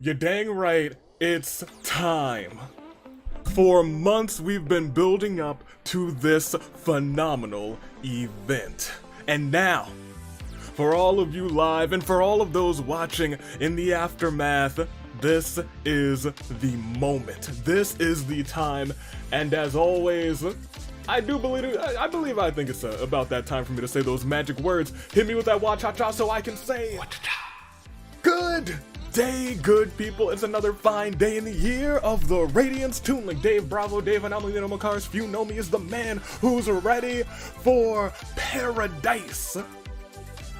You're dang right, it's time. For months we've been building up to this phenomenal event. And now, for all of you live and for all of those watching in the aftermath, this is the moment. This is the time. And as always, I think it's about that time for me to say those magic words. Hit me with that wa-cha-cha so I can say good day, good people. It's another fine day in the year of the Radiance. Tune like Dave Bravo, Dave Anomaly, no Cars. If you know me as the man who's ready for paradise.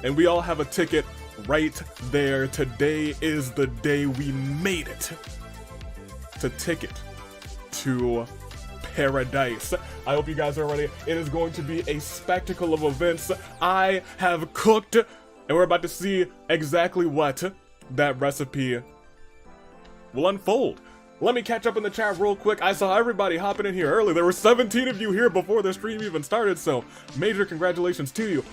And we all have a ticket right there. Today is the day we made it to ticket to paradise. I hope you guys are ready. It is going to be a spectacle of events. I have cooked, and we're about to see exactly what that recipe will unfold. Let me catch up in the chat real quick. I saw everybody hopping in here early. There were 17 of you here before the stream even started, so major congratulations to you.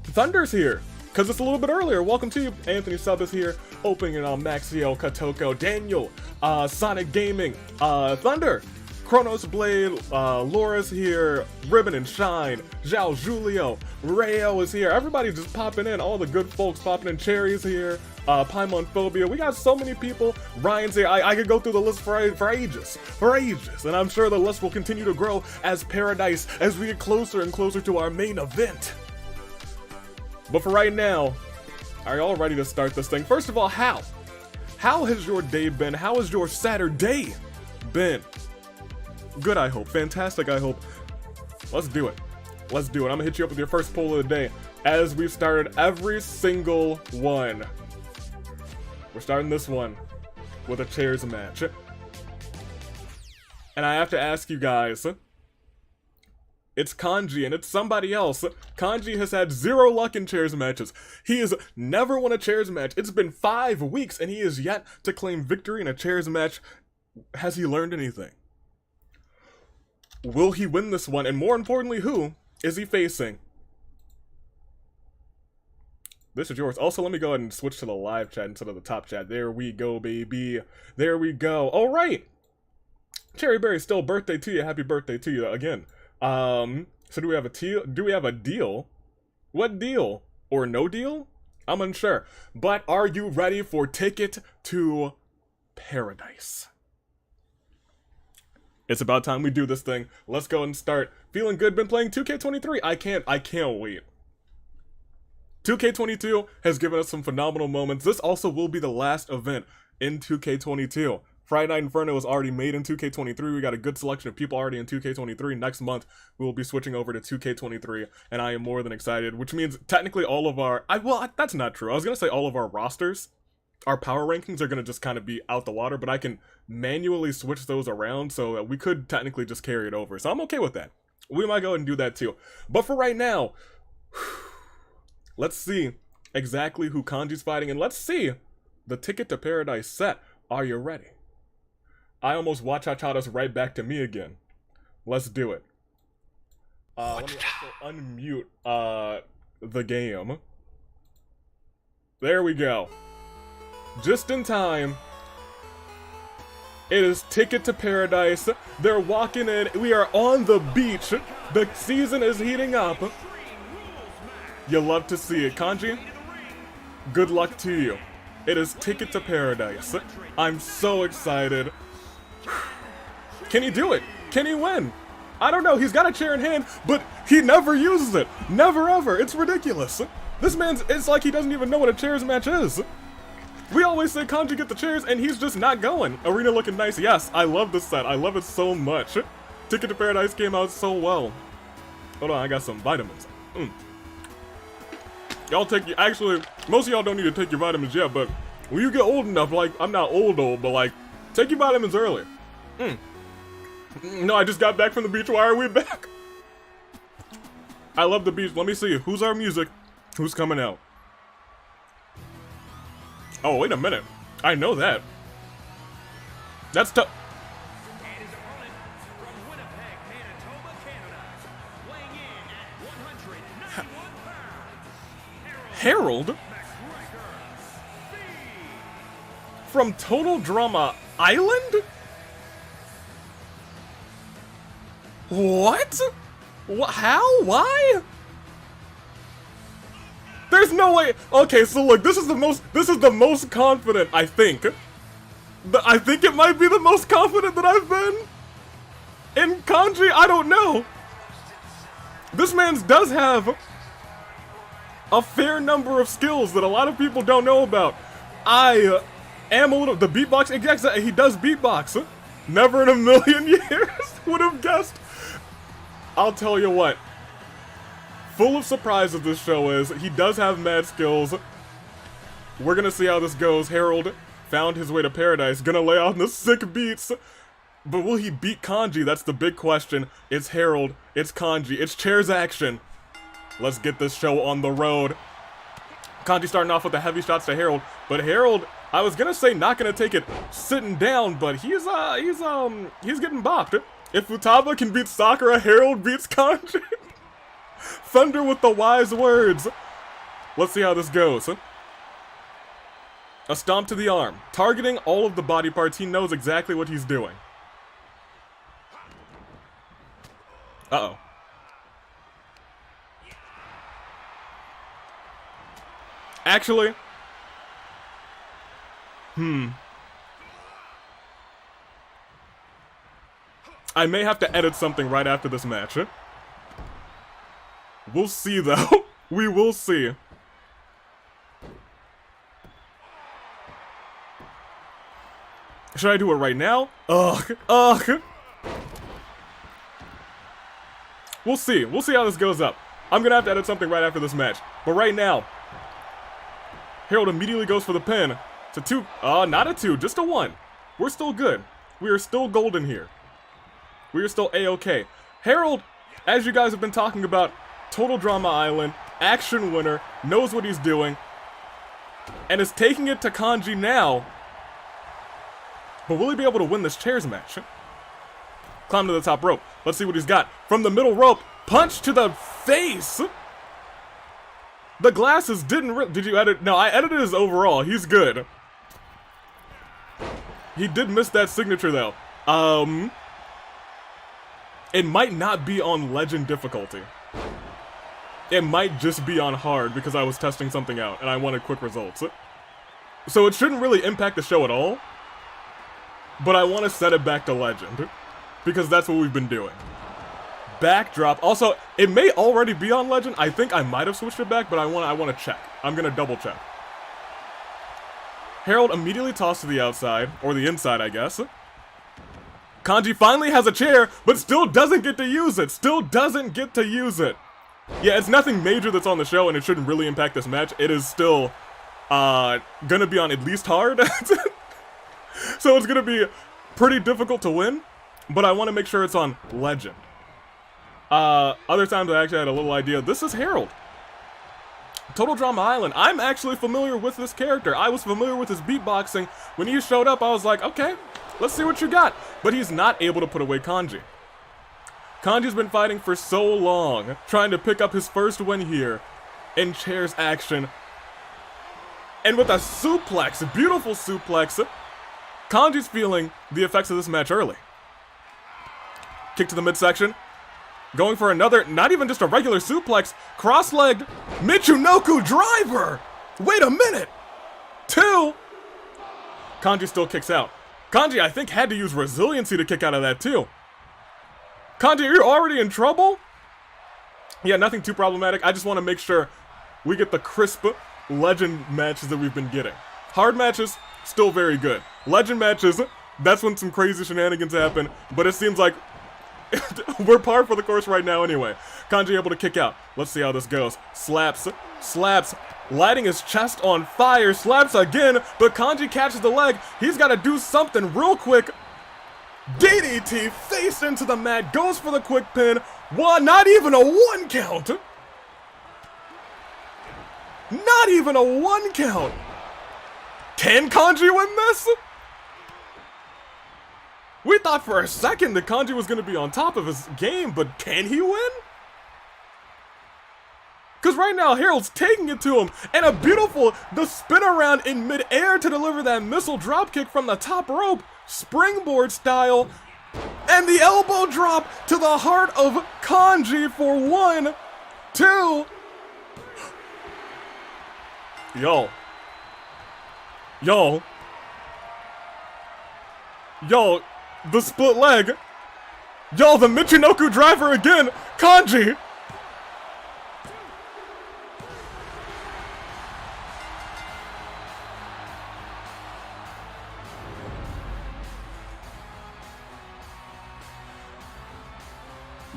Thunder's here, because it's a little bit earlier. Welcome to you. Anthony Sub is here. Opening on Maxio, Katoko, Daniel, Sonic Gaming, Thunder, Chronos Blade, Laura's here, Ribbon and Shine, Zhao Julio, Rayo is here. Everybody just popping in. All the good folks popping in. Cherry's here. Paimon Phobia. We got so many people. Ryan's here. I could go through the list for ages. And I'm sure the list will continue to grow as paradise, as we get closer and closer to our main event. But for right now, are y'all ready to start this thing? First of all, how? How has your day been? How has your Saturday been? Good, I hope. Fantastic, I hope. Let's do it. Let's do it. I'm gonna hit you up with your first poll of the day, as we've started every single one. We're starting this one with a chairs match. And I have to ask you guys, it's Kanji and it's somebody else. Kanji has had 0 luck in chairs matches. He has never won a chairs match. It's been 5 weeks and he is yet to claim victory in a chairs match. Has he learned anything? Will he win this one? And more importantly, who is he facing? This is yours. Also, let me go ahead and switch to the live chat instead of the top chat. There we go, baby. There we go. All right. Cherry Berry, still birthday to you. Happy birthday to you again. So do we have a deal? What deal? Or no deal? I'm unsure. But are you ready for Ticket to Paradise? It's about time we do this thing. Let's go and start. Feeling good, been playing 2K23. I can't wait. 2K22 has given us some phenomenal moments. This also will be the last event in 2K22. Friday Night Inferno is already made in 2K23. We got a good selection of people already in 2K23. Next month, we will be switching over to 2K23, and I am more than excited, which means technically all of our... well, that's not true. I was going to say all of our rosters, our power rankings are going to just kind of be out the water, but I can manually switch those around, so we could technically just carry it over. So I'm okay with that. We might go ahead and do that too. But for right now, let's see exactly who Kanji's fighting, and let's see the Ticket to Paradise set. Are you ready? I almost watch-cha-cha'd us right back to me again. Let's do it. Let me also unmute the game. There we go. Just in time. It is Ticket to Paradise. They're walking in. We are on the beach. The season is heating up. You love to see it. Kanji, good luck to you. It is Ticket to Paradise. I'm so excited. Can he do it? Can he win? I don't know. He's got a chair in hand, but he never uses it. Never ever. It's ridiculous. This man's, it's like he doesn't even know what a chairs match is. We always say Kanji get the chairs, and he's just not going. Arena looking nice. Yes, I love this set. I love it so much. Ticket to Paradise came out so well. Hold on, I got some vitamins. Y'all actually, most of y'all don't need to take your vitamins yet, but when you get old enough, like, I'm not old, but like, take your vitamins early. No, I just got back from the beach. Why are we back? I love the beach. Let me see. Who's our music? Who's coming out? Oh, wait a minute. I know that. That's tough. Harold? From Total Drama Island? What? How? Why? There's no way. Okay, so look, this is the most confident, I think. I think it might be the most confident that I've been in Kanji. I don't know. This man does have a fair number of skills that a lot of people don't know about. I am a little, the beatbox, exactly, he does beatbox. Never in a million years would have guessed. I'll tell you what, full of surprises this show is. He does have mad skills. We're gonna see how this goes. Harold found his way to paradise, gonna lay out the sick beats. But will he beat Kanji? That's the big question. It's Harold, it's Kanji, it's chairs action. Let's get this show on the road. Kanji starting off with the heavy shots to Harold, but Harold, I was gonna say not gonna take it sitting down, but he's getting bopped. If Futaba can beat Sakura, Harold beats Kanji. Thunder with the wise words. Let's see how this goes. A stomp to the arm, targeting all of the body parts. He knows exactly what he's doing. Uh-oh. Actually, I may have to edit something right after this match. We'll see, though. We will see. Should I do it right now? Ugh. We'll see. We'll see how this goes up. I'm gonna have to edit something right after this match. But right now, Harold immediately goes for the pin. It's a 2. Not a 2, just a 1. We're still good. We are still golden here. We are still A-okay. Harold, as you guys have been talking about, Total Drama Island, action winner, knows what he's doing, and is taking it to Kanji now. But will he be able to win this chairs match? Climb to the top rope. Let's see what he's got. From the middle rope, punch to the face. The glasses didn't did you edit? No, I edited his overall. He's good. He did miss that signature though. It might not be on legend difficulty. It might just be on hard because I was testing something out and I wanted quick results. So it shouldn't really impact the show at all. But I want to set it back to legend because that's what we've been doing. Backdrop. Also, it may already be on legend. I think I might have switched it back, but I want to check. I'm gonna double check. Harold immediately tossed to the outside, or the inside, I guess. Kanji finally has a chair, but still doesn't get to use it. Yeah, it's nothing major that's on the show, and it shouldn't really impact this match. It is still gonna be on at least hard. So it's gonna be pretty difficult to win, but I want to make sure it's on legend. Other times I actually had a little idea. This is Harold. Total Drama Island. I'm actually familiar with this character. I was familiar with his beatboxing. When he showed up, I was like, okay, let's see what you got. But he's not able to put away Kanji. Kanji's been fighting for so long, trying to pick up his first win here in chairs action. And with a suplex, a beautiful suplex, Kanji's feeling the effects of this match early. Kick to the midsection. Going for another, not even just a regular suplex, cross-legged Michinoku driver! Wait a minute! 2! Kanji still kicks out. Kanji, I think, had to use resiliency to kick out of that, too. Kanji, are you already in trouble? Yeah, nothing too problematic. I just want to make sure we get the crisp legend matches that we've been getting. Hard matches, still very good. Legend matches, that's when some crazy shenanigans happen, but it seems like we're par for the course right now anyway. Kanji able to kick out. Let's see how this goes. Slaps, lighting his chest on fire, slaps again, but Kanji catches the leg. He's got to do something real quick. DDT face into the mat, goes for the quick pin. Not even a 1 count. Not even a 1 count. Can Kanji win this? We thought for a second that Kanji was going to be on top of his game, but can he win? Because right now, Harold's taking it to him, and the spin around in midair to deliver that missile dropkick from the top rope, springboard style. And the elbow drop to the heart of Kanji for 1, 2. Yo. Yo, the split leg. Yo, the Michinoku driver again. Kanji.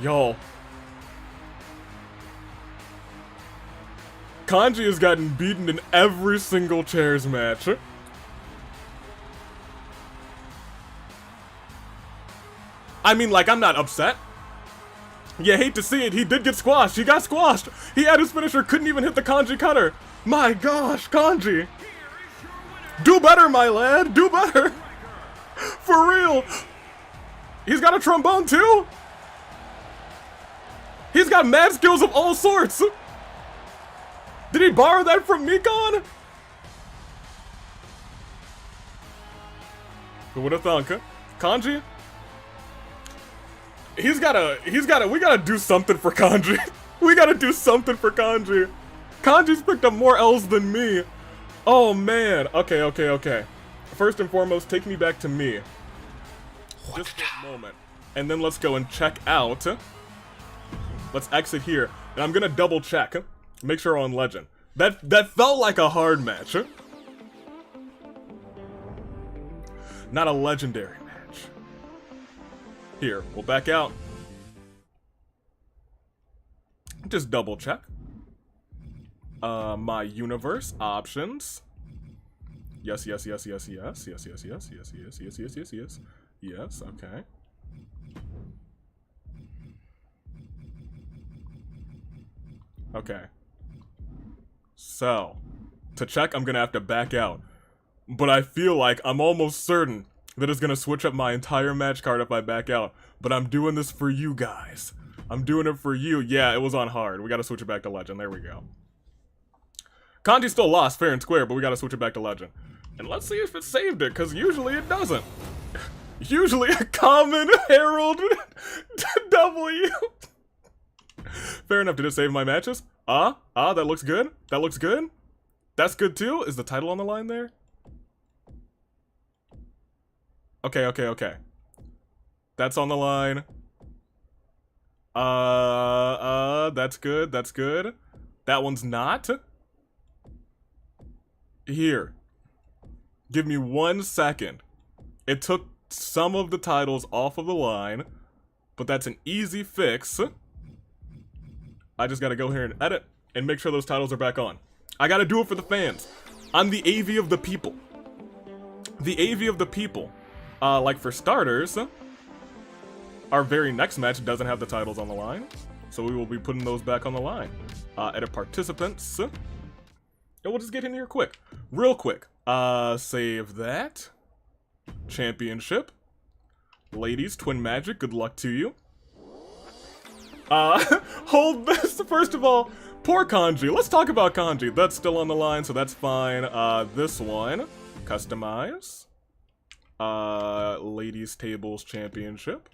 Yo. Kanji has gotten beaten in every single chairs match. I mean, like, I'm not upset. You hate to see it, he did get squashed. He got squashed. He had his finisher, couldn't even hit the Kanji cutter. My gosh, Kanji. Do better, my lad, do better. For real. He's got a trombone too? He's got mad skills of all sorts. Did he borrow that from Mikan? Who would have thunk? Kanji? We gotta do something for Kanji. We gotta do something for Kanji. Kanji's picked up more L's than me. Oh man. Okay. First and foremost, take me back to me. Just for a moment. And then let's go and check out. Let's exit here. And I'm gonna double check. Make sure we're on Legend. That felt like a hard match. Not a legendary match. Here, we'll back out. Just double check. My universe options. Yes, okay. Okay. So, to check, I'm gonna have to back out. But I feel like I'm almost certain that it's gonna switch up my entire match card if I back out. But I'm doing this for you guys. I'm doing it for you. Yeah, it was on hard. We gotta switch it back to Legend. There we go. Kanji still lost fair and square, but we gotta switch it back to Legend. And let's see if it saved it, because usually it doesn't. Usually a common Herald W. Fair enough, did it save my matches? That looks good. That looks good. That's good too. Is the title on the line there? Okay. That's on the line. That's good. That one's not. Here. Give me 1 second. It took some of the titles off of the line, but that's an easy fix. I just gotta go here and edit and make sure those titles are back on. I gotta do it for the fans. I'm the AV of the people. The AV of the people. Like for starters, our very next match doesn't have the titles on the line, so we will be putting those back on the line. Edit participants. And we'll just get in here quick. Real quick. Save that. Championship. Ladies, Twin Magic, good luck to you. Hold this. First of all, poor Kanji. Let's talk about Kanji. That's still on the line, so that's fine. This one. Customize. Ladies Tables Championship.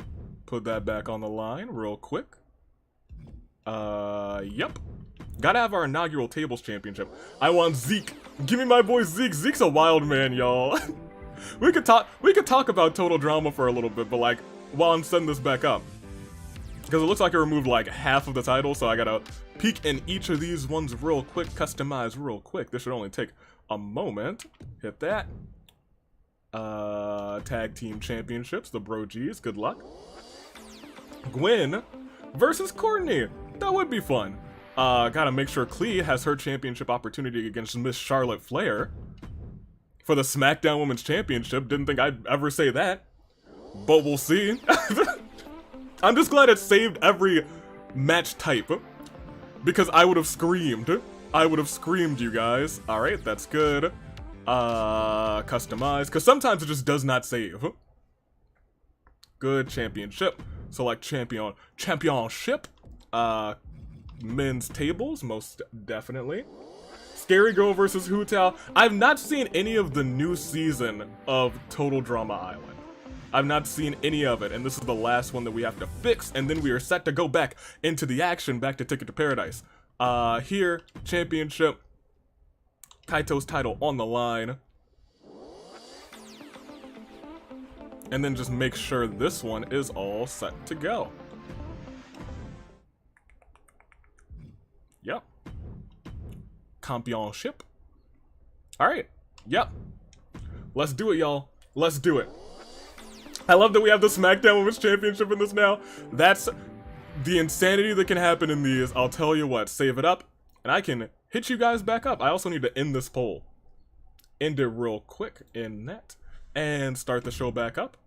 Put that back on the line real quick. Yep. Gotta have our inaugural Tables Championship. I want Zeke. Give me my boy Zeke. Zeke's a wild man, y'all. We could talk about total drama for a little bit, but like, while I'm setting this back up. Because it looks like it removed like half of the title, so I gotta peek in each of these ones real quick, customize real quick. This should only take a moment. Hit that. Tag Team Championships, the BrOGs, good luck. Gwen versus Courtney. That would be fun. Gotta make sure Klee has her championship opportunity against Miss Charlotte Flair for the Smackdown Women's Championship. Didn't think I'd ever say that, but we'll see. I'm just glad it saved every match type, because I would have screamed. I would have screamed, you guys. Alright, that's good. Customize, because sometimes it just does not save. Good. Championship. Select championship. Men's tables, most definitely. Scary Girl versus Hu Tao. I've not seen any of the new season of Total Drama Island. I've not seen any of it, and this is the last one that we have to fix, and then we are set to go back into the action, back to Ticket to Paradise. Here, championship, Kaito's title on the line. And then just make sure this one is all set to go. Yep. Championship. Alright. Yep. Let's do it, y'all. Let's do it. I love that we have the Smackdown Women's Championship in this now. That's the insanity that can happen in these. I'll tell you what. Save it up, and I can hit you guys back up. I also need to end this poll. End it real quick in that. And start the show back up.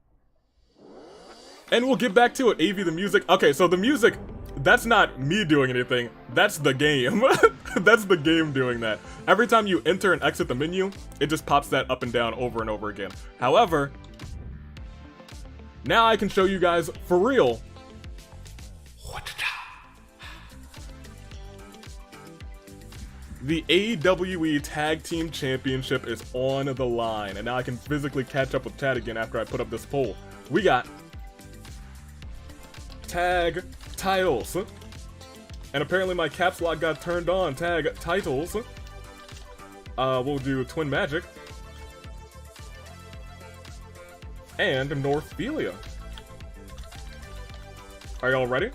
And we'll get back to it. AV the music. Okay, so the music, that's not me doing anything. That's the game. That's the game doing that. Every time you enter and exit the menu, it just pops that up and down over and over again. However, now I can show you guys for real. The AWE Tag Team Championship is on the line, and now I can physically catch up with chat again after I put up this poll. We got tag titles, and apparently my caps lock got turned on. Tag titles. We'll do Twin Magic and Noirphelia. Are y'all ready?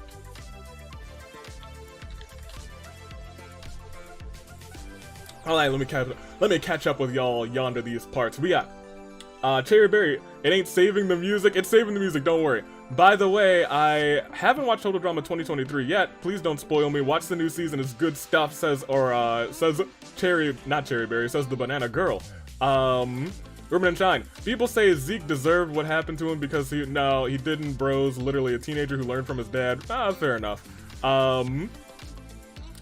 Alright, let me catch up with y'all yonder these parts. We got Cherry Berry. It ain't saving the music. It's saving the music, don't worry. By the way, I haven't watched Total Drama 2023 yet. Please don't spoil me. Watch the new season. It's good stuff, says not Cherry Berry, says the Banana Girl. Ruben and Shine. People say Zeke deserved what happened to him because he didn't, bros. Literally a teenager who learned from his dad. Fair enough.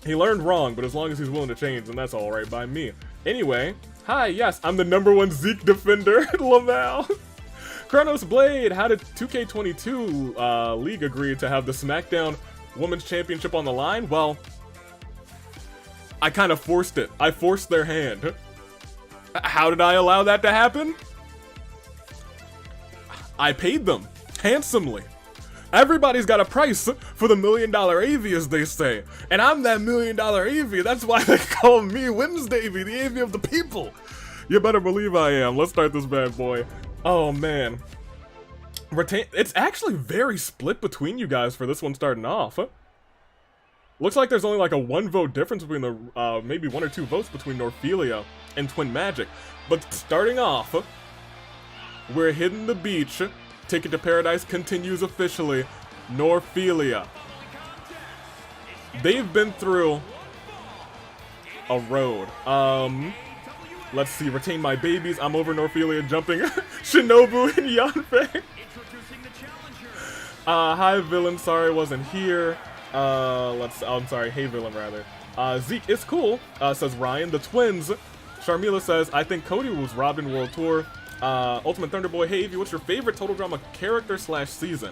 He learned wrong, but as long as he's willing to change, then that's alright by me. Anyway, hi, yes, I'm the #1 Zeke defender, Laval. Chronos Blade, how did 2K22 League agree to have the Smackdown Women's Championship on the line? Well, I kind of forced it. I forced their hand. How did I allow that to happen? I paid them handsomely. Everybody's got a price for the $1 million AV, as they say. And I'm that $1 million AV. That's why they call me Wednesday AV, the AV of the people. You better believe I am. Let's start this bad boy. Oh, man. It's actually very split between you guys for this one starting off. Looks like there's only like a 1 vote difference between the, maybe 1 or 2 votes between Noirphelia and Twin Magic. But starting off, we're hitting the beach. Ticket to Paradise continues officially. Noirphelia. They've been through a road. Let's see. Retain My Babies. I'm over Noirphelia jumping Shinobu and Yanfei. Hi Villain. Sorry I wasn't here. I'm sorry. Hey Villain rather. Zeke is cool. Says Ryan. The twins. Sharmila says, I think Cody was robbed in World Tour. Ultimate Thunderboy, hey Evie, what's your favorite Total Drama character / season?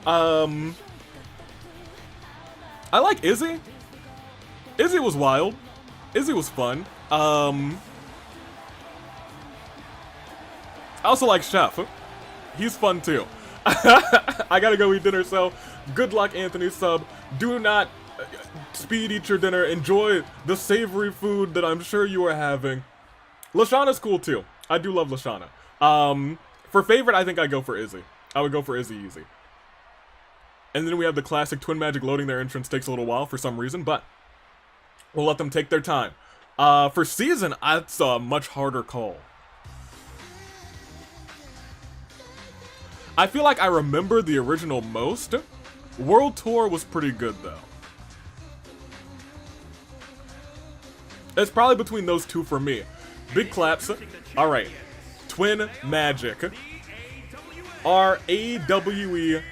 I like Izzy. Izzy was wild. Izzy was fun. I also like Chef. He's fun too. I gotta go eat dinner, so good luck, Anthony Sub. Do not speed eat your dinner. Enjoy the savory food that I'm sure you are having. Lashana's cool too. I do love Lashana. For favorite, I think I go for Izzy. I would go for Izzy easy. And then we have the classic Twin Magic loading their entrance takes a little while for some reason, but we'll let them take their time. For season, it's a much harder call. I feel like I remember the original most. World Tour was pretty good though. It's probably between those two for me. Big claps. Alright. Twin Magic are AWE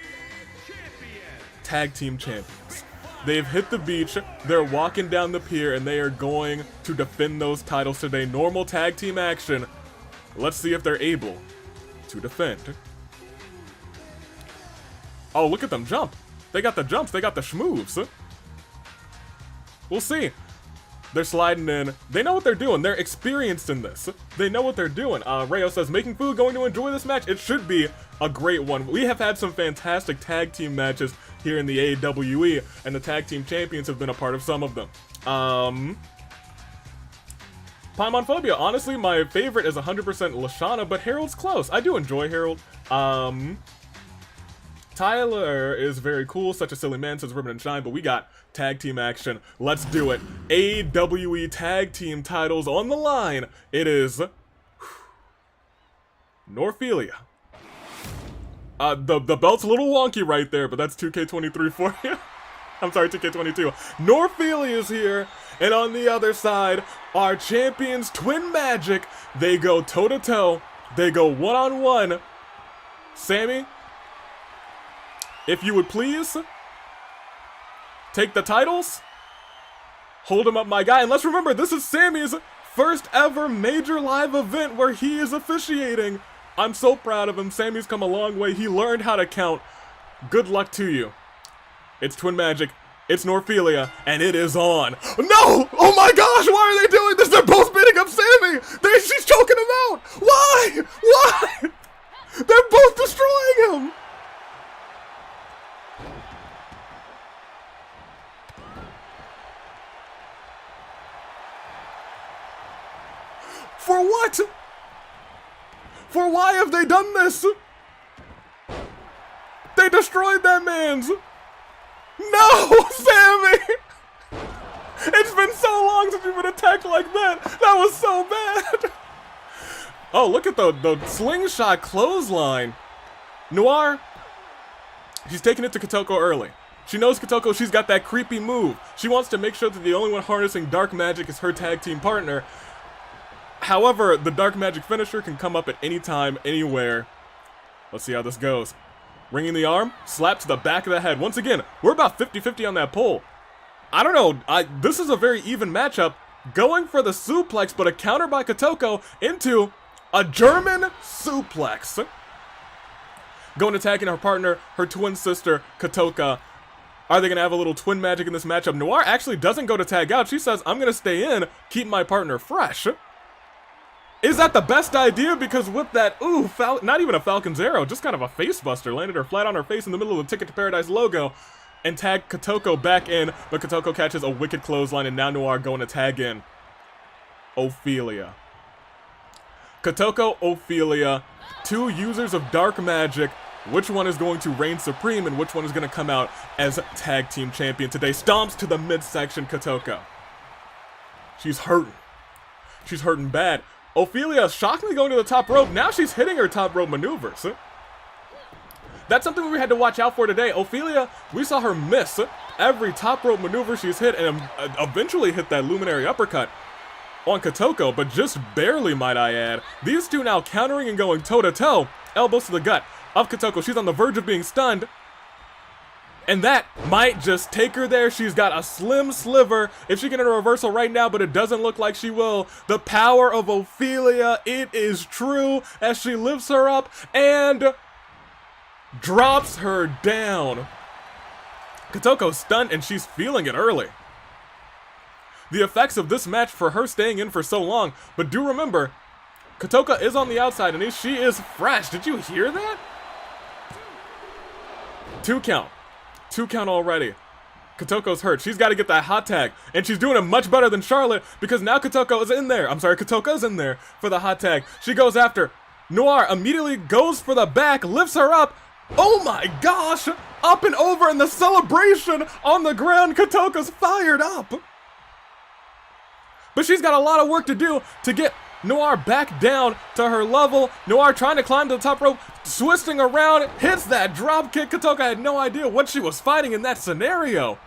Tag Team Champions. They've hit the beach, they're walking down the pier, and they are going to defend those titles today. Normal tag team action. Let's see if they're able to defend. Oh, look at them jump. They got the jumps, they got the schmoves. We'll see. They're sliding in. They know what they're doing. They're experienced in this. They know what they're doing. Rayo says, making food, going to enjoy this match. It should be a great one. We have had some fantastic tag team matches here in the AWE, and the tag team champions have been a part of some of them. Paimonphobia, honestly, my favorite is 100% Lashana, but Harold's close. I do enjoy Harold. Tyler is very cool, such a silly man, says Ribbon and Shine, but we got tag team action. Let's do it. AWE tag team titles on the line. It is Noirphelia. The belt's a little wonky right there, but that's 2K23 for you. I'm sorry, 2K22. Noirphelia is here, and on the other side, our champions, Twin Magic. They go toe-to-toe. They go one-on-one. Sammy, if you would please take the titles, hold him up, my guy. And let's remember, this is Sammy's first ever major live event where he is officiating. I'm so proud of him. Sammy's come a long way. He learned how to count. Good luck to you. It's Twin Magic. It's Noirphelia, and it is on. No! Oh my gosh, why are they doing this? They're both beating up Sammy! She's choking him out! Why? Why? They're both destroying him! For what? For why have they done this? They destroyed that man's. No, Sammy! It's been so long since you've been attacked like that. That was so bad. Oh, look at the slingshot clothesline. Noir, she's taking it to Kotoko early. She knows Kotoko, she's got that creepy move. She wants to make sure that the only one harnessing dark magic is her tag team partner. However, the dark magic finisher can come up at any time, anywhere. Let's see how this goes. Ringing the arm, slap to the back of the head. Once again, we're about 50-50 on that pole. I don't know, this is a very even matchup. Going for the suplex, but a counter by Kotoko into a German suplex. Going attacking her partner, her twin sister, Kotoko. Are they going to have a little twin magic in this matchup? Noir actually doesn't go to tag out. She says, I'm going to stay in, keep my partner fresh. Is that the best idea? Because with that, ooh, not even a Falcon's Arrow, just kind of a face buster, landed her flat on her face in the middle of the Ticket to Paradise logo, and tagged Kotoko back in, but Kotoko catches a wicked clothesline, and now Noir going to tag in Ophelia. Kotoko, Ophelia, two users of dark magic. Which one is going to reign supreme, and which one is going to come out as tag team champion today? Stomps to the midsection, Kotoko. She's hurting. She's hurting bad. Ophelia shockingly going to the top rope. Now she's hitting her top rope maneuvers. That's something we had to watch out for today. Ophelia, we saw her miss every top rope maneuver she's hit, and eventually hit that luminary uppercut on Kotoko, but just barely, might I add. These two now countering and going toe-to-toe. Elbows to the gut of Kotoko. She's on the verge of being stunned. And that might just take her there. She's got a slim sliver. If she can hit a reversal right now, but it doesn't look like she will. The power of Ophelia, it is true, as she lifts her up and drops her down. Kotoko's stunned, and she's feeling it early. The effects of this match for her staying in for so long, but do remember, Kotoko is on the outside, and she is fresh. Did you hear that? 2 count. 2 count already. Kotoko's hurt. She's got to get that hot tag. And she's doing it much better than Charlotte, because now Kotoko is in there. I'm sorry, Kotoko's in there for the hot tag. She goes after. Noir immediately goes for the back, lifts her up. Oh my gosh! Up and over in the celebration on the ground. Kotoko's fired up. But she's got a lot of work to do to get Noir back down to her level. Noir trying to climb to the top rope, twisting around, hits that drop kick. Kotoko had no idea what she was fighting in that scenario.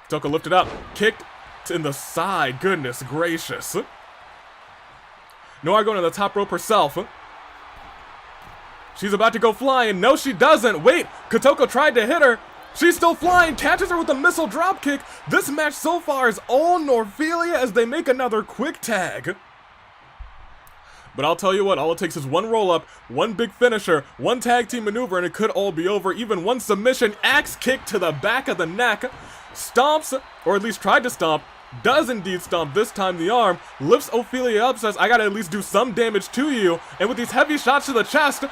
Kotoko lifted up, kicked in the side. Goodness gracious. Noir going to the top rope herself. She's about to go flying. No, she doesn't. Wait, Kotoko tried to hit her. She's still flying, catches her with a missile drop kick. This match so far is all Noirphelia as they make another quick tag. But I'll tell you what, all it takes is one roll-up, one big finisher, one tag team maneuver, and it could all be over. Even one submission, axe kick to the back of the neck, stomps, or at least tried to stomp, does indeed stomp, this time the arm, lifts Ophelia up, says, I gotta at least do some damage to you, and with these heavy shots to the chest,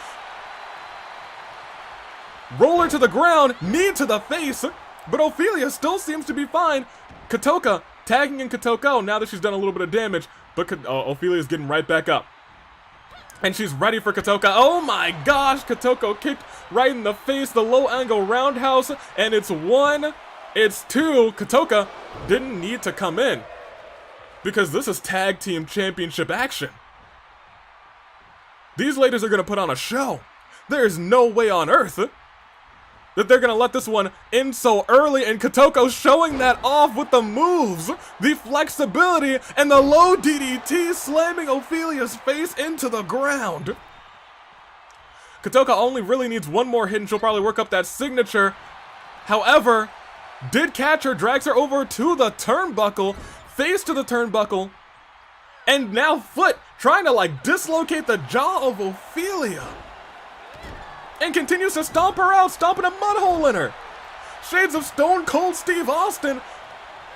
roller to the ground, knee to the face, but Ophelia still seems to be fine. Katoka, tagging in Kotoko, now that she's done a little bit of damage, but Ophelia's getting right back up. And she's ready for Katoka. Oh my gosh, Kotoko kicked right in the face, the low angle roundhouse, and it's 1, it's 2. Katoka didn't need to come in, because this is tag team championship action. These ladies are gonna put on a show. There's no way on earth that they're gonna let this one in so early, and Kotoko showing that off with the moves, the flexibility, and the low DDT, slamming Ophelia's face into the ground. Kotoko only really needs one more hit and she'll probably work up that signature. However, did catch her, drags her over to the turnbuckle, face to the turnbuckle, and now foot trying to like dislocate the jaw of Ophelia. And continues to stomp her out, stomping a mud hole in her. Shades of Stone Cold Steve Austin.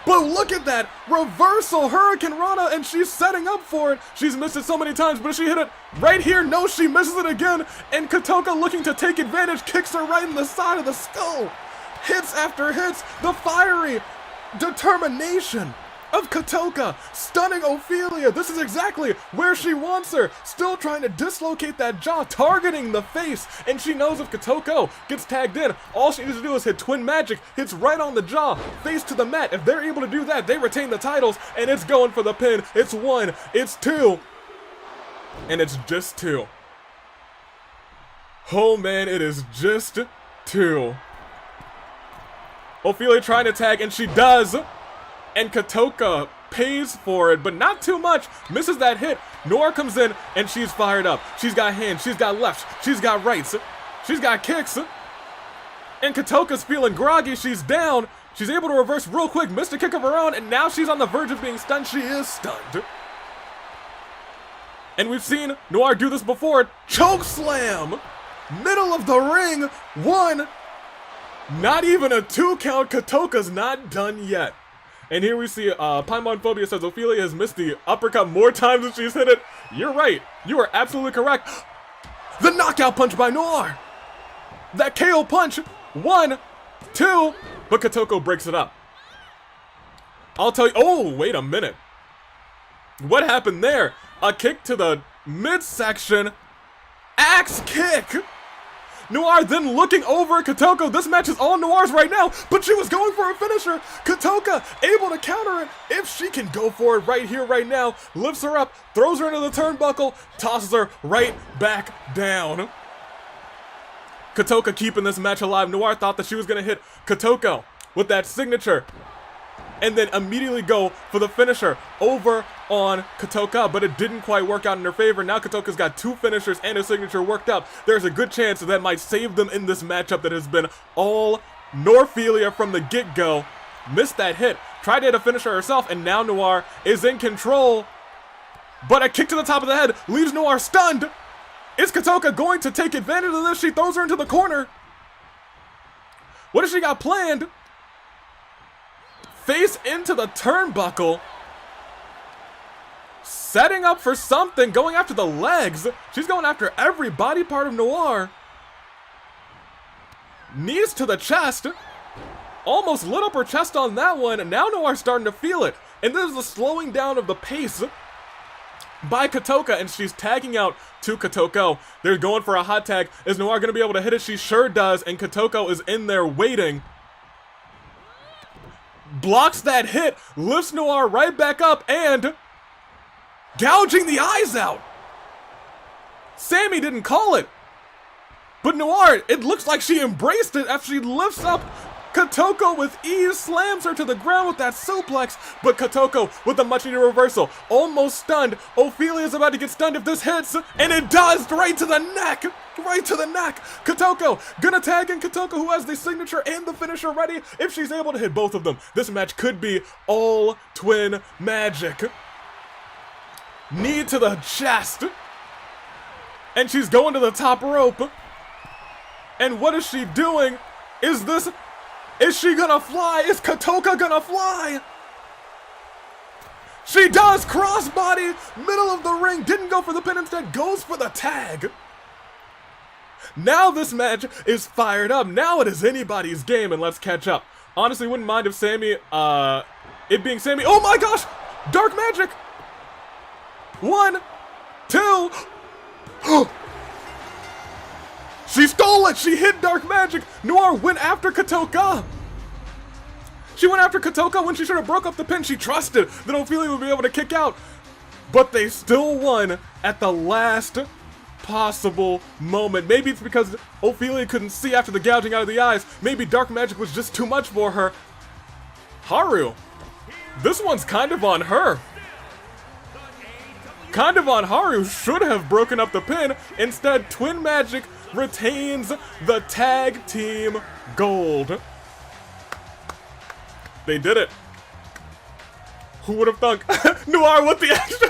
But look at that reversal Hurricane Rana, and she's setting up for it. She's missed it so many times, but she hit it right here. No, she misses it again. And Kotoko, looking to take advantage, kicks her right in the side of the skull. Hits after hits, the fiery determination of Kotoko, stunning Ophelia. This is exactly where she wants her. Still trying to dislocate that jaw, targeting the face. And she knows if Kotoko gets tagged in, all she needs to do is hit Twin Magic, hits right on the jaw, face to the mat. If they're able to do that, they retain the titles, and it's going for the pin. It's 1, it's 2, and it's just 2. Oh man, it is just 2. Ophelia trying to tag, and she does. And Kotoko pays for it, but not too much. Misses that hit. Noir comes in, and she's fired up. She's got hands, she's got lefts, she's got rights, she's got kicks. And Kotoka's feeling groggy, she's down. She's able to reverse real quick, missed a kick of her own, and now she's on the verge of being stunned. She is stunned. And we've seen Noir do this before. Choke slam! Middle of the ring, 1. Not even a 2 count. Kotoka's not done yet. And here we see Paimon Phobia says Ophelia has missed the uppercut more times than she's hit it. You're right. You are absolutely correct. The knockout punch by Noir. That KO punch. 1, 2. But Kotoko breaks it up. I'll tell you. Oh, wait a minute. What happened there? A kick to the midsection. Axe kick. Noir then looking over at Kotoko. This match is all Noir's right now, but she was going for a finisher. Kotoko able to counter it if she can go for it right here, right now. Lifts her up, throws her into the turnbuckle, tosses her right back down. Kotoko keeping this match alive. Noir thought that she was going to hit Kotoko with that signature and then immediately go for the finisher over on Kotoko, but it didn't quite work out in her favor. Now Kotoka's got 2 finishers and a signature worked up. There's a good chance that might save them in this matchup that has been all Noirphelia from the get-go. Missed that hit, tried to hit a finisher herself, and now Noir is in control. But a kick to the top of the head leaves Noir stunned. Is Kotoko going to take advantage of this? She throws her into the corner. What has she got planned? Face into the turnbuckle. Setting up for something, going after the legs. She's going after every body part of Noir. Knees to the chest. Almost lit up her chest on that one. And now Noir's starting to feel it. And this is the slowing down of the pace by Kotoko, and she's tagging out to Kotoko. They're going for a hot tag. Is Noir going to be able to hit it? She sure does, and Kotoko is in there waiting. Blocks that hit, lifts Noir right back up, and gouging the eyes out. Sammy didn't call it, but Noir, it looks like she embraced it after she lifts up Kotoko with ease, slams her to the ground with that suplex, but Kotoko with a much needed reversal, almost stunned. Ophelia's about to get stunned if this hits, and it does, right to the neck, right to the neck. Kotoko gonna tag in Kotoko, who has the signature and the finisher ready. If she's able to hit both of them, this match could be all Twin Magic. Knee to the chest, and she's going to the top rope. And what is she doing? Is she gonna fly? Is Kotoko gonna fly? She does! Crossbody! Middle of the ring, didn't go for the pin, instead goes for the tag. Now this match is fired up. Now it is anybody's game, and let's catch up. Honestly, wouldn't mind if Sammy, it being Sammy. Oh my gosh! Dark magic! 1, 2. She stole it! She hit dark magic! Noir went after Katoka! She went after Katoka when she should have broke up the pin. She trusted that Ophelia would be able to kick out. But they still won at the last possible moment. Maybe it's because Ophelia couldn't see after the gouging out of the eyes. Maybe dark magic was just too much for her. Haru, this one's kind of on her. Kind of on Haru. Should have broken up the pin. Instead, Twin Magic retains the tag team gold. They did it. Who would have thunk? Noir with the extra.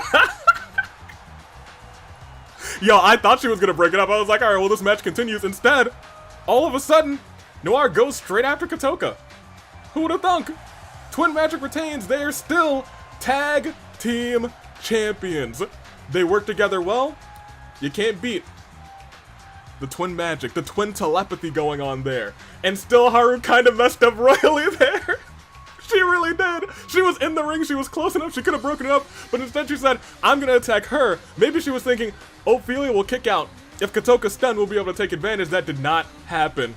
Yo, I thought she was gonna break it up. I was like, alright, well, this match continues. Instead, all of a sudden, Noir goes straight after Katoka. Who would have thunk? Twin Magic retains. They are still tag team champions. They work together well. You can't beat the Twin Magic, the twin telepathy going on there. And still Haru kind of messed up royally there. She really did. She was in the ring. She was close enough. She could have broken it up. But instead she said, I'm going to attack her. Maybe she was thinking, Ophelia will kick out. If Katoka's stunned, we'll be able to take advantage. That did not happen.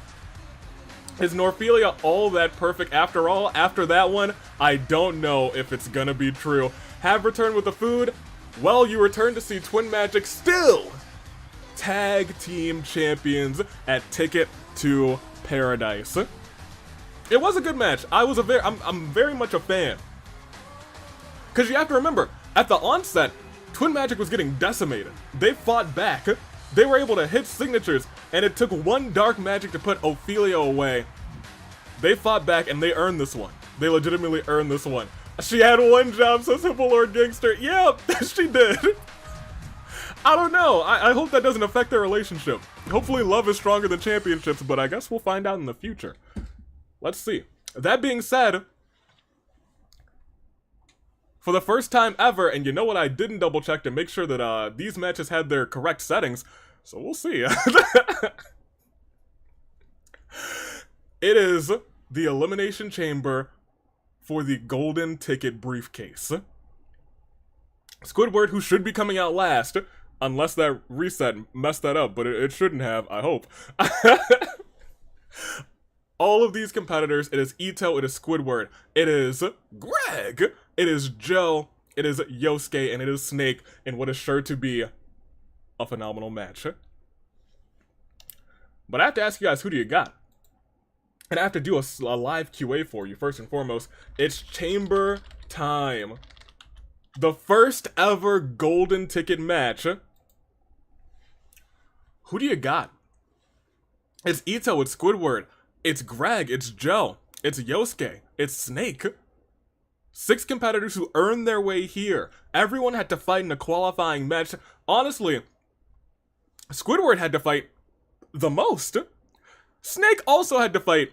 Is Noirphelia all that perfect after all? After that one, I don't know if it's going to be true. Have returned with the food. Well, you return to see Twin Magic still tag team champions at Ticket to Paradise. It was a good match. I'm very much a fan. Because you have to remember, at the onset, Twin Magic was getting decimated. They fought back. They were able to hit signatures, and it took one dark magic to put Ophelia away. They fought back, and they earned this one. They legitimately earned this one. She had one job, says Simple Lord Gangster. Yep, she did. I don't know. I hope that doesn't affect their relationship. Hopefully love is stronger than championships, but I guess we'll find out in the future. Let's see. That being said, for the first time ever, and you know what, I didn't double check to make sure that these matches had their correct settings, so we'll see. It is the Elimination Chamber for the Golden Ticket Briefcase. Squidward, who should be coming out last, unless that reset messed that up, but it shouldn't have, I hope. All of these competitors, it is Itto, it is Squidward, it is Greg, it is Joe, it is Yosuke, and it is Snake, in what is sure to be a phenomenal match. But I have to ask you guys, who do you got? And I have to do a live QA for you, first and foremost. It's chamber time. The first ever golden ticket match. Who do you got? It's Itto, it's Squidward, it's Greg, it's Joe, it's Yosuke, it's Snake. 6 competitors who earned their way here. Everyone had to fight in a qualifying match. Honestly, Squidward had to fight the most. Snake also had to fight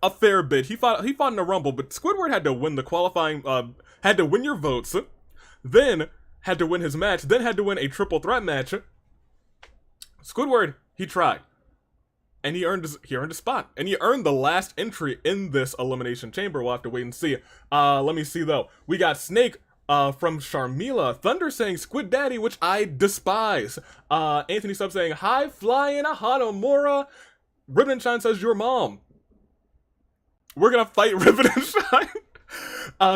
a fair bit. He fought in a rumble, but Squidward had to win the qualifying, had to win your votes, then had to win his match, then had to win a triple threat match. Squidward, he tried. And he earned a spot. And he earned the last entry in this Elimination Chamber. We'll have to wait and see. Let me see though. We got Snake from Sharmila. Thunder saying Squid Daddy, which I despise. Anthony Sub saying High Flying Hanamura. Ribbon and Shine says your mom. We're gonna fight Ribbon and Shine.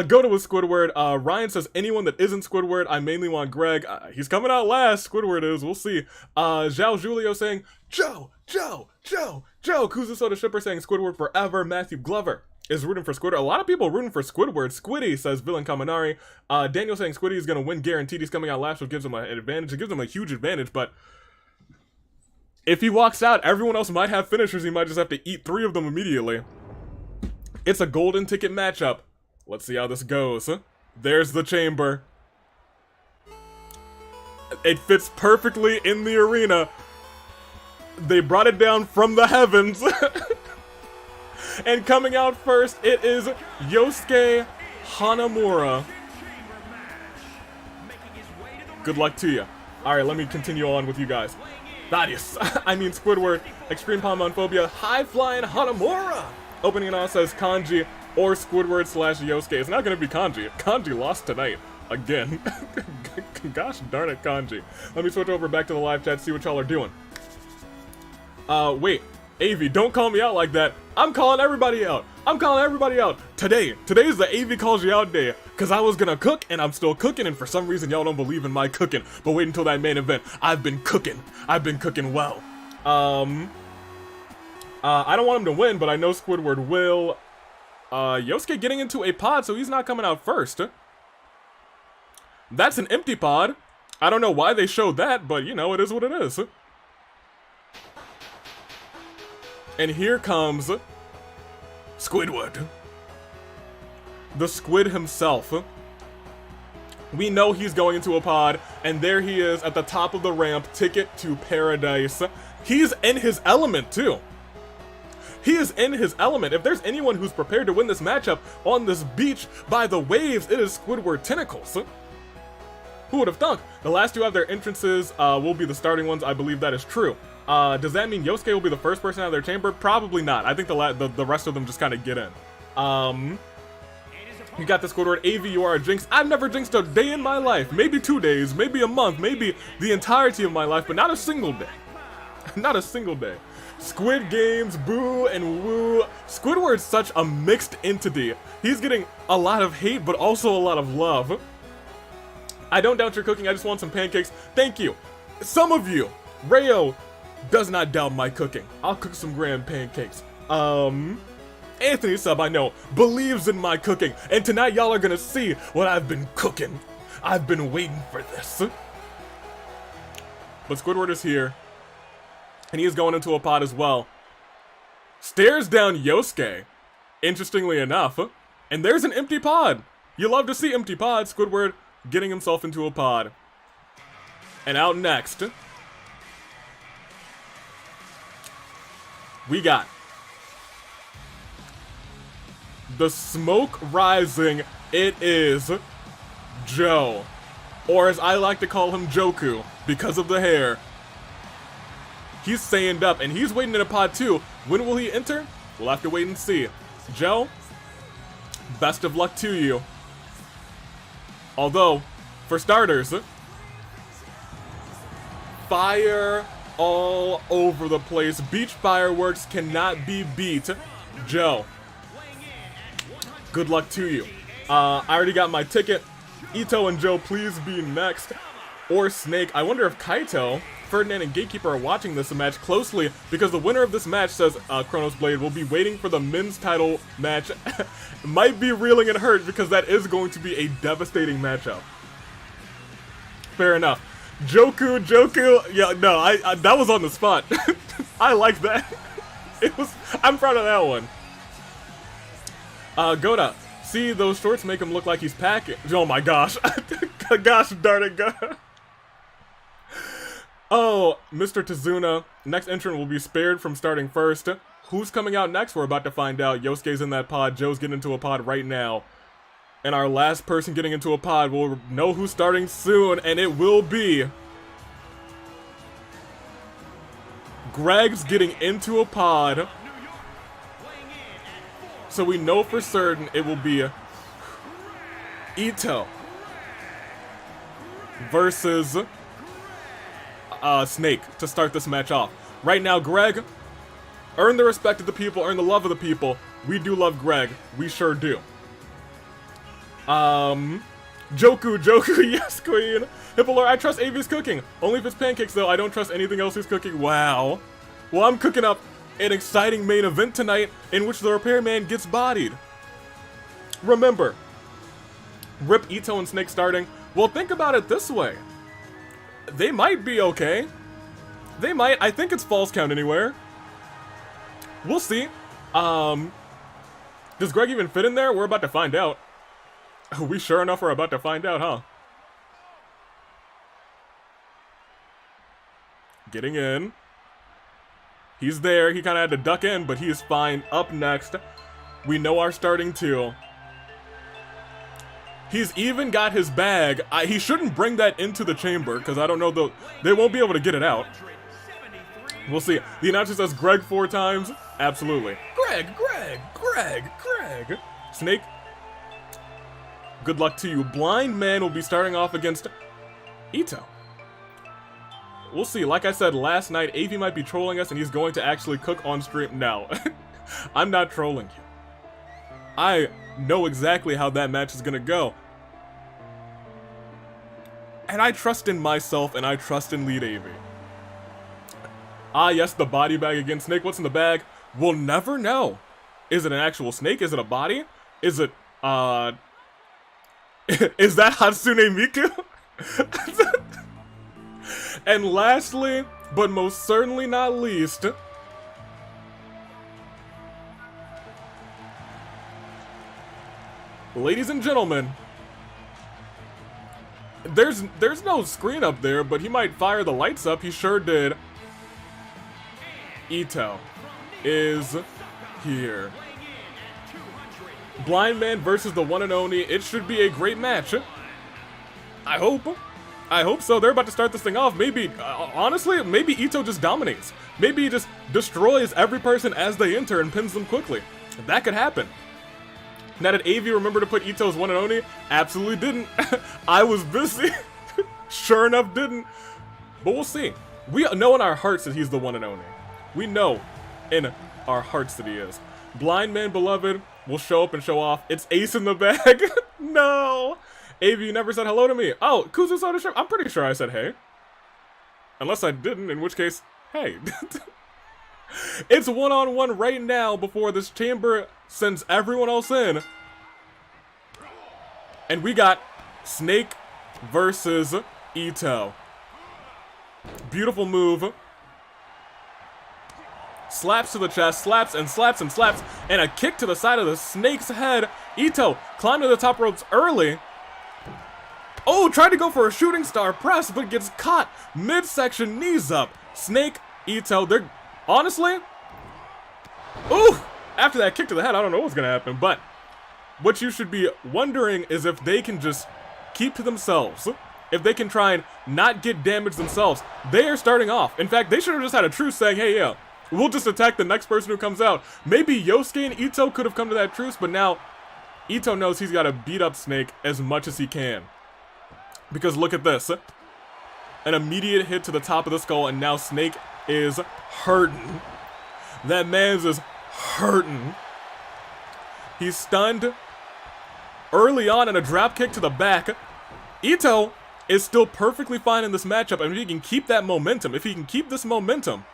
Go to with Squidward. Ryan says anyone that isn't Squidward, I mainly want Greg. He's coming out last. Squidward is. We'll see. Zhao Julio saying Joe. Kuzu Soda Shipper saying Squidward forever. Matthew Glover is rooting for Squidward. A lot of people rooting for Squidward. Squiddy says Villain Kaminari. Daniel saying Squiddy is gonna win guaranteed. He's coming out last, which gives him an advantage. It gives him a huge advantage, but if he walks out, everyone else might have finishers. He might just have to eat 3 of them immediately. It's a golden ticket matchup. Let's see how this goes. There's the chamber. It fits perfectly in the arena. They brought it down from the heavens. And coming out first, it is Yosuke Hanamura. Good luck to you. Alright, let me continue on with you guys. Thaddeus, I mean Squidward, Extreme Palmonphobia, High Flying Hanamura! Opening it on says Kanji or Squidward / Yosuke. It's not gonna be Kanji. Kanji lost tonight. Again. Gosh darn it, Kanji. Let me switch over back to the live chat, see what y'all are doing. Wait. Avi, don't call me out like that. I'm calling everybody out. I'm calling everybody out. Today's the Avi calls you out day. Cause I was gonna cook and I'm still cooking, and for some reason y'all don't believe in my cooking. But wait until that main event. I've been cooking. I've been cooking well. I don't want him to win, but I know Squidward will. Yosuke getting into a pod, so he's not coming out first. That's an empty pod. I don't know why they showed that, but you know, it is what it is. And here comes Squidward. The squid himself. We know he's going into a pod, and there he is at the top of the ramp, ticket to paradise. He's in his element, too. He is in his element. If there's anyone who's prepared to win this matchup on this beach by the waves, it is Squidward Tentacles. Who would have thunk? The last two have their entrances will be the starting ones. I believe that is true. Does that mean Yosuke will be the first person out of their chamber? Probably not. I think the rest of them just kind of get in. You got the Squidward. Avi, you are a jinx. I've never jinxed a day in my life. Maybe 2 days, maybe a month, maybe the entirety of my life, but not a single day. Not a single day. Squid Games, boo and woo. Squidward's such a mixed entity. He's getting a lot of hate, but also a lot of love. I don't doubt your cooking, I just want some pancakes. Thank you. Some of you. Rayo does not doubt my cooking. I'll cook some grand pancakes. Anthony Sub, I know, believes in my cooking. And tonight y'all are gonna see what I've been cooking. I've been waiting for this. But Squidward is here. And he is going into a pod as well. Stares down Yosuke, interestingly enough. And there's an empty pod. You love to see empty pods. Squidward getting himself into a pod. And out next, we got the smoke rising. It is Joe. Or as I like to call him, Joku, because of the hair. He's saying up, and he's waiting in a pod too. When will he enter? We'll have to wait and see. Joe, best of luck to you. Although, for starters, fire all over the place. Beach fireworks cannot be beat. Joe, good luck to you. I already got my ticket. Itto and Joe, please be next. Or Snake. I wonder if Kaito, Ferdinand, and Gatekeeper are watching this match closely, because the winner of this match, says Chronos Blade, will be waiting for the men's title match. Might be reeling and hurt, because that is going to be a devastating matchup. Fair enough. Joku, yeah, no, I that was on the spot. I like that. I'm proud of that one. Goda, see, those shorts make him look like he's packing. Oh my gosh. Gosh darn it, God. Oh, Mr. Tazuna, next entrant will be spared from starting first. Who's coming out next? We're about to find out. Yosuke's in that pod. Joe's getting into a pod right now. And our last person getting into a pod will know who's starting soon, and it will be Greg's getting into a pod. So we know for certain it will be Itto versus Snake to start this match off. Right now, Greg, earn the respect of the people, earn the love of the people. We do love Greg. We sure do. Joku, yes, queen. Hippolore, I trust Avi's cooking. Only if it's pancakes, though. I don't trust anything else he's cooking. Wow. Well, I'm cooking up an exciting main event tonight in which the repairman gets bodied. Remember, Rip, Itto, and Snake starting. Well, think about it this way. They might be okay. They might. I think it's false count anywhere. We'll see. Does Greg even fit in there? We're about to find out. We sure enough are about to find out, huh? Getting in. He's there. He kind of had to duck in, but he is fine. Up next, we know our starting two. He's even got his bag. He shouldn't bring that into the chamber, because I don't know, they won't be able to get it out. We'll see. The announcer says Greg 4 times. Absolutely. Greg. Snake, good luck to you. Blind Man will be starting off against Itto. We'll see. Like I said last night, Avi might be trolling us and he's going to actually cook on stream. No, I'm not trolling you. I know exactly how that match is gonna go. And I trust in myself and I trust in Lead Avi. Ah, yes, the body bag again. Snake, what's in the bag? We'll never know. Is it an actual snake? Is it a body? Is it, is that Hatsune Miku? And lastly, but most certainly not least, ladies and gentlemen, there's no screen up there, but he might fire the lights up. He sure did. Itto is here. Blind Man versus the one and only. It should be a great match. I hope so. They're about to start this thing off. Maybe, honestly, maybe Itto just dominates. Maybe he just destroys every person as they enter and pins them quickly. That could happen. Now, did Avi remember to put Itto's one and only? Absolutely didn't. I was busy. Sure enough, didn't. But we'll see. We know in our hearts that he's the one and only. We know in our hearts that he is. Blind Man Beloved will show up and show off. It's Ace in the bag. No. Avi, you never said hello to me. Oh, Kuzu Soda Shrimp. I'm pretty sure I said hey. Unless I didn't, in which case, hey. It's one-on-one right now before this chamber sends everyone else in. And we got Snake versus Itto. Beautiful move. Slaps to the chest, slaps and slaps and slaps, and a kick to the side of the Snake's head. Itto climbed to the top ropes early. Oh, tried to go for a shooting star press, but gets caught midsection, knees up. Snake, Itto, they're honestly, ooh, after that kick to the head, I don't know what's gonna happen, but what you should be wondering is if they can just keep to themselves. If they can try and not get damaged themselves. They are starting off. In fact, they should have just had a truce saying, hey, yeah, we'll just attack the next person who comes out. Maybe Yosuke and Itto could have come to that truce, but now Itto knows he's got to beat up Snake as much as he can. Because look at this. An immediate hit to the top of the skull, and now Snake is hurting. That man's is hurting. He's stunned early on, and a drop kick to the back. Itto is still perfectly fine in this matchup, and if he can keep that momentum, if he can keep this momentum,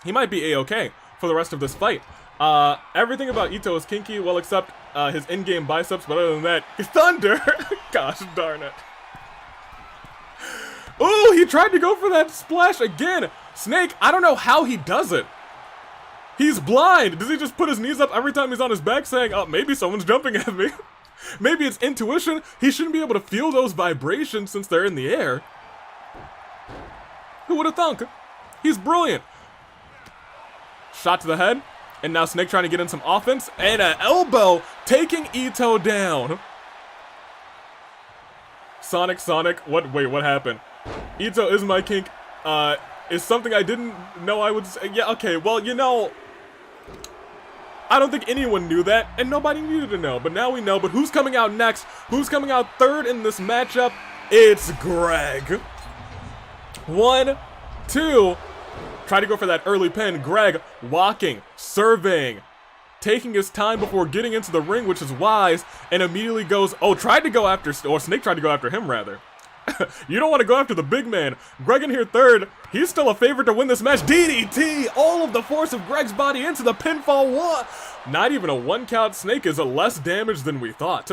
he might be A-okay for the rest of this fight. Everything about Itto is kinky, well, except his in-game biceps, but other than that, thunder! Gosh darn it. Ooh, he tried to go for that splash again! Snake, I don't know how he does it. He's blind! Does he just put his knees up every time he's on his back saying, oh, maybe someone's jumping at me? Maybe it's intuition. He shouldn't be able to feel those vibrations since they're in the air. Who would have thunk? He's brilliant. Shot to the head. And now Snake trying to get in some offense. And an elbow taking Itto down. Sonic. Wait, what happened? Itto is my kink. Is something I didn't know I would say. Yeah, okay, well, you know, I don't think anyone knew that, and nobody needed to know, but now we know. But who's coming out next? Who's coming out third in this matchup? It's Greg. 1, 2. Try to go for that early pin. Greg walking, surveying, taking his time before getting into the ring, which is wise, and immediately goes, oh, tried to go after, or Snake tried to go after him, rather. You don't want to go after the big man. Greg in here third. He's still a favorite to win this match. DDT! All of the force of Greg's body into the pinfall. What? Not even a 1 count. Snake is less damaged than we thought.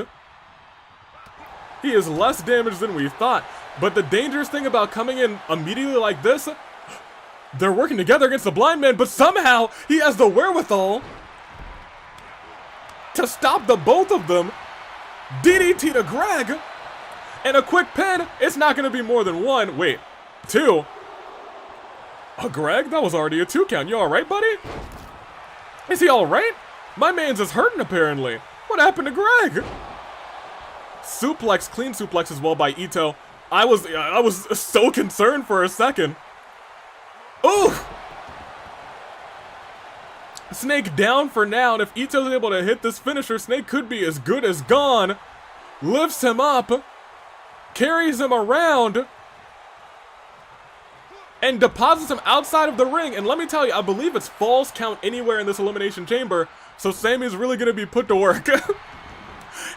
He is less damaged than we thought. But the dangerous thing about coming in immediately like this, they're working together against the blind man, but somehow he has the wherewithal to stop the both of them. DDT to Greg. And a quick pin. It's not going to be more than 1. Wait, 2. Greg, that was already a 2 count. You alright, buddy? Is he alright? My man's is hurting, apparently. What happened to Greg? suplex, clean suplex as well by Itto. I was so concerned for a second. Ooh! Snake down for now, and if Itto's able to hit this finisher, Snake could be as good as gone. Lifts him up, carries him around, and deposits him outside of the ring. And let me tell you, I believe it's falls count anywhere in this Elimination Chamber, so Sammy's really going to be put to work.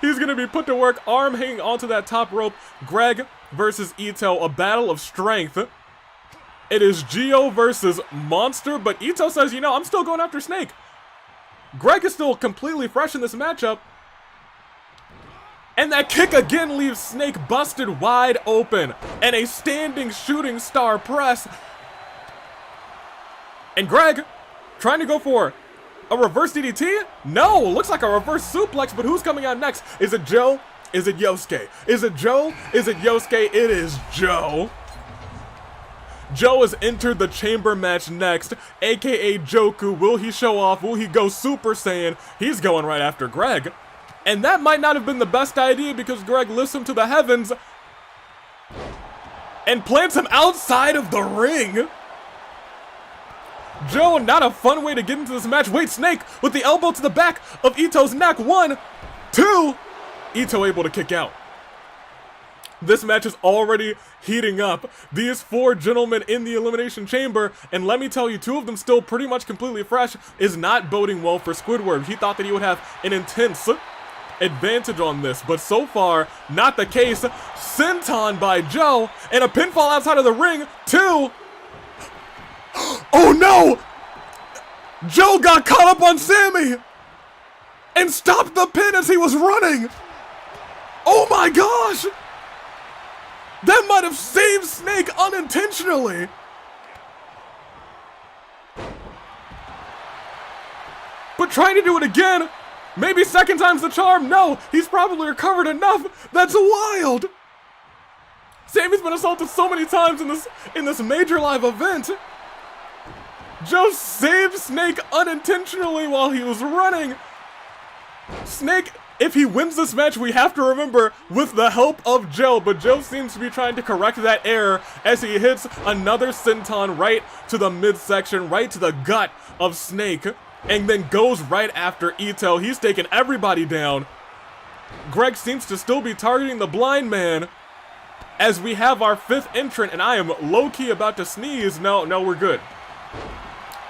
He's going to be put to work, arm hanging onto that top rope. Greg versus Itto, a battle of strength. It is Geo versus Monster, but Itto says, you know, I'm still going after Snake. Greg is still completely fresh in this matchup. And that kick again leaves Snake busted wide open. And a standing shooting star press. And Greg trying to go for a reverse DDT? No, looks like a reverse suplex, but who's coming out next? Is it Joe? Is it Yosuke? Is it Joe? Is it Yosuke? It is Joe. Joe has entered the chamber match next, aka Joku. Will he show off? Will he go Super Saiyan? He's going right after Greg. And that might not have been the best idea because Greg lifts him to the heavens and plants him outside of the ring. Joe, not a fun way to get into this match. Wait, Snake with the elbow to the back of Itto's neck. 1, 2. Itto able to kick out. This match is already heating up. These 4 gentlemen in the Elimination Chamber, and let me tell you, 2 of them still pretty much completely fresh, is not boding well for Squidward. He thought that he would have an intense advantage on this, but so far, not the case. Senton by Joe, and a pinfall outside of the ring. 2. Oh no! Joe got caught up on Sammy and stopped the pin as he was running. Oh my gosh! That might have saved Snake unintentionally. But trying to do it again, maybe second time's the charm. No, he's probably recovered enough. That's wild. Sammy's been assaulted so many times in this major live event. Joe saved Snake unintentionally while he was running. Snake, if he wins this match, we have to remember, with the help of Joe, but Joe seems to be trying to correct that error as he hits another senton right to the midsection, right to the gut of Snake, and then goes right after Itto. He's taking everybody down. Greg seems to still be targeting the blind man as we have our 5th entrant, and I am low-key about to sneeze. No, we're good.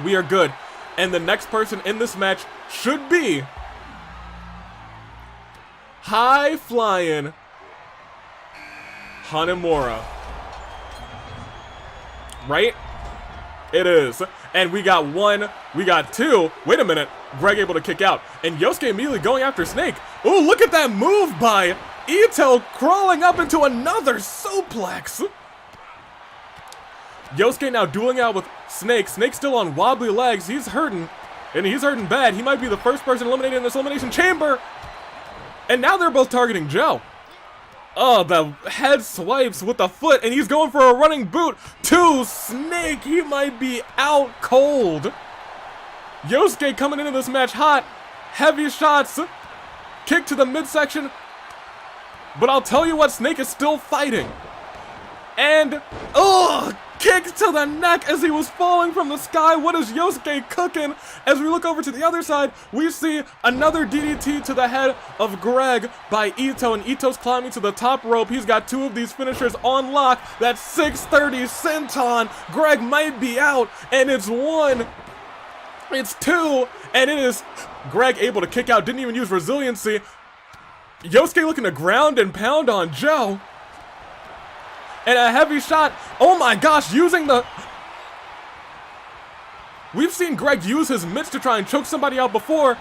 We are good. And the next person in this match should be high-flying Hanamura. Right? It is. And we got 1, we got 2. Wait a minute. Greg able to kick out. And Yosuke immediately going after Snake. Ooh, look at that move by Itto, crawling up into another suplex. Yosuke now dueling out with Snake. Snake still on wobbly legs. He's hurting. And he's hurting bad. He might be the first person eliminated in this Elimination Chamber. And now they're both targeting Joe. Oh, the head swipes with the foot. And he's going for a running boot to Snake. He might be out cold. Yosuke coming into this match hot. Heavy shots. Kick to the midsection. But I'll tell you what, Snake is still fighting. And, kick to the neck as he was falling from the sky. What is Yosuke cooking? As we look over to the other side, we see another DDT to the head of Greg by Itto, and Itto's climbing to the top rope. He's got 2 of these finishers on lock. That's 630 senton. Greg might be out, and it's 1. It's 2, and it is Greg able to kick out. Didn't even use resiliency. Yosuke looking to ground and pound on Joe. And a heavy shot. Oh my gosh, using the... We've seen Greg use his mitts to try and choke somebody out before,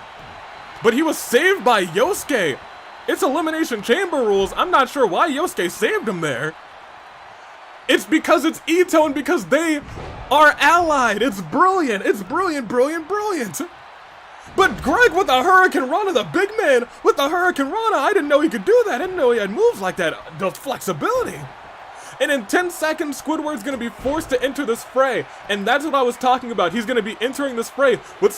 but he was saved by Yosuke. It's Elimination Chamber rules. I'm not sure why Yosuke saved him there. It's because it's Itto and because they are allied. It's brilliant. It's brilliant, brilliant, brilliant. But Greg with the Hurricane Rana, the big man with the Hurricane Rana, I didn't know he could do that. I didn't know he had moves like that. The flexibility. And in 10 seconds, Squidward's going to be forced to enter this fray. And that's what I was talking about. He's going to be entering this fray with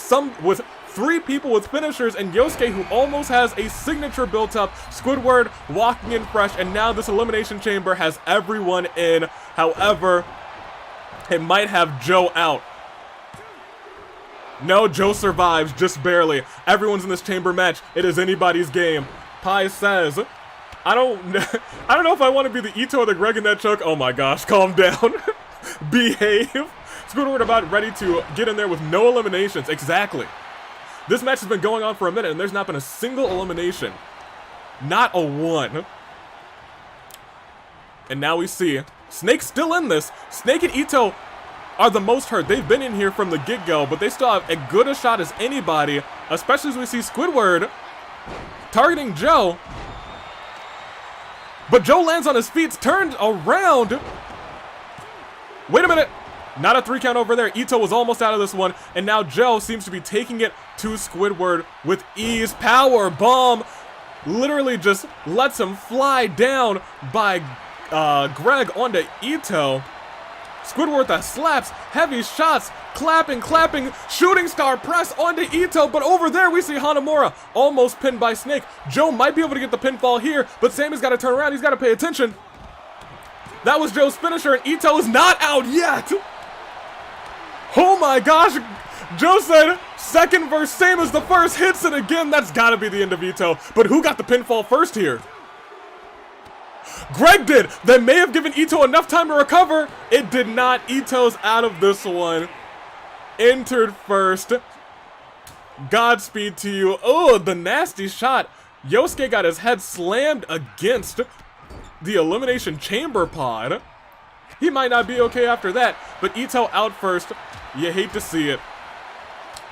3 people with finishers, and Yosuke, who almost has a signature built up, Squidward walking in fresh, and now this Elimination Chamber has everyone in. However, it might have Joe out. No, Joe survives, just barely. Everyone's in this chamber match. It is anybody's game. Pi says, I don't know if I want to be the Itto or the Greg in that choke. Oh my gosh, calm down. Behave. Squidward about ready to get in there with no eliminations. Exactly. This match has been going on for a minute, and there's not been a single elimination. Not a one. And now we see Snake still in this. Snake and Itto are the most hurt. They've been in here from the get-go, but they still have as good a shot as anybody, especially as we see Squidward targeting Joe. But Joe lands on his feet, turned around. Wait a minute. Not a 3 count over there. Itto was almost out of this one, and now Joe seems to be taking it to Squidward with ease. Power bomb literally just lets him fly down by Greg onto Itto. Squidward with the slaps, heavy shots, clapping, shooting star press onto Itto, but over there we see Hanamura almost pinned by Snake. Joe might be able to get the pinfall here, but Sammy's got to turn around. He's got to pay attention. That was Joe's finisher, and Itto is not out yet. Oh my gosh. Joe said second verse, same as the first, hits it again. That's got to be the end of Itto. But who got the pinfall first here? Greg did. That may have given Itto enough time to recover. It did not. Itto's out of this one. Entered first. Godspeed to you. Oh, the nasty shot. Yosuke got his head slammed against the Elimination Chamber pod. He might not be okay after that, but Itto out first. You hate to see it.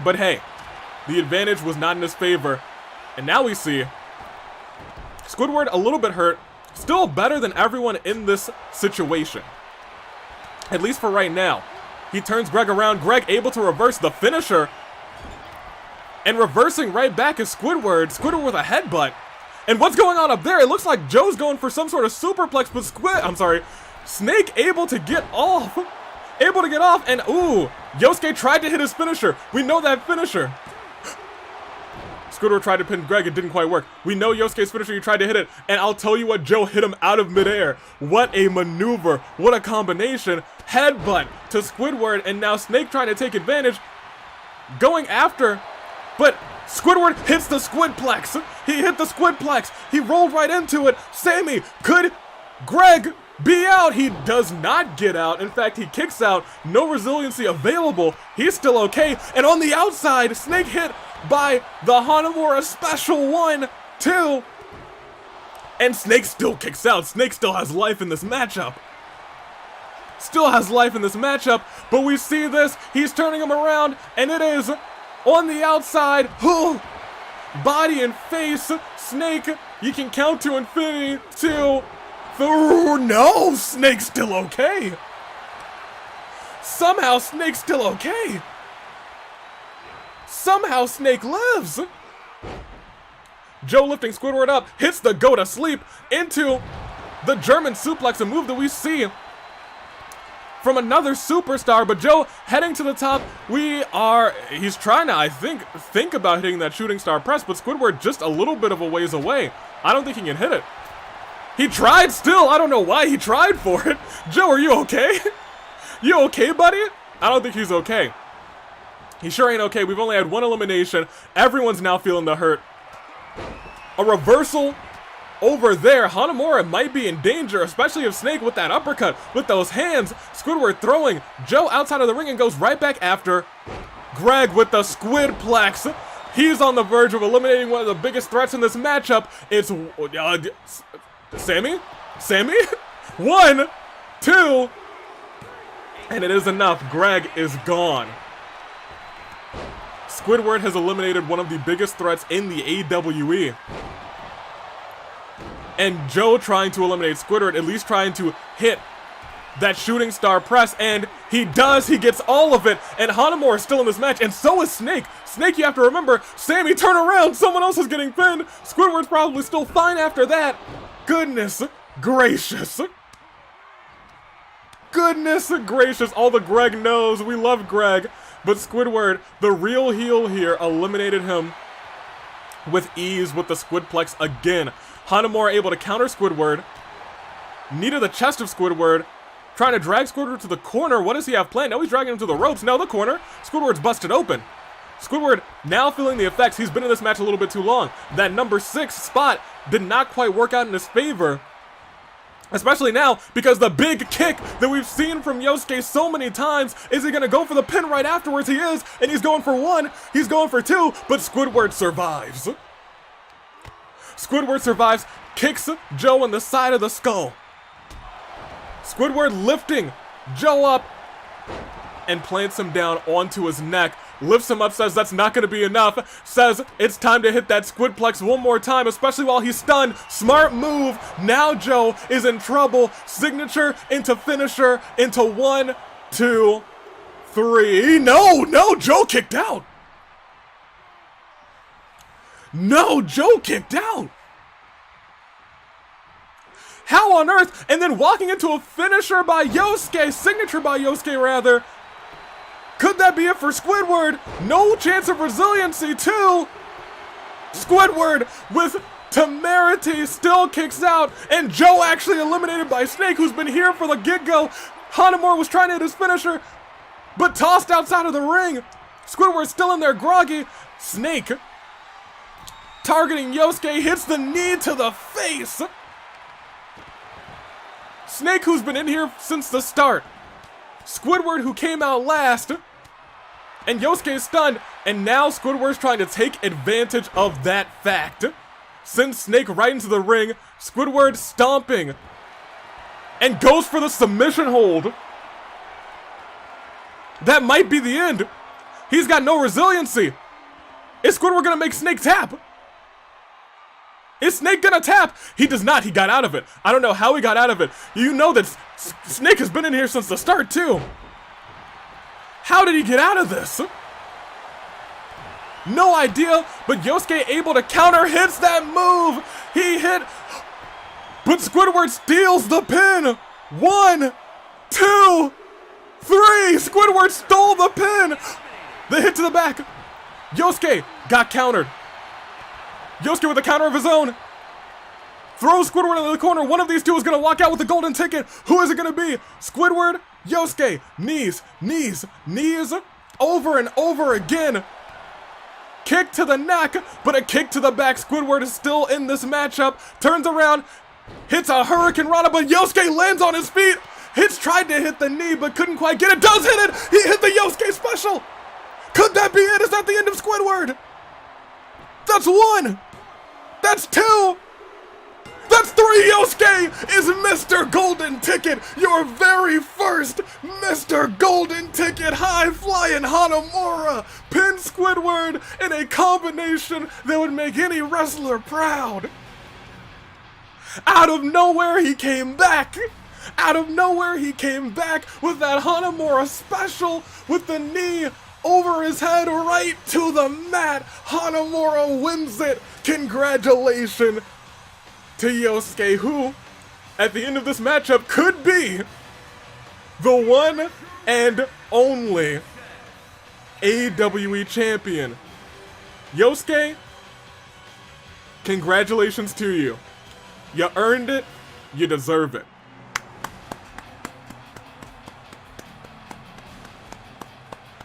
But hey, the advantage was not in his favor. And now we see Squidward a little bit hurt. Still better than everyone in this situation. At least for right now. He turns Greg around. Greg able to reverse the finisher. And reversing right back is Squidward. Squidward with a headbutt. And what's going on up there? It looks like Joe's going for some sort of superplex, but Snake able to get off. Able to get off, and ooh, Yosuke tried to hit his finisher. We know that finisher. Squidward tried to pin Greg, it didn't quite work. We know Yosuke's finisher, he tried to hit it, and I'll tell you what, Joe hit him out of midair. What a maneuver, what a combination. Headbutt to Squidward, and now Snake trying to take advantage. Going after, but Squidward hits the Squidplex. He hit the Squidplex. He rolled right into it. Sammy, could Greg be out? He does not get out. In fact, he kicks out. No resiliency available. He's still okay. And on the outside, Snake hit by the Hanamura special 1, 2. And Snake still kicks out. Snake still has life in this matchup. Still has life in this matchup. But we see this. He's turning him around. And it is on the outside. Body and face. Snake, you can count to infinity. 2. No, Snake's still okay. Somehow Snake's still okay. Somehow Snake lives. Joe lifting Squidward up, hits the go to sleep into the German suplex, a move that we see from another superstar. But Joe heading to the top. He's trying to, I think about hitting that shooting star press, but Squidward just a little bit of a ways away. I don't think he can hit it. He tried still. I don't know why he tried for it. Joe, are you okay? You okay, buddy? I don't think he's okay. He sure ain't okay. We've only had one elimination. Everyone's now feeling the hurt. A reversal over there. Hanamura might be in danger, especially if Snake with that uppercut, with those hands. Squidward throwing Joe outside of the ring and goes right back after Greg with the Squidplex. He's on the verge of eliminating one of the biggest threats in this matchup. It's Sammy? 1, 2, and it is enough. Greg is gone. Squidward has eliminated one of the biggest threats in the AWE. And Joe trying to eliminate Squidward, at least trying to hit that shooting star press, and he does. He gets all of it, and Hanamura is still in this match, and so is Snake. Snake, you have to remember, Sammy, turn around. Someone else is getting pinned. Squidward's probably still fine after that. Goodness gracious. Goodness gracious. All the Greg knows. We love Greg. But Squidward, the real heel here, eliminated him with ease with the Squidplex again. Hanamura able to counter Squidward. Knee to the chest of Squidward. Trying to drag Squidward to the corner. What does he have planned? No, he's dragging him to the ropes. No, the corner. Squidward's busted open. Squidward now feeling the effects. He's been in this match a little bit too long. That number 6 spot did not quite work out in his favor. Especially now, because the big kick that we've seen from Yosuke so many times, is he going to go for the pin right afterwards? He is, and he's going for 1, he's going for 2, but Squidward survives. Squidward survives, kicks Joe in the side of the skull. Squidward lifting Joe up, and plants him down onto his neck. Lifts him up, says that's not going to be enough, says it's time to hit that Squidplex one more time, especially while he's stunned. Smart move. Now Joe is in trouble. Signature into finisher into 1, 2, 3. No, Joe kicked out. No, Joe kicked out. How on earth? And then walking into a finisher by Yosuke, signature by Yosuke rather. Could that be it for Squidward? No chance of resiliency too. Squidward with temerity still kicks out, and Joe actually eliminated by Snake, who's been here for the get-go. Hanamura was trying to hit his finisher, but tossed outside of the ring. Squidward's still in there groggy. Snake targeting Yosuke, hits the knee to the face. Snake, who's been in here since the start. Squidward, who came out last. And Yosuke's stunned, and now Squidward's trying to take advantage of that fact. Sends Snake right into the ring. Squidward stomping. And goes for the submission hold. That might be the end. He's got no resiliency. Is Squidward gonna make Snake tap? Is Snake gonna tap? He does not. He got out of it. I don't know how he got out of it. You know that Snake has been in here since the start, too. How did he get out of this? No idea, but Yosuke able to counter, hits that move. He hit, but Squidward steals the pin. 1, 2, 3. Squidward stole the pin. The hit to the back. Yosuke got countered. Yosuke with a counter of his own. Throws Squidward into the corner. One of these two is going to walk out with the golden ticket. Who is it going to be? Squidward, Yosuke. Knees, knees, knees. Over and over again. Kick to the neck, but a kick to the back. Squidward is still in this matchup. Turns around, hits a Hurricane Rana, but Yosuke lands on his feet. Tried to hit the knee, but couldn't quite get it. Does hit it. He hit the Yosuke special. Could that be it? Is that the end of Squidward? That's 1. That's 2. That's 3. Yosuke is Mr. Golden Ticket, your very first Mr. Golden Ticket. High-flying Hanamura pins Squidward in a combination that would make any wrestler proud. Out of nowhere, he came back. Out of nowhere, he came back with that Hanamura special with the knee over his head right to the mat. Hanamura wins it. Congratulations to Yosuke, who, at the end of this matchup, could be the one and only AWE champion. Yosuke, congratulations to you. You earned it. You deserve it.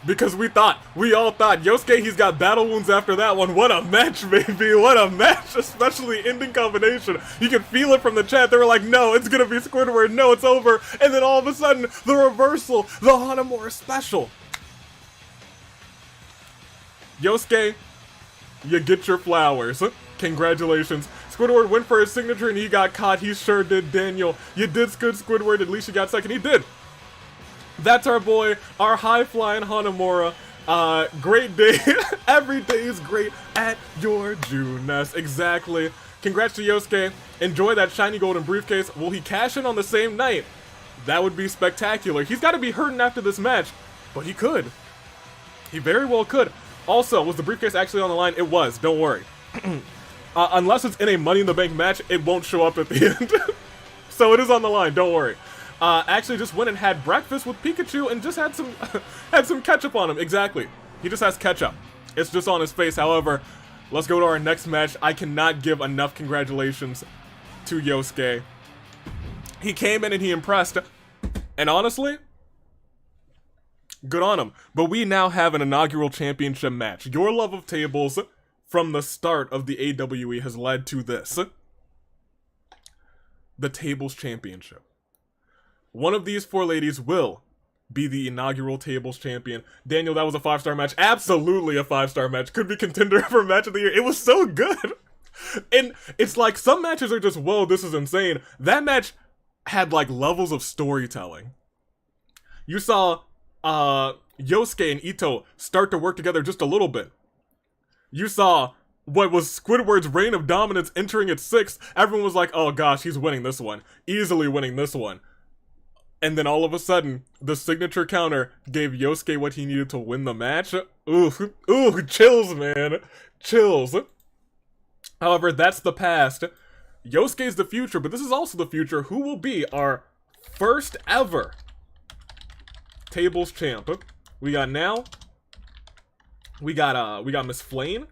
Because we all thought, Yosuke, he's got battle wounds after that one. What a match, baby. What a match, especially ending combination. You can feel it from the chat. They were like, no, it's going to be Squidward. No, it's over. And then all of a sudden, the reversal, the Hanamura special. Yosuke, you get your flowers. Congratulations. Squidward went for his signature and he got caught. He sure did, Daniel. You did good, Squidward. At least you got second. He did. That's our boy, our high-flying Hanamura. Great day. Every day is great at your Junes. Exactly. Congrats to Yosuke. Enjoy that shiny golden briefcase. Will he cash in on the same night? That would be spectacular. He's got to be hurting after this match, but he could. He very well could. Also, was the briefcase actually on the line? It was. Don't worry. Unless it's in a Money in the Bank match, it won't show up at the end. So it is on the line. Don't worry. actually just went and had breakfast with Pikachu and just had some had some ketchup on him. Exactly. He just has ketchup. It's just on his face. However, let's go to our next match. I cannot give enough congratulations to Yosuke. He came in and he impressed. And honestly, good on him. But we now have an inaugural championship match. Your love of tables from the start of the AWE has led to this. The Tables Championship. One of these four ladies will be the inaugural Tables Champion. Daniel, that was a 5-star match. Absolutely a 5-star match. Could be contender for Match of the Year. It was so good. And it's like some matches are just, whoa, this is insane. That match had like levels of storytelling. You saw Yosuke and Itto start to work together just a little bit. You saw what was Squidward's reign of dominance entering its 6th. Everyone was like, oh gosh, he's winning this one. Easily winning this one. And then all of a sudden, the signature counter gave Yosuke what he needed to win the match. Ooh, chills, man. Chills. However, that's the past. Yosuke's the future, but this is also the future. Who will be our first ever Tables champ? We got now. We got Miss Flayn.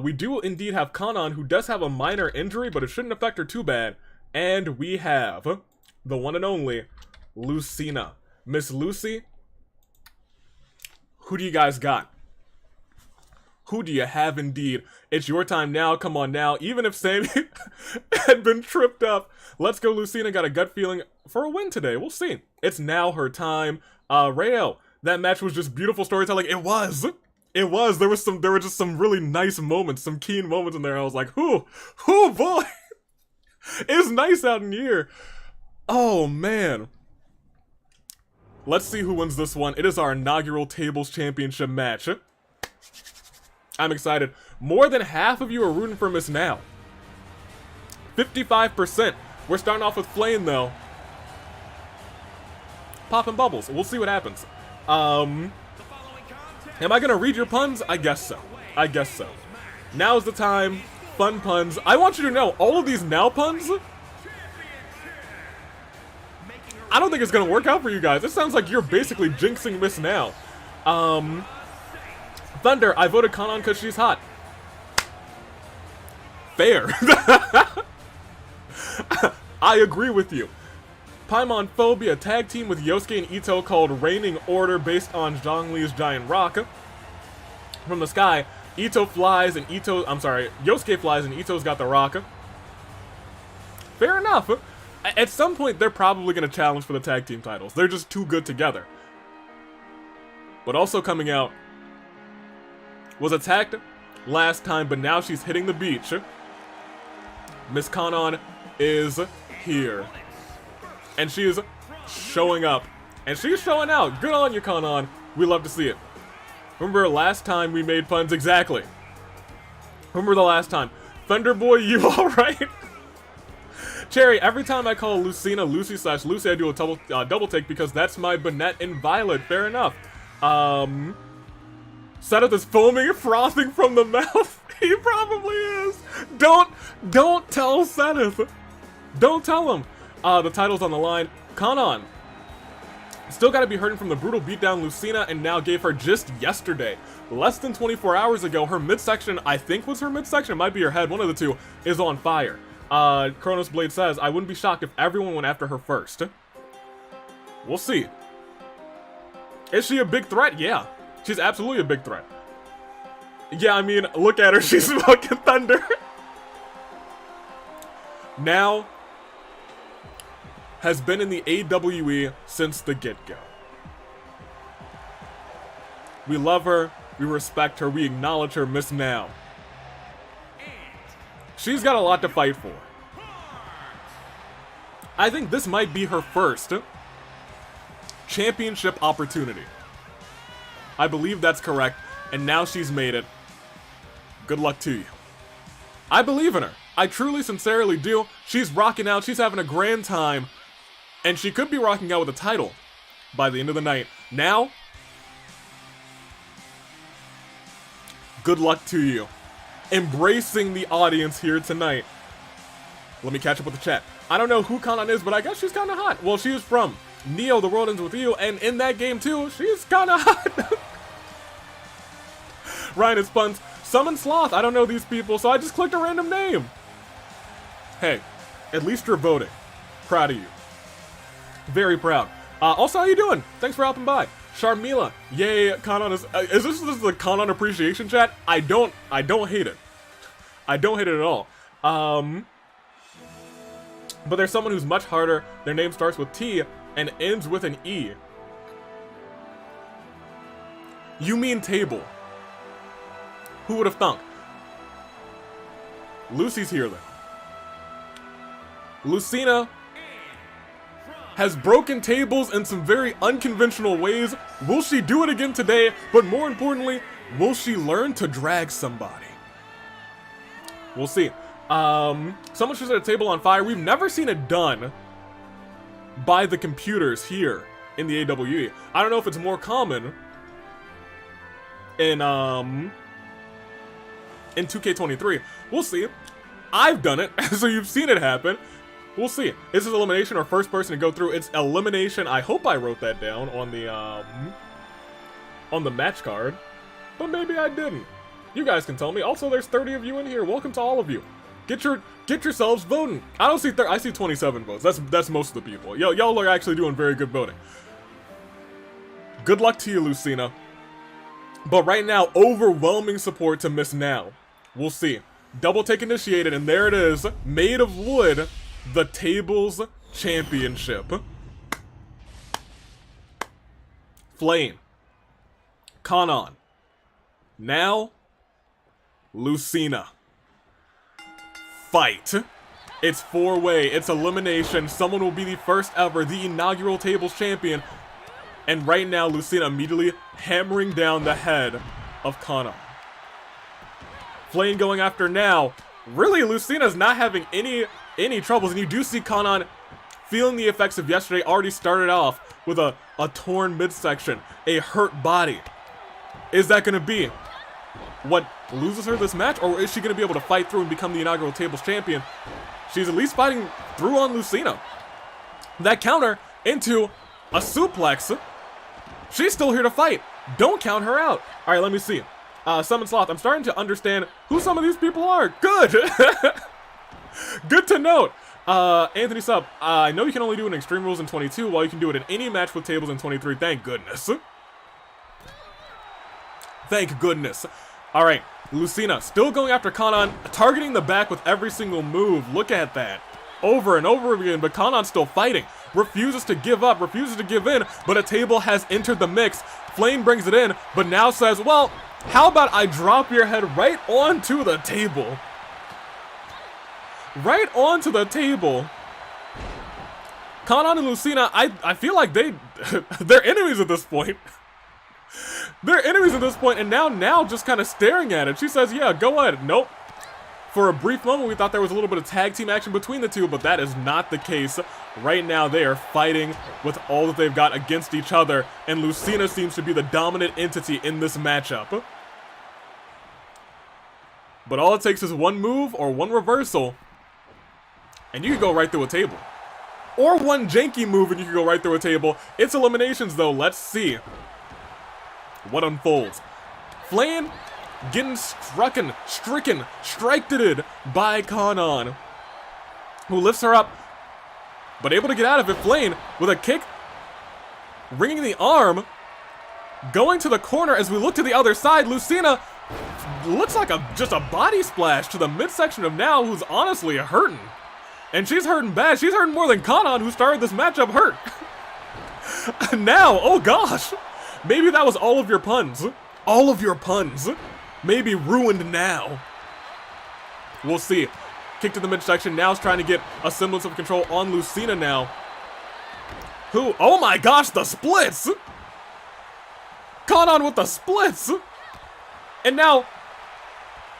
We do indeed have Kanon, who does have a minor injury, but it shouldn't affect her too bad. And we have the one and only Lucina. Miss Lucy, who do you guys got? Who do you have indeed? It's your time now, come on now. Even if Sammy had been tripped up, let's go Lucina. Got a gut feeling for a win today. We'll see. It's now her time. Rayo, that match was just beautiful storytelling. It was. There were just some really nice moments, some keen moments in there. I was like, whoo boy. It's nice out in here. Oh man. Let's see who wins this one. It is our inaugural Tables Championship match. I'm excited. More than half of you are rooting for Miss Now. 55%. We're starting off with Flayn though. Popping bubbles. We'll see what happens. Am I gonna read your puns? I guess so. Now's the time. Fun puns. I want you to know, all of these now puns, I don't think it's gonna work out for you guys. It sounds like you're basically jinxing Miss Now. Thunder, I voted Kanon because she's hot. Fair. I agree with you. Paimon Phobia, tag team with Yosuke and Itto called Reigning Order based on Zhongli's giant rock. From the sky, Yosuke flies and Itto's got the rock. Fair enough. At some point, they're probably going to challenge for the tag team titles. They're just too good together. But also coming out was attacked last time, but now she's hitting the beach. Miss Kanon is here. And she is showing up. And she's showing out. Good on you, Kanon. We love to see it. Remember last time we made puns? Exactly. Remember the last time. Thunderboy, you alright? Cherry, every time I call Lucina Lucy/Lucy, I do a double take because that's my Bonnet and Violet. Fair enough. Seth is foaming, frothing from the mouth. He probably is. Don't tell Seth. Don't tell him. The title's on the line. Kanon still got to be hurting from the brutal beatdown Lucina and now gave her just yesterday. Less than 24 hours ago, her midsection, I think was her midsection, it might be her head, one of the two, is on fire. Chronos Blade says, I wouldn't be shocked if everyone went after her first. We'll see. Is she a big threat? Yeah. She's absolutely a big threat. Yeah, I mean, look at her. She's smoking thunder. Now has been in the AWE since the get-go. We love her. We respect her. We acknowledge her. Miss Now. She's got a lot to fight for. I think this might be her first championship opportunity. I believe that's correct, and now she's made it. Good luck to you. I believe in her. I truly, sincerely do. She's rocking out. She's having a grand time, and she could be rocking out with a title by the end of the night. Now, good luck to you. Embracing the audience here tonight. Let me catch up with the chat. I don't know who Kanon is, but I guess she's kind of hot. Well, she is from Neo, The World Ends With You, and in that game too, she's kind of hot. Ryan is Spuns. Summon Sloth. I don't know these people, so I just clicked a random name. Hey, at least you're voting. Proud of you. Very proud. Also, how you doing? Thanks for helping by. Sharmila. Yay, Kanon is this the Kanon appreciation chat? I don't hate it. I don't hate it at all. But there's someone who's much harder. Their name starts with T and ends with an E. You mean table. Who would have thunk? Lucy's here then. Lucina has broken tables in some very unconventional ways. Will she do it again today? But more importantly, will she learn to drag somebody? We'll see. Someone should set a table on fire. We've never seen it done by the computers here in the AWE. I don't know if it's more common in 2K23. We'll see. I've done it, so you've seen it happen. We'll see. This is elimination or first person to go through. It's elimination. I hope I wrote that down on the match card, but maybe I didn't. You guys can tell me. Also, there's 30 of you in here. Welcome to all of you. Get yourselves voting. I don't see I see 27 votes. That's most of the people. Y'all are actually doing very good voting. Good luck to you, Lucina. But right now, overwhelming support to Miss Now. We'll see. Double take initiated, and there it is. Made of wood, the tables championship. Flayn. Kanon. Now, Lucina. Fight. It's 4-way. It's elimination. Someone will be the first ever, the inaugural tables champion. And right now, Lucina immediately hammering down the head of Kanon. Flayn going after now. Really, Lucina's not having any troubles. And you do see Kanon feeling the effects of yesterday. Already started off with a torn midsection, a hurt body. Is that going to be what loses her this match, or is she going to be able to fight through and become the inaugural tables champion? She's at least fighting through on Lucina. That counter into a suplex. She's still here to fight. Don't count her out. All right, let me see. Summon Sloth. I'm starting to understand who some of these people are. Good. Good to note. Anthony Sub. I know you can only do it in Extreme Rules in 22, while you can do it in any match with tables in 23. Thank goodness. Thank goodness. All right, Lucina still going after Kanon, targeting the back with every single move. Look at that. Over and over again, but Kanon's still fighting. Refuses to give up, refuses to give in, but a table has entered the mix. Flayn brings it in, but now says, well, how about I drop your head right onto the table? Right onto the table. Kanon and Lucina, I feel like they're enemies at this point. They're enemies at this point, and now just kind of staring at it. She says, yeah, go ahead. Nope. For a brief moment, we thought there was a little bit of tag team action between the two, but that is not the case. Right now, they are fighting with all that they've got against each other, and Lucina seems to be the dominant entity in this matchup. But all it takes is one move or one reversal, and you can go right through a table. Or one janky move and you can go right through a table. It's eliminations, though. Let's see what unfolds. Flayn getting stricken, striked by Kanon, who lifts her up, but able to get out of it. Flayn with a kick, ringing the arm, going to the corner. As we look to the other side, Lucina looks like just a body splash to the midsection of Now, who's honestly hurting. And she's hurting bad. She's hurting more than Kanon, who started this matchup, hurt. Now, oh gosh. Maybe that was all of your puns. All of your puns. Maybe ruined now. We'll see. Kick to the midsection. Now's trying to get a semblance of control on Lucina now. Who? Oh my gosh, the splits! Kanon with the splits! And now,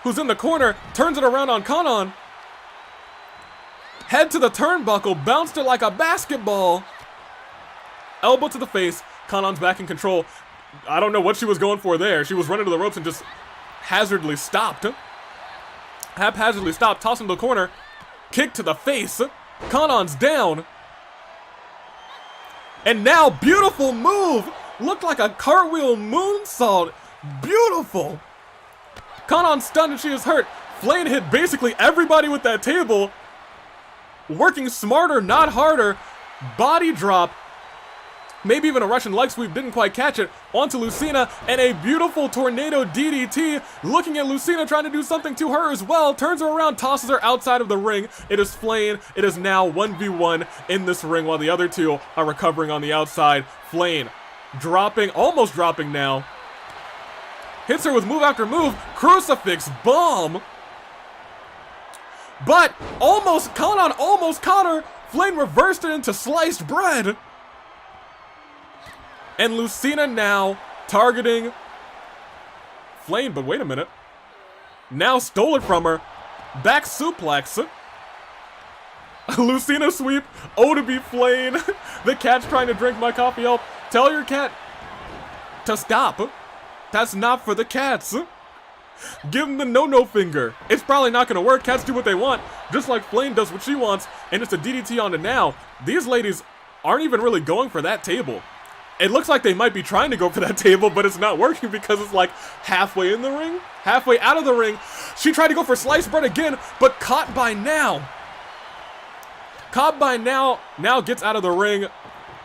who's in the corner, turns it around on Kanon. Head to the turnbuckle, bounced it like a basketball. Elbow to the face. Kanon's back in control. I don't know what she was going for there. She was running to the ropes and just haphazardly stopped, tossing to the corner. Kick to the face. Kanon's down. And now, beautiful move. Looked like a cartwheel moonsault. Beautiful. Kanon stunned and she is hurt. Flayn hit basically everybody with that table. Working smarter, not harder. Body drop. Maybe even a Russian leg sweep, didn't quite catch it. Onto Lucina, and a beautiful tornado DDT. Looking at Lucina, trying to do something to her as well. Turns her around, tosses her outside of the ring. It is Flayn. It is now 1v1 in this ring, while the other two are recovering on the outside. Flayn dropping, almost dropping now. Hits her with move after move. Crucifix bomb. But Kanon almost caught her. Flayn reversed it into sliced bread. And Lucina now targeting Flayn, but wait a minute. Now stole it from her. Back suplex. Lucina sweep. Oh, to be Flayn. The cat's trying to drink my coffee. Help. Tell your cat to stop. That's not for the cats. Give him the no-no finger. It's probably not gonna work. Cats do what they want, just like Flayn does what she wants, and it's a DDT onto now. These ladies aren't even really going for that table. It looks like they might be trying to go for that table, but it's not working because it's like halfway in the ring, halfway out of the ring. She tried to go for sliced bread again, but caught by now. Caught by now gets out of the ring,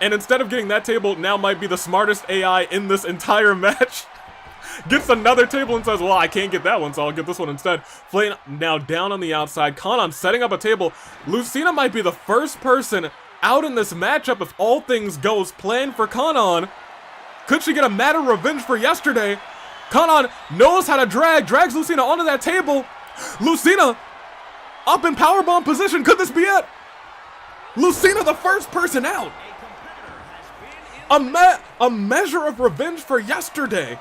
and instead of getting that table, now might be the smartest AI in this entire match. Gets another table and says, well, I can't get that one, so I'll get this one instead. Flayn now down on the outside. Kanon setting up a table. Lucina might be the first person out in this matchup if all things goes planned for Kanon. Could she get a mad revenge for yesterday? Kanon knows how to drags Lucina onto that table. Lucina up in powerbomb position. Could this be it? Lucina the first person out. A measure of revenge for yesterday.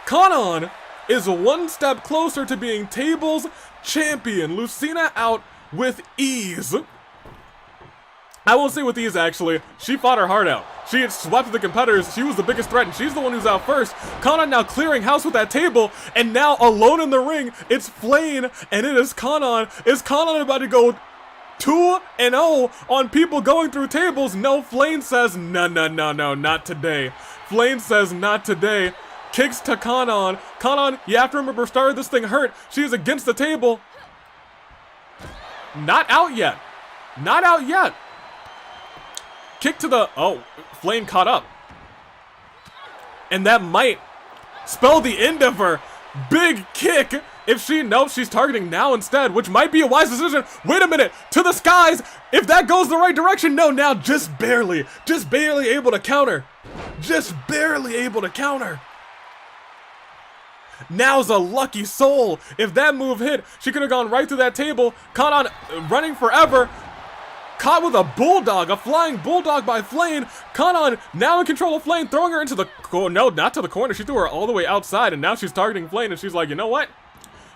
Kanon is one step closer to being tables champion. Lucina out with ease. I won't say with ease, actually. She fought her heart out. She had swept the competitors. She was the biggest threat, and she's the one who's out first. Kanon now clearing house with that table, and now alone in the ring, it's Flayn, and it is Kanon. Is Kanon about to go 2-0 on people going through tables? No, Flayn says, no, not today. Flayn says, not today. Kicks to Kanon. Kanon, you have to remember, started this thing hurt. She's against the table. Not out yet. Not out yet. Kick to the... Oh, Flayn caught up. And that might spell the end of her. Big kick. If she... Nope, she's targeting now instead, which might be a wise decision. Wait a minute. To the skies. If that goes the right direction. No, now just barely. Just barely able to counter. Just barely able to counter. Now's a lucky soul. If that move hit, she could have gone right through that table. Kanon running forever. Caught with a bulldog, a flying bulldog by Flayn. Kanon now in control of Flayn, throwing her into the... No, not to the corner. She threw her all the way outside, and now she's targeting Flayn, and she's like, you know what?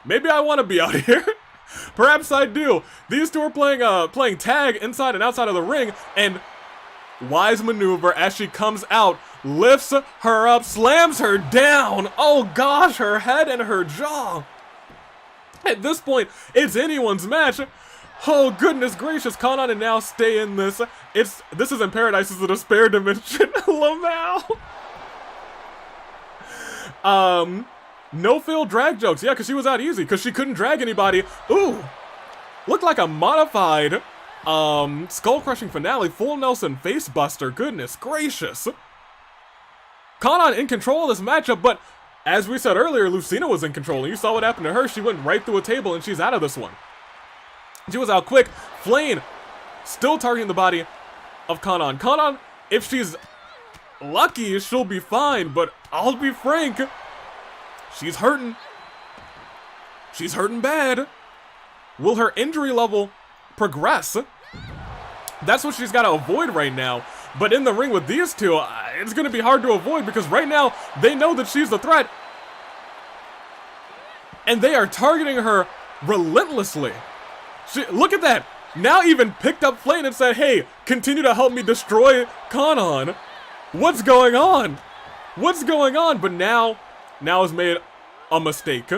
Maybe I want to be out here. Perhaps I do. These two are playing tag inside and outside of the ring, and wise maneuver as she comes out. Lifts her up, slams her down. Oh gosh, her head and her jaw. At this point, it's anyone's match. Oh goodness gracious, Kanon and now stay in this. This is in Paradise, this is a despair dimension. Lamau. No fail drag jokes. Yeah, because she was out easy, because she couldn't drag anybody. Ooh. Looked like a modified skull crushing finale. Full Nelson face buster. Goodness gracious. Kanon in control of this matchup, but as we said earlier, Lucina was in control, and you saw what happened to her. She went right through a table, and she's out of this one. She was out quick. Flayn still targeting the body of Kanon. Kanon, if she's lucky, she'll be fine, but I'll be frank, she's hurting. She's hurting bad. Will her injury level progress? That's what she's got to avoid right now. But in the ring with these two, it's going to be hard to avoid because right now, they know that she's the threat. And they are targeting her relentlessly. Look at that. Now even picked up Flayn and said, hey, continue to help me destroy Kanon. What's going on? What's going on? But now has made a mistake.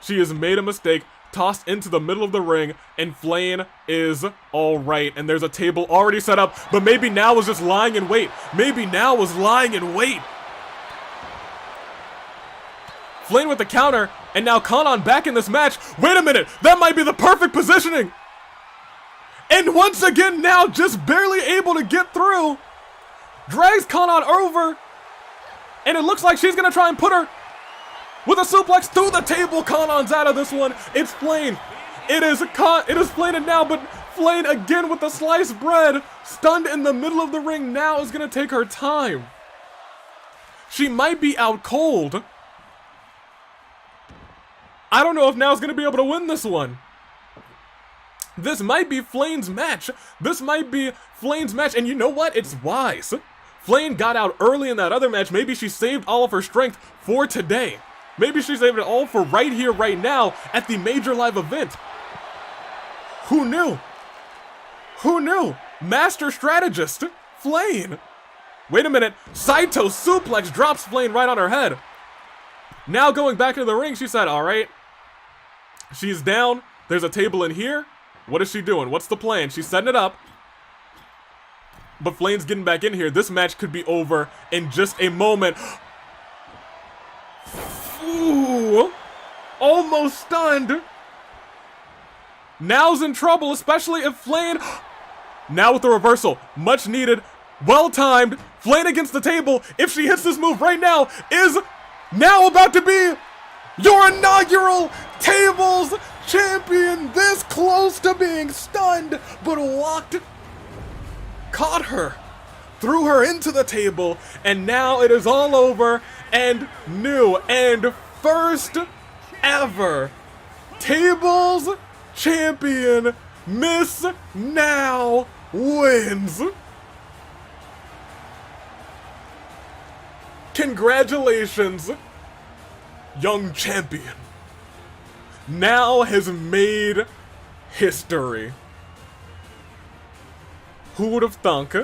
She has made a mistake, tossed into the middle of the ring, and Flayn is alright. And there's a table already set up, but maybe now was just lying in wait. Maybe now was lying in wait. Flayn with the counter, and now Kanon back in this match. Wait a minute, that might be the perfect positioning. And once again now, just barely able to get through. Drags Kanon over, and it looks like she's gonna try and put her with a suplex through the table. Kanon's out of this one. It's Flayn. It is Flayn and now, but Flayn again with the sliced bread. Stunned in the middle of the ring now is gonna take her time. She might be out cold. I don't know if now's gonna be able to win this one. This might be Flayn's match. This might be Flayn's match, and you know what? It's wise. Flayn got out early in that other match. Maybe she saved all of her strength for today. Maybe she saved it all for right here, right now, at the major live event. Who knew? Who knew? Master strategist, Flayn. Wait a minute. Saito suplex drops Flayn right on her head. Now going back into the ring, she said, all right. She's down. There's a table in here. What is she doing? What's the plan? She's setting it up. But Flayn's getting back in here. This match could be over in just a moment. Ooh. Almost stunned. Now's in trouble, especially if Flayn... Now with the reversal. Much needed. Well timed. Flayn against the table. If she hits this move right now, is now about to be your inaugural tables champion. This close to being stunned, but caught her, threw her into the table, and now it is all over, and new and first ever tables champion Miss Now wins. Congratulations, young champion. Now has made history. Who would have thunk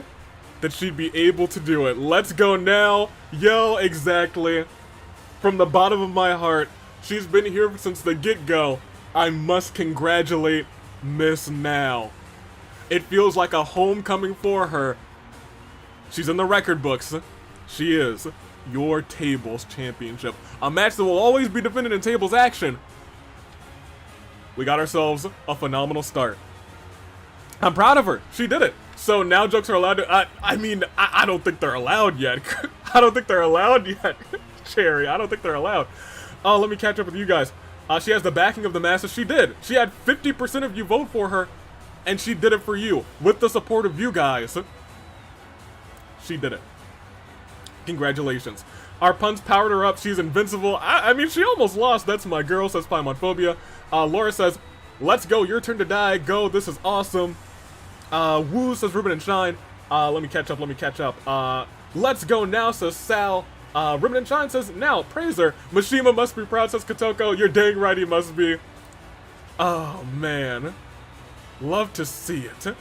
that she'd be able to do it? Let's go now. Yo, exactly. From the bottom of my heart, she's been here since the get-go. I must congratulate Miss Now. It feels like a homecoming for her. She's in the record books. She is your tables championship. A match that will always be defended in tables action. We got ourselves a phenomenal start. I'm proud of her. She did it. So now jokes are allowed to... I don't think they're allowed yet. I don't think they're allowed yet. Cherry, I don't think they're allowed. Oh, let me catch up with you guys. She has the backing of the masses. She did. She had 50% of you vote for her, and she did it for you. With the support of you guys. She did it. Congratulations. Our puns powered her up. She's invincible. I mean, she almost lost. That's my girl, says Paimonphobia. Laura says, let's go. Your turn to die. Go. This is awesome. Woo, says Ribbon and Shine. Let me catch up. Let's go now, says Sal. Ribbon and Shine says, now, praise her. Mishima must be proud, says Kotoko. You're dang right, he must be. Oh, man. Love to see it.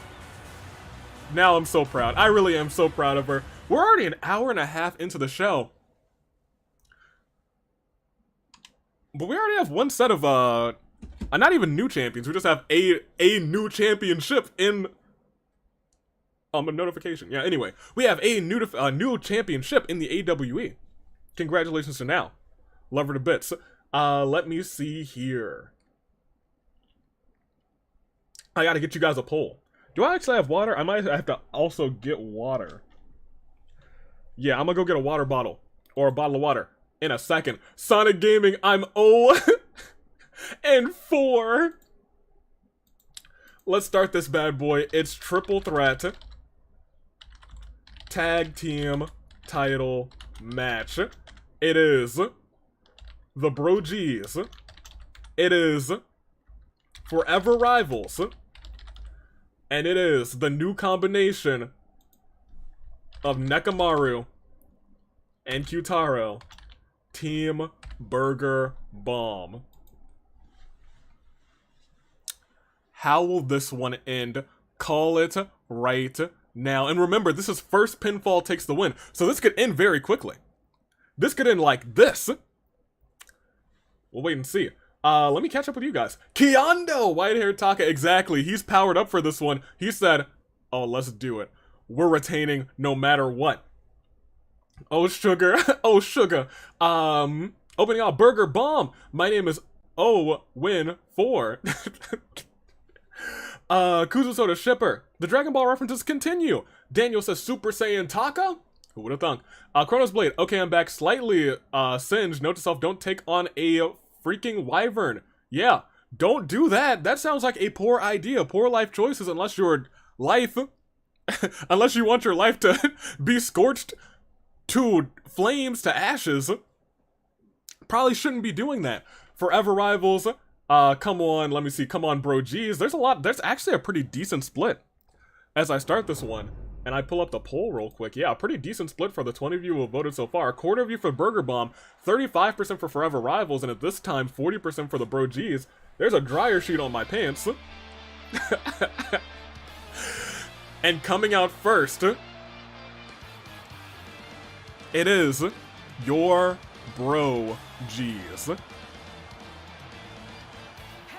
Now I'm so proud. I really am so proud of her. We're already an hour and a half into the show. But we already have one set of, not even new champions. We just have a new championship in... a notification. Yeah, anyway. We have a new championship in the AWE. Congratulations to Now. Love her to bits. Let me see here. I gotta get you guys a poll. Do I actually have water? I might have to also get water. Yeah, I'm gonna go get a water bottle. Or a bottle of water. In a second. Sonic Gaming, I'm 0-4. Let's start this bad boy. It's triple threat. Tag team title match. It is the BrOGs. It is Forever Rivals. And it is the new combination of Nekamaru and Kyutaro. Team Burger Bomb. How will this one end? Call it right now. And remember, this is first pinfall takes the win. So this could end very quickly. This could end like this. We'll wait and see. Let me catch up with you guys. Kiando, white-haired Taka, exactly. He's powered up for this one. He said, oh, let's do it. We're retaining no matter what. Oh, sugar. Oh, sugar. Opening out Burger Bomb. My name is O-Win4. Kuzu Soda Shipper. The Dragon Ball references continue. Daniel says Super Saiyan Taka? Who would have thunk? Chronos Blade. Okay, I'm back. Slightly singed. Note to self, don't take on a freaking wyvern. Yeah, don't do that. That sounds like a poor idea. Poor life choices unless your life... unless you want your life to be scorched to flames, to ashes. Probably shouldn't be doing that. Forever Rivals. Come on, let me see. Come on, BrOGs. There's actually a pretty decent split. As I start this one, and I pull up the poll real quick. Yeah, a pretty decent split for the 20 of you who have voted so far. A quarter of you for Burger Bomb, 35% for Forever Rivals, and at this time, 40% for the BrOGs. There's a dryer sheet on my pants. And coming out first, it is your BrOGs.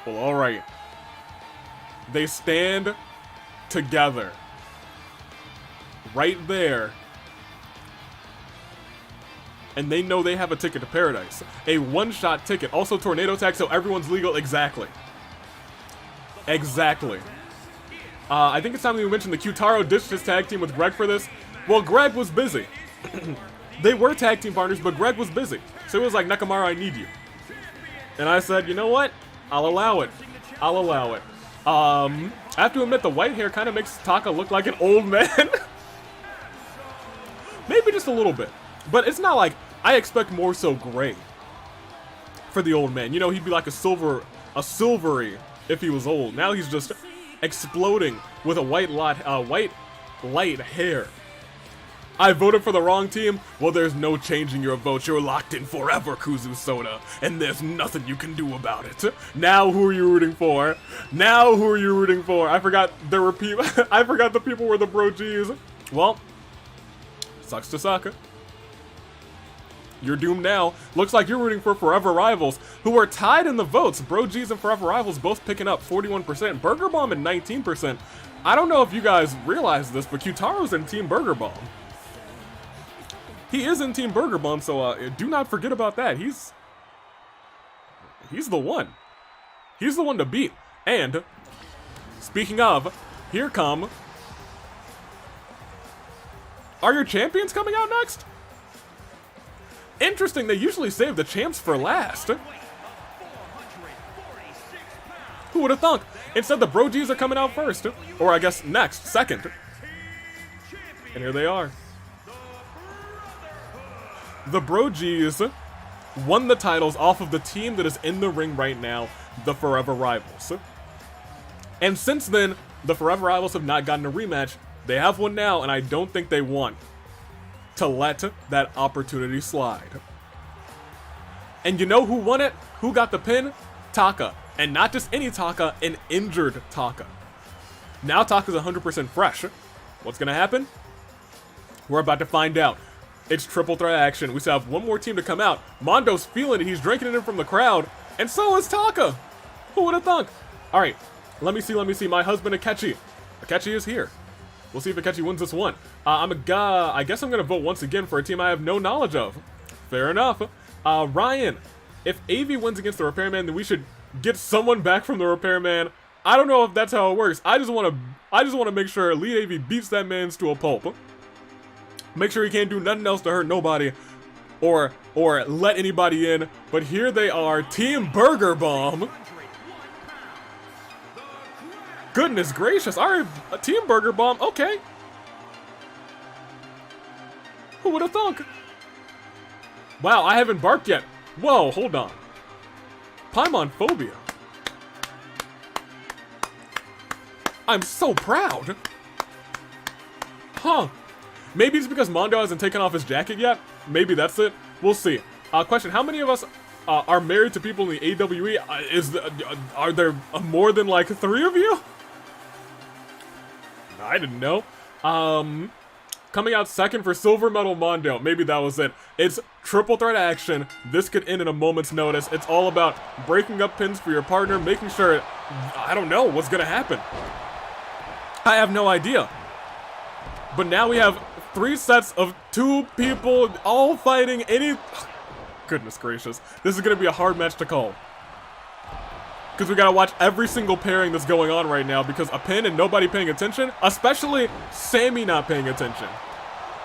Well, alright. They stand together. Right there. And they know they have a ticket to paradise. A one-shot ticket. Also tornado tag, so everyone's legal. Exactly. Exactly. I think it's time we mention the Q-Taro ditched his tag team with Greg for this. Well, Greg was busy. They were tag team partners, but Greg was busy. So it was like, Nakamura, I need you. And I said, you know what? I'll allow it. I'll allow it. I have to admit, the white hair kind of makes Taka look like an old man. Maybe just a little bit. But it's not like, I expect more so gray for the old man. You know, he'd be like a silvery if he was old. Now he's just exploding with a white light hair. I voted for the wrong team. Well, there's no changing your vote. You're locked in forever, Kuzu Soda, and there's nothing you can do about it. Now, who are you rooting for? Now, who are you rooting for? I forgot there were people. I forgot the people were the BrOGs. Well, sucks to suck. You're doomed now. Looks like you're rooting for Forever Rivals, who are tied in the votes. BrOGs and Forever Rivals both picking up 41%. Burger Bomb at 19%. I don't know if you guys realize this, but Q-Taro's in Team Burger Bomb. He is in Team Burger Bomb, so do not forget about that. He's the one. He's the one to beat. And, speaking of, here come... Are your champions coming out next? Interesting, they usually save the champs for last. Who would have thunk? Instead, the BrOGs are coming out first. Or I guess next, second. And here they are. The BrOGs won the titles off of the team that is in the ring right now, the Forever Rivals. And since then, the Forever Rivals have not gotten a rematch. They have one now, and I don't think they want to let that opportunity slide. And you know who won it? Who got the pin? Taka. And not just any Taka, an injured Taka. Now Taka's 100% fresh. What's gonna happen? We're about to find out. It's triple threat action. We still have one more team to come out. Mondo's feeling it. He's drinking it in from the crowd. And so is Taka. Who would have thunk? Alright, let me see. My husband Akechi. Akechi is here. We'll see if Akechi wins this one. I guess I'm gonna vote once again for a team I have no knowledge of. Fair enough. Ryan, if Avi wins against the Repairman, then we should get someone back from the Repairman. I don't know if that's how it works. I just wanna make sure Elite Avi beats that man's to a pulp. Make sure he can't do nothing else to hurt nobody or let anybody in. But here they are, Team Burger Bomb. Goodness gracious, alright, Team Burger Bomb, okay. Who would have thunk? Wow, I haven't barked yet. Whoa, hold on. Paimon Phobia. I'm so proud. Huh. Maybe it's because Mondo hasn't taken off his jacket yet. Maybe that's it. We'll see. Question, how many of us are married to people in the AWE? Are there more than like 3 of you? I didn't know. Coming out second for Silver Medal Mondo. Maybe that was it. It's Triple threat action. This could end in a moment's notice. It's all about breaking up pins for your partner, making sure, I don't know what's gonna happen. I have no idea. But now we have 3 sets of 2 people all fighting any... Goodness gracious. This is gonna be a hard match to call. Because we gotta watch every single pairing that's going on right now, because a pin and nobody paying attention, especially Sammy not paying attention.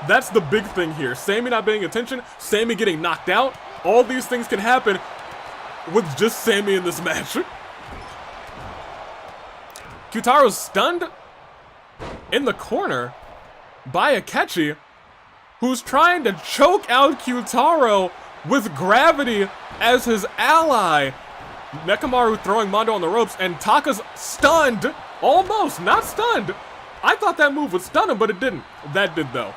That's the big thing here. Sammy not paying attention, Sammy getting knocked out. All these things can happen with just Sammy in this match. Kyutaro's stunned in the corner by Akechi, who's trying to choke out Kyutaro with gravity as his ally. Nekomaru throwing Mondo on the ropes, and Taka's stunned. Almost, not stunned. I thought that move would stun him, but it didn't. That did, though.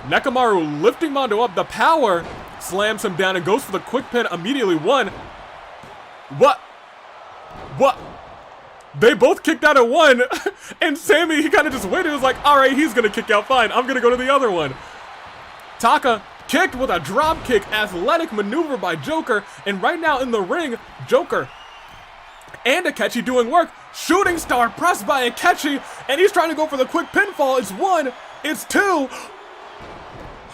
Nekomaru lifting Mondo up. The power slams him down and goes for the quick pin immediately. 1. What? They both kicked out at 1, and Sammy, he kind of just waited. He was like, alright, he's gonna kick out, fine. I'm gonna go to the other one. Taka kicked with a drop kick, athletic maneuver by Joker, and right now in the ring, Joker and Akechi doing work. Shooting star press by Akechi, and he's trying to go for the quick pinfall. It's 1, it's 2.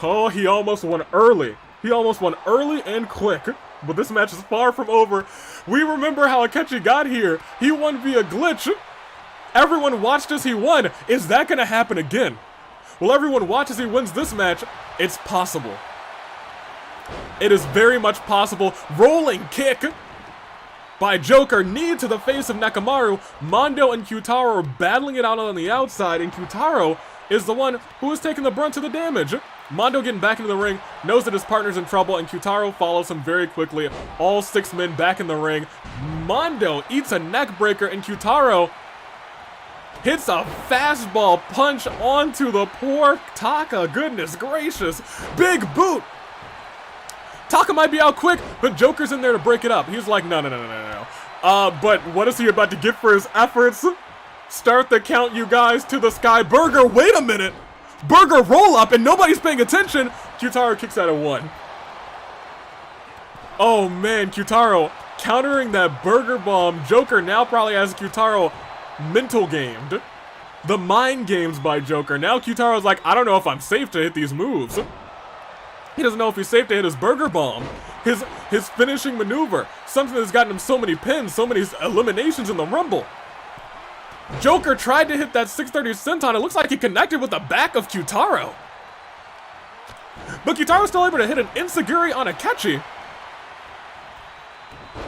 Oh, he almost won early. He almost won early and quick, but this match is far from over. We remember how Akechi got here. He won via glitch. Everyone watched as he won. Is that gonna happen again? Will everyone watch as he wins this match? It's possible. It is very much possible. Rolling kick by Joker, knee to the face of Nekomaru. Mondo and Kyutaro are battling it out on the outside, and Kyutaro is the one who is taking the brunt of the damage. Mondo getting back into the ring, knows that his partner's in trouble, and Kyutaro follows him very quickly. All 6 men back in the ring. Mondo eats a neck breaker, and Kyutaro hits a fastball punch onto the poor Taka. Goodness gracious. Big boot. Taka might be out quick, but Joker's in there to break it up. He's like, no. But what is he about to get for his efforts? Start the count, you guys, to the sky. Burger, wait a minute. Burger roll up, and nobody's paying attention. Kyutaro kicks out at 1. Oh man, Kyutaro countering that burger bomb. Joker now probably has Kyutaro mental gamed. The mind games by Joker. Now Kyutaro's like, I don't know if I'm safe to hit these moves. He doesn't know if he's safe to hit his burger bomb. His finishing maneuver. Something that's gotten him so many pins, so many eliminations in the Rumble. Joker tried to hit that 630 senton. It looks like he connected with the back of Kyutaro. But Kyutaro's still able to hit an Enziguri on Akechi.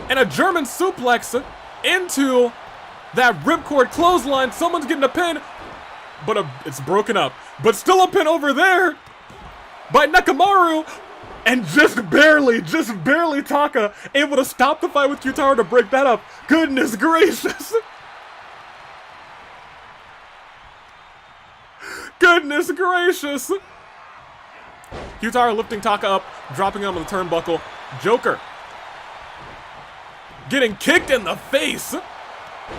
And a German suplex into that ripcord clothesline. Someone's getting a pin, but it's broken up. But still a pin over there by Nekomaru. And just barely Taka able to stop the fight with Kyutaro to break that up. Goodness gracious. Goodness gracious. Kyutaro lifting Taka up, dropping him on the turnbuckle. Joker getting kicked in the face.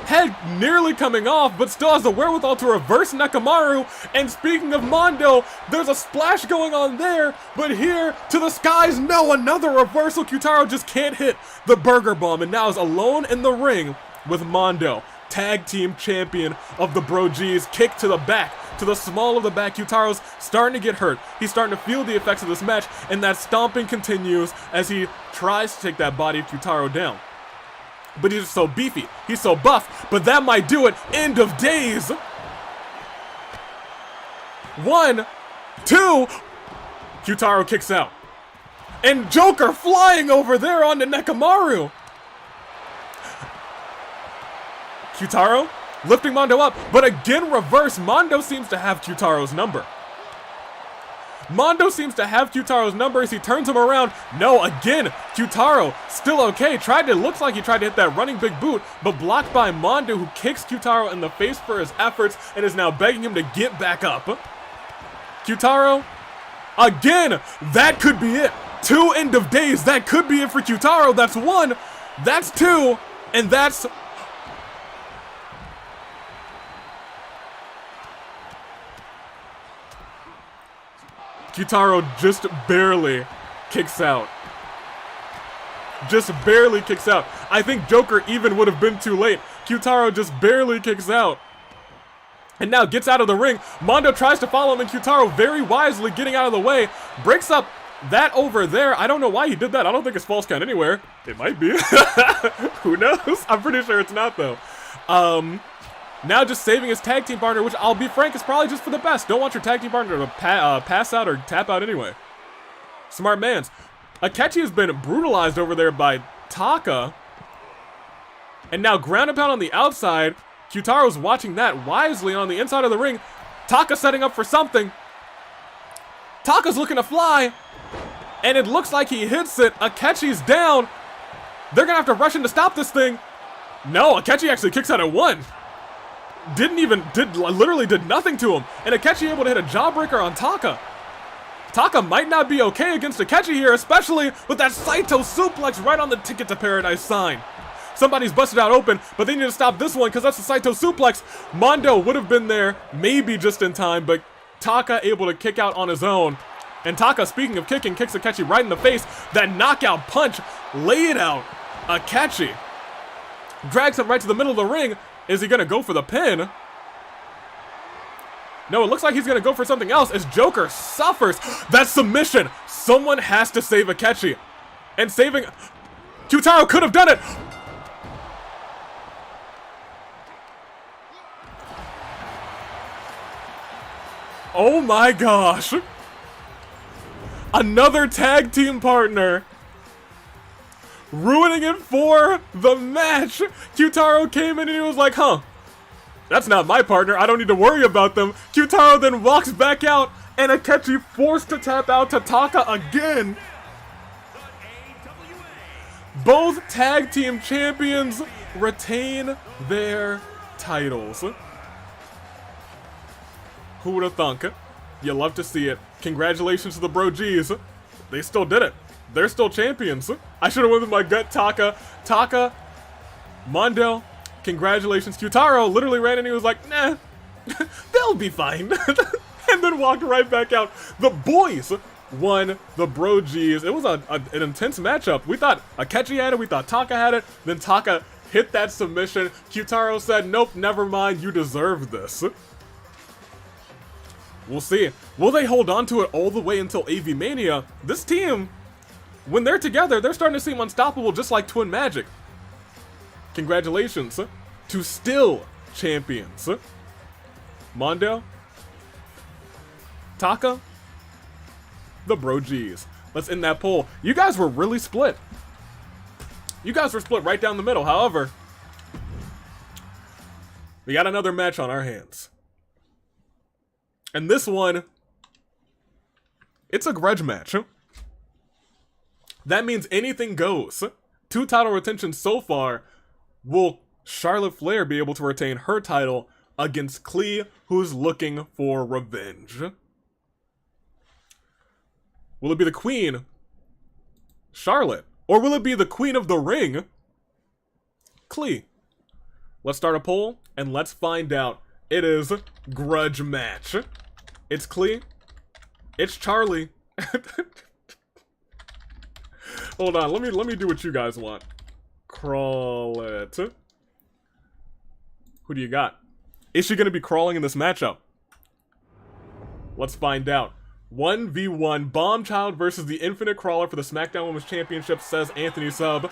Head nearly coming off, but still has the wherewithal to reverse Nekomaru. And speaking of Mondo, there's a splash going on there, but here to the skies, no, another reversal. Kyutaro just can't hit the burger bomb, and now is alone in the ring with Mondo, tag team champion of the BrOGs. Kick to the back, to the small of the back. Kyutaro's starting to get hurt. He's starting to feel the effects of this match, and that stomping continues as he tries to take that body of Kyutaro down. But he's so beefy, he's so buff, but that might do it. End of days. 1, 2. Kyutaro kicks out. And Joker flying over there onto Nekomaru. Kyutaro lifting Mondo up, but again reverse. Mondo seems to have Kyutaro's number. Mondo seems to have Kyutaro's number as he turns him around. No, again, Kyutaro still okay. Looks like he tried to hit that running big boot, but blocked by Mondo, who kicks Kyutaro in the face for his efforts and is now begging him to get back up. Kyutaro, again, that could be it. 2 end of days, that could be it for Kyutaro. That's 1, that's 2, and that's... Kyutaro just barely kicks out. Just barely kicks out. I think Joker even would have been too late. Kyutaro just barely kicks out. And now gets out of the ring. Mondo tries to follow him, and Kyutaro very wisely getting out of the way. Breaks up that over there. I don't know why he did that. I don't think it's false count anywhere. It might be. Who knows? I'm pretty sure it's not, though. Now just saving his tag team partner, which I'll be frank is probably just for the best. Don't want your tag team partner to pass out or tap out anyway. Smart mans. Akechi has been brutalized over there by Taka. And now ground and pound on the outside. Kyutaro's watching that wisely on the inside of the ring. Taka setting up for something. Taka's looking to fly. And it looks like he hits it. Akechi's down. They're gonna have to rush in to stop this thing. No, Akechi actually kicks out at one. Literally did nothing to him. And Akechi able to hit a jawbreaker on Taka. Taka might not be okay against Akechi here, especially with that Saito suplex right on the Ticket to Paradise sign. Somebody's busted out open, but they need to stop this one because that's a Saito suplex. Mondo would have been there, maybe just in time, but Taka able to kick out on his own. And Taka, speaking of kicking, kicks Akechi right in the face. That knockout punch laid out Akechi. Drags him right to the middle of the ring. Is he going to go for the pin? No, it looks like he's going to go for something else as Joker suffers. That submission. Someone has to save Akechi. And saving... Kyutaro could have done it. Oh my gosh. Another tag team partner. Ruining it for the match. Kyutaro came in and he was like, huh, that's not my partner. I don't need to worry about them. Kyutaro then walks back out and Akechi forced to tap out to Taka again. Both tag team champions retain their titles. Who would have thunk? You love to see it. Congratulations to the BrOGs. They still did it. They're still champions. I should have went with my gut. Taka, Mondo, congratulations. Kyutaro literally ran in and he was like, nah, they'll be fine. And then walked right back out. The boys won the BrOGs. It was an intense matchup. We thought Akechi had it. We thought Taka had it. Then Taka hit that submission. Kyutaro said, nope, never mind. You deserve this. We'll see. Will they hold on to it all the way until AV Mania? This team, when they're together, they're starting to seem unstoppable just like Twin Magic. Congratulations to still champions. Mondo, Taka, the BrOGs. Let's end that poll. You guys were really split. You guys were split right down the middle. However, we got another match on our hands. And this one, it's a grudge match. That means anything goes. 2 title retentions so far. Will Charlotte Flair be able to retain her title against Klee, who's looking for revenge? Will it be the Queen, Charlotte? Or will it be the Queen of the Ring, Klee? Let's start a poll and let's find out. It is grudge match. It's Klee. It's Charlie. Hold on, let me do what you guys want. Crawl it. Who do you got? Is she gonna be crawling in this matchup? Let's find out. 1v1 Bombchild versus the Infinite Crawler for the Smackdown Women's Championship, says Anthony Sub.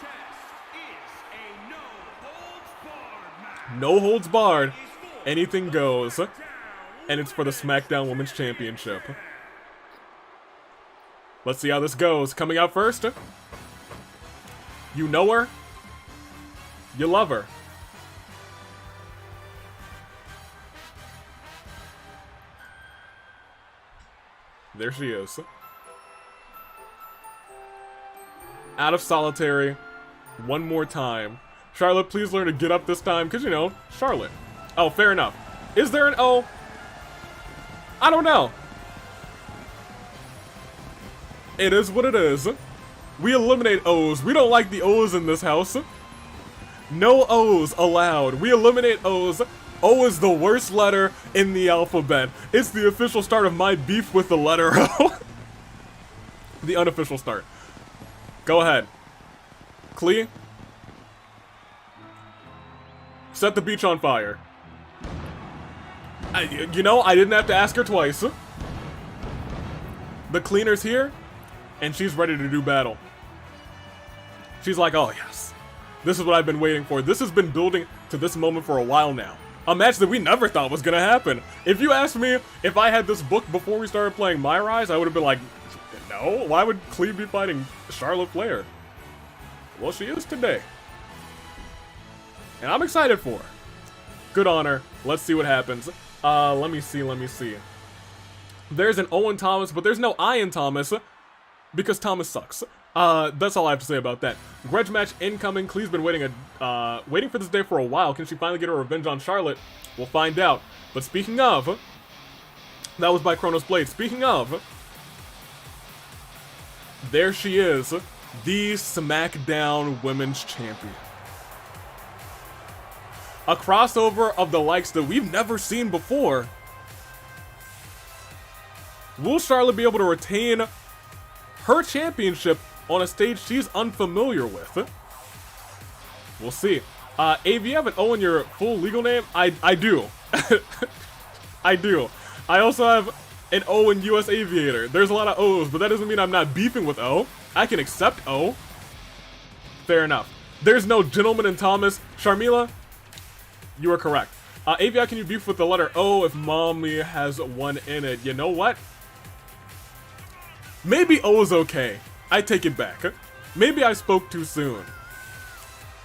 No holds barred. Anything goes. And it's for the Smackdown Women's Championship. Let's see how this goes. Coming out first. You know her. You love her. There she is. Out of solitary. One more time. Charlotte, please learn to get up this time. Because, you know, Charlotte. Oh, fair enough. Is there an O? I don't know. It is what it is. We eliminate O's. We don't like the O's in this house. No O's allowed. We eliminate O's. O is the worst letter in the alphabet. It's the official start of my beef with the letter O. The unofficial start. Go ahead. Klee. Set the beach on fire. You know, I didn't have to ask her twice. The cleaner's here, and she's ready to do battle. She's like, oh yes, this is what I've been waiting for. This has been building to this moment for a while now. A match that we never thought was gonna happen. If you asked me if I had this book before we started playing My Rise, I would have been like, no, why would Klee be fighting Charlotte Flair? Well, she is today. And I'm excited for her. Good on her. Let's see what happens. Let me see. There's an Owen Thomas, but there's no Ian Thomas, because Thomas sucks. That's all I have to say about that. Grudge match incoming. Klee's been waiting for this day for a while. Can she finally get her revenge on Charlotte? We'll find out. But speaking of, that was by Chronos Blade. Speaking of, there she is, the Smackdown Women's Champion. A crossover of the likes that we've never seen before. Will Charlotte be able to retain her championship on a stage she's unfamiliar with? We'll see. Avi, you have an O in your full legal name? I do. I do. I also have an O in US Aviator. There's a lot of O's, but that doesn't mean I'm not beefing with O. I can accept O. Fair enough. There's no gentleman in Thomas. Sharmila, you are correct. Avi, can you beef with the letter O if mommy has one in it? You know what? Maybe O is okay. I take it back. Maybe I spoke too soon.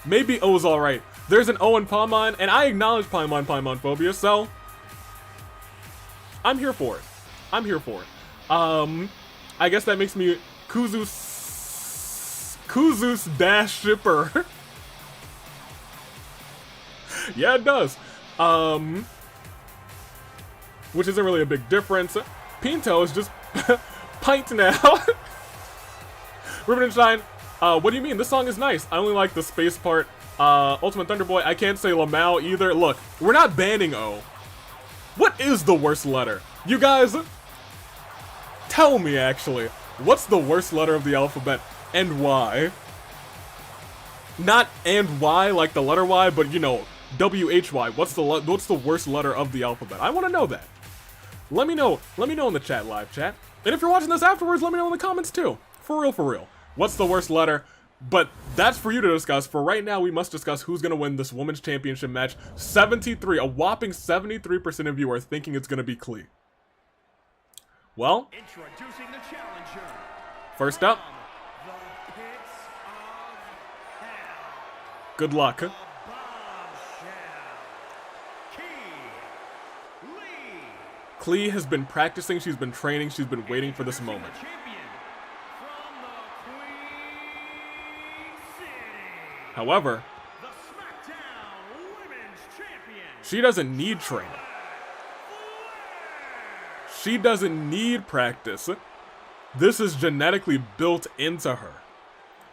Maybe O's alright. There's an O in Paimon, and I acknowledge Paimon phobia, so I'm here for it. I'm here for it. I guess that makes me Kuzus dash shipper. Yeah, it does. Which isn't really a big difference. Pinto is just pint now. Ribbon and Shine, what do you mean? This song is nice. I only like the space part. Ultimate Thunder Boy, I can't say Lamau either. Look, we're not banning O. What is the worst letter? You guys, tell me actually. What's the worst letter of the alphabet and why? Not and why like the letter Y, but you know, WHY. What's the worst letter of the alphabet? I want to know that. Let me know in the chat, live chat. And if you're watching this afterwards, let me know in the comments too. For real, for real. What's the worst letter? But that's for you to discuss. For right now, we must discuss who's going to win this women's championship match. 73, a whopping 73% of you are thinking it's going to be Klee. Well, introducing the challenger. First up, good luck. Klee has been practicing, she's been training, she's been waiting for this moment. However, she doesn't need training. She doesn't need practice. This is genetically built into her.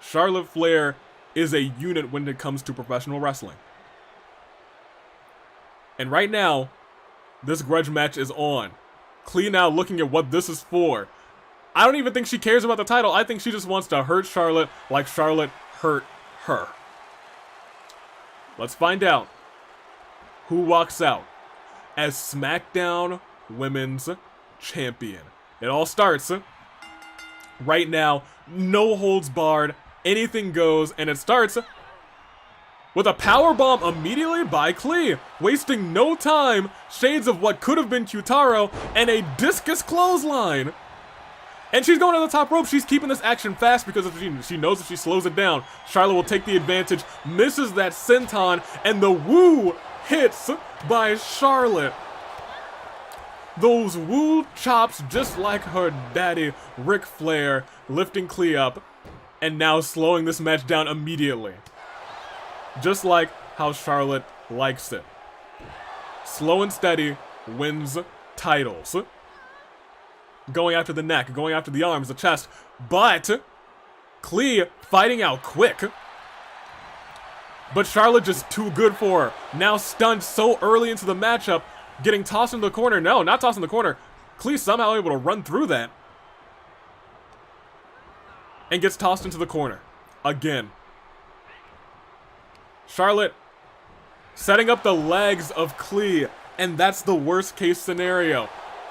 Charlotte Flair is a unit when it comes to professional wrestling. And right now, this grudge match is on. Klee now looking at what this is for. I don't even think she cares about the title. I think she just wants to hurt Charlotte like Charlotte hurt her. Let's find out who walks out as SmackDown Women's Champion. It all starts right now. No holds barred. Anything goes. And it starts with a powerbomb immediately by Klee, wasting no time, shades of what could have been Q-Taro, and a discus clothesline. And she's going to the top rope. She's keeping this action fast because if she knows if she slows it down, Charlotte will take the advantage, misses that senton, and the woo hits by Charlotte. Those woo chops just like her daddy, Ric Flair, lifting Klee up, and now slowing this match down immediately. Just like how Charlotte likes it. Slow and steady wins titles. Going after the neck, going after the arms, the chest. But Klee fighting out quick. But Charlotte just too good for her. Now stunned so early into the matchup. Getting tossed into the corner. No, not tossed in the corner. Klee somehow able to run through that. and gets tossed into the corner. Again. Charlotte setting up the legs of Klee, and that's the worst case scenario.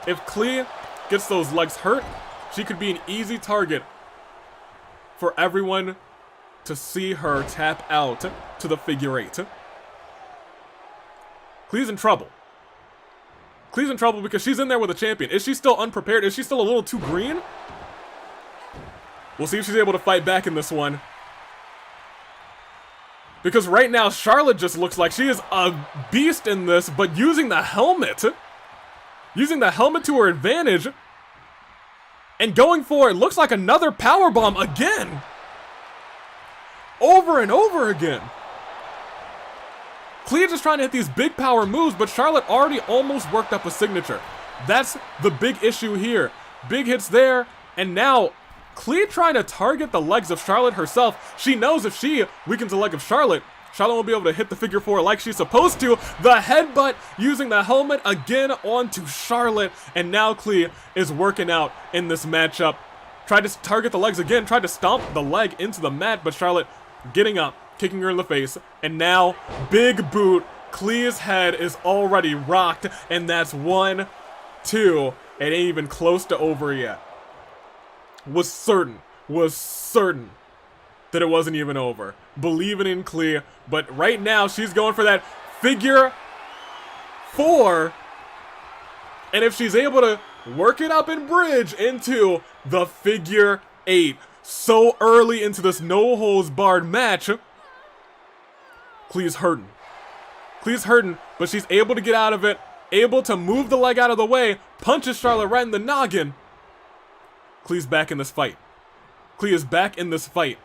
If Klee gets those legs hurt, she could be an easy target for everyone to see her tap out to the figure 8. Klee's in trouble. Klee's in trouble because she's in there with a champion. Is she still unprepared? Is she still a little too green? We'll see if she's able to fight back in this one. Because right now, Charlotte just looks like she is a beast in this, but using the helmet. Using the helmet to her advantage. And going for it looks like another powerbomb again. Over and over again. Klee just trying to hit these big power moves, but Charlotte already almost worked up a signature. That's the big issue here. Big hits there, and now Klee trying to target the legs of Charlotte herself. She knows if she weakens the leg of Charlotte, Charlotte won't be able to hit the figure 4 like she's supposed to. The headbutt using the helmet again onto Charlotte, and now Klee is working out in this matchup. Tried to target the legs again, tried to stomp the leg into the mat, but Charlotte getting up, kicking her in the face, and now big boot. Klee's head is already rocked, and that's 1, 2. It ain't even close to over yet. Was certain that it wasn't even over. Believing in Klee, but right now she's going for that figure 4, and if she's able to work it up and bridge into the figure 8 so early into this no-holds-barred match, Klee's hurting. Klee's hurting, but she's able to get out of it, able to move the leg out of the way, punches Charlotte right in the noggin. Klee's back in this fight. Klee is back in this fight.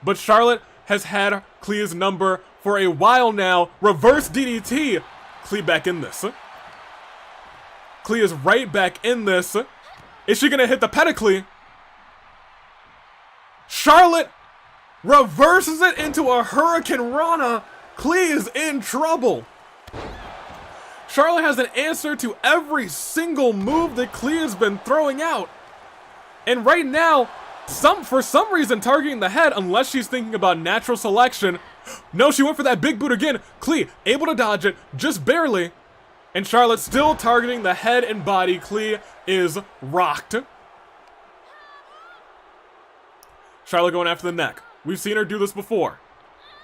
But Charlotte has had Klee's number for a while now. Reverse DDT. Klee back in this. Klee is right back in this. Is she going to hit the pedicle? Charlotte reverses it into a Hurricane Rana. Klee is in trouble. Charlotte has an answer to every single move that Klee has been throwing out. And right now, for some reason targeting the head, unless she's thinking about natural selection. No, she went for that big boot again. Klee able to dodge it, just barely. And Charlotte still targeting the head and body. Klee is rocked. Charlotte going after the neck. We've seen her do this before.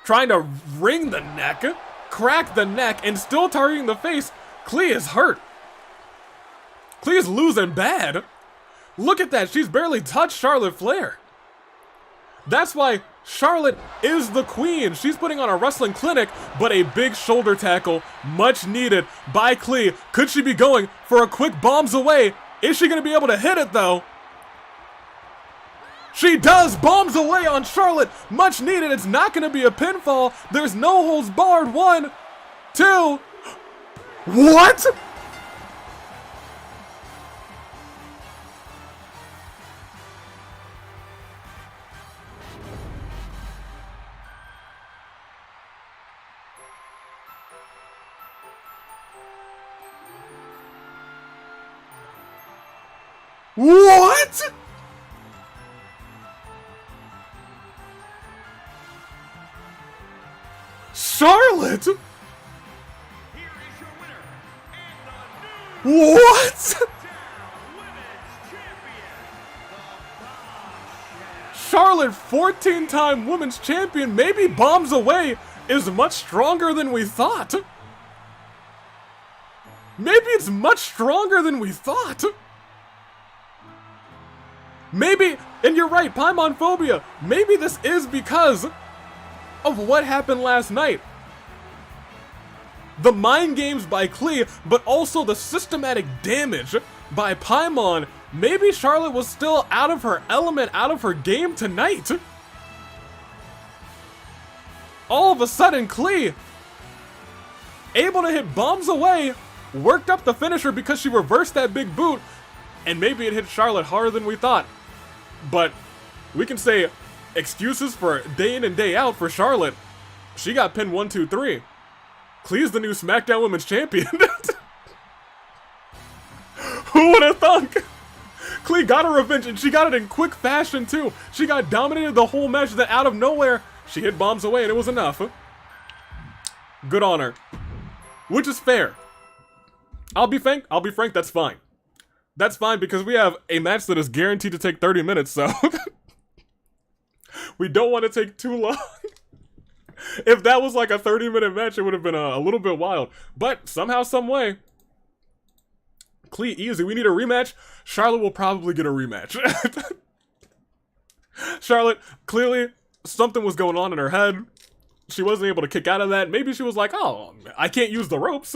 Trying to wring the neck, crack the neck, and still targeting the face. Klee is hurt. Klee is losing bad. Look at that, she's barely touched Charlotte Flair. That's why Charlotte is the queen. She's putting on a wrestling clinic, but a big shoulder tackle, much needed by Klee. Could she be going for a quick bombs away? Is she going to be able to hit it though? She does! Bombs away on Charlotte! Much needed, it's not going to be a pinfall. There's no holds barred. 1, 2... What?! What?! Charlotte?! What?! Charlotte, 14-time women's champion, maybe bombs away, is much stronger than we thought. Maybe it's much stronger than we thought. Maybe, and you're right, Paimonphobia, maybe this is because of what happened last night. The mind games by Klee, but also the systematic damage by Paimon. Maybe Charlotte was still out of her element, out of her game tonight. All of a sudden, Klee, able to hit bombs away, worked up the finisher because she reversed that big boot, and maybe it hit Charlotte harder than we thought. But we can say excuses for day in and day out for Charlotte. She got pinned 1, 2, 3. Klee's the new Smackdown Women's Champion. Who would have thunk? Klee got her revenge, and she got it in quick fashion, too. She got dominated the whole match, then out of nowhere, she hit bombs away, and it was enough. Good on her. Which is fair. I'll be frank, that's fine. That's fine, because we have a match that is guaranteed to take 30 minutes, so... we don't want to take too long. If that was like a 30-minute match, it would have been a little bit wild. But somehow, some way... Klee, easy. We need a rematch. Charlotte will probably get a rematch. Charlotte, clearly, something was going on in her head. She wasn't able to kick out of that. Maybe she was like, oh, I can't use the ropes.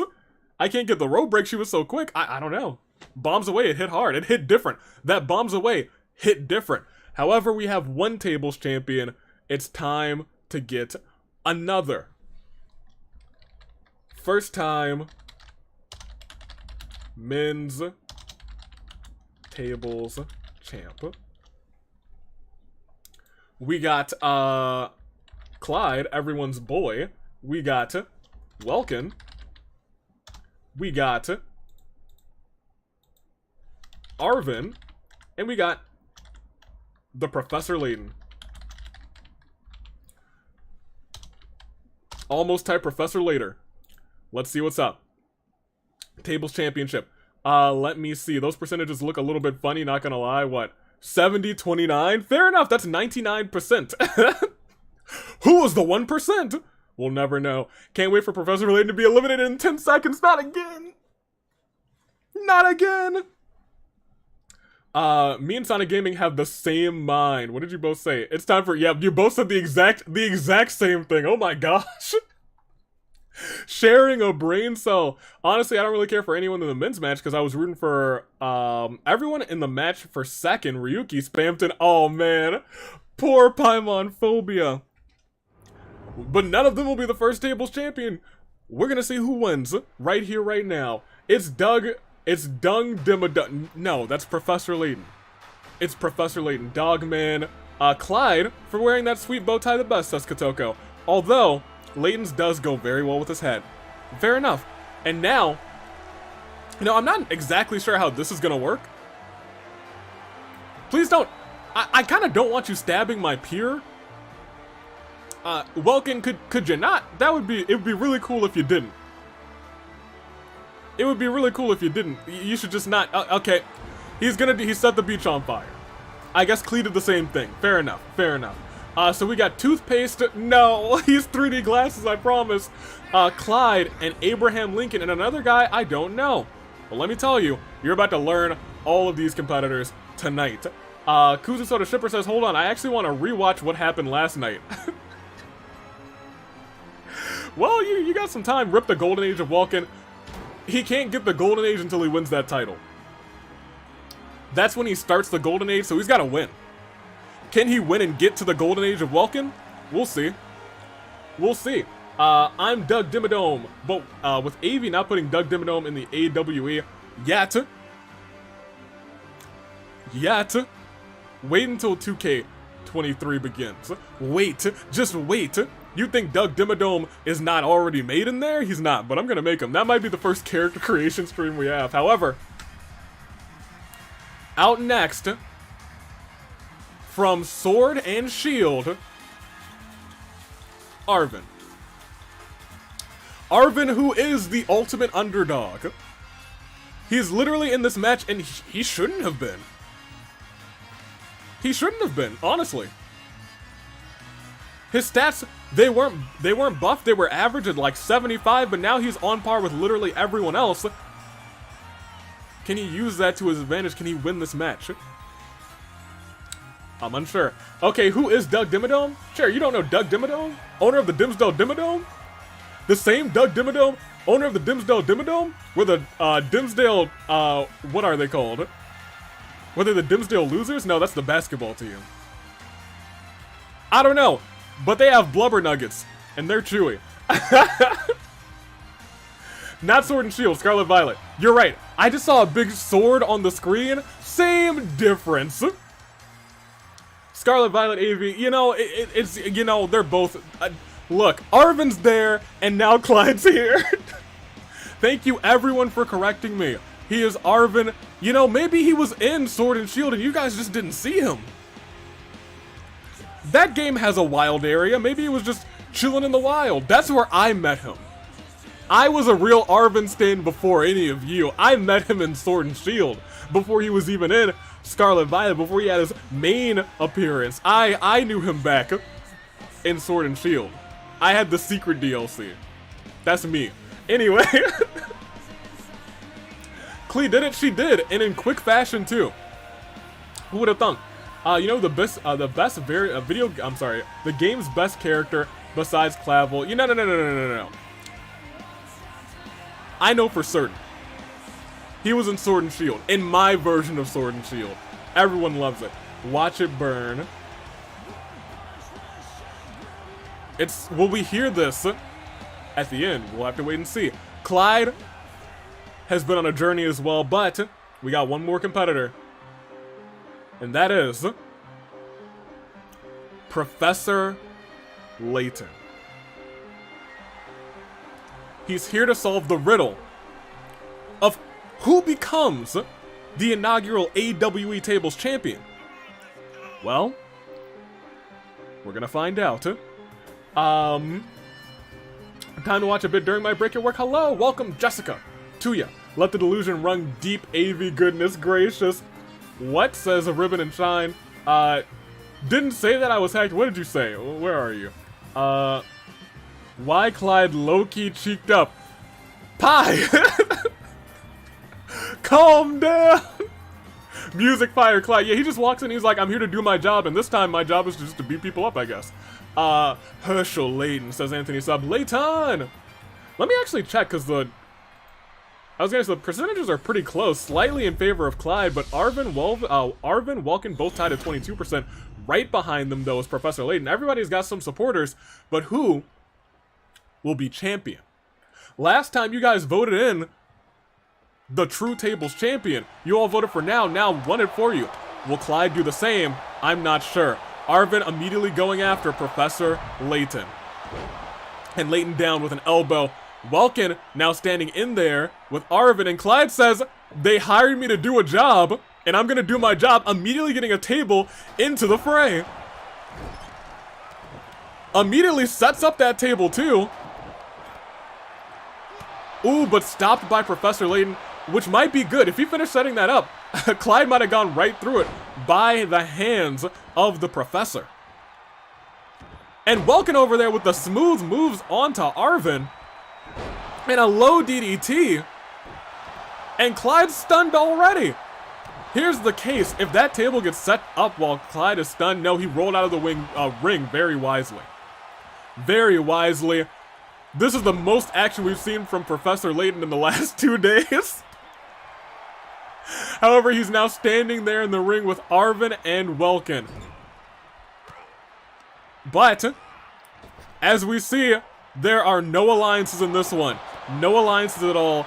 I can't get the rope break. She was so quick. I don't know. Bombs away, it hit hard. It hit different. That bombs away hit different. However, we have one tables champion. It's time to get another. First time men's tables champ. We got Clyde, everyone's boy. We got Welkin. We got Arven. And we got the Professor Layton. Almost type Professor later. Let's see what's up. Tables championship. Let me see. Those percentages look a little bit funny, not gonna lie. What? 70-29? Fair enough, that's 99%. Who was the 1%? We'll never know. Can't wait for Professor Layton to be eliminated in 10 seconds. Not again. Not again. Me and Sonic Gaming have the same mind. What did you both say? It's time for, yeah, you both said the exact same thing. Oh my gosh. Sharing a brain cell. Honestly, I don't really care for anyone in the men's match because I was rooting for everyone in the match for second. Ryuki spammed it. Oh man. Poor Paimon Phobia. But none of them will be the first tables champion. We're gonna see who wins right here, right now. It's Dung Dimmadung. No, that's Professor Layton. It's Professor Layton. Dogman. Clyde for wearing that sweet bow tie the best, says Katoko. Although, Layton's does go very well with his head. Fair enough. And now, you know, I'm not exactly sure how this is gonna work. Please don't. I kind of don't want you stabbing my peer. Welkin, could you not? It would be really cool if you didn't. It would be really cool if you didn't. You should just not. Okay, he set the beach on fire. I guess Klee did the same thing. Fair enough. Fair enough. So we got toothpaste. No, he's 3D glasses. I promise. Clyde and Abraham Lincoln and another guy I don't know. But let me tell you, you're about to learn all of these competitors tonight. Kuzu Soda Shipper says, hold on, I actually want to rewatch what happened last night. Well, you got some time. Rip the Golden Age of Welkin. He can't get the Golden Age until he wins that title. That's when he starts the Golden Age, so he's got to win. Can he win and get to the Golden Age of Welkin? We'll see. We'll see. I'm Doug Dimmadome, but with Avi not putting Doug Dimmadome in the AWE yet. Wait until 2K23 begins. Wait, just wait. You think Doug Dimmadome is not already made in there? He's not, but I'm gonna make him. That might be the first character creation stream we have. However, out next, from Sword and Shield, Arven. Arven, who is the ultimate underdog. He's literally in this match, and he shouldn't have been. He shouldn't have been, honestly. His stats, they weren't buffed, they were average at like 75, but now he's on par with literally everyone else. Can he use that to his advantage? Can he win this match? I'm unsure. Okay, who is Doug Dimmadome? Sure, you don't know Doug Dimmadome? Owner of the Dimsdale Dimmadome? The same Doug Dimmadome, owner of the Dimsdale Dimmadome? Where the Dimsdale, what are they called? Were they the Dimsdale Losers? No, that's the basketball team. I don't know, but they have blubber nuggets, and they're chewy. Not Sword and Shield, Scarlet Violet. You're right, I just saw a big sword on the screen. Same difference. Scarlet Violet AV, you know, it's, you know, they're both... look, Arven's there, and now Clyde's here. Thank you everyone for correcting me. He is Arven. You know, maybe he was in Sword and Shield and you guys just didn't see him. That game has a wild area. Maybe he was just chilling in the wild. That's where I met him. I was a real Arven stan before any of you. I met him in Sword and Shield before he was even in Scarlet Violet, before he had his main appearance. I knew him back in Sword and Shield. I had the secret DLC. That's me. Anyway, Klee did it. She did, and in quick fashion too. Who would have thunk? You know, the game's best character besides Clavel. No. I know for certain. He was in Sword and Shield. In my version of Sword and Shield. Everyone loves it. Watch it burn. Will we hear this at the end? We'll have to wait and see. Clyde has been on a journey as well, but we got one more competitor. And that is Professor Layton. He's here to solve the riddle of who becomes the inaugural AWE Tables champion. Well, we're gonna find out. Time to watch a bit during my break at work. Hello, welcome Jessica to ya. Let the delusion run deep, AV, goodness gracious. What, says a ribbon and shine. Didn't say that I was hacked. What did you say? Where are you? Why Clyde low-key cheeked up? Pie! Calm down! Music fire Clyde. Yeah, he just walks in, he's like, I'm here to do my job, and this time my job is just to beat people up, I guess. Herschel Layton, says Anthony Sub. Layton! Let me actually check, because I was gonna say, the percentages are pretty close, slightly in favor of Clyde, but Arven, Welkin both tied at 22%. Right behind them, though, is Professor Layton. Everybody's got some supporters, but who will be champion? Last time you guys voted in the True Tables champion. You all voted for Now won it for you. Will Clyde do the same? I'm not sure. Arven immediately going after Professor Layton. And Layton down with an elbow. Welkin now standing in there with Arven, and Clyde says, they hired me to do a job, and I'm gonna do my job, immediately getting a table into the fray. Immediately sets up that table too. Ooh, but stopped by Professor Layton, which might be good. If he finished setting that up, Clyde might have gone right through it by the hands of the Professor. And Welkin over there with the smooth moves onto Arven. And a low DDT. And Clyde's stunned already. Here's the case. If that table gets set up while Clyde is stunned, no, he rolled out of the ring very wisely. Very wisely. This is the most action we've seen from Professor Layton in the last 2 days. However, he's now standing there in the ring with Arven and Welkin. But, as we see, there are no alliances in this one. No alliances at all.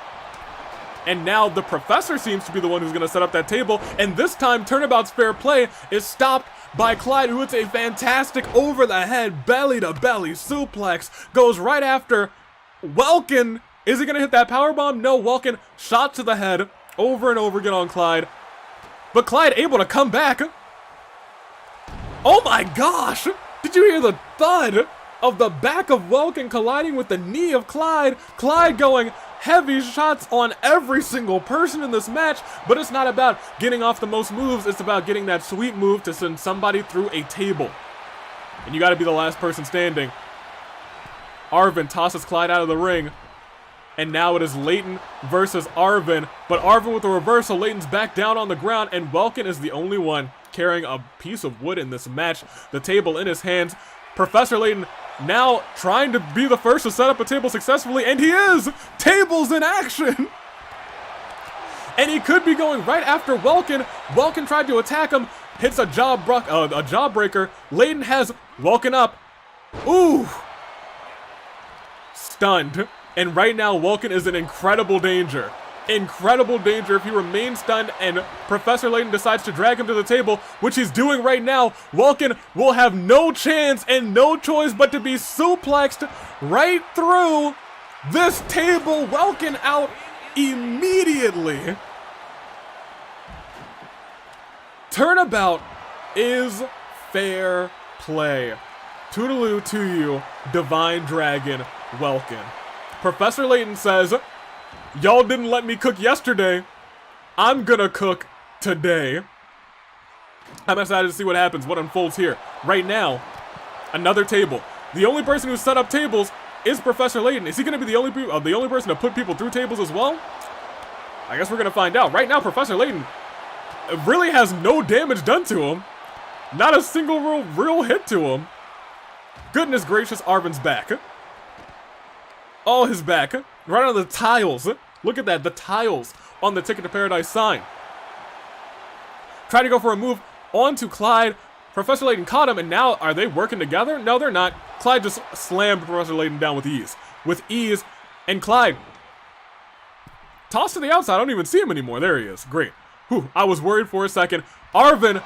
And now the Professor seems to be the one who's going to set up that table. And this time, Turnabout's fair play is stopped by Clyde, who hits a fantastic over-the-head, belly-to-belly suplex. Goes right after Welkin. Is he going to hit that powerbomb? No, Welkin shot to the head over and over again on Clyde. But Clyde able to come back. Oh my gosh! Did you hear the thud of the back of Welkin colliding with the knee of Clyde? Clyde going heavy shots on every single person in this match, but it's not about getting off the most moves, it's about getting that sweet move to send somebody through a table. And you gotta be the last person standing. Arven tosses Clyde out of the ring, and now it is Layton versus Arven, but Arven with a reversal, Layton's back down on the ground, and Welkin is the only one carrying a piece of wood in this match, the table in his hands. Professor Layton now trying to be the first to set up a table successfully, and he is! Tables in action! And he could be going right after Welkin. Welkin tried to attack him, hits a jawbreaker. Layton has Welkin up. Ooh! Stunned. And right now, Welkin is in incredible danger. Incredible danger if he remains stunned and Professor Layton decides to drag him to the table, which he's doing right now. Welkin will have no chance and no choice but to be suplexed right through this table. Welkin out immediately. Turnabout is fair play. Toodaloo to you, Divine Dragon Welkin. Professor Layton says, y'all didn't let me cook yesterday. I'm gonna cook today. I'm excited to see what happens, what unfolds here. Right now, another table. The only person who set up tables is Professor Layton. Is he gonna be the only person to put people through tables as well? I guess we're gonna find out. Right now, Professor Layton really has no damage done to him. Not a single real hit to him. Goodness gracious, Arven's back. Oh, his back. Right on the tiles. Look at that, the tiles on the Ticket to Paradise sign. Trying to go for a move onto Clyde. Professor Layton caught him, and now are they working together? No, they're not. Clyde just slammed Professor Layton down with ease. With ease, and Clyde tossed to the outside. I don't even see him anymore. There he is. Great. Whew, I was worried for a second. Arven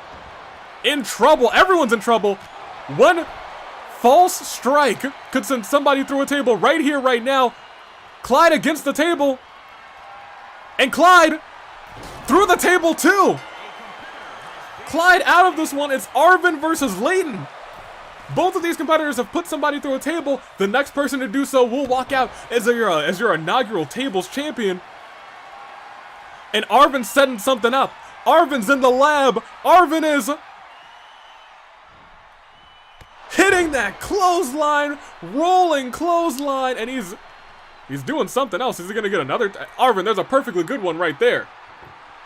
in trouble. Everyone's in trouble. One false strike could send somebody through a table right here, right now. Clyde against the table. And Clyde through the table too. Clyde out of this one. It's Arven versus Layton. Both of these competitors have put somebody through a table. The next person to do so will walk out as your inaugural tables champion. And Arven's setting something up. Arven's in the lab. Arven is hitting that clothesline, rolling clothesline, and he's doing something else. Is he gonna get another? Arven, there's a perfectly good one right there.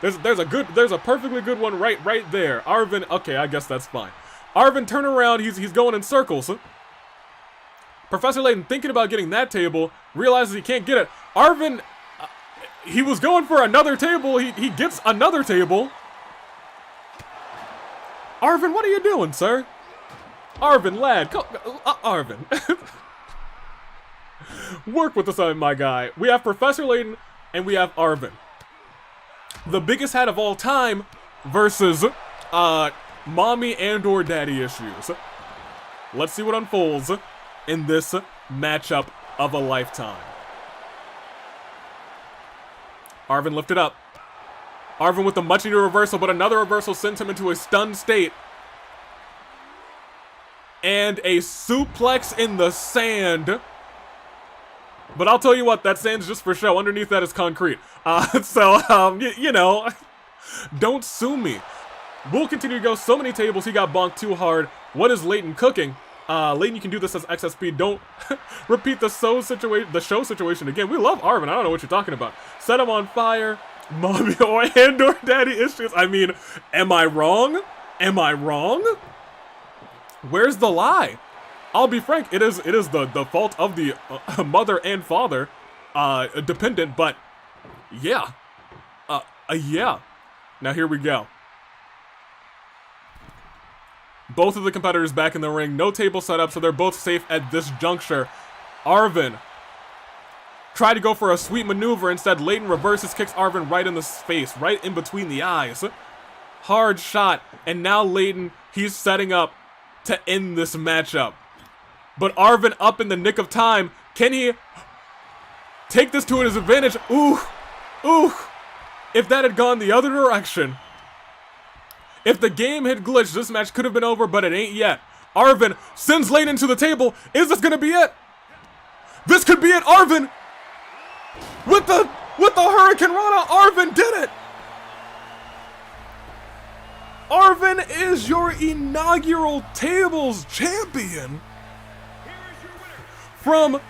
There's a perfectly good one right there. Arven, okay, I guess that's fine. Arven, turn around. He's going in circles. Professor Layton thinking about getting that table, realizes he can't get it. Arven, he was going for another table. He gets another table. Arven, what are you doing, sir? Arven, lad, Arven. Work with us, my guy. We have Professor Layton and we have Arven. The biggest hat of all time versus mommy and or daddy issues. Let's see what unfolds in this matchup of a lifetime. Arven lifted up. Arven with the much needed reversal, but another reversal sent him into a stunned state. And a suplex in the sand. But I'll tell you what, that sand's just for show. Underneath that is concrete. You know, don't sue me. We'll continue to go so many tables. He got bonked too hard. What is Layton cooking? Layton, you can do this as XSP. Don't repeat the show situation again. We love Arven. I don't know what you're talking about. Set him on fire. Mommy or daddy issues. I mean, am I wrong? Am I wrong? Where's the lie? I'll be frank, it is the fault of the mother and father, dependent, but yeah. Yeah. Now here we go. Both of the competitors back in the ring, no table set up, so they're both safe at this juncture. Arven tried to go for a sweet maneuver, instead Layton reverses, kicks Arven right in the face, right in between the eyes. Hard shot, and now Layton, he's setting up to end this matchup. But Arven up in the nick of time. Can he take this to his advantage? Ooh. Ooh. If that had gone the other direction. If the game had glitched, this match could have been over, but it ain't yet. Arven sends Layton to the table. Is this gonna be it? This could be it. Arven with the Hurricane Rana. Arven did it. Arven is your inaugural tables champion. From,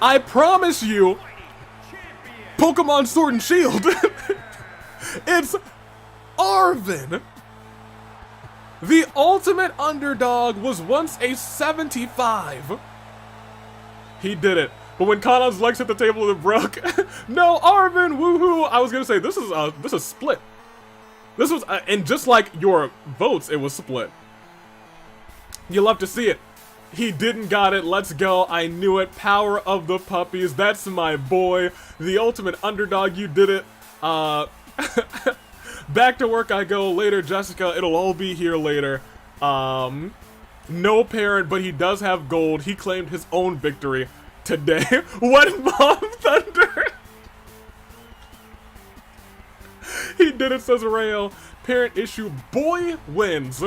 I promise you, Pokemon Sword and Shield. It's Arven. The ultimate underdog was once a 75. He did it. But when Kanon's legs hit the table, it broke. No, Arven, woohoo! I was gonna say this is split. This was, and just like your votes, it was split. You love to see it. He didn't got it. Let's go. I knew it. Power of the puppies. That's my boy. The ultimate underdog. You did it. Back to work I go. Later, Jessica. It'll all be here later. No parent, but he does have gold. He claimed his own victory today. What Mom Thunder? He did it, says Rayo. Parent issue boy wins.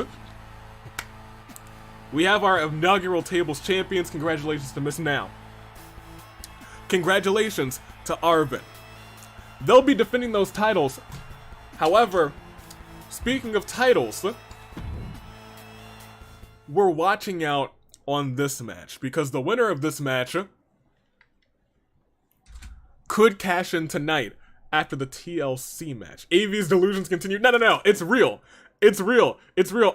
We have our inaugural tables champions. Congratulations to Miss Now. Congratulations to Arven. They'll be defending those titles. However, speaking of titles, we're watching out on this match because the winner of this match could cash in tonight after the TLC match. Avi's delusions continue. No, it's real. It's real.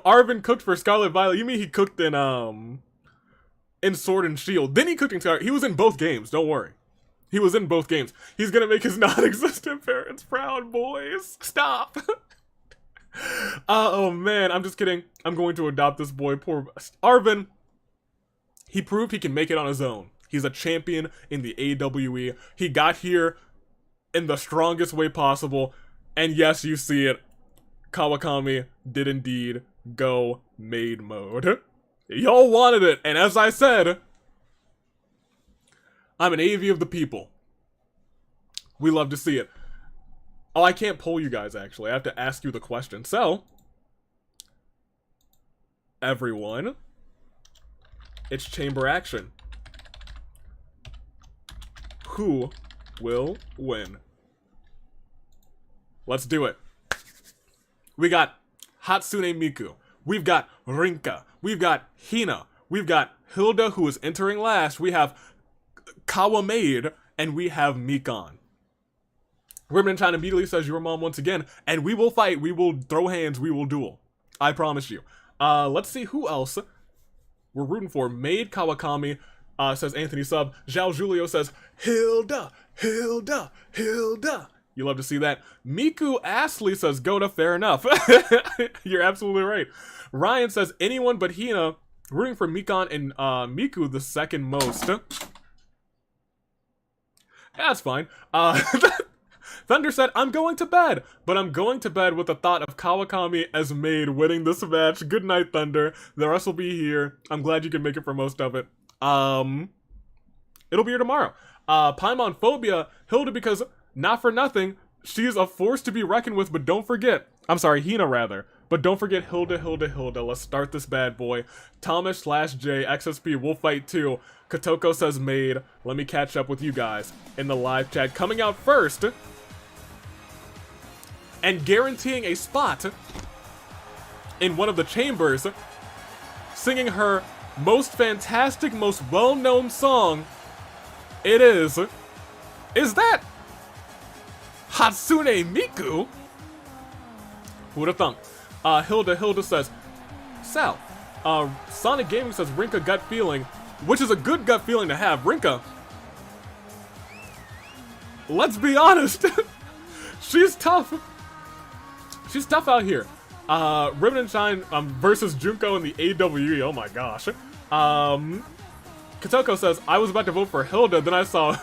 Arven cooked for Scarlet Violet. You mean he cooked in Sword and Shield? Then he cooked in Scarlet. He was in both games. Don't worry. He was in both games. He's gonna make his non-existent parents proud, boys. Stop. Oh man, I'm just kidding. I'm going to adopt this boy. Poor Arven. He proved he can make it on his own. He's a champion in the AWE. He got here in the strongest way possible. And yes, you see it. Kawakami did indeed go maid mode. Y'all wanted it. And as I said, I'm an Avi of the people. We love to see it. Oh, I can't poll you guys, actually. I have to ask you the question. So, everyone, it's chamber action. Who will win? Let's do it. We got Hatsune Miku. We've got Rinkah. We've got Hina. We've got Hilda, who is entering last. We have Kawamade, and we have Mikan. Ribbon in China immediately says your mom once again, and we will fight, we will throw hands, we will duel. I promise you. Let's see who else we're rooting for. Maid Kawakami, says Anthony Sub. Zhao Julio says, Hilda, Hilda, Hilda. You love to see that. Miku Astley says, Goda, fair enough. You're absolutely right. Ryan says, anyone but Hina, rooting for Mikan and Miku the second most. That's fine. Thunder said, I'm going to bed, but I'm going to bed with the thought of Kawakami as maid winning this match. Good night, Thunder. The rest will be here. I'm glad you can make it for most of it. It'll be here tomorrow. Paimon Phobia, Hilda, because not for nothing, she's a force to be reckoned with, but don't forget, I'm sorry, Hina rather, but don't forget Hilda, Hilda, Hilda. Let's start this bad boy. Thomas/J, XSP, we'll fight too. Kotoko says maid. Let me catch up with you guys in the live chat. Coming out first and guaranteeing a spot in one of the chambers, singing her most fantastic, most well-known song, it is that Hatsune Miku? Who'da thunk? Hilda says, Sal, Sonic Gaming says Rinkah gut feeling, which is a good gut feeling to have. Rinkah, let's be honest, she's tough. She's tough out here. Ribbon and Shine versus Junko in the AWE. Oh my gosh. Kotoko says, I was about to vote for Hilda, then I saw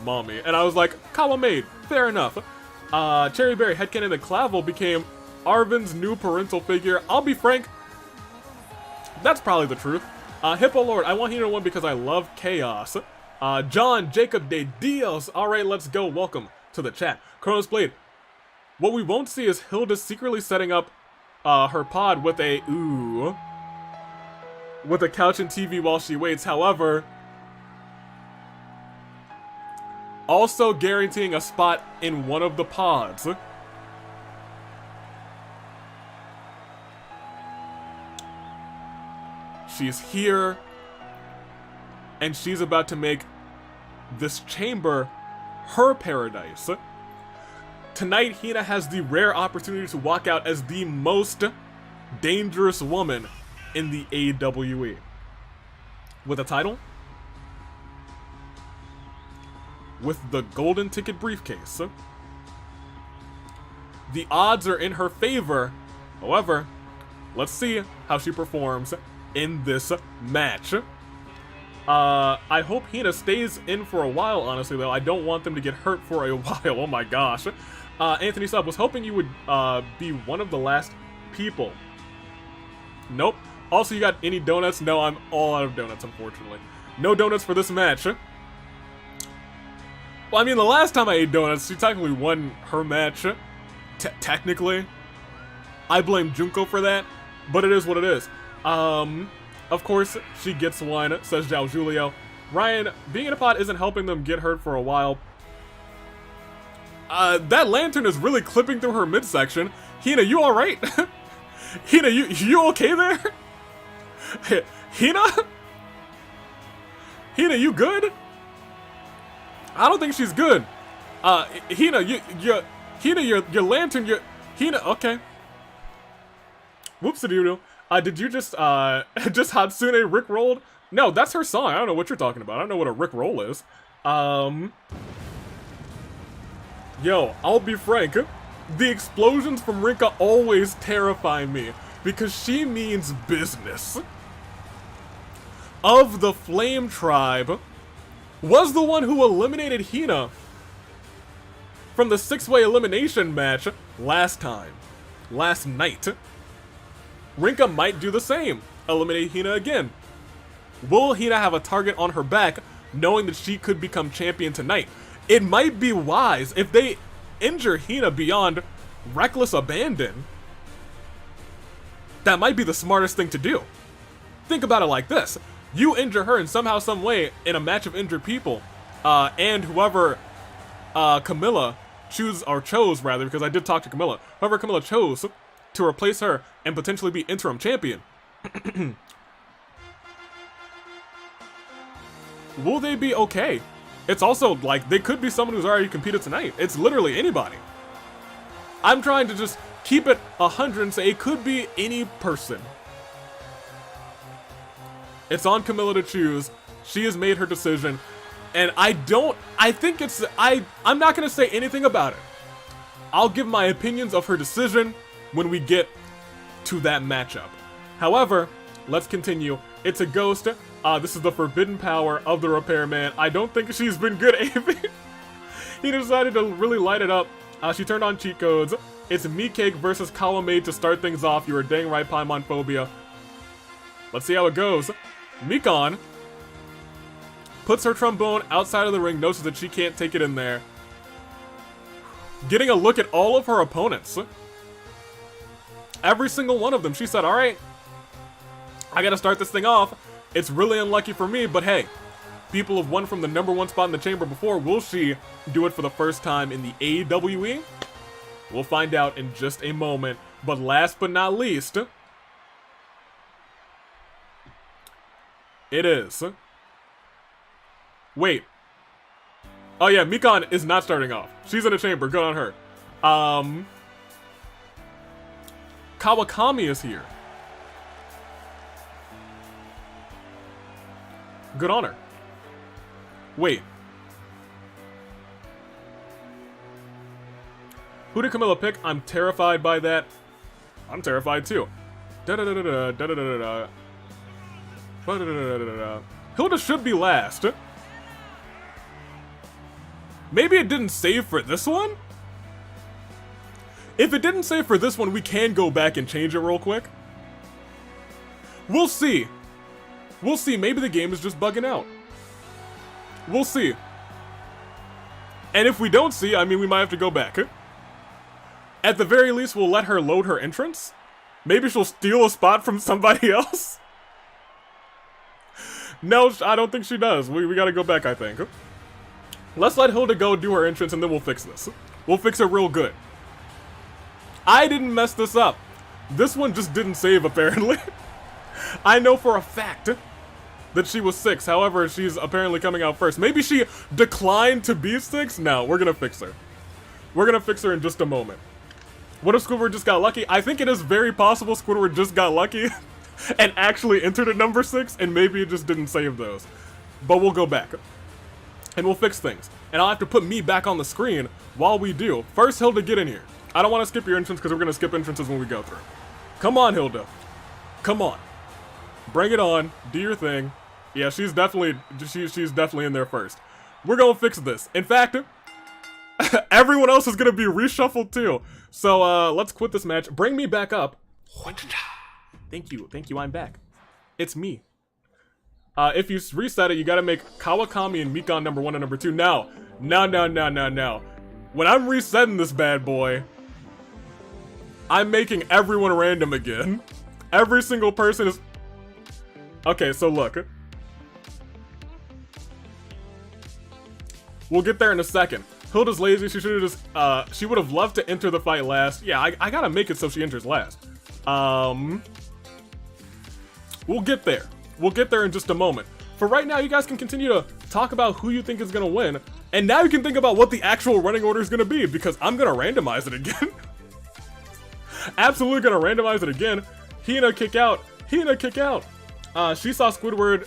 Mommy, and I was like, Kawamade, fair enough. Cherry Berry Headcanon and Clavel became Arven's new parental figure. I'll be frank, that's probably the truth. Hippo Lord, I want Hina to win because I love chaos. John Jacob de Dios. Alright, let's go. Welcome to the chat. Chronos Blade. What we won't see is Hilda secretly setting up her pod with a couch and TV while she waits. However, also guaranteeing a spot in one of the pods. She's here, and she's about to make this chamber her paradise. Tonight, Hina has the rare opportunity to walk out as the most dangerous woman in the AWE. With a title, with the golden ticket briefcase. The odds are in her favor. However, let's see how she performs in this match. I hope Hina stays in for a while, honestly, though. I don't want them to get hurt for a while. Oh my gosh. Anthony Sub was hoping you would be one of the last people. Nope. Also, you got any donuts? No, I'm all out of donuts, unfortunately. No donuts for this match. Well, I mean, the last time I ate donuts, she technically won her match. Technically. I blame Junko for that, but it is what it is. Of course, she gets one, says Zhao Julio. Ryan, being in a pod isn't helping them get hurt for a while. That lantern is really clipping through her midsection. Hina, you alright? Hina, you okay there? Hina? Hina, you good? I don't think she's good. Hina, Hina, your lantern, Hina, okay. Whoopsie-doodle. Did you just Hatsune rickrolled? No, that's her song. I don't know what you're talking about. I don't know what a rickroll is. Yo, I'll be frank. The explosions from Rinkah always terrify me because she means business. Of the Flame Tribe, was the one who eliminated Hina from the 6-way elimination match last night. Rinkah might do the same, eliminate Hina again. Will Hina have a target on her back, knowing that she could become champion tonight? It might be wise if they injure Hina beyond reckless abandon. That might be the smartest thing to do. Think about it like this. You injure her in somehow, some way in a match of injured people, and whoever Camilla chose, because I did talk to Camilla, whoever Camilla chose to replace her and potentially be interim champion. Will they be okay? It's also like they could be someone who's already competed tonight. It's literally anybody. I'm trying to just keep it 100 and say it could be any person. It's on Camilla to choose. She has made her decision. And I'm not gonna say anything about it. I'll give my opinions of her decision when we get to that matchup. However, let's continue. It's a ghost. This is the forbidden power of the Repairman. I don't think she's been good aiming. He decided to really light it up. She turned on cheat codes. It's Meatcake versus Kawakami to start things off. You were dang right, Paimon Phobia. Let's see how it goes. Mikan puts her trombone outside of the ring, notices that she can't take it in there. Getting a look at all of her opponents. Every single one of them. She said, alright, I gotta start this thing off. It's really unlucky for me, but hey, people have won from the #1 spot in the chamber before. Will she do it for the first time in the AWE? We'll find out in just a moment. But last but not least, it is... Wait. Oh yeah, Mikan is not starting off. She's in a chamber. Good on her. Kawakami is here. Good on her. Wait. Who did Camilla pick? I'm terrified by that. I'm terrified too. Hilda should be last. Maybe it didn't save for this one? If it didn't save for this one, we can go back and change it real quick. We'll see. We'll see. Maybe the game is just bugging out. We'll see. And if we don't see, I mean, we might have to go back. At the very least, we'll let her load her entrance. Maybe she'll steal a spot from somebody else. No, I don't think she does. We gotta go back, I think. Let's let Hilda go do her entrance and then we'll fix this. We'll fix it real good. I didn't mess this up. This one just didn't save, apparently. I know for a fact that she was 6. However, she's apparently coming out first. Maybe she declined to be 6? No, we're gonna fix her. We're gonna fix her in just a moment. What if Squidward just got lucky? I think it is very possible Squidward just got lucky and actually entered at number 6, and maybe it just didn't save those. But we'll go back. And we'll fix things. And I'll have to put me back on the screen while we do. First, Hilda, get in here. I don't want to skip your entrance because we're going to skip entrances when we go through. Come on, Hilda. Come on. Bring it on. Do your thing. Yeah, she's definitely in there first. We're going to fix this. In fact, everyone else is going to be reshuffled too. So let's quit this match. Bring me back up. Thank you. Thank you. I'm back. It's me. If you reset it, you gotta make Kawakami and Mikan #1 and #2. Now. When I'm resetting this bad boy, I'm making everyone random again. Every single person is... Okay, so look. We'll get there in a second. Hilda's lazy. She should have just, she would have loved to enter the fight last. Yeah, I gotta make it so she enters last. We'll get there. We'll get there in just a moment. For right now, you guys can continue to talk about who you think is gonna win. And now you can think about what the actual running order is gonna be, because I'm gonna randomize it again. Absolutely gonna randomize it again. Hina kick out. Hina kick out. She saw Squidward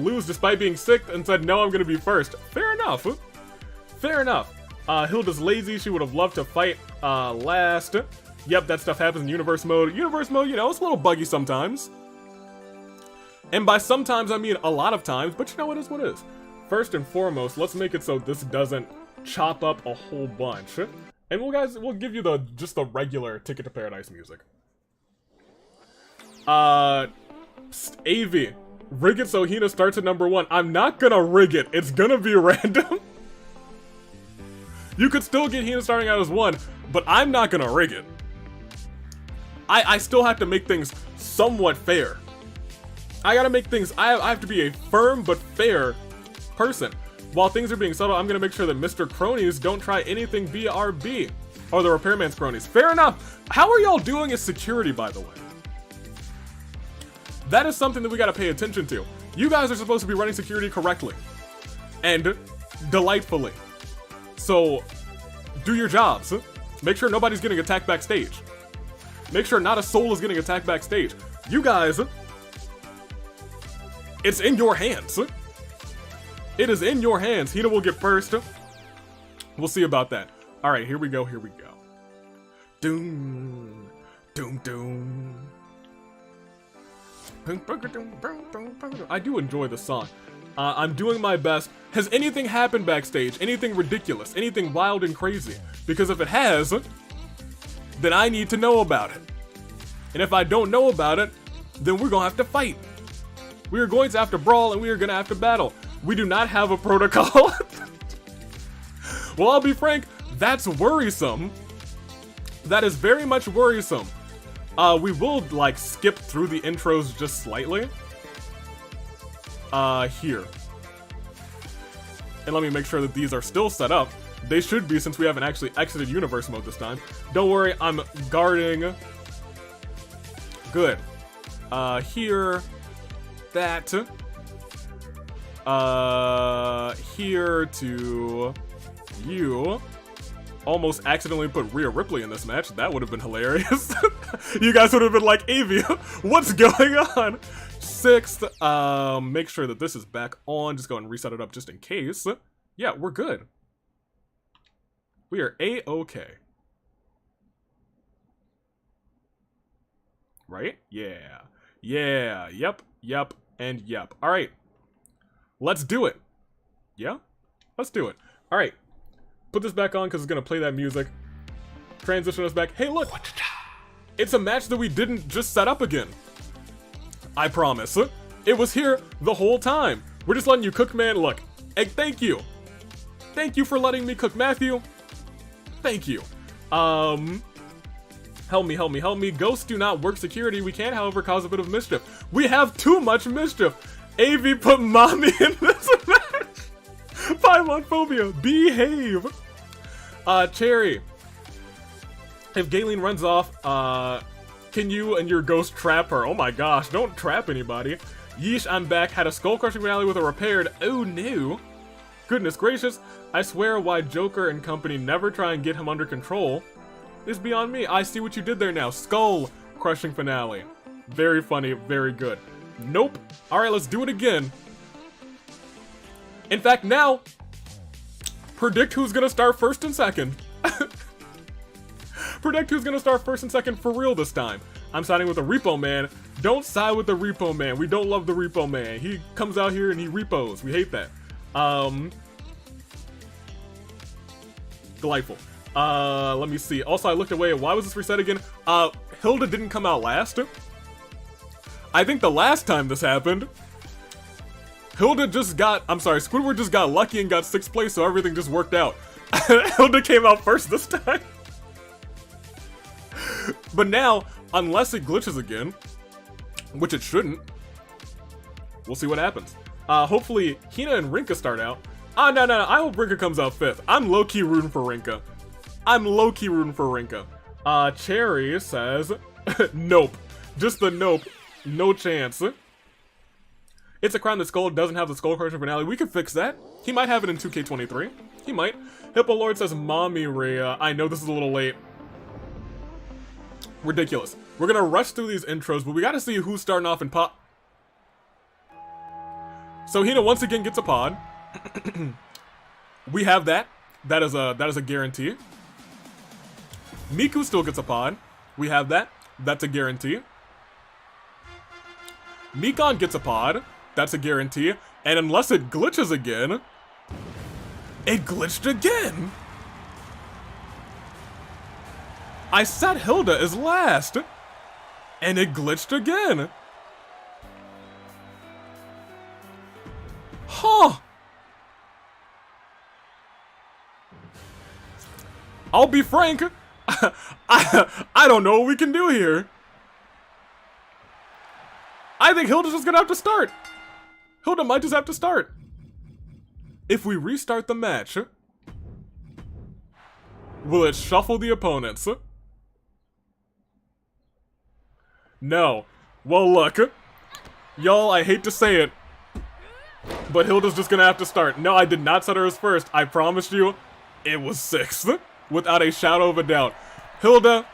lose despite being sick and said, no, I'm gonna be first. Fair enough. Fair enough. Hilda's lazy. She would have loved to fight last. Yep, that stuff happens in universe mode. Universe mode, you know, it's a little buggy sometimes. And by sometimes, I mean a lot of times, but you know, it is what it is. First and foremost, let's make it so this doesn't chop up a whole bunch. And we'll give you just the regular Ticket to Paradise music. Avi, rig it so Hina starts at number 1. I'm not gonna rig it. It's gonna be random. You could still get Hina starting out as 1, but I'm not gonna rig it. I still have to make things somewhat fair. I gotta make things, I have to be a firm but fair person. While things are being subtle, I'm gonna make sure that Mr. Cronies don't try anything BRB. Or the Repairman's cronies. Fair enough. How are y'all doing as security, by the way? That is something that we gotta pay attention to. You guys are supposed to be running security correctly. And delightfully. So, do your jobs. Make sure nobody's getting attacked backstage. Make sure not a soul is getting attacked backstage. You guys, it's in your hands. It is in your hands. Hina will get first. We'll see about that. Alright, here we go, here we go. Doom. Doom, doom. I do enjoy the song. I'm doing my best. Has anything happened backstage? Anything ridiculous? Anything wild and crazy? Because if it has, then I need to know about it. And if I don't know about it, then we're gonna have to fight. We are going to have to brawl and we are gonna have to battle. We do not have a protocol. Well, I'll be frank, that's worrisome. That is very much worrisome. We will, like, skip through the intros just slightly. Here. And let me make sure that these are still set up. They should be, since we haven't actually exited universe mode this time. Don't worry, I'm guarding. Good. Here. That. Here to you. Almost accidentally put Rhea Ripley in this match. That would have been hilarious. You guys would have been like, Avia, what's going on? 6th, make sure that this is back on. Just go and reset it up just in case. Yeah, we're good. We are A-okay. Right? Yeah. Yeah. Yep. Yep. And yep. Alright. Let's do it. Yeah? Let's do it. Alright. Put this back on because it's going to play that music. Transition us back. Hey, look! It's a match that we didn't just set up again. I promise. It was here the whole time. We're just letting you cook, man. Look. Hey, thank you. Thank you for letting me cook, Matthew. Thank you. Help me, help me, help me. Ghosts do not work security. We can, however, cause a bit of mischief. We have too much mischief. AV put mommy in this match. Pylon phobia. Behave. Cherry. If Galen runs off, can you and your ghost trap her? Oh my gosh, don't trap anybody. Yeesh, I'm back. Had a skull-crushing finale with a repaired. Oh no. Goodness gracious. I swear why Joker and company never try and get him under control is beyond me. I see what you did there now. Skull-crushing finale. Very funny, very good. Nope. Alright, let's do it again. In fact, now, predict who's gonna start first and second. Predict who's gonna start first and second for real this time. I'm siding with the Repo Man. Don't side with the Repo Man. We don't love the Repo Man. He comes out here and he repos. We hate that. Delightful. Let me see. Also, I looked away. Why was this reset again? Hilda didn't come out last. I think the last time this happened, Squidward just got lucky and got 6th place, so everything just worked out. Hilda came out first this time. But now, unless it glitches again, which it shouldn't, we'll see what happens. Hopefully, Hina and Rinkah start out. No, I hope Rinkah comes out 5th. I'm low-key rooting for Rinkah. Cherry says, nope. Just the nope. No chance. It's a crime that Skull doesn't have the Skull Crusher finale. We could fix that. He might have it in 2K23. He might. Hippo Lord says, Mommy Rhea. I know this is a little late. Ridiculous. We're gonna rush through these intros, but we gotta see who's starting off in pod. So Hina once again gets a pod. We have that. That is a guarantee. Miku still gets a pod. We have that. That's a guarantee. Mikan gets a pod. That's a guarantee. And unless it glitches again... It glitched again! I set Hilda as last! And it glitched again! Huh! I'll be frank, I don't know what we can do here. I think Hilda's just gonna have to start. Hilda might just have to start. If we restart the match, will it shuffle the opponents? No. Well, look. Y'all, I hate to say it, but Hilda's just gonna have to start. No, I did not set her as first. I promised you, it was 6th. Without a shadow of a doubt. Hilda,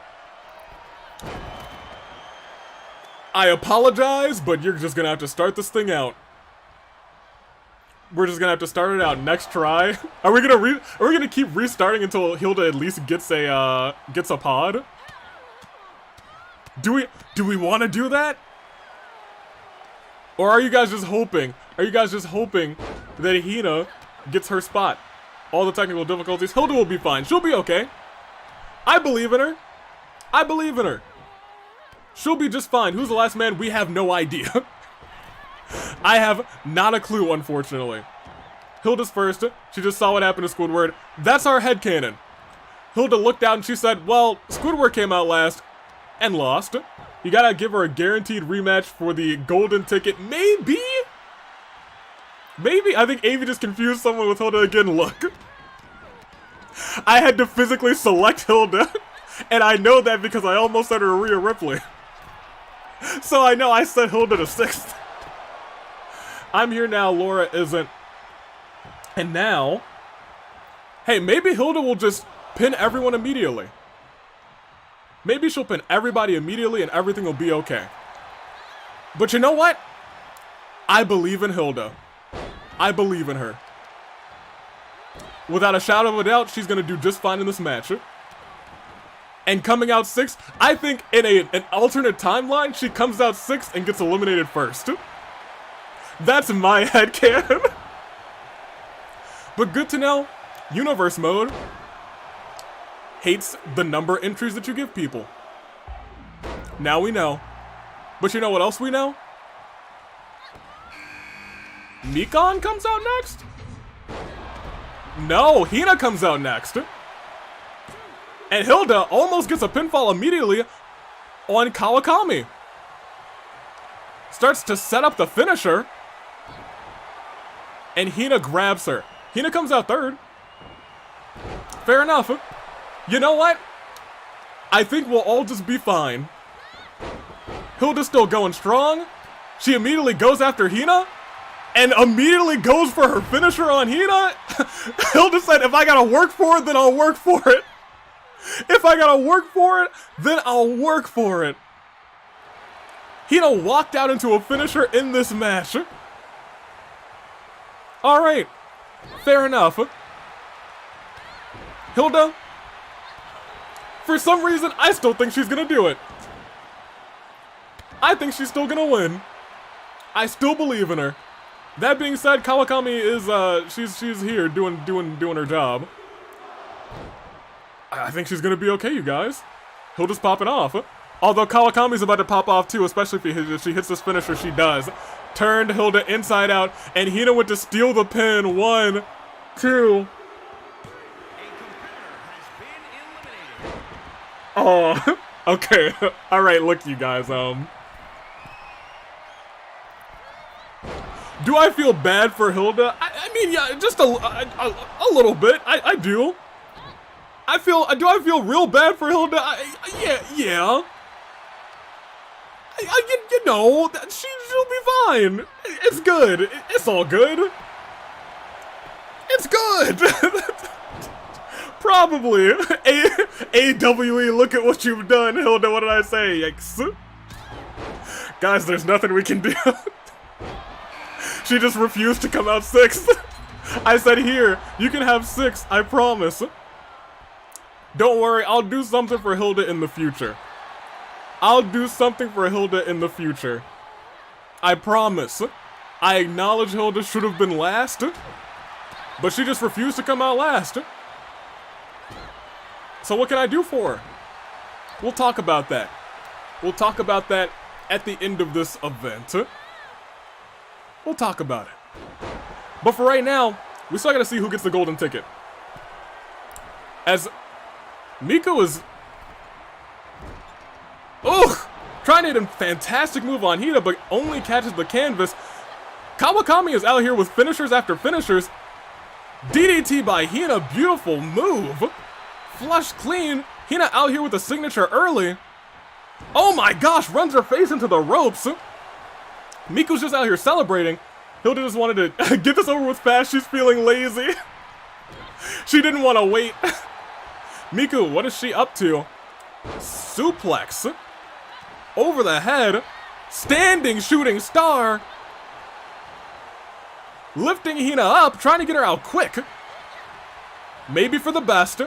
I apologize, but you're just gonna have to start this thing out. We're just gonna have to start it out. Next try. Are we gonna keep restarting until Hilda at least gets a pod? Do we want to do that? Or are you guys just hoping? Are you guys just hoping that Hina gets her spot? All the technical difficulties. Hilda will be fine. She'll be okay. I believe in her. I believe in her. She'll be just fine. Who's the last man? We have no idea. I have not a clue, unfortunately. Hilda's first. She just saw what happened to Squidward. That's our headcanon. Hilda looked out and she said, well, Squidward came out last and lost. You gotta give her a guaranteed rematch for the golden ticket. Maybe? Maybe? I think Avi just confused someone with Hilda again. Look. I had to physically select Hilda. And I know that because I almost said her Rhea Ripley. So I know I set Hilda to 6th. I'm here now, Laura isn't. And now... Hey, maybe Hilda will just pin everyone immediately. Maybe she'll pin everybody immediately and everything will be okay. But you know what? I believe in Hilda. I believe in her. Without a shadow of a doubt, she's gonna do just fine in this match. And coming out 6th, I think in an alternate timeline, she comes out 6th and gets eliminated first. That's my headcanon. But good to know, Universe Mode hates the number entries that you give people. Now we know. But you know what else we know? Mikan comes out next? No, Hina comes out next. And Hilda almost gets a pinfall immediately on Kawakami. Starts to set up the finisher. And Hina grabs her. Hina comes out 3rd. Fair enough. You know what? I think we'll all just be fine. Hilda's still going strong. She immediately goes after Hina. And immediately goes for her finisher on Hina. Hilda said, if I gotta work for it, then I'll work for it. If I gotta work for it, then I'll work for it. Hina walked out into a finisher in this match. Alright. Fair enough. Hilda, for some reason, I still think she's gonna do it. I think she's still gonna win. I still believe in her. That being said, Kawakami is, she's here doing her job. I think she's gonna be okay, you guys. Hilda's popping off. Although Kawakami's about to pop off too, especially if she hits this finisher, she does. Turned Hilda inside out, and Hina went to steal the pin. 1, 2. Oh, Okay, alright, look you guys, do I feel bad for Hilda? I mean, yeah, just a little bit. I do. Do I feel real bad for Hilda? Yeah. You know, she'll be fine. It's good. It's all good. It's good. Probably. AWE, look at what you've done, Hilda. What did I say? Yikes. Guys, there's nothing we can do. She just refused to come out 6th. I said, here, you can have 6, I promise. Don't worry, I'll do something for Hilda in the future. I'll do something for Hilda in the future. I promise. I acknowledge Hilda should have been last, but she just refused to come out last. So what can I do for her? We'll talk about that. We'll talk about that at the end of this event. We'll talk about it. But for right now, we still gotta see who gets the golden ticket. As Miku is... trying to hit a fantastic move on Hina, but only catches the canvas. Kawakami is out here with finishers after finishers. DDT by Hina, beautiful move. Flush clean. Hina out here with the signature early. Oh my gosh, runs her face into the ropes. Miku's just out here celebrating. Hilda just wanted to get this over with fast. She's feeling lazy. She didn't want to wait. Miku, what is she up to? Suplex. Over the head. Standing shooting star. Lifting Hina up, trying to get her out quick. Maybe for the best.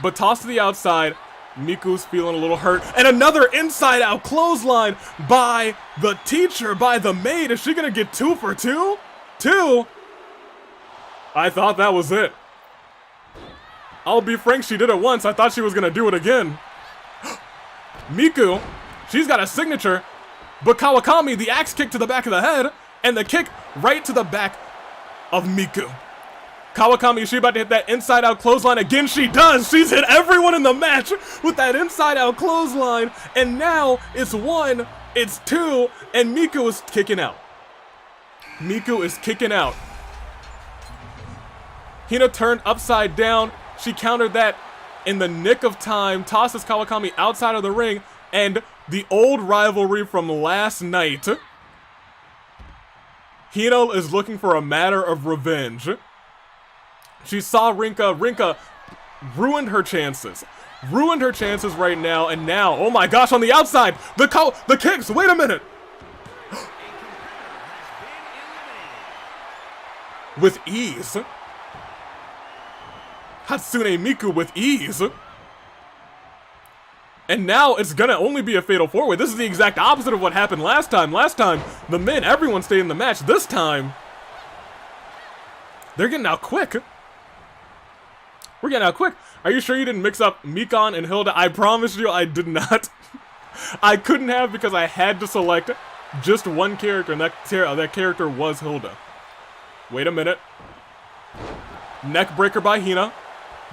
But tossed to the outside. Miku's feeling a little hurt. And another inside out clothesline by the teacher, by the maid. Is she gonna get 2 for 2? 2? I thought that was it. I'll be frank, she did it once. I thought she was gonna do it again. Miku, she's got a signature. But Kawakami, the axe kick to the back of the head. And the kick right to the back of Miku. Kawakami, is she about to hit that inside out clothesline again? She does! She's hit everyone in the match with that inside out clothesline. And now it's 1, it's 2, and Miku is kicking out. Miku is kicking out. Hina turned upside down. She countered that in the nick of time, tosses Kawakami outside of the ring, and the old rivalry from last night. Hina is looking for a matter of revenge. She saw Rinkah. Rinkah ruined her chances. Ruined her chances right now. And now, oh my gosh, on the outside, the kicks. Wait a minute. With ease. Hatsune Miku with ease. And now it's gonna only be a fatal 4-way. This is the exact opposite of what happened last time. Last time, the men, everyone stayed in the match. This time, they're getting out quick. We're getting out quick. Are you sure you didn't mix up Mikan and Hilda? I promise you I did not. I couldn't have because I had to select just one character, and that character was Hilda. Wait a minute. Neck breaker by Hina.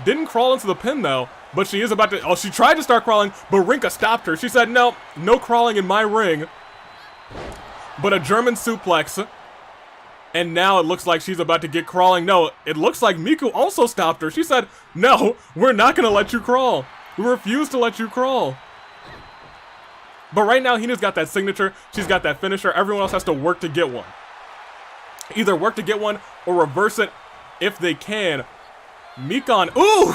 Didn't crawl into the pin though, but she is about to... Oh, she tried to start crawling, but Rinkah stopped her. She said, no crawling in my ring. But a German suplex. And now it looks like she's about to get crawling. No, it looks like Miku also stopped her. She said, no, we're not going to let you crawl. We refuse to let you crawl. But right now, Hina's got that signature. She's got that finisher. Everyone else has to work to get one. Either work to get one or reverse it if they can. Mikan, ooh!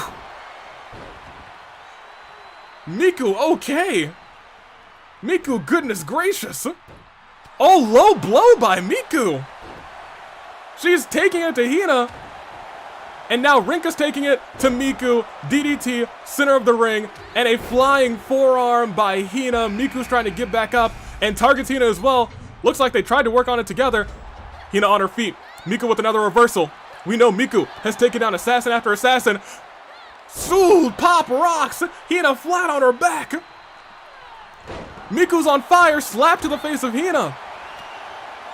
Miku, okay. Miku, goodness gracious. Oh, low blow by Miku. She's taking it to Hina. And now Rinkah's taking it to Miku. DDT, center of the ring. And a flying forearm by Hina. Miku's trying to get back up and targets Hina as well. Looks like they tried to work on it together. Hina on her feet. Miku with another reversal. We know Miku has taken down assassin after assassin. Soul pop rocks. Hina flat on her back. Miku's on fire. Slap to the face of Hina.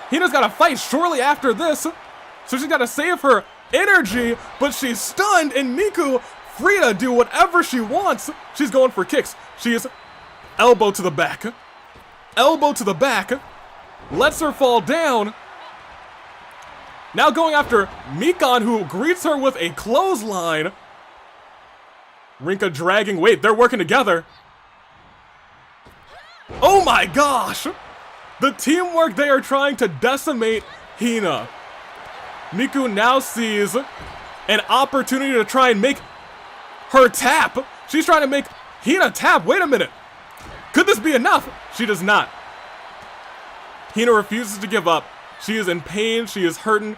Hina's got to fight shortly after this. So she's got to save her energy. But she's stunned. And Miku free to do whatever she wants. She's going for kicks. She is Elbow to the back. Elbow to the back. Lets her fall down. Now going after Mikan, who greets her with a clothesline. Rinkah dragging. Wait, they're working together. Oh my gosh! The teamwork, they are trying to decimate Hina. Miku now sees an opportunity to try and make her tap. She's trying to make Hina tap. Wait a minute. Could this be enough? She does not. Hina refuses to give up. She is in pain. She is hurting.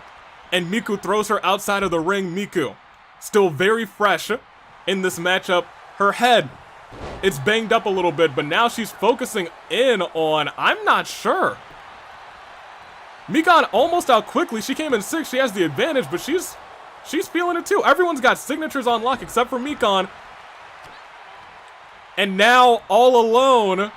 And Miku throws her outside of the ring. Miku, still very fresh in this matchup. Her head, it's banged up a little bit, but now she's focusing in on, I'm not sure. Mikan almost out quickly. She came in 6th. She has the advantage, but she's feeling it too. Everyone's got signatures on lock except for Mikan. And now, all alone,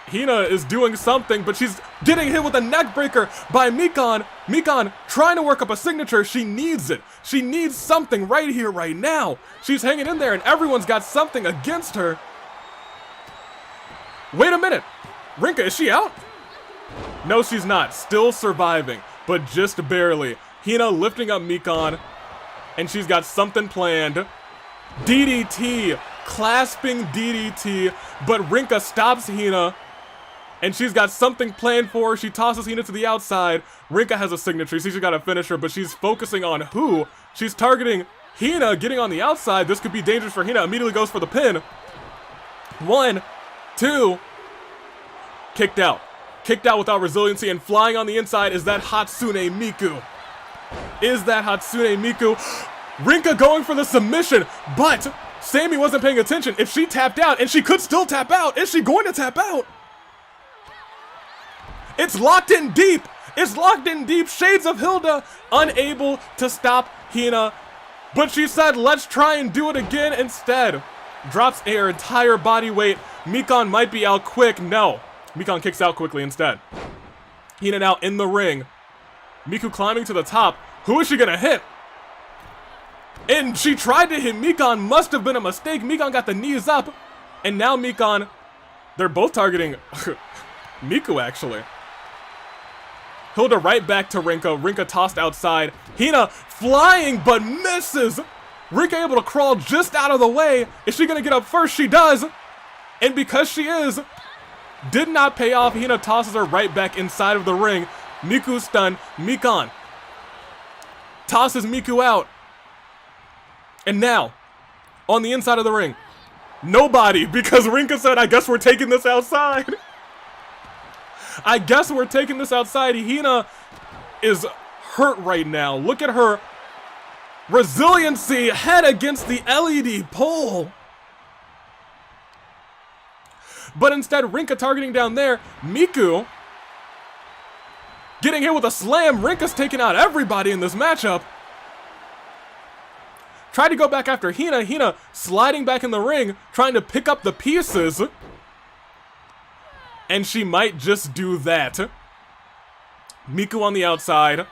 Hina is doing something, but she's getting hit with a neck breaker by Mikan. Mikan trying to work up a signature. She needs it. She needs something right here, right now. She's hanging in there, and everyone's got something against her. Wait a minute. Rinkah, is she out? No, she's not. Still surviving, but just barely. Hina lifting up Mikan, and she's got something planned. DDT, clasping DDT, but Rinkah stops Hina, and she's got something planned for her. She tosses Hina to the outside. Rinkah has a signature. She's got to finish her, but she's focusing on who? She's targeting Hina, getting on the outside. This could be dangerous for Hina. Immediately goes for the pin. 1, 2. Kicked out. Kicked out without resiliency, and flying on the inside is that Hatsune Miku. Is that Hatsune Miku? Rinkah going for the submission, but Sammy wasn't paying attention. If she tapped out, and she could still tap out, is she going to tap out? It's locked in deep. It's locked in deep. Shades of Hilda unable to stop Hina, but she said, let's try and do it again instead. Drops her entire body weight. Mikan might be out quick. No. Mikan kicks out quickly instead. Hina now in the ring. Miku climbing to the top. Who is she gonna hit? And she tried to hit Mikan. Must have been a mistake. Mikan got the knees up. And now Mikan, they're both targeting Miku actually. Hilda right back to Rinkah. Rinkah tossed outside. Hina flying but misses. Rinkah able to crawl just out of the way. Is she gonna get up first? She does. And because she is, did not pay off. Hina tosses her right back inside of the ring. Miku stunned. Mikan tosses Miku out. And now, on the inside of the ring, nobody, because Rinkah said, I guess we're taking this outside. I guess we're taking this outside. Hina is hurt right now. Look at her resiliency, head against the LED pole. But instead, Rinkah targeting down there. Miku getting hit with a slam. Rinkah's taking out everybody in this matchup. Tried to go back after Hina. Hina sliding back in the ring, trying to pick up the pieces. And she might just do that. Miku on the outside.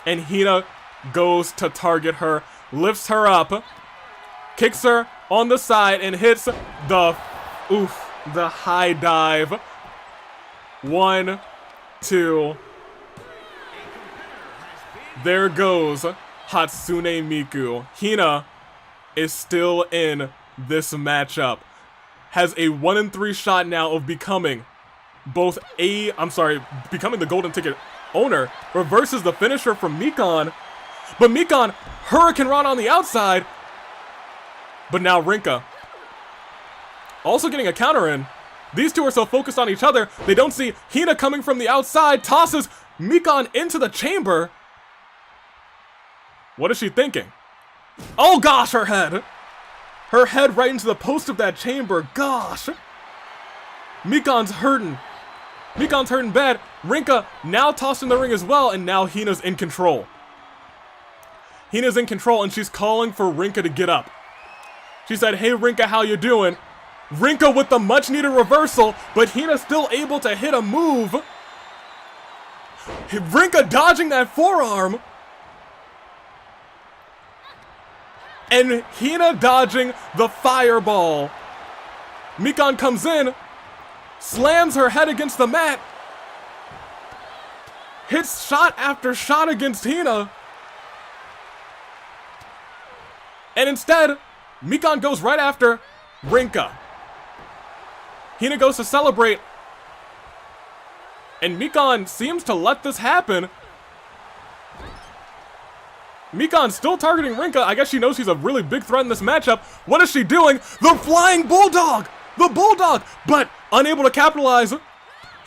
And Hina goes to target her. Lifts her up. Kicks her on the side and hits the high dive. 1, 2. There goes Hatsune Miku. Hina is still in this matchup. Has a 1-in-3 shot now of becoming becoming the golden ticket owner. Reverses the finisher from Mikan. But Mikan, Hurricane Rod on the outside. But now Rinkah also getting a counter in. These two are so focused on each other, they don't see Hina coming from the outside. Tosses Mikan into the chamber. What is she thinking? Oh gosh, her head. Her head right into the post of that chamber. Gosh. Mikan's hurting. Mikan's hurting bad. Rinkah now tossed in the ring as well, and now Hina's in control. Hina's in control, and she's calling for Rinkah to get up. She said, hey Rinkah, how you doing? Rinkah with the much needed reversal, but Hina's still able to hit a move. Rinkah dodging that forearm. And Hina dodging the fireball. Mikan comes in, slams her head against the mat, hits shot after shot against Hina, and instead, Mikan goes right after Rinkah. Hina goes to celebrate, and Mikan seems to let this happen. Mikan's still targeting Rinkah. I guess she knows she's a really big threat in this matchup. What is she doing? The Flying Bulldog! The Bulldog! But unable to capitalize.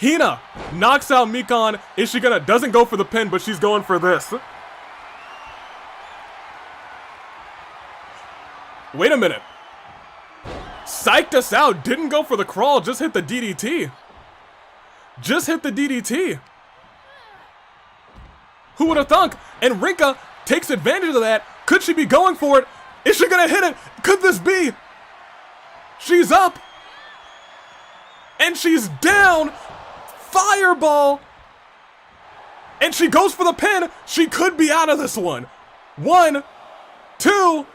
Hina knocks out Mikan. Is she gonna? Doesn't go for the pin, but she's going for this. Wait a minute. Psyched us out. Didn't go for the crawl. Just hit the DDT. Just hit the DDT. Who would have thunk? And Rinkah takes advantage of that. Could she be going for it? Is she gonna hit it? Could this be? She's up. And she's down. Fireball. And she goes for the pin. She could be out of this one. 1, 2,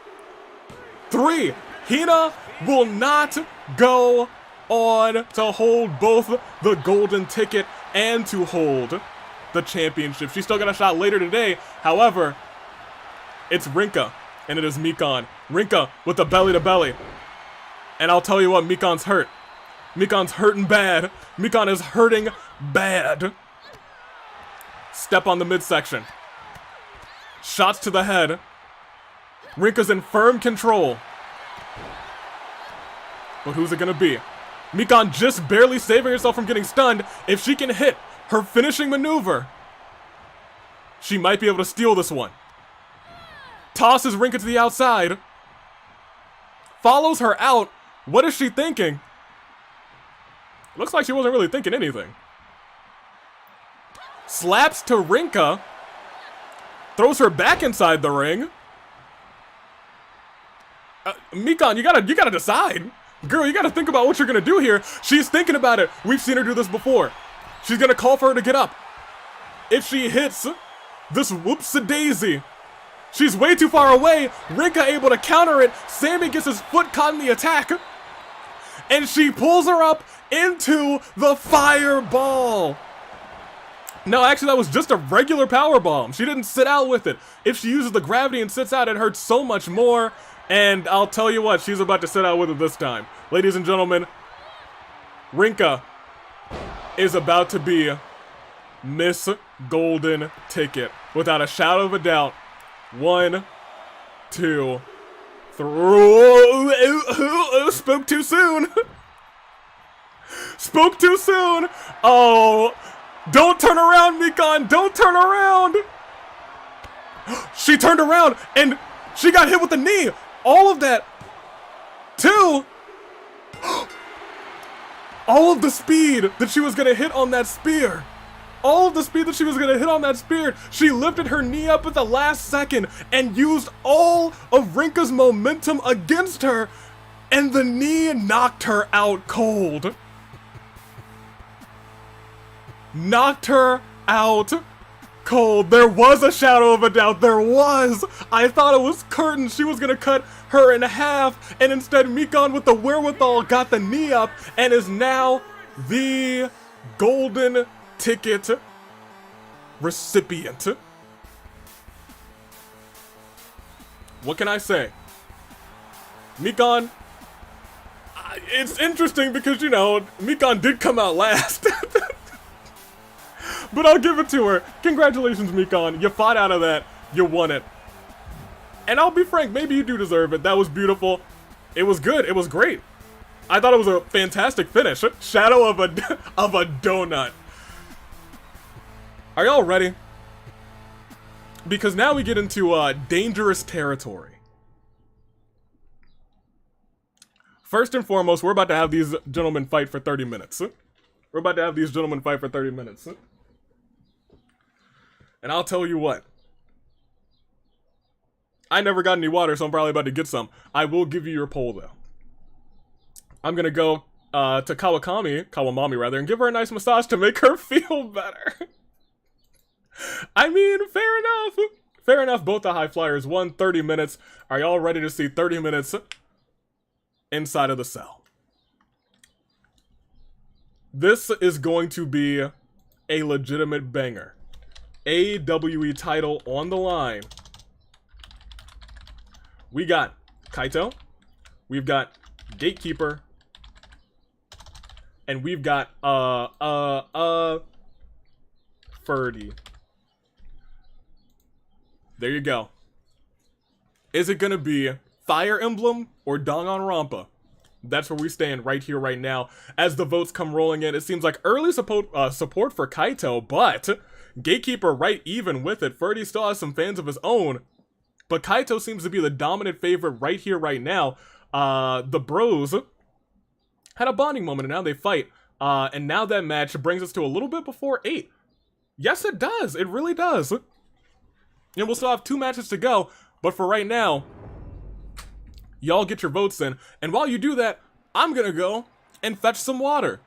3. Hina will not go on to hold both the golden ticket and to hold the championship. She's still got a shot later today. However, it's Rinkah, and it is Mikan. Rinkah with the belly to belly. And I'll tell you what, Mikan's hurt. Mikan's hurting bad. Mikan is hurting bad. Step on the midsection. Shots to the head. Rinkah's in firm control. But who's it gonna be? Mikan just barely saving herself from getting stunned. If she can hit her finishing maneuver, she might be able to steal this one. Tosses Rinkah to the outside. Follows her out. What is she thinking? Looks like she wasn't really thinking anything. Slaps to Rinkah. Throws her back inside the ring. Mikan, you gotta decide. Girl, you gotta think about what you're gonna do here. She's thinking about it. We've seen her do this before. She's gonna call for her to get up. If she hits this whoops-a-daisy, she's way too far away. Rinkah able to counter it. Sammy gets his foot caught in the attack. And she pulls her up into the fireball. No, actually, that was just a regular power bomb. She didn't sit out with it. If she uses the gravity and sits out, it hurts so much more. And I'll tell you what, she's about to sit out with it this time. Ladies and gentlemen, Rinkah is about to be Miss Golden Ticket. Without a shadow of a doubt. 1, 2, 3. Spoke too soon. Spoke too soon. Oh, don't turn around, Mikan. Don't turn around. She turned around and she got hit with the knee. All of that. 2. All of the speed that she was going to hit on that spear. All of the speed that she was going to hit on that spear. She lifted her knee up at the last second and used all of Rinkah's momentum against her. And the knee knocked her out cold. Knocked her out cold. There was a shadow of a doubt. There was. I thought it was curtains. She was going to cut her in half. And instead, Mikan with the wherewithal got the knee up and is now the golden ticket recipient. What can I say? Mikan, it's interesting because, you know, Mikan did come out last. But I'll give it to her. Congratulations, Mikan. You fought out of that. You won it. And I'll be frank, maybe you do deserve it. That was beautiful. It was good. It was great. I thought it was a fantastic finish. Shadow of a donut. Are y'all ready? Because now we get into dangerous territory. First and foremost, we're about to have these gentlemen fight for 30 minutes. We're about to have these gentlemen fight for 30 minutes. And I'll tell you what. I never got any water, so I'm probably about to get some. I will give you your poll, though. I'm gonna go to Kawakami rather, and give her a nice massage to make her feel better. I mean, fair enough. Fair enough, both the high flyers won 30 minutes. Are y'all ready to see 30 minutes inside of the cell? This is going to be a legitimate banger. AWE title on the line. We got Kaito, we've got Gatekeeper, and we've got Ferdie. There you go. Is it gonna be Fire Emblem or Danganronpa? That's where we stand right here, right now. As the votes come rolling in, it seems like early support for Kaito, but Gatekeeper right even with it. Ferdie still has some fans of his own, but Kaito seems to be the dominant favorite right here, right now. The bros had a bonding moment, and now they fight. And now that match brings us to a little bit before 8. Yes, it does. It really does. And we'll still have 2 matches to go, but for right now, y'all get your votes in. And while you do that, I'm gonna go and fetch some water.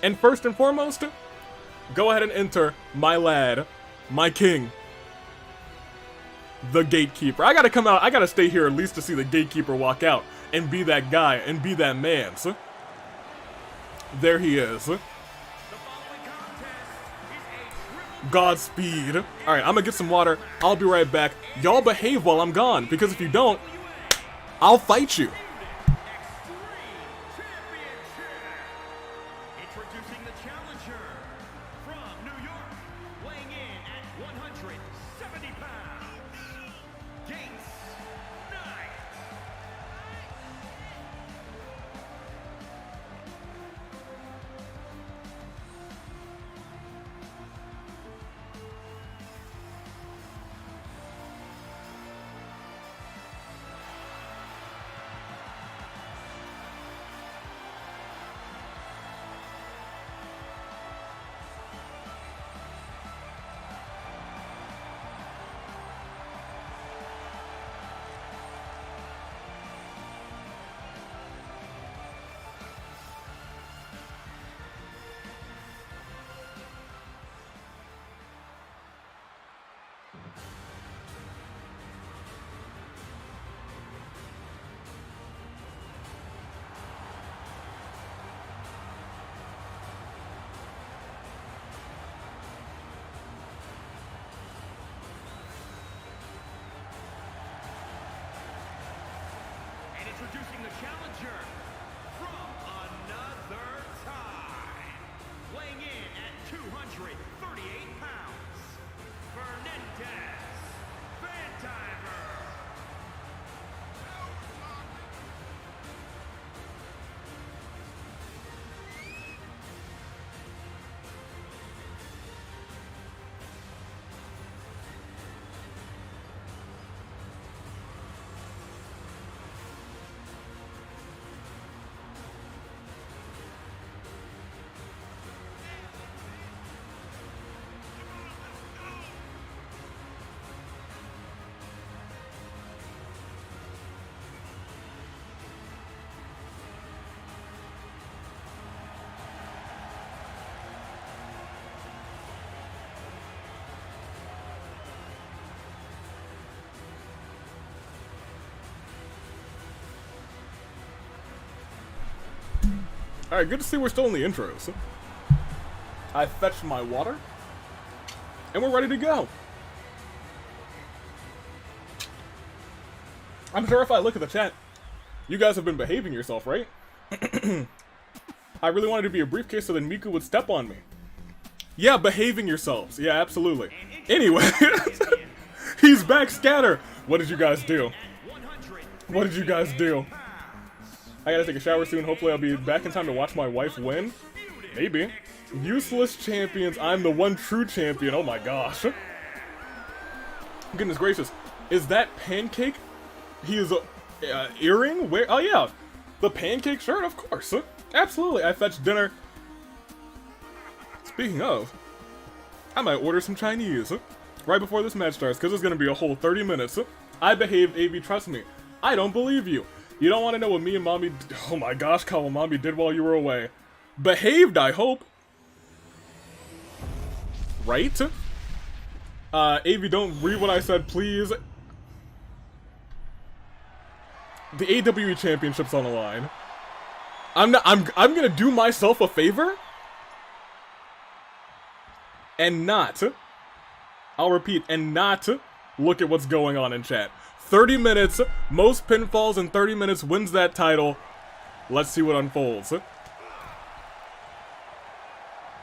And first and foremost, go ahead and enter my lad, my king, the Gatekeeper. I gotta come out, I gotta stay here at least to see the Gatekeeper walk out and be that guy and be that man. So, there he is. Godspeed. Alright, I'm gonna get some water. I'll be right back. Y'all behave while I'm gone, because if you don't, I'll fight you. Introducing the challenger from New York, weighing in at 170 pounds, Gates Knight. Introducing the challenger from another time, weighing in at 238 pounds, Fernandez Vandiver. Alright, good to see we're still in the intros. I fetched my water, and we're ready to go. I'm sure if I look at the chat, you guys have been behaving yourself, right? I really wanted to be a briefcase so that Miku would step on me. Yeah, behaving yourselves. Yeah, absolutely. Anyway, he's back, Scatter. What did you guys do? What did you guys do? I gotta take a shower soon. Hopefully I'll be back in time to watch my wife win. Maybe. Useless champions. I'm the one true champion. Oh my gosh. Goodness gracious. Is that Pancake? He is a earring? Where? Oh yeah. The Pancake shirt, of course. Absolutely. I fetched dinner. Speaking of, I might order some Chinese right before this match starts, because it's gonna be a whole 30 minutes. I behaved, Avi, trust me. I don't believe you. You don't want to know what me and Mommy... Oh my gosh, Kawakami did while you were away. Behaved, I hope. Right? Avi, don't read what I said, please. The AWE Championship's on the line. I'm gonna do myself a favor and not, I'll repeat, and not look at what's going on in chat. 30 minutes, most pinfalls in 30 minutes wins that title. Let's see what unfolds.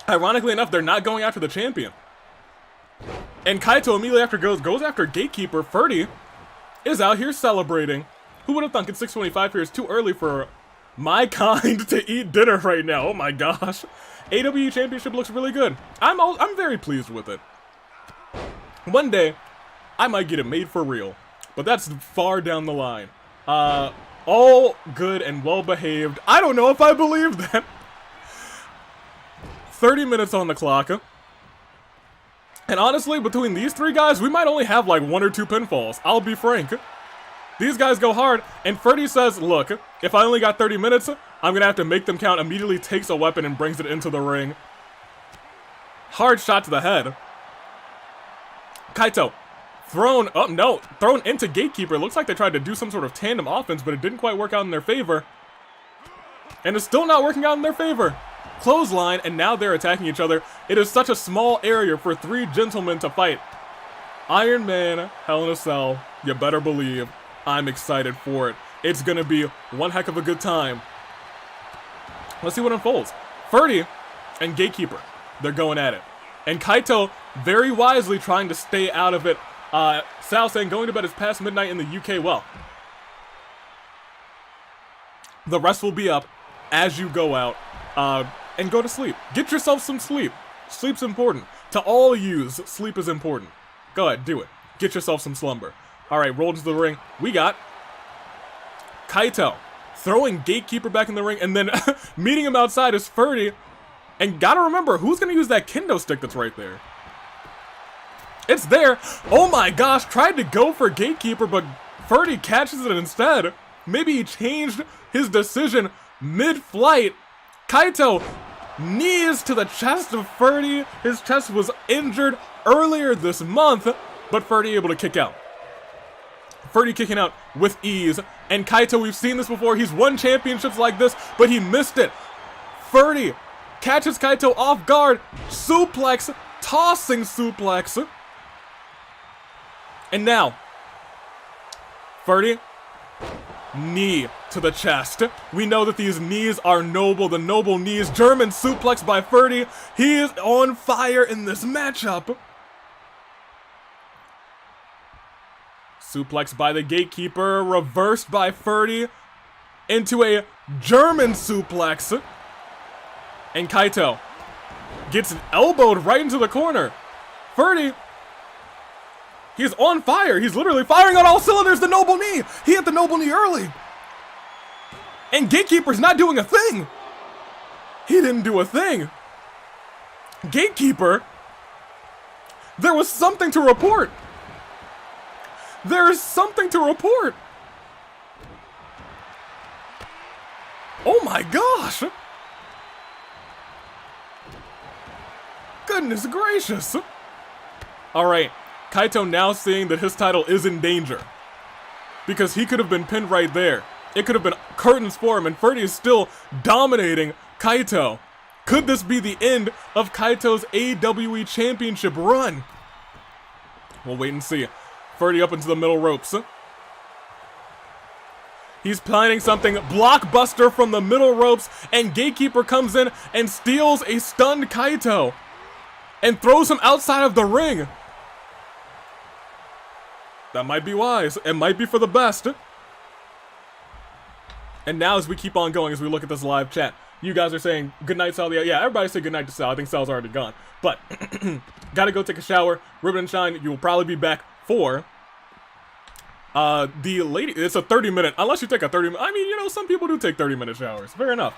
Ironically enough, they're not going after the champion. And Kaito immediately after goes after Gatekeeper. Ferdie is out here celebrating. Who would have thunk it's 6:25 here? It's too early for my kind to eat dinner right now. Oh my gosh. AWE Championship looks really good. I'm very pleased with it. One day, I might get it made for real. But that's far down the line. All good and well behaved. I don't know if I believe that. 30 minutes on the clock. And honestly, between these three guys, we might only have like 1 or 2 pinfalls. I'll be frank. These guys go hard, and Ferdie says, look, if I only got 30 minutes, I'm gonna have to make them count. Immediately takes a weapon and brings it into the ring. Hard shot to the head. Kaito, thrown into Gatekeeper. Looks like they tried to do some sort of tandem offense, but it didn't quite work out in their favor. And it's still not working out in their favor. Clothesline, and now they're attacking each other. It is such a small area for 3 gentlemen to fight. Iron Man, Hell in a Cell, you better believe I'm excited for it. It's gonna be one heck of a good time. Let's see what unfolds. Ferdie and Gatekeeper, they're going at it. And Kaito, very wisely trying to stay out of it. Sal saying going to bed is past midnight in the UK. Well, the rest will be up as you go out. And go to sleep. Get yourself some sleep. Sleep's important. To all yous, sleep is important. Go ahead, do it. Get yourself some slumber. Alright, roll into the ring. We got Kaito throwing Gatekeeper back in the ring, and then meeting him outside is Ferdie. And gotta remember, who's gonna use that kendo stick that's right there? It's there. Oh my gosh, tried to go for Gatekeeper, but Ferdie catches it instead. Maybe he changed his decision mid-flight. Kaito knees to the chest of Ferdie. His chest was injured earlier this month, but Ferdie able to kick out. Ferdie kicking out with ease. And Kaito, we've seen this before. He's won championships like this, but he missed it. Ferdie catches Kaito off guard. Suplex, tossing suplex. And now, Ferdie, knee to the chest. We know that these knees are noble, the noble knees. German suplex by Ferdie. He is on fire in this matchup. Suplex by the Gatekeeper, reversed by Ferdie into a German suplex. And Kaito gets elbowed right into the corner. Ferdie, he's on fire. He's literally firing on all cylinders. The noble knee. He hit the noble knee early. And Gatekeeper's not doing a thing. He didn't do a thing. Gatekeeper, there was something to report. There is something to report. Oh my gosh. Goodness gracious. All right. Kaito now seeing that his title is in danger. Because he could have been pinned right there. It could have been curtains for him, and Ferdie is still dominating Kaito. Could this be the end of Kaito's AWE Championship run? We'll wait and see. Ferdie up into the middle ropes. He's planning something. Blockbuster from the middle ropes, and Gatekeeper comes in and steals a stunned Kaito. And throws him outside of the ring. That might be wise. It might be for the best. And now as we keep on going, as we look at this live chat, you guys are saying, good night, Sal. Yeah, everybody say good night to Sal. I think Sal's already gone. But, gotta go take a shower. Ribbon and Shine, you will probably be back for the lady. It's a 30-minute, unless you take a 30-minute. I mean, you know, some people do take 30-minute showers. Fair enough.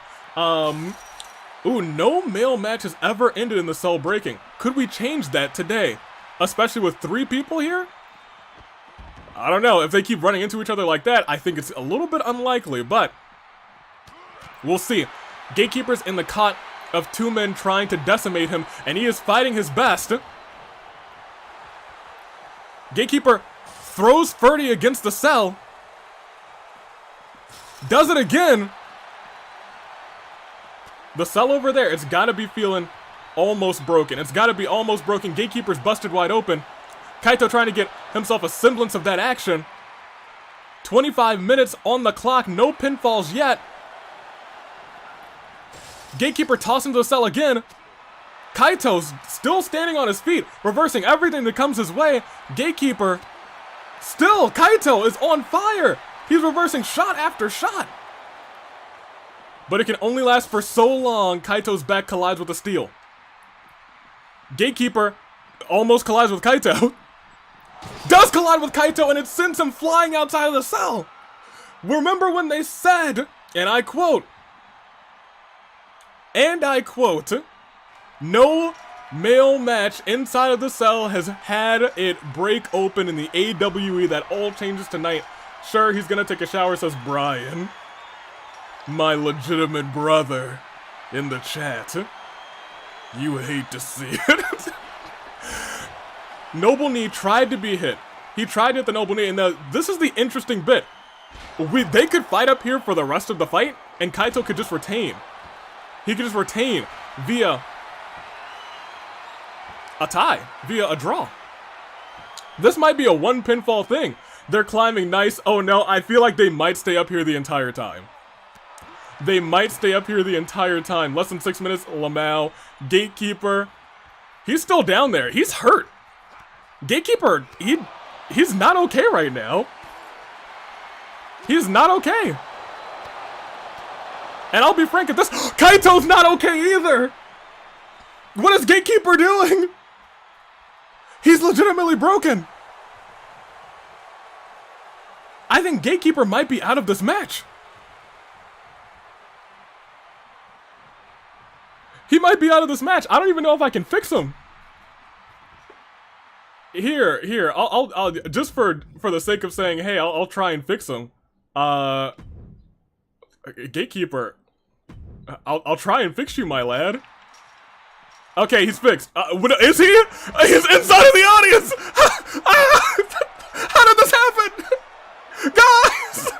Ooh, no male match has ever ended in the cell breaking. Could we change that today? Especially with 3 people here? I don't know. If they keep running into each other like that, I think it's a little bit unlikely, but we'll see. Gatekeeper's in the caught of 2 men trying to decimate him, and he is fighting his best. Gatekeeper throws Ferdie against the cell. Does it again. The cell over there, it's gotta be feeling almost broken. It's gotta be almost broken. Gatekeeper's busted wide open. Kaito trying to get himself a semblance of that action. 25 minutes on the clock, no pinfalls yet. Gatekeeper tossing to the cell again. Kaito's still standing on his feet, reversing everything that comes his way. Gatekeeper, still, Kaito is on fire. He's reversing shot after shot. But it can only last for so long. Kaito's back collides with the steel. Gatekeeper almost collides with Kaito. Does collide with Kaito, and it sends him flying outside of the cell. Remember when they said, and I quote, no male match inside of the cell has had it break open in the AWE. That all changes tonight. Sure, he's gonna take a shower, says Brian. My legitimate brother in the chat. You hate to see it. Noble knee tried to be hit. He tried to hit the noble knee, and this is the interesting bit. They could fight up here for the rest of the fight, and Kaito could just retain. He could just retain via a tie, via a draw. This might be a one pinfall thing. They're climbing nice. Oh no, I feel like they might stay up here the entire time. They might stay up here the entire time. Less than 6 minutes, Lamau. Gatekeeper, he's still down there. He's hurt. Gatekeeper, he's not okay right now. He's not okay. And I'll be frank at this, Kaito's not okay either. What is Gatekeeper doing? He's legitimately broken. I think Gatekeeper might be out of this match. He might be out of this match. I don't even know if I can fix him. Here, I'll just for the sake of saying, hey, I'll try and fix him. Gatekeeper, I'll try and fix you, my lad. Okay, he's fixed. Is he? He's inside of the audience. How did this happen, guys?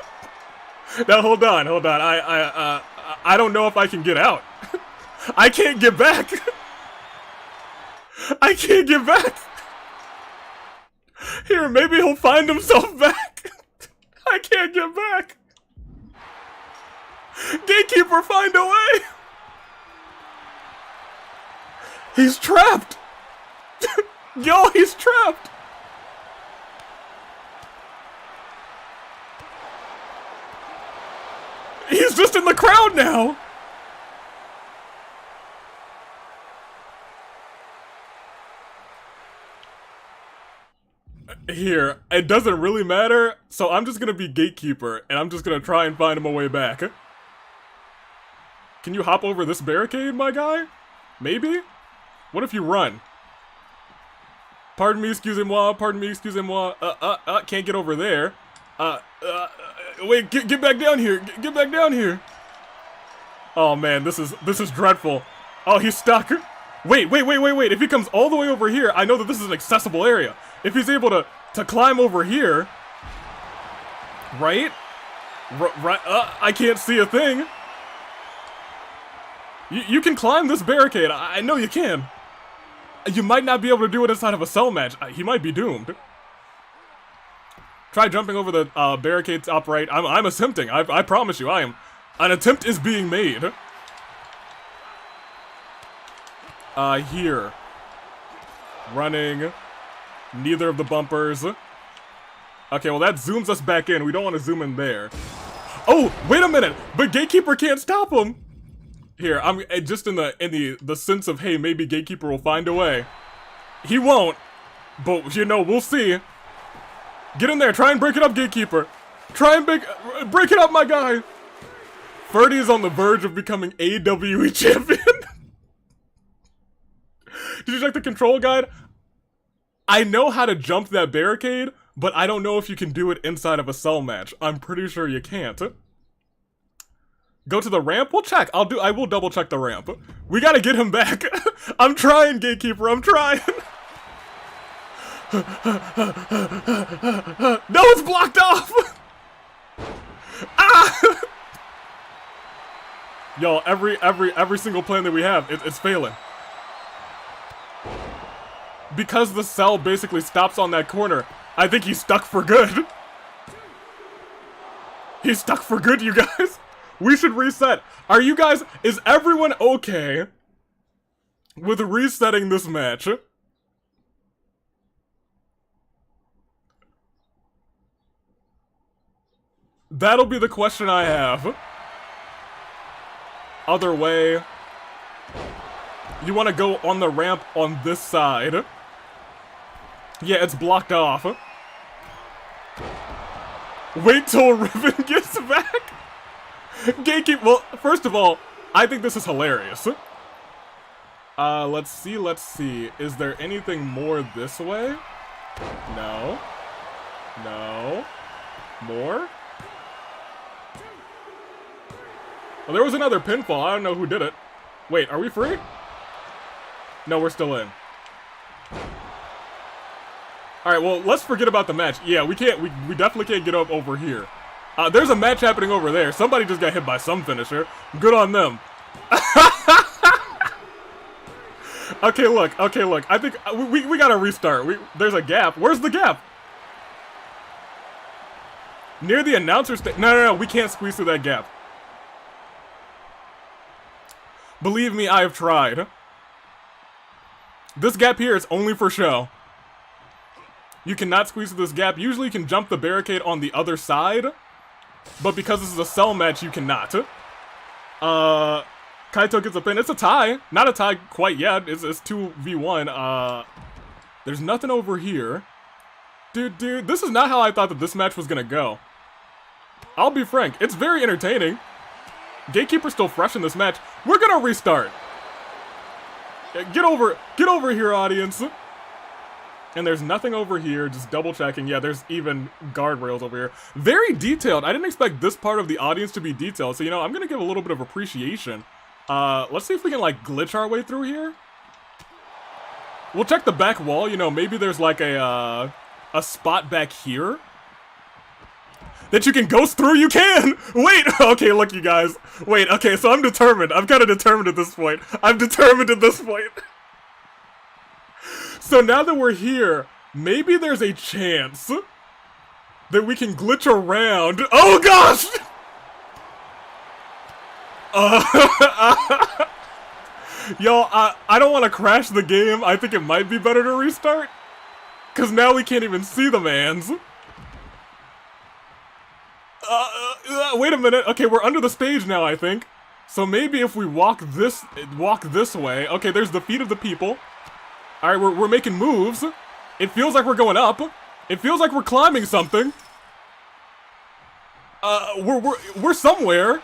Now hold on. I don't know if I can get out. I can't get back. I can't get back. Here, maybe he'll find himself back. I can't get back. Gatekeeper, find a way. He's trapped. Yo, he's trapped. He's just in the crowd now. Here, it doesn't really matter, so I'm just gonna be Gatekeeper, and I'm just gonna try and find him a way back. Can you hop over this barricade, my guy? Maybe? What if you run? Pardon me, excusez-moi, can't get over there. Wait, get back down here, get back down here. Oh man, this is dreadful. Oh, he's stuck. Wait, if he comes all the way over here, I know that this is an accessible area. If he's able to climb over here, right? I can't see a thing. You can climb this barricade, I know you can. You might not be able to do it inside of a cell match. He might be doomed. Try jumping over the barricades up right. I'm attempting, I promise you, I am. An attempt is being made. Here. Running. Neither of the bumpers. Okay, well that zooms us back in. We don't want to zoom in there. Oh, wait a minute! But Gatekeeper can't stop him! Here, I'm just in the sense of, hey, maybe Gatekeeper will find a way. He won't, but you know, we'll see. Get in there, try and break it up, Gatekeeper. Try and break it up, my guy! Ferdie is on the verge of becoming AWE champion. Did you check the control guide? I know how to jump that barricade, but I don't know if you can do it inside of a cell match. I'm pretty sure you can't. Go to the ramp? We'll check. I will double check the ramp. We gotta get him back. I'm trying, Gatekeeper, I'm trying. No, it's blocked off! Ah! Yo, every single plan that we have, it's failing. Because the cell basically stops on that corner, I think he's stuck for good. He's stuck for good, you guys. We should reset. Are you guys, is everyone okay with resetting this match? That'll be the question I have. Other way. You want to go on the ramp on this side. Yeah, it's blocked off. Wait till Riven gets back. Gatekeeper. Well, first of all, I think this is hilarious. Let's see. Is there anything more this way? No. No. More? Well, there was another pinfall. I don't know who did it. Wait, are we free? No, we're still in. Alright, well, let's forget about the match. Yeah, we definitely can't get up over here. There's a match happening over there. Somebody just got hit by some finisher. Good on them. Okay, look. I think we gotta restart. There's a gap. Where's the gap? Near the announcer station. No, we can't squeeze through that gap. Believe me, I have tried. This gap here is only for show. You cannot squeeze through this gap. Usually you can jump the barricade on the other side, but because this is a cell match, you cannot. Kaito gets a pin. It's a tie. Not a tie quite yet. It's 2v1. There's nothing over here. Dude, this is not how I thought that this match was gonna go. I'll be frank. It's very entertaining. Gatekeeper's still fresh in this match. We're gonna restart. Get over here, audience. And there's nothing over here, just double checking. Yeah, there's even guardrails over here. Very detailed. I didn't expect this part of the audience to be detailed, so, you know, I'm gonna give a little bit of appreciation. Let's see if we can, like, glitch our way through here. We'll check the back wall, you know, maybe there's, like, a spot back here that you can ghost through. You can! Wait! Okay, look, you guys. Wait, okay, so I'm determined. I'm kind of determined at this point. So now that we're here, maybe there's a chance that we can glitch around. Oh, gosh! Yo, I don't want to crash the game. I think it might be better to restart. Because now we can't even see the mans. Wait a minute. Okay, we're under the stage now, I think. So maybe if we walk this way. Okay, there's the feet of the people. Alright, we're making moves. It feels like we're going up. It feels like we're climbing something. We're somewhere.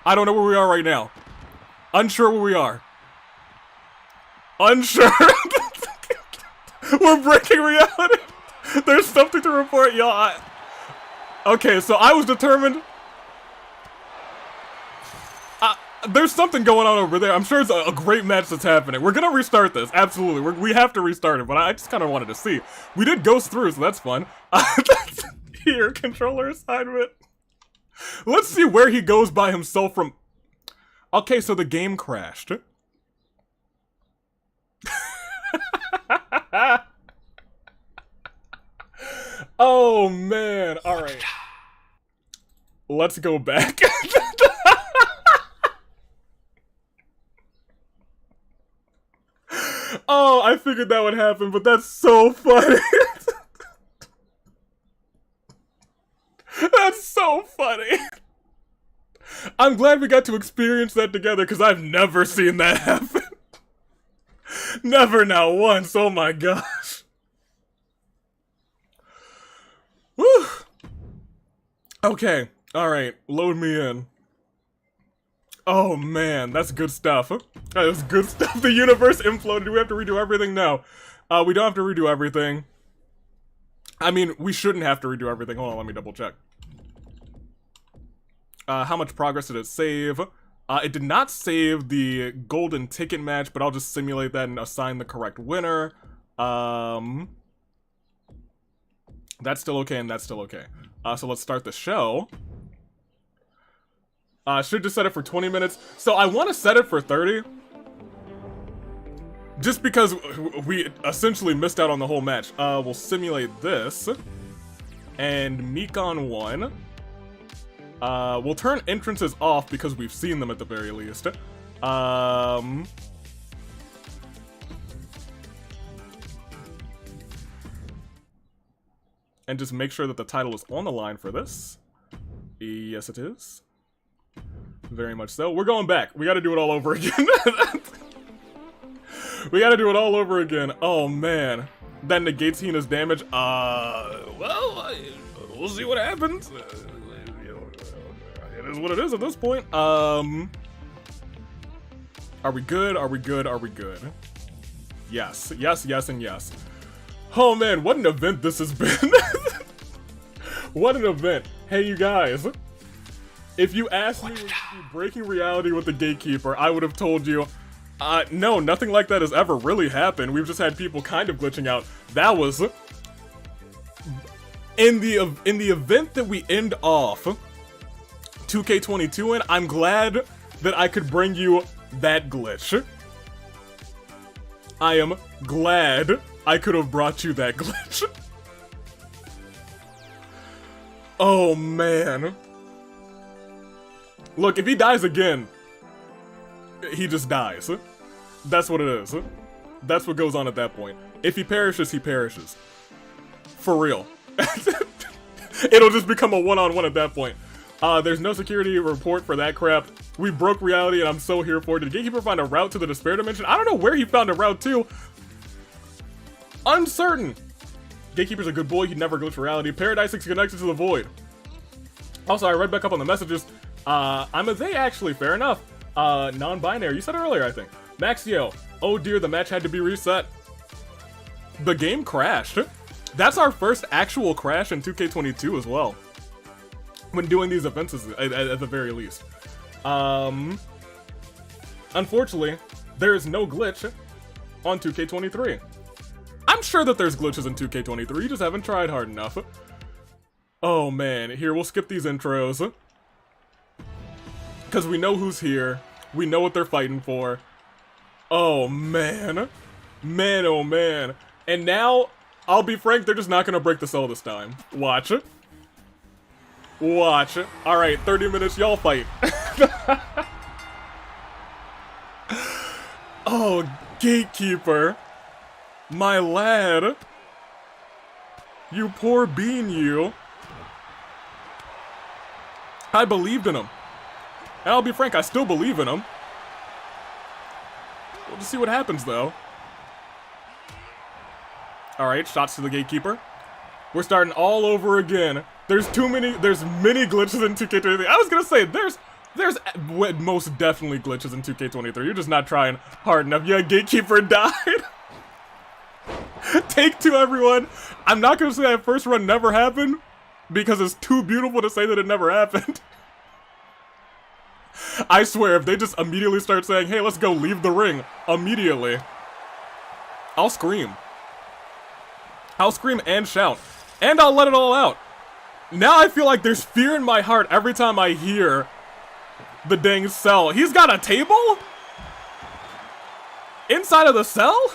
I don't know where we are right now. Unsure where we are. Unsure. We're breaking reality. There's something to report, y'all. Okay, so I was determined. There's something going on over there. I'm sure it's a great match that's happening. We're gonna restart this, absolutely. We have to restart it, but I just kind of wanted to see. We did ghost through, so that's fun. Here, controller assignment. Let's see where he goes by himself from. Okay, so the game crashed. Oh, man. All right. Let's go back. Oh, I figured that would happen, but that's so funny. That's so funny. I'm glad we got to experience that together, because I've never seen that happen. Never, not once. Oh my gosh. Woo. Okay. Alright. Load me in. Oh man, that's good stuff. That was good stuff. The universe imploded. Do we have to redo everything? No. We don't have to redo everything. I mean, we shouldn't have to redo everything. Hold on, let me double check. How much progress did it save? It did not save the golden ticket match, but I'll just simulate that and assign the correct winner. That's still okay, and that's still okay. So let's start the show. Should just set it for 20 minutes. So I want to set it for 30. Just because we essentially missed out on the whole match. We'll simulate this. And Mikan won. We'll turn entrances off because we've seen them at the very least. And just make sure that the title is on the line for this. Yes, it is. Very much so. We're going back. We gotta do it all over again. We gotta do it all over again. Oh, man. That negates Hina's damage. Well, we'll see what happens. It is what it is at this point. Are we good? Are we good? Are we good? Yes. Yes, yes, and yes. Oh, man. What an event this has been. What an event. Hey, you guys. If you asked me, would you be breaking reality with the Gatekeeper, I would have told you, no, nothing like that has ever really happened. We've just had people kind of glitching out. That was in the event that we end off 2K22 in. I'm glad that I could bring you that glitch. I am glad I could have brought you that glitch. Oh, man. Look, if he dies again, he just dies. That's what it is. That's what goes on at that point. If he perishes, he perishes. For real. It'll just become a one-on-one at that point. There's no security report for that crap. We broke reality, and I'm so here for it. Did Gatekeeper find a route to the Despair Dimension? I don't know where he found a route to. Uncertain. Gatekeeper's a good boy. He'd never glitch reality. Paradise is connected to the void. Also, I read back up on the messages. I'm a they, actually. Fair enough. Non-binary. You said it earlier, I think. Maxio. Oh dear, the match had to be reset. The game crashed. That's our first actual crash in 2K22 as well. When doing these events at the very least. Unfortunately, there is no glitch on 2K23. I'm sure that there's glitches in 2K23, you just haven't tried hard enough. Oh man, here, we'll skip these intros. Because we know who's here. We know what they're fighting for. Oh, man. Man, oh, man. And now, I'll be frank, they're just not going to break the cell this time. Watch it. Watch it. Alright, 30 minutes, y'all fight. Oh, Gatekeeper. My lad. You poor bean, you. I believed in him. And I'll be frank, I still believe in him. We'll just see what happens, though. Alright, shots to the Gatekeeper. We're starting all over again. There's many glitches in 2K23. I was gonna say, there's most definitely glitches in 2K23. You're just not trying hard enough. Yeah, Gatekeeper died. Take two, everyone. I'm not gonna say that first run never happened, because it's too beautiful to say that it never happened. I swear, if they just immediately start saying, hey, let's go leave the ring, immediately, I'll scream. I'll scream and shout. And I'll let it all out. Now I feel like there's fear in my heart every time I hear the dang cell. He's got a table? Inside of the cell?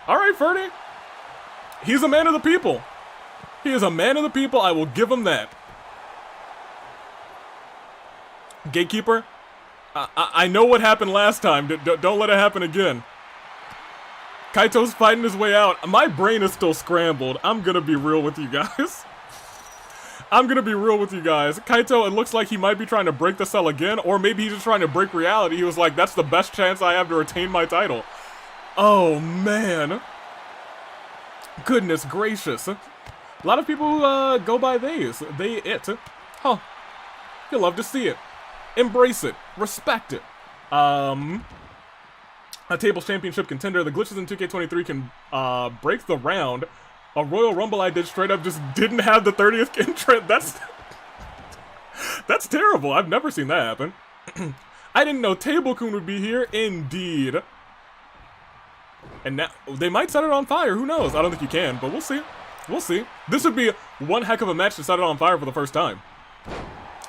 Alright, Ferdie. He's a man of the people. He is a man of the people, I will give him that. Gatekeeper, I know what happened last time. Don't let it happen again. Kaito's fighting his way out. My brain is still scrambled. I'm gonna be real with you guys. I'm gonna be real with you guys. Kaito, it looks like he might be trying to break the cell again, or maybe he's just trying to break reality. He was like, that's the best chance I have to retain my title. Oh, man. Goodness gracious. A lot of people go by these. They, it. Huh. You'll love to see it. Embrace it. Respect it. A Tables Championship contender. The glitches in 2K23 can break the round. A Royal Rumble I did straight up just didn't have the 30th entrant. That's terrible. I've never seen that happen. I didn't know Table-kun would be here. Indeed. And now, they might set it on fire, who knows? I don't think you can, but we'll see. We'll see. This would be one heck of a match to set it on fire for the first time.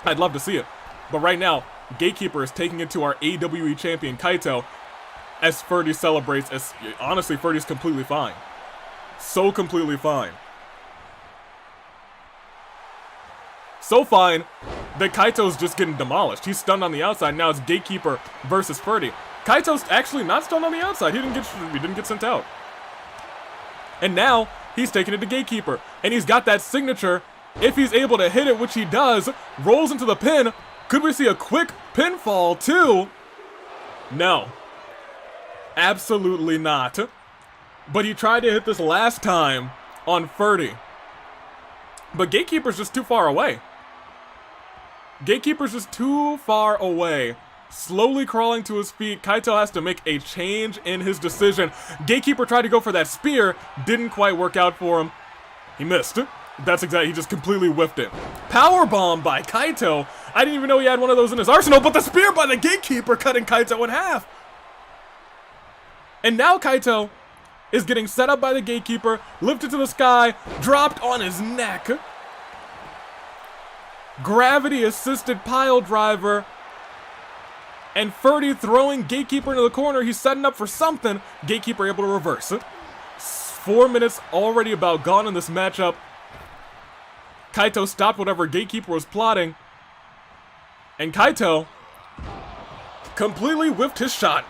I'd love to see it. But right now, Gatekeeper is taking it to our AWE champion, Kaito, as Ferdie celebrates. As honestly, Ferdie's completely fine. So completely fine. So fine that Kaito's just getting demolished. He's stunned on the outside. Now it's Gatekeeper versus Ferdie. Kaito's actually not stunned on the outside. He didn't get sent out. And now he's taking it to Gatekeeper. And he's got that signature. If he's able to hit it, which he does, rolls into the pin. Could we see a quick pinfall too? No. Absolutely not. But he tried to hit this last time on Ferdie. But Gatekeeper's just too far away. Gatekeeper's just too far away. Slowly crawling to his feet, Kaito has to make a change in his decision. Gatekeeper tried to go for that spear, didn't quite work out for him. He missed. That's exactly, he just completely whiffed it. Powerbomb by Kaito. I didn't even know he had one of those in his arsenal, but the spear by the Gatekeeper cutting Kaito in half. And now Kaito is getting set up by the Gatekeeper, lifted to the sky, dropped on his neck. Gravity-assisted pile driver. And Ferdie throwing Gatekeeper into the corner. He's setting up for something. Gatekeeper able to reverse it. 4 minutes already about gone in this matchup. Kaito stopped whatever Gatekeeper was plotting. And Kaito completely whiffed his shot.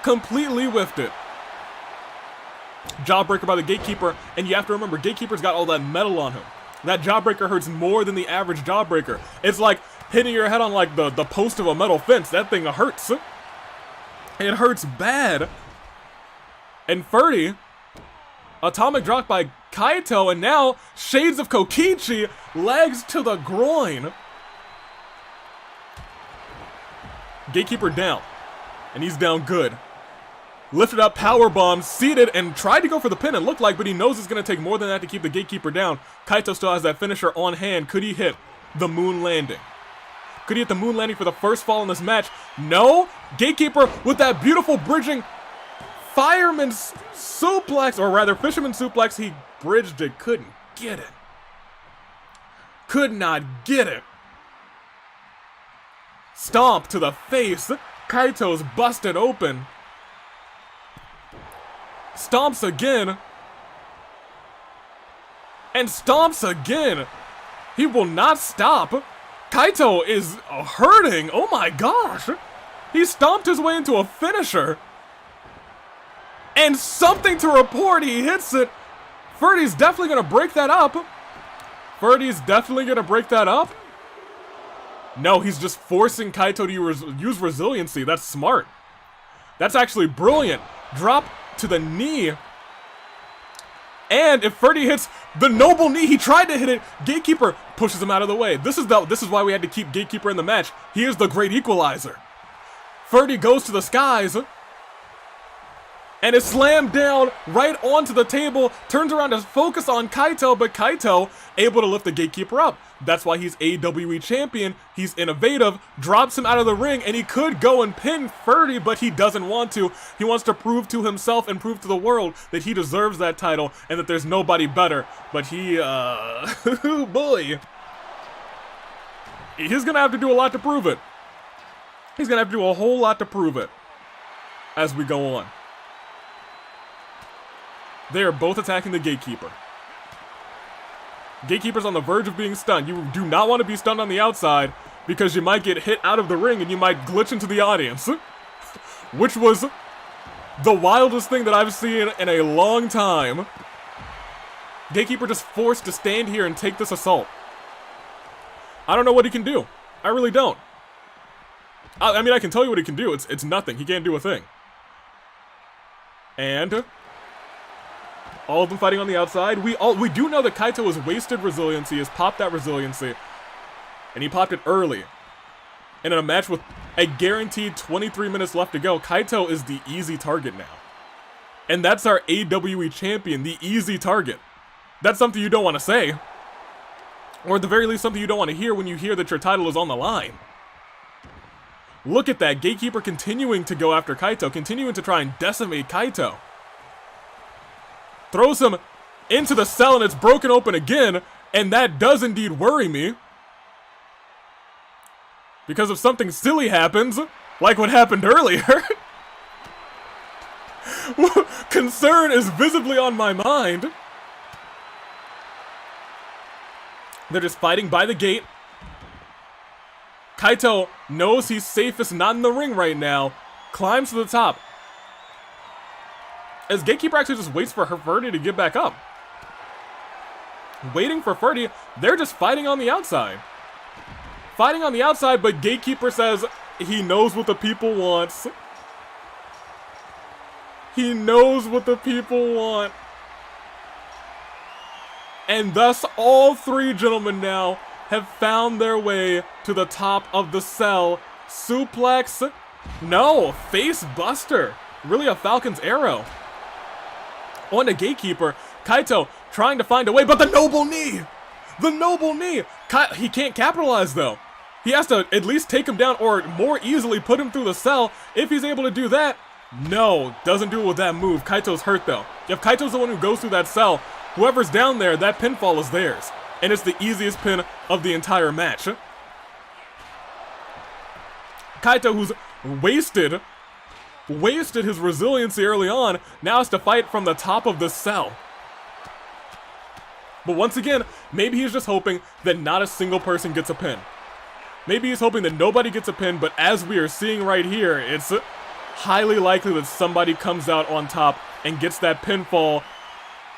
Completely whiffed it. Jawbreaker by the Gatekeeper. And you have to remember, Gatekeeper's got all that metal on him. That jawbreaker hurts more than the average jawbreaker. It's like hitting your head on like the post of a metal fence. That thing hurts. It hurts bad. And Ferdie, atomic drop by Kaito, and now Shades of Kokichi, legs to the groin. Gatekeeper down. And he's down good. Lifted up, powerbomb, seated, and tried to go for the pin, it looked like, but he knows it's going to take more than that to keep the Gatekeeper down. Kaito still has that finisher on hand. Could he hit the moon landing? Could he hit the moon landing for the first fall in this match? No! Gatekeeper with that beautiful bridging fireman's suplex, or rather fisherman suplex. He bridged it, couldn't get it. Could not get it. Stomp to the face. Kaito's busted open. Stomps again. And stomps again. He will not stop. Kaito is hurting. Oh my gosh. He stomped his way into a finisher. And something to report. He hits it. Ferdie's definitely going to break that up. Ferdie's definitely going to break that up. No, he's just forcing Kaito to use resiliency. That's smart. That's actually brilliant. Drop to the knee. And if Ferdie hits the noble knee, he tried to hit it. Gatekeeper pushes him out of the way. This is why we had to keep Gatekeeper in the match. He is the great equalizer. Ferdie goes to the skies. And is slammed down right onto the table. Turns around to focus on Kaito, but Kaito able to lift the Gatekeeper up. That's why he's AWE champion. He's innovative, drops him out of the ring, and he could go and pin Ferdie, but he doesn't want to. He wants to prove to himself and prove to the world that he deserves that title and that there's nobody better. But he, boy. He's gonna have to do a lot to prove it. He's gonna have to do a whole lot to prove it as we go on. They are both attacking the Gatekeeper. Gatekeeper's on the verge of being stunned. You do not want to be stunned on the outside because you might get hit out of the ring and you might glitch into the audience. Which was the wildest thing that I've seen in a long time. Gatekeeper just forced to stand here and take this assault. I don't know what he can do. I really don't. I mean, I can tell you what he can do. It's nothing. He can't do a thing. And all of them fighting on the outside. We do know that Kaito has wasted resiliency, has popped that resiliency. And he popped it early. And in a match with a guaranteed 23 minutes left to go, Kaito is the easy target now. And that's our AWE champion, the easy target. That's something you don't want to say. Or at the very least, something you don't want to hear when you hear that your title is on the line. Look at that. Gatekeeper continuing to go after Kaito, continuing to try and decimate Kaito. Throws him into the cell and it's broken open again, and that does indeed worry me. Because if something silly happens, like what happened earlier, concern is visibly on my mind. They're just fighting by the gate. Kaito knows he's safest not in the ring right now. Climbs to the top. As Gatekeeper actually just waits for Ferdie to get back up. Waiting for Ferdie, they're just fighting on the outside. Fighting on the outside, but Gatekeeper says he knows what the people wants. He knows what the people want. And thus, all three gentlemen now have found their way to the top of the cell. Suplex. No, face buster. Really a Falcon's arrow. On the Gatekeeper. Kaito trying to find a way, but the noble knee. The noble knee. He can't capitalize though. He has to at least take him down or more easily put him through the cell. If he's able to do that, no, doesn't do it with that move. Kaito's hurt though. If Kaito's the one who goes through that cell, whoever's down there, that pinfall is theirs. And it's the easiest pin of the entire match. Kaito, who's wasted his resiliency early on, now has to fight from the top of the cell. But once again, maybe he's just hoping that not a single person gets a pin. Maybe he's hoping that nobody gets a pin, but as we are seeing right here, it's highly likely that somebody comes out on top and gets that pinfall.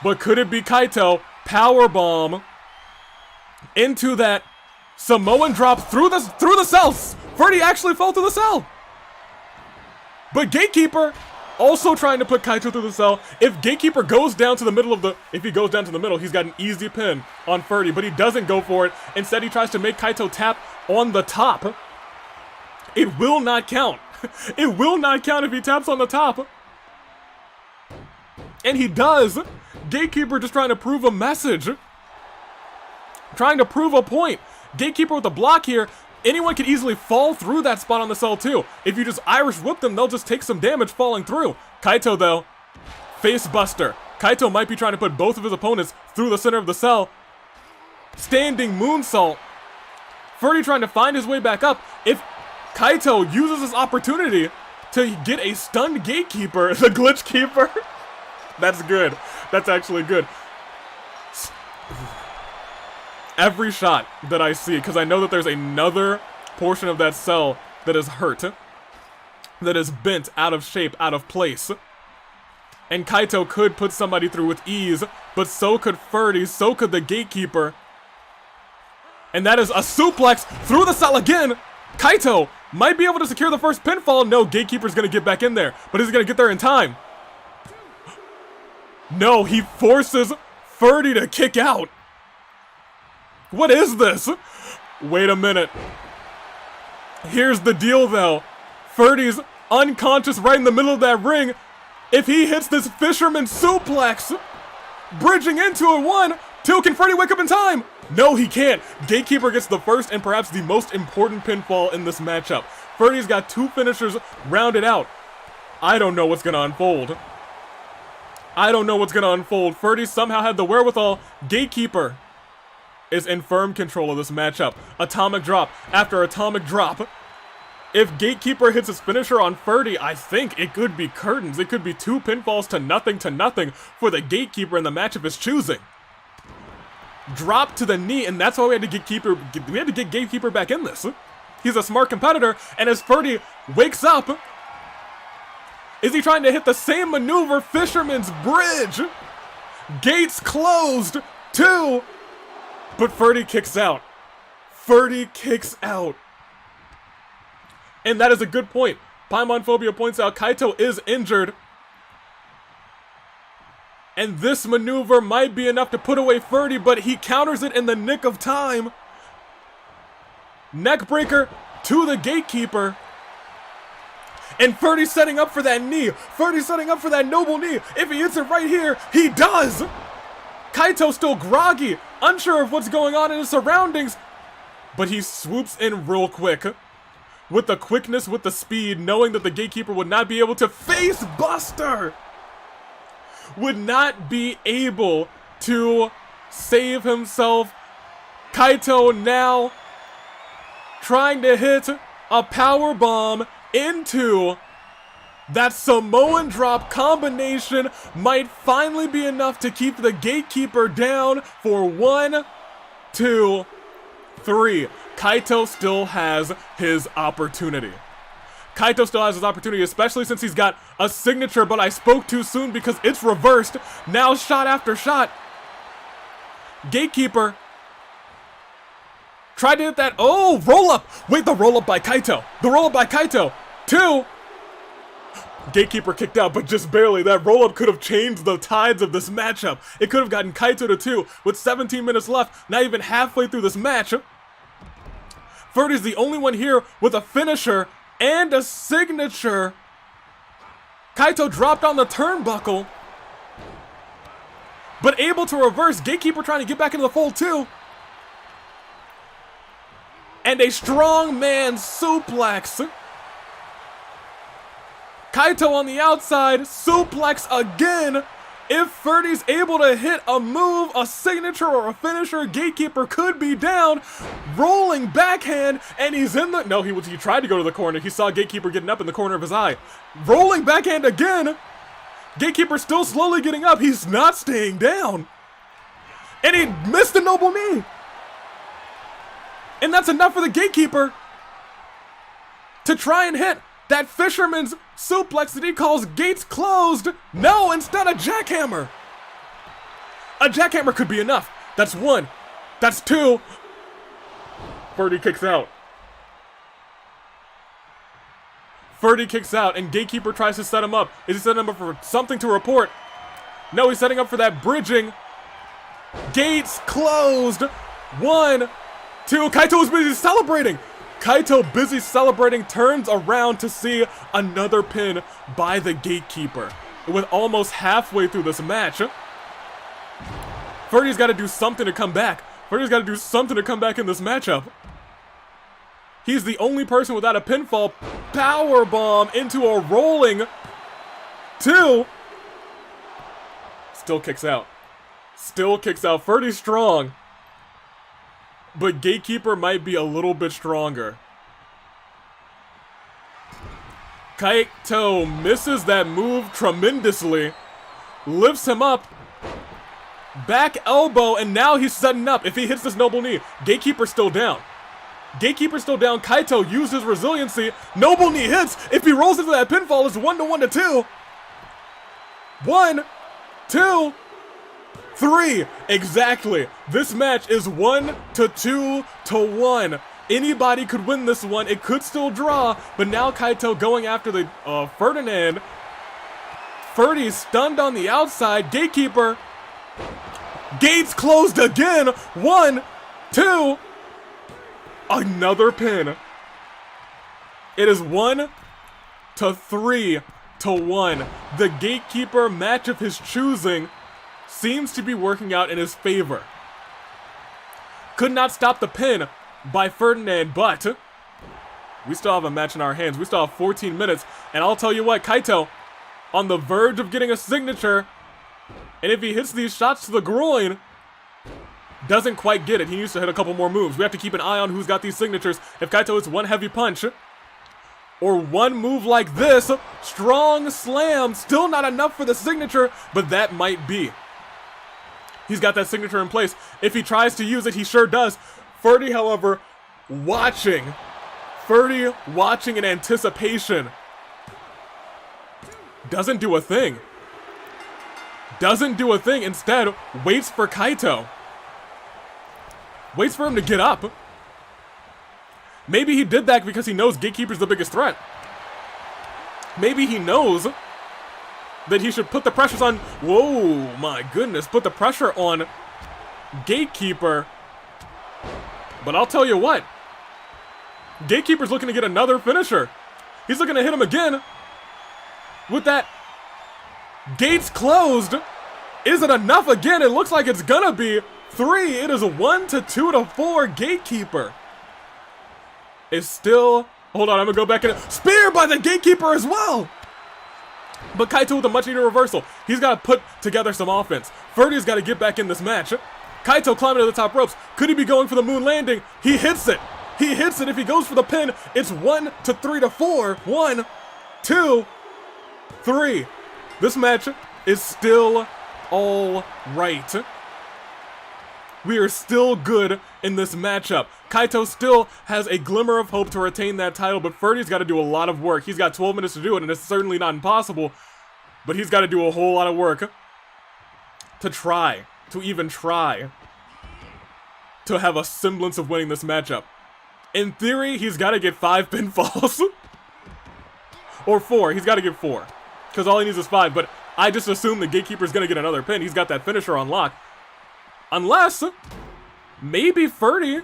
But could it be Kaito? Powerbomb into that Samoan drop through the cells. Ferdie actually fell through the cell. But Gatekeeper also trying to put Kaito through the cell. If Gatekeeper goes down to the middle of if he goes down to the middle, he's got an easy pin on Ferdie, but he doesn't go for it. Instead, he tries to make Kaito tap on the top. It will not count. It will not count if he taps on the top. And he does. Gatekeeper just trying to prove a message. Trying to prove a point. Gatekeeper with the block here. Anyone can easily fall through that spot on the cell too. If you just Irish whip them, they'll just take some damage falling through. Kaito though, face buster. Kaito might be trying to put both of his opponents through the center of the cell. Standing moonsault. Ferdie trying to find his way back up. If Kaito uses this opportunity to get a stunned Gatekeeper, the glitch keeper. That's good. That's actually good. Every shot that I see, because I know that there's another portion of that cell that is hurt, that is bent, out of shape, out of place. And Kaito could put somebody through with ease, but so could Ferdie, so could the Gatekeeper. And that is a suplex through the cell again. Kaito might be able to secure the first pinfall. No, Gatekeeper's going to get back in there, but he's going to get there in time. No, he forces Ferdie to kick out. What is this? Wait a minute. Here's the deal though. Ferdie's unconscious right in the middle of that ring. If he hits this fisherman suplex, bridging into a 1-2, can Ferdie wake up in time? No, he can't. Gatekeeper gets the first and perhaps the most important pinfall in this matchup. Ferdie's got 2 finishers rounded out. I don't know what's gonna unfold. I don't know what's gonna unfold. Ferdie somehow had the wherewithal. Gatekeeper is in firm control of this matchup. Atomic drop after atomic drop. If Gatekeeper hits his finisher on Ferdie, I think it could be curtains. It could be 2 pinfalls to nothing for the Gatekeeper in the match of his choosing. Drop to the knee, and that's why we had to get Gatekeeper back in this. He's a smart competitor, and as Ferdie wakes up, is he trying to hit the same maneuver, Fisherman's Bridge? Gates closed, 2, but Ferdie kicks out. Ferdie kicks out. And that is a good point. Paimonphobia points out Kaito is injured. And this maneuver might be enough to put away Ferdie, but he counters it in the nick of time. Neckbreaker to the Gatekeeper. And Ferdie's setting up for that knee. Ferdie's setting up for that noble knee. If he hits it right here, he does. Kaito still groggy, unsure of what's going on in his surroundings. But he swoops in real quick. with the quickness, with the speed, knowing that the Gatekeeper would not be able to face Buster. Would not be able to save himself. Kaito now trying to hit a power bomb into that Samoan drop combination. Might finally be enough to keep the Gatekeeper down for 1, 2, 3. Kaito still has his opportunity. Kaito still has his opportunity, especially since he's got a signature, but I spoke too soon because it's reversed. Now shot after shot. Gatekeeper tried to hit that. Oh, roll up. Wait, the roll up by Kaito. The roll up by Kaito. 2. Gatekeeper kicked out, but just barely. That roll up could have changed the tides of this matchup. It could have gotten Kaito to 2 with 17 minutes left, not even halfway through this match. Ferdie's the only one here with a finisher and a signature. Kaito dropped on the turnbuckle, but able to reverse. Gatekeeper trying to get back into the fold too. And a strong man suplex. Kaito on the outside, suplex again. If Ferdie's able to hit a move, a signature, or a finisher, Gatekeeper could be down. Rolling backhand, and he's in the... No, he tried to go to the corner. He saw Gatekeeper getting up in the corner of his eye. Rolling backhand again. Gatekeeper still slowly getting up. He's not staying down. And he missed the noble knee. And that's enough for the Gatekeeper to try and hit that fisherman's suplex that he calls gates closed. No, instead a jackhammer. A jackhammer could be enough. That's 1. That's 2. Ferdie kicks out. Ferdie kicks out, and Gatekeeper tries to set him up. Is he setting him up for something to report? No, he's setting up for that bridging. Gates closed. 1, 2. Kaito is busy celebrating. Kaito, busy celebrating, turns around to see another pin by the Gatekeeper. With almost halfway through this match. Ferdie's got to do something to come back. Ferdie's got to do something to come back in this matchup. He's the only person without a pinfall. Powerbomb into a rolling 2. Still kicks out. Still kicks out. Ferdie's strong. But Gatekeeper might be a little bit stronger. Kaito misses that move tremendously. Lifts him up. Back elbow, and now he's setting up. If he hits this noble knee, Gatekeeper's still down. Gatekeeper's still down. Kaito uses resiliency. Noble knee hits. If he rolls into that pinfall, it's 1 to 1 to 2. 1, 2, 3. Exactly. This match is 1 to 2 to 1. Anybody could win this one. It could still draw, but now Kaito going after the Ferdinand. Ferdie stunned on the outside. Gatekeeper. Gates closed again. 1, 2. Another pin. It is 1 to 3 to 1. The Gatekeeper match of his choosing seems to be working out in his favor. Could not stop the pin by Ferdinand, but we still have a match in our hands. We still have 14 minutes, and I'll tell you what, Kaito, on the verge of getting a signature, and if he hits these shots to the groin, doesn't quite get it. He needs to hit a couple more moves. We have to keep an eye on who's got these signatures. If Kaito hits one heavy punch, or one move like this, strong slam, still not enough for the signature, but that might be. He's got that signature in place. If he tries to use it, he sure does. Ferdie, however, watching. Ferdie watching in anticipation. Doesn't do a thing. Doesn't do a thing. Instead, waits for Kaito. Waits for him to get up. Maybe he did that because he knows Gatekeeper's the biggest threat. Maybe he knows that he should put the pressures on... Whoa, my goodness. Put the pressure on Gatekeeper. But I'll tell you what. Gatekeeper's looking to get another finisher. He's looking to hit him again. With that gates closed. Is it enough again? It looks like it's gonna be 3. It is 1 to 2 to 4. Gatekeeper is still Hold on, I'm gonna go back in. Spear by the Gatekeeper as well! But Kaito with a much needed reversal. He's got to put together some offense. Ferdie's got to get back in this match. Kaito climbing to the top ropes. Could he be going for the moon landing? He hits it. He hits it. If he goes for the pin, it's 1 to 3 to 4. 1, 2, 3. This match is still all right. We are still good in this matchup. Kaito still has a glimmer of hope to retain that title, but Ferdie's got to do a lot of work. He's got 12 minutes to do it, and it's certainly not impossible, but he's got to do a whole lot of work to even try to have a semblance of winning this matchup. In theory, he's got to get 5 pinfalls. Or 4. He's got to get 4. Because all he needs is 5, but I just assume the Gatekeeper's going to get another pin. He's got that finisher on lock. Unless, maybe Ferdie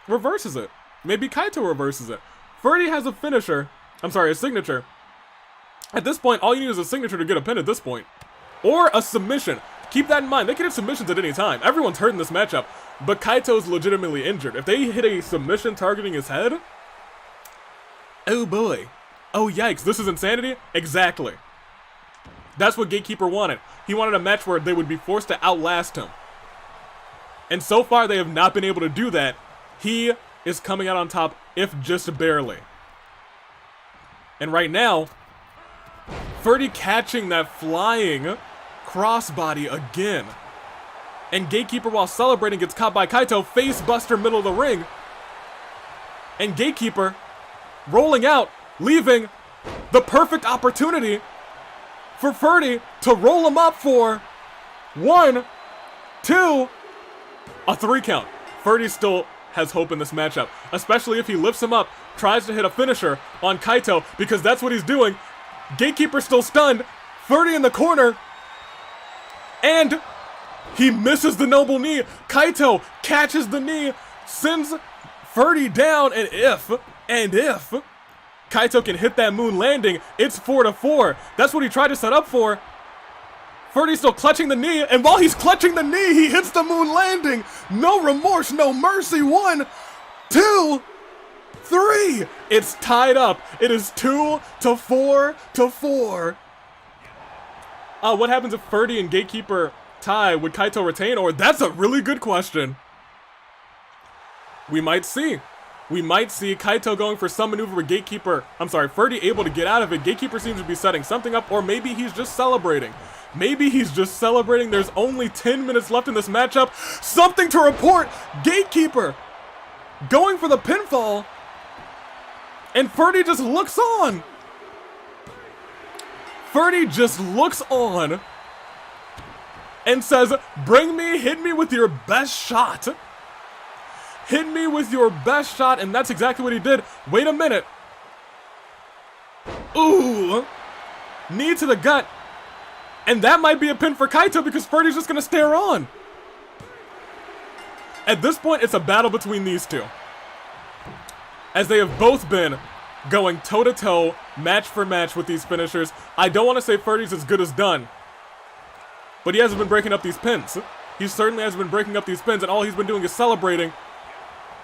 reverses it. Maybe Kaito reverses it. Ferdie has a finisher. I'm sorry, a signature. At this point, all you need is a signature to get a pin at this point. Or a submission. Keep that in mind. They can hit submissions at any time. Everyone's hurt in this matchup. But Kaito's legitimately injured. If they hit a submission targeting his head... Oh boy. Oh yikes, this is insanity? Exactly. That's what Gatekeeper wanted. He wanted a match where they would be forced to outlast him. And so far, they have not been able to do that. He is coming out on top, if just barely. And right now, Ferdie catching that flying crossbody again. And Gatekeeper, while celebrating, gets caught by Kaito, face buster middle of the ring. And Gatekeeper rolling out, leaving the perfect opportunity for Ferdie to roll him up for 1, 2, a 3 count. Ferdie still has hope in this matchup, especially if he lifts him up, tries to hit a finisher on Kaito, because that's what he's doing. Gatekeeper still stunned, Ferdie in the corner, and he misses the noble knee. Kaito catches the knee, sends Ferdie down, and if Kaito can hit that moon landing, it's 4 to 4. That's what he tried to set up for. Ferdie's still clutching the knee, and while he's clutching the knee, he hits the moon landing. No remorse, no mercy. 1, 2, 3. It's tied up. It is 2 to 4 to 4. What happens if Ferdie and Gatekeeper tie? Would Kaito retain? Or that's a really good question. We might see. We might see Kaito going for some maneuver with Gatekeeper. I'm sorry, Ferdie able to get out of it. Gatekeeper seems to be setting something up, or maybe he's just celebrating. Maybe he's just celebrating. There's only 10 minutes left in this matchup. Something to report! Gatekeeper going for the pinfall, and Ferdie just looks on. Ferdie just looks on and says, bring me, hit me with your best shot. Hit me with your best shot, and that's exactly what he did. Wait a minute. Ooh. Knee to the gut. And that might be a pin for Kaito because Ferdie's just going to stare on. At this point, it's a battle between these two, as they have both been going toe-to-toe, match for match with these finishers. I don't want to say Ferdie's as good as done, but he hasn't been breaking up these pins. He certainly hasn't been breaking up these pins, and all he's been doing is celebrating.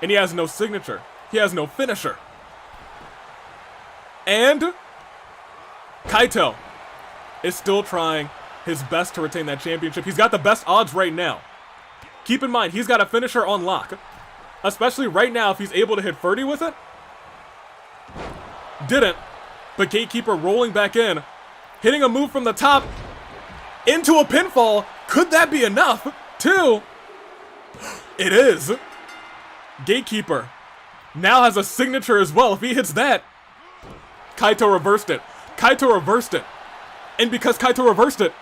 And he has no signature. He has no finisher. And Kaito is still trying his best to retain that championship. He's got the best odds right now. Keep in mind, he's got a finisher on lock. Especially right now, if he's able to hit Ferdie with it. Didn't. But Gatekeeper rolling back in. Hitting a move from the top into a pinfall. Could that be enough? 2. It is. Gatekeeper now has a signature as well. If he hits that, Kaito reversed it. Kaito reversed it. And because Kaito reversed it,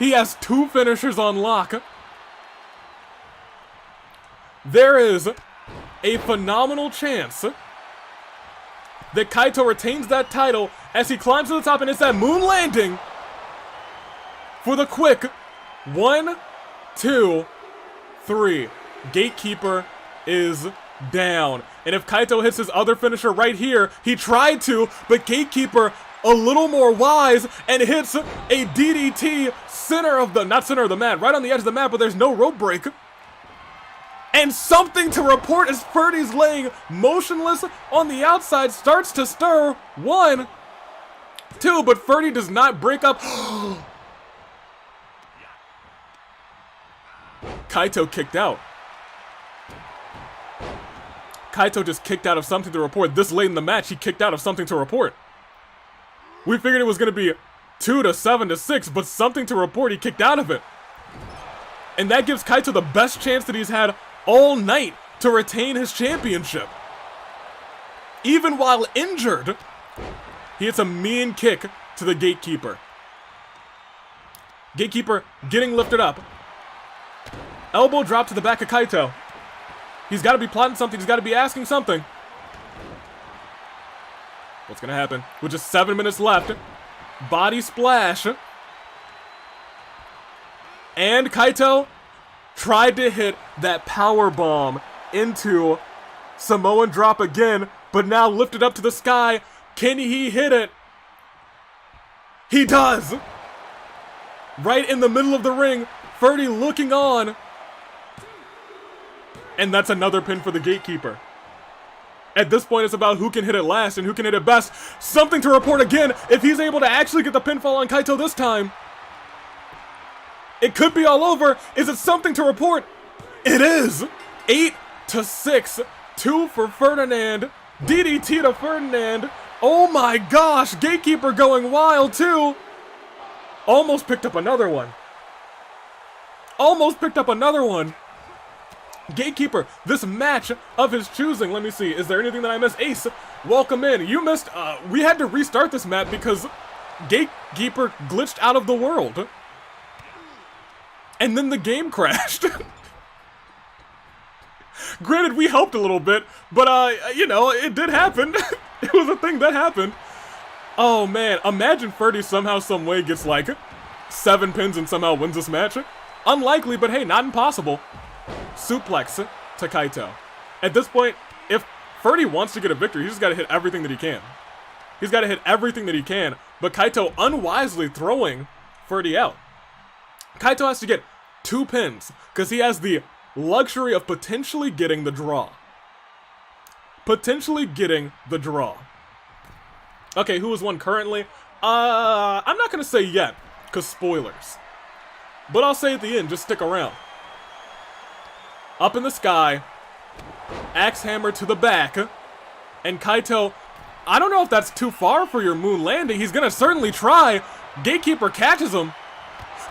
he has 2 finishers on lock. There is a phenomenal chance that Kaito retains that title as he climbs to the top and hits that moon landing for the quick 1, 2, 3. Gatekeeper is down. And if Kaito hits his other finisher right here, he tried to, but Gatekeeper a little more wise and hits a DDT not center of the mat, right on the edge of the mat, but there's no rope break. And something to report as Ferdie's laying motionless on the outside, starts to stir. 1, 2, but Ferdie does not break up. Kaito kicked out. Kaito just kicked out of something to report. This late in the match, he kicked out of something to report. We figured it was going to be 2 to 7 to 6, but something to report, he kicked out of it. And that gives Kaito the best chance that he's had all night to retain his championship. Even while injured, he hits a mean kick to the Gatekeeper. Gatekeeper getting lifted up. Elbow drop to the back of Kaito. He's got to be plotting something. He's got to be asking something. What's going to happen? With just 7 minutes left. Body splash. And Kaito tried to hit that power bomb into Samoan drop again, but now lifted up to the sky. Can he hit it? He does! Right in the middle of the ring, Ferdie looking on. And that's another pin for the Gatekeeper. At this point, it's about who can hit it last and who can hit it best. Something to report again if he's able to actually get the pinfall on Kaito this time. It could be all over. Is it something to report? It is! 8 to 6. 2 for Ferdinand. DDT to Ferdinand. Oh my gosh, Gatekeeper going wild too. Almost picked up another one. Almost picked up another one. Gatekeeper, this match of his choosing. Let me see. Is there anything that I missed? Ace, welcome in. You missed. We had to restart this map because Gatekeeper glitched out of the world. And then the game crashed. Granted, we helped a little bit, but, you know, it did happen. It was a thing that happened. Oh, man. Imagine Ferdie somehow, some way gets, like, 7 pins and somehow wins this match. Unlikely, but hey, not impossible. Suplex to Kaito. At this point, if Ferdie wants to get a victory, he's just got to hit everything that he can. He's got to hit everything that he can, but Kaito unwisely throwing Ferdie out. Kaito has to get 2 pins, because he has the luxury of potentially getting the draw. Potentially getting the draw. Okay, who is one currently? I'm not going to say yet, because spoilers. But I'll say at the end, just stick around. Up in the sky, axe hammer to the back, and Kaito, I don't know if that's too far for your moon landing. He's going to certainly try. Gatekeeper catches him.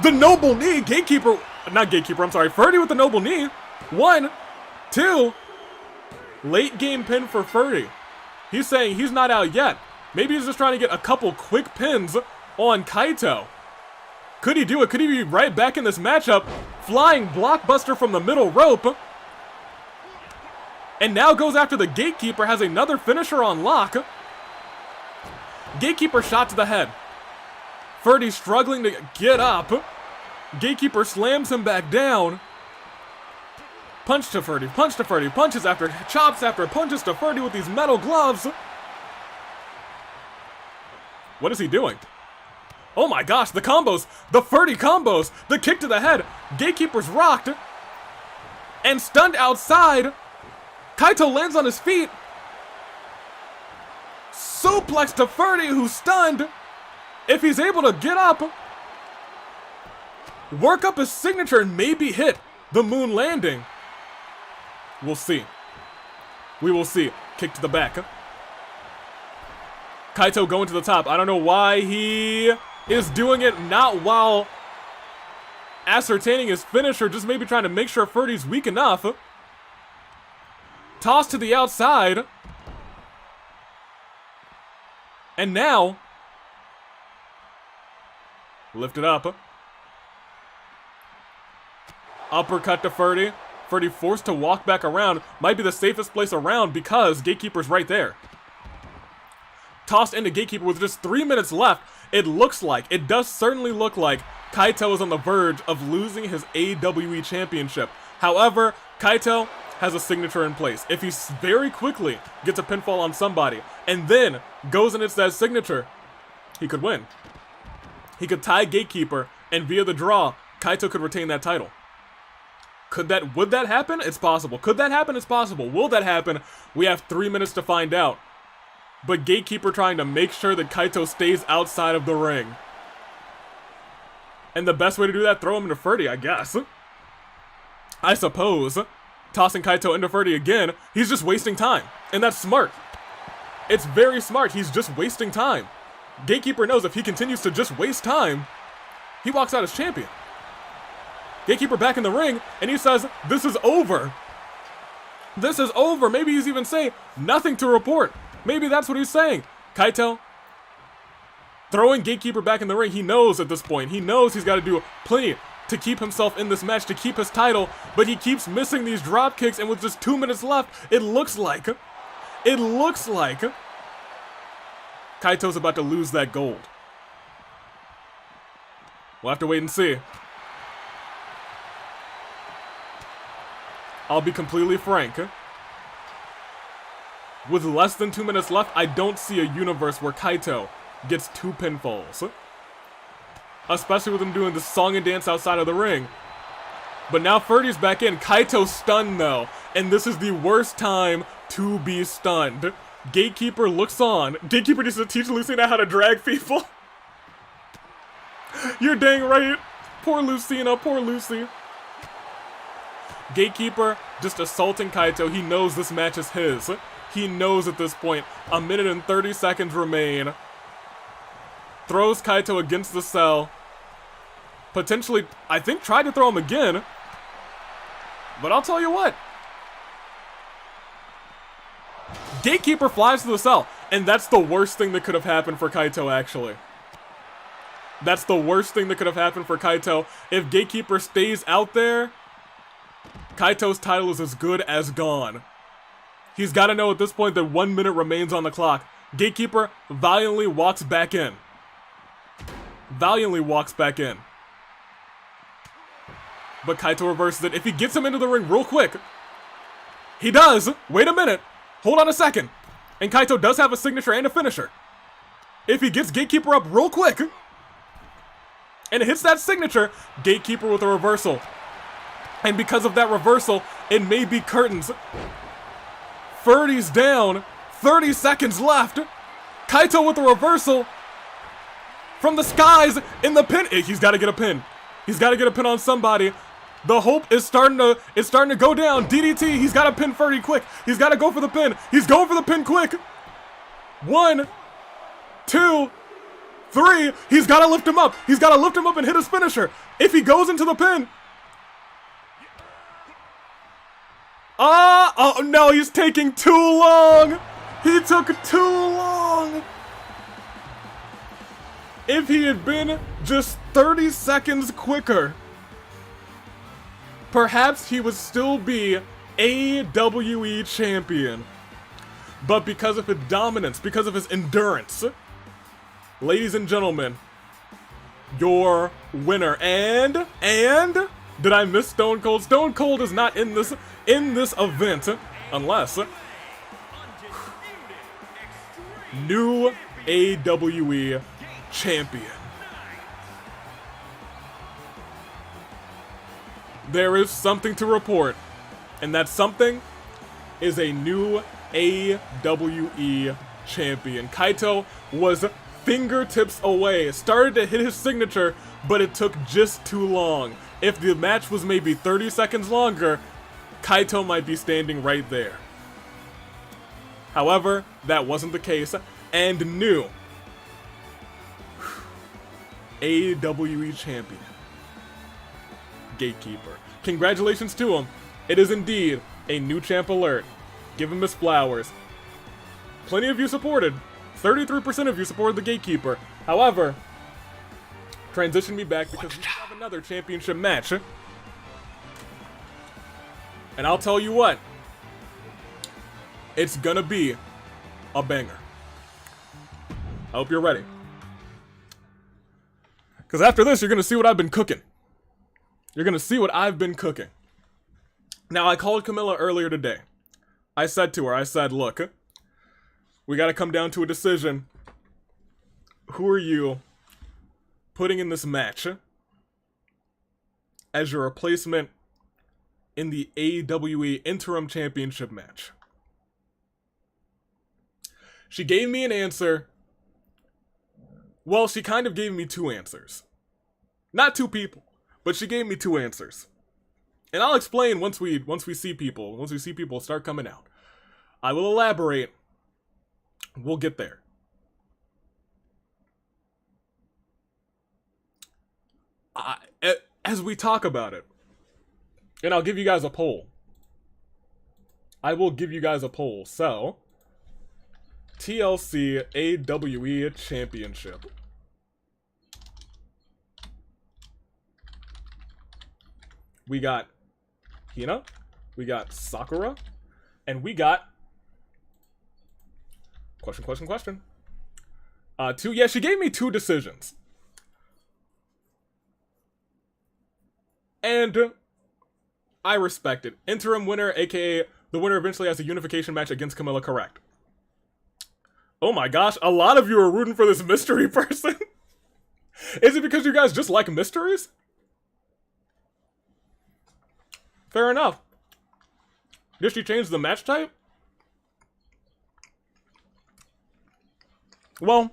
The noble knee, Gatekeeper, not Gatekeeper, I'm sorry, Ferdie with the noble knee. 1, 2, late game pin for Ferdie. He's saying he's not out yet. Maybe he's just trying to get a couple quick pins on Kaito. Could he do it? Could he be right back in this matchup? Flying blockbuster from the middle rope. And now goes after the Gatekeeper, has another finisher on lock. Gatekeeper shot to the head. Ferdie struggling to get up. Gatekeeper slams him back down. Punch to Ferdie, punch to Ferdie, punches after chops after punches to Ferdie with these metal gloves. What is he doing? Oh my gosh, the combos, the Ferdie combos, the kick to the head. Gatekeeper's rocked and stunned outside. Kaito lands on his feet. Suplex to Ferdie, who's stunned. If he's able to get up, work up his signature and maybe hit the moon landing. We'll see. We will see. Kick to the back. Kaito going to the top. I don't know why he is doing it, not while ascertaining his finisher, just maybe trying to make sure Ferdie's weak enough. Toss to the outside. And now, lift it up. Uppercut to Ferdie. Ferdie forced to walk back around. Might be the safest place around because Gatekeeper's right there. Tossed into Gatekeeper with just 3 minutes left. It looks like, it does certainly look like Kaito is on the verge of losing his AWE championship. However, Kaito has a signature in place. If he very quickly gets a pinfall on somebody and then goes and hits that signature, he could win. He could tie Gatekeeper, and via the draw, Kaito could retain that title. Would that happen? It's possible. Could that happen? It's possible. Will that happen? We have 3 minutes to find out. But Gatekeeper trying to make sure that Kaito stays outside of the ring. And the best way to do that, throw him into Ferdie, I guess. I suppose. Tossing Kaito into Ferdie again, he's just wasting time. And that's smart. It's very smart. He's just wasting time. Gatekeeper knows if he continues to just waste time, he walks out as champion. Gatekeeper back in the ring, and he says, this is over. This is over. Maybe he's even saying, nothing to report. Maybe that's what he's saying. Kaito, throwing Gatekeeper back in the ring, he knows at this point. He knows he's got to do plenty to keep himself in this match, to keep his title, but he keeps missing these drop kicks, and with just 2 minutes left, it looks like Kaito's about to lose that gold. We'll have to wait and see. I'll be completely frank. With less than 2 minutes left, I don't see a universe where Kaito gets 2 pinfalls. Especially with him doing the song and dance outside of the ring. But now Ferdie's back in. Kaito's stunned though. And this is the worst time to be stunned. Gatekeeper looks on. Gatekeeper needs to teach Lucina how to drag people. You're dang right. Poor Lucina, poor Lucy. Gatekeeper just assaulting Kaito. He knows this match is his. He knows at this point. 1 minute and 30 seconds remain. Throws Kaito against the cell. Potentially, I think, tried to throw him again. But I'll tell you what. Gatekeeper flies to the cell. And that's the worst thing that could have happened for Kaito, actually. That's the worst thing that could have happened for Kaito. If Gatekeeper stays out there, Kaito's title is as good as gone. He's got to know at this point that 1 minute remains on the clock. Gatekeeper valiantly walks back in. Valiantly walks back in. But Kaito reverses it. If he gets him into the ring real quick, he does. Wait a minute. Hold on a second. And Kaito does have a signature and a finisher. If he gets Gatekeeper up real quick and hits that signature, Gatekeeper with a reversal. And because of that reversal, it may be curtains. Ferdie's down. 30 seconds left. Kaito with a reversal from the skies in the pin. He's got to get a pin. He's got to get a pin on somebody. The hope is starting to go down. DDT. He's got to pin Ferdie quick. He's got to go for the pin. He's going for the pin quick. 1, 2, 3. He's got to lift him up. He's got to lift him up and hit his finisher. If he goes into the pin. Oh no, he's taking too long. He took too long. If he had been just 30 seconds quicker, perhaps he would still be AWE champion. But because of his dominance, because of his endurance, ladies and gentlemen, your winner. And did I miss Stone Cold? Stone Cold is not in this event unless new AWE champion. There is something to report, and that something is a new AWE champion. Kaito was fingertips away, started to hit his signature, but it took just too long. If the match was maybe 30 seconds longer, Kaito might be standing right there. However, that wasn't the case, and new AWE champion, Gatekeeper. Congratulations to him. It is indeed a new champ alert. Give him his flowers. Plenty of you supported. 33% of you supported the Gatekeeper. However, transition me back because we have another championship match. And I'll tell you what, it's gonna be a banger. I hope you're ready. Because after this, you're gonna see what I've been cooking. You're gonna see what I've been cooking. Now, I called Camilla earlier today. I said to her, look, we gotta come down to a decision. Who are you putting in this match as your replacement in the AWE Interim Championship match. She gave me an answer. Well, she kind of gave me two answers. Not two people, but she gave me two answers. And I'll explain once we see people start coming out. I will elaborate. We'll get there. As we talk about it, and I'll give you guys a poll. I will give you guys a poll. So, TLC AWE Championship. We got Hina, we got Sakura, and we got question. Yeah, she gave me two decisions. And I respect it. Interim winner, aka the winner eventually has a unification match against Camilla, correct. Oh my gosh, a lot of you are rooting for this mystery person. Is it because you guys just like mysteries? Fair enough. Did she change the match type? Well,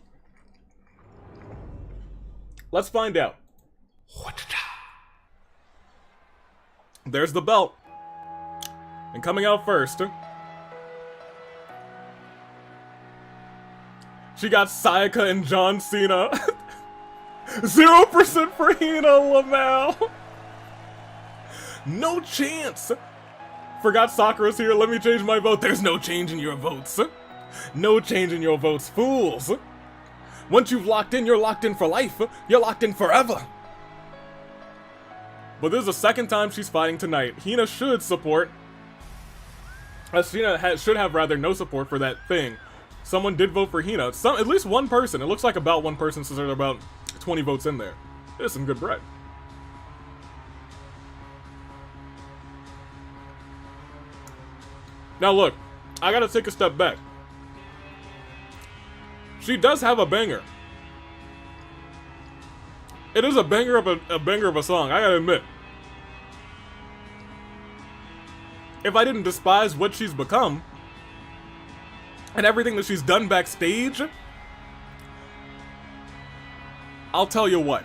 let's find out. There's the belt. And coming out first, she got Sayaka and John Cena. 0% for Hina Lamau. No chance. Forgot Sakura's here. Let me change my vote. There's no change in your votes. No change in your votes, fools. Once you've locked in, you're locked in for life. You're locked in forever. But this is the second time she's fighting tonight. Hina should support. Hina should have rather no support for that thing. Someone did vote for Hina. At least one person. It looks like about one person since there's about 20 votes in there. There's some good bread. Now look, I gotta take a step back. She does have a banger. It is a banger of a song, I gotta admit. If I didn't despise what she's become and everything that she's done backstage, I'll tell you what.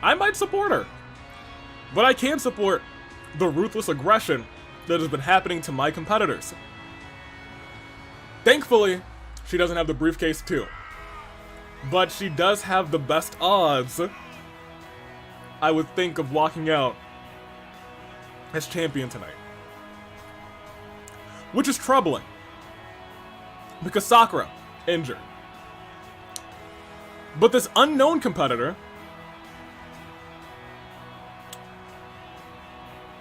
I might support her. But I can support the ruthless aggression that has been happening to my competitors. Thankfully, she doesn't have the briefcase too. But she does have the best odds, I would think, of walking out as champion tonight. Which is troubling. Because Sakura, injured. But this unknown competitor,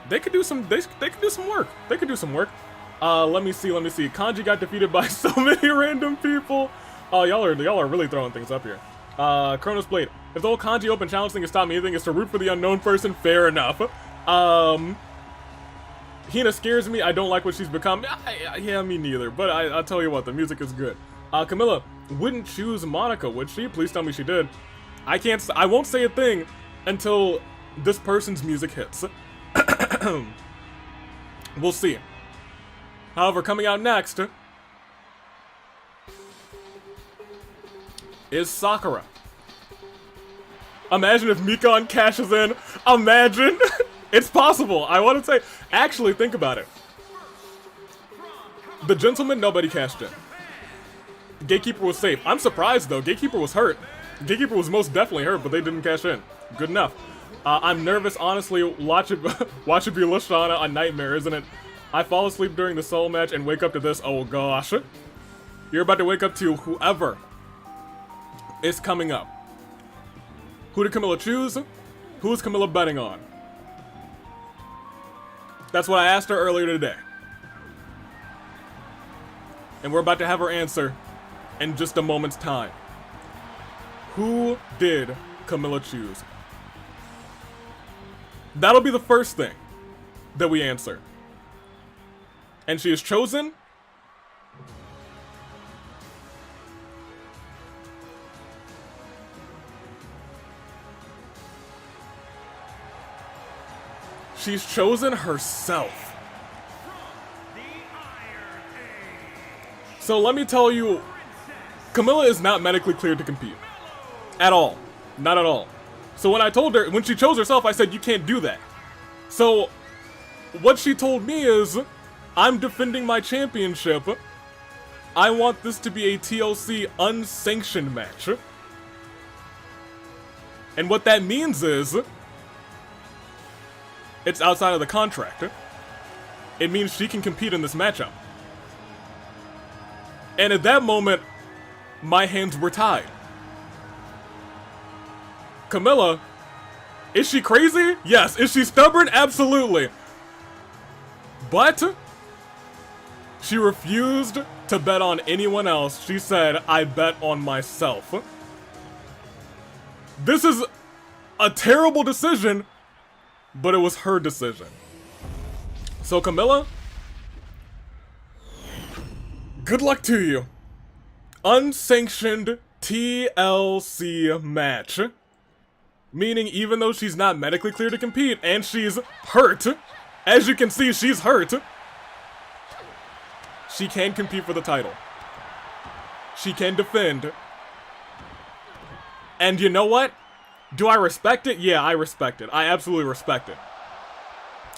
they could do some work. They could do some work. Let me see. Kanji got defeated by so many random people. Oh, y'all are really throwing things up here. Chronos Blade. If the whole Kanji Open Challenge thing has taught me anything, is to root for the unknown person. Fair enough. Hina scares me. I don't like what she's become. Yeah, me neither. But I'll tell you what, the music is good. Camilla wouldn't choose Monica, would she? Please tell me she did. I won't say a thing until this person's music hits. We'll see. However, coming out next is Sakura. Imagine if Mikan cashes in. Imagine. It's possible. I want to say, actually think about it. The Gentleman, nobody cashed in. Gatekeeper was safe. I'm surprised though. Gatekeeper was hurt. Gatekeeper was most definitely hurt, but they didn't cash in. Good enough. I'm nervous, honestly. Watch it be Lucina, a nightmare, isn't it? I fall asleep during the soul match and wake up to this. Oh gosh. You're about to wake up to whoever is coming up. Who did Camilla choose? Who's Camilla betting on? That's what I asked her earlier today. And we're about to have her answer in just a moment's time. Who did Camilla choose? That'll be the first thing that we answer. And she is chosen She's chosen herself. The Iron Age. So let me tell you, Camilla is not medically cleared to compete. At all. Not at all. So when I told her, when she chose herself, I said, you can't do that. So what she told me is, I'm defending my championship. I want this to be a TLC unsanctioned match. And what that means is, it's outside of the contract. It means she can compete in this matchup. And at that moment, my hands were tied. Camilla, is she crazy? Yes. Is she stubborn? Absolutely. But she refused to bet on anyone else. She said, I bet on myself. This is a terrible decision, but it was her decision. So Camilla, good luck to you. Unsanctioned TLC match. Meaning even though she's not medically cleared to compete and she's hurt, as you can see, she's hurt, she can compete for the title. She can defend. And you know what? Do I respect it? Yeah, I respect it. I absolutely respect it.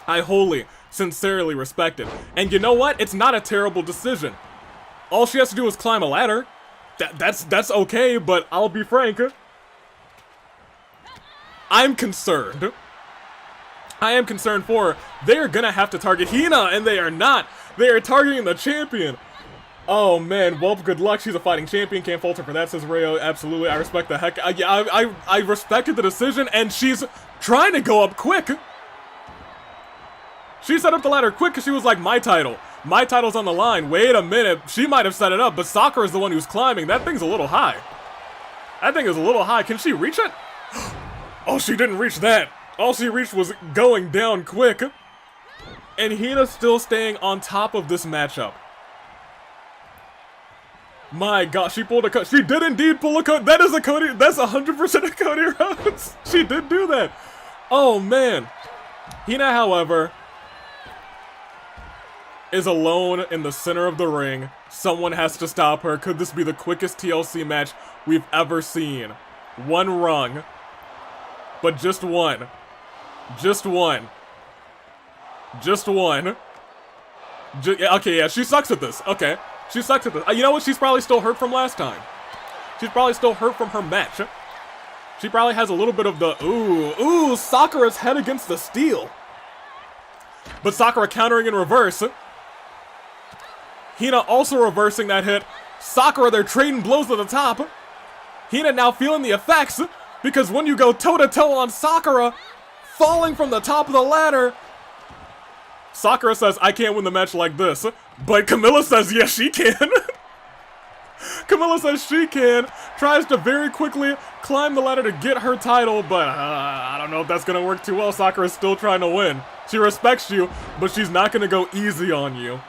I wholly, sincerely respect it. And you know what? It's not a terrible decision. All she has to do is climb a ladder. That's okay, but I'll be frank. I'm concerned. I am concerned for her. They are gonna have to target Hina, and they are not. They are targeting the champion. Oh man, well, good luck. She's a fighting champion. Can't falter for that, says Rayo. Absolutely, I respect the heck. I respected the decision, and she's trying to go up quick. She set up the ladder quick because she was like, my title. My title's on the line. Wait a minute. She might have set it up, but Sakura's the one who's climbing. That thing's a little high. That thing is a little high. Can she reach it? Oh, she didn't reach that. All she reached was going down quick. And Hina's still staying on top of this matchup. My god, she pulled a cut. She did indeed pull a cut. That is a Cody. That's 100% a Cody Rhodes. She did do that. Oh, man. Hina, however, is alone in the center of the ring. Someone has to stop her. Could this be the quickest TLC match we've ever seen? One rung. But just one. Just one. Just one. Okay, yeah, she sucks at this. Okay. She sucks at this. You know what? She's probably still hurt from last time. She's probably still hurt from her match. She probably has a little bit of the, ooh, Sakura's head against the steel. But Sakura countering in reverse. Hina also reversing that hit. Sakura, they're trading blows at the top. Hina now feeling the effects. Because when you go toe-to-toe on Sakura, falling from the top of the ladder, Sakura says, I can't win the match like this. But Camilla says, yes, she can. Camilla says she can. Tries to very quickly climb the ladder to get her title, but I don't know if that's going to work too well. Sakura's still trying to win. She respects you, but she's not going to go easy on you.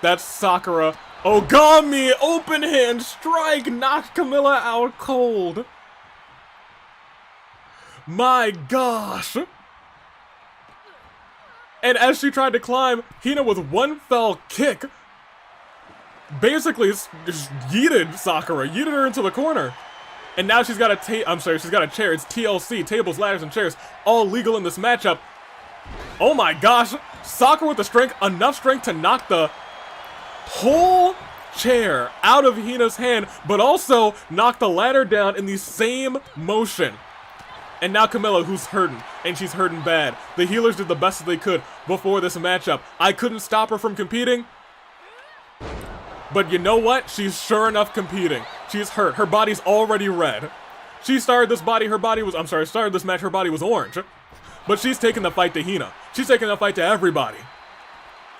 That's Sakura. Ogami, open hand strike, knocked Camilla out cold. My gosh. And as she tried to climb, Hina with one fell kick basically just yeeted Sakura, yeeted her into the corner. And now she's got she's got a chair. It's TLC, tables, ladders, and chairs, all legal in this matchup. Oh my gosh, Sakura with the strength, enough strength to knock the whole chair out of Hina's hand, but also knock the ladder down in the same motion. And now Camilla, who's hurting, and she's hurting bad. The healers did the best that they could before this matchup. I couldn't stop her from competing. But you know what? She's sure enough competing. She's hurt. Her body's already red. She started this match, her body was orange. But she's taking the fight to Hina. She's taking the fight to everybody.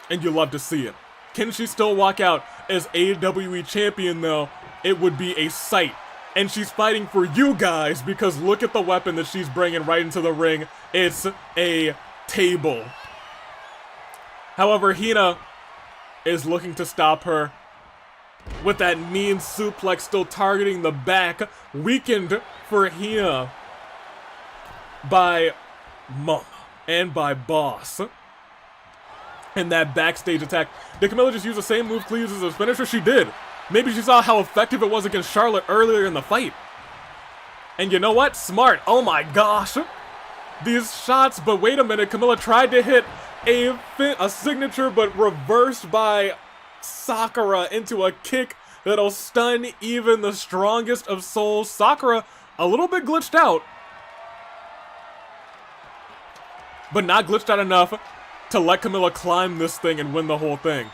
And you love to see it. Can she still walk out as AWE champion though? It would be a sight. And she's fighting for you guys because look at the weapon that she's bringing right into the ring. It's a table. However, Hina is looking to stop her with that mean suplex still targeting the back. Weakened for Hina by Mom. and by Boss. And that backstage attack. Did Camilla just use the same move Klee uses as finisher? She did. Maybe she saw how effective it was against Charlotte earlier in the fight. And you know what? Smart. Oh my gosh. These shots, but wait a minute. Camilla tried to hit a signature, but reversed by Sakura into a kick that'll stun even the strongest of souls. Sakura, a little bit glitched out. But not glitched out enough to let Camilla climb this thing and win the whole thing.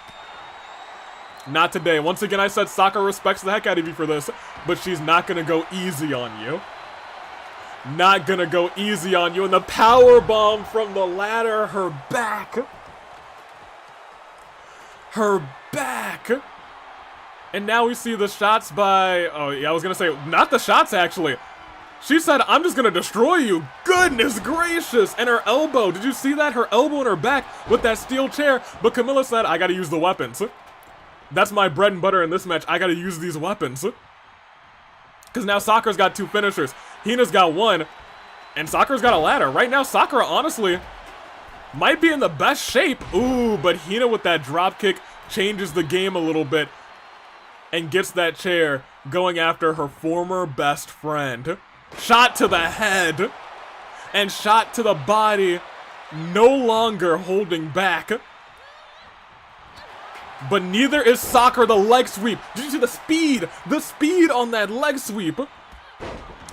Not today. Once again, I said Sakura respects the heck out of you for this, but she's not gonna go easy on you. Not gonna go easy on you. And the power bomb from the ladder, her back. Her back. And now we see the shots by, oh yeah, I was gonna say, not the shots actually. She said, I'm just gonna destroy you. Goodness gracious. And her elbow, did you see that? Her elbow and her back with that steel chair. But Camilla said, I gotta use the weapons. That's my bread and butter in this match. I gotta use these weapons. Because now Sakura's got 2 finishers. Hina's got 1. And Sakura's got a ladder. Right now, Sakura, honestly, might be in the best shape. Ooh, but Hina with that drop kick changes the game a little bit. And gets that chair going after her former best friend. Shot to the head. And shot to the body. No longer holding back. But neither is Sakura. The leg sweep. Did you see the speed? The speed on that leg sweep.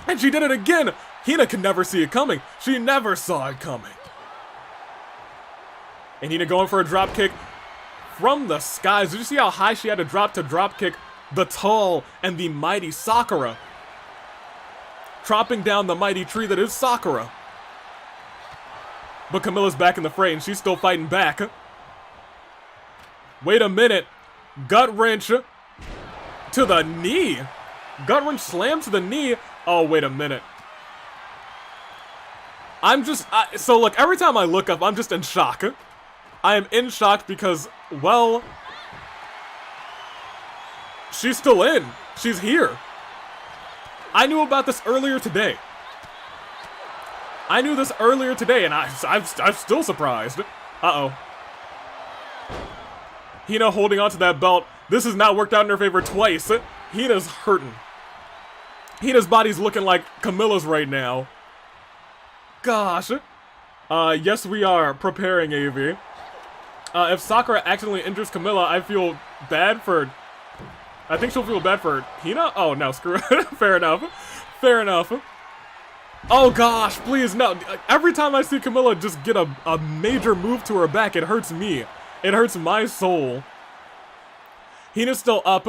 And she did it again. Hina can never see it coming. She never saw it coming. And Hina going for a drop kick from the skies. Did you see how high she had to drop kick the tall and the mighty Sakura? Chopping down the mighty tree that is Sakura. But Camilla's back in the fray and she's still fighting back. Wait a minute. Gut wrench to the knee. Gut wrench slam to the knee. Oh, wait a minute. So look, every time I look up, I'm just in shock. I am in shock because, well, she's still in. She's here. I knew about this earlier today. I knew this earlier today, and I'm still surprised. Uh-oh. Hina holding onto that belt. This has not worked out in her favor twice. Hina's hurting. Hina's body's looking like Camilla's right now. Gosh. Yes, we are preparing Avi. If Sakura accidentally injures Camilla, I feel bad for... I think she'll feel bad for Hina? Oh, no, screw it. Fair enough. Fair enough. Oh, gosh, please, no. Every time I see Camilla just get a major move to her back, it hurts me. It hurts my soul. Hina's still up.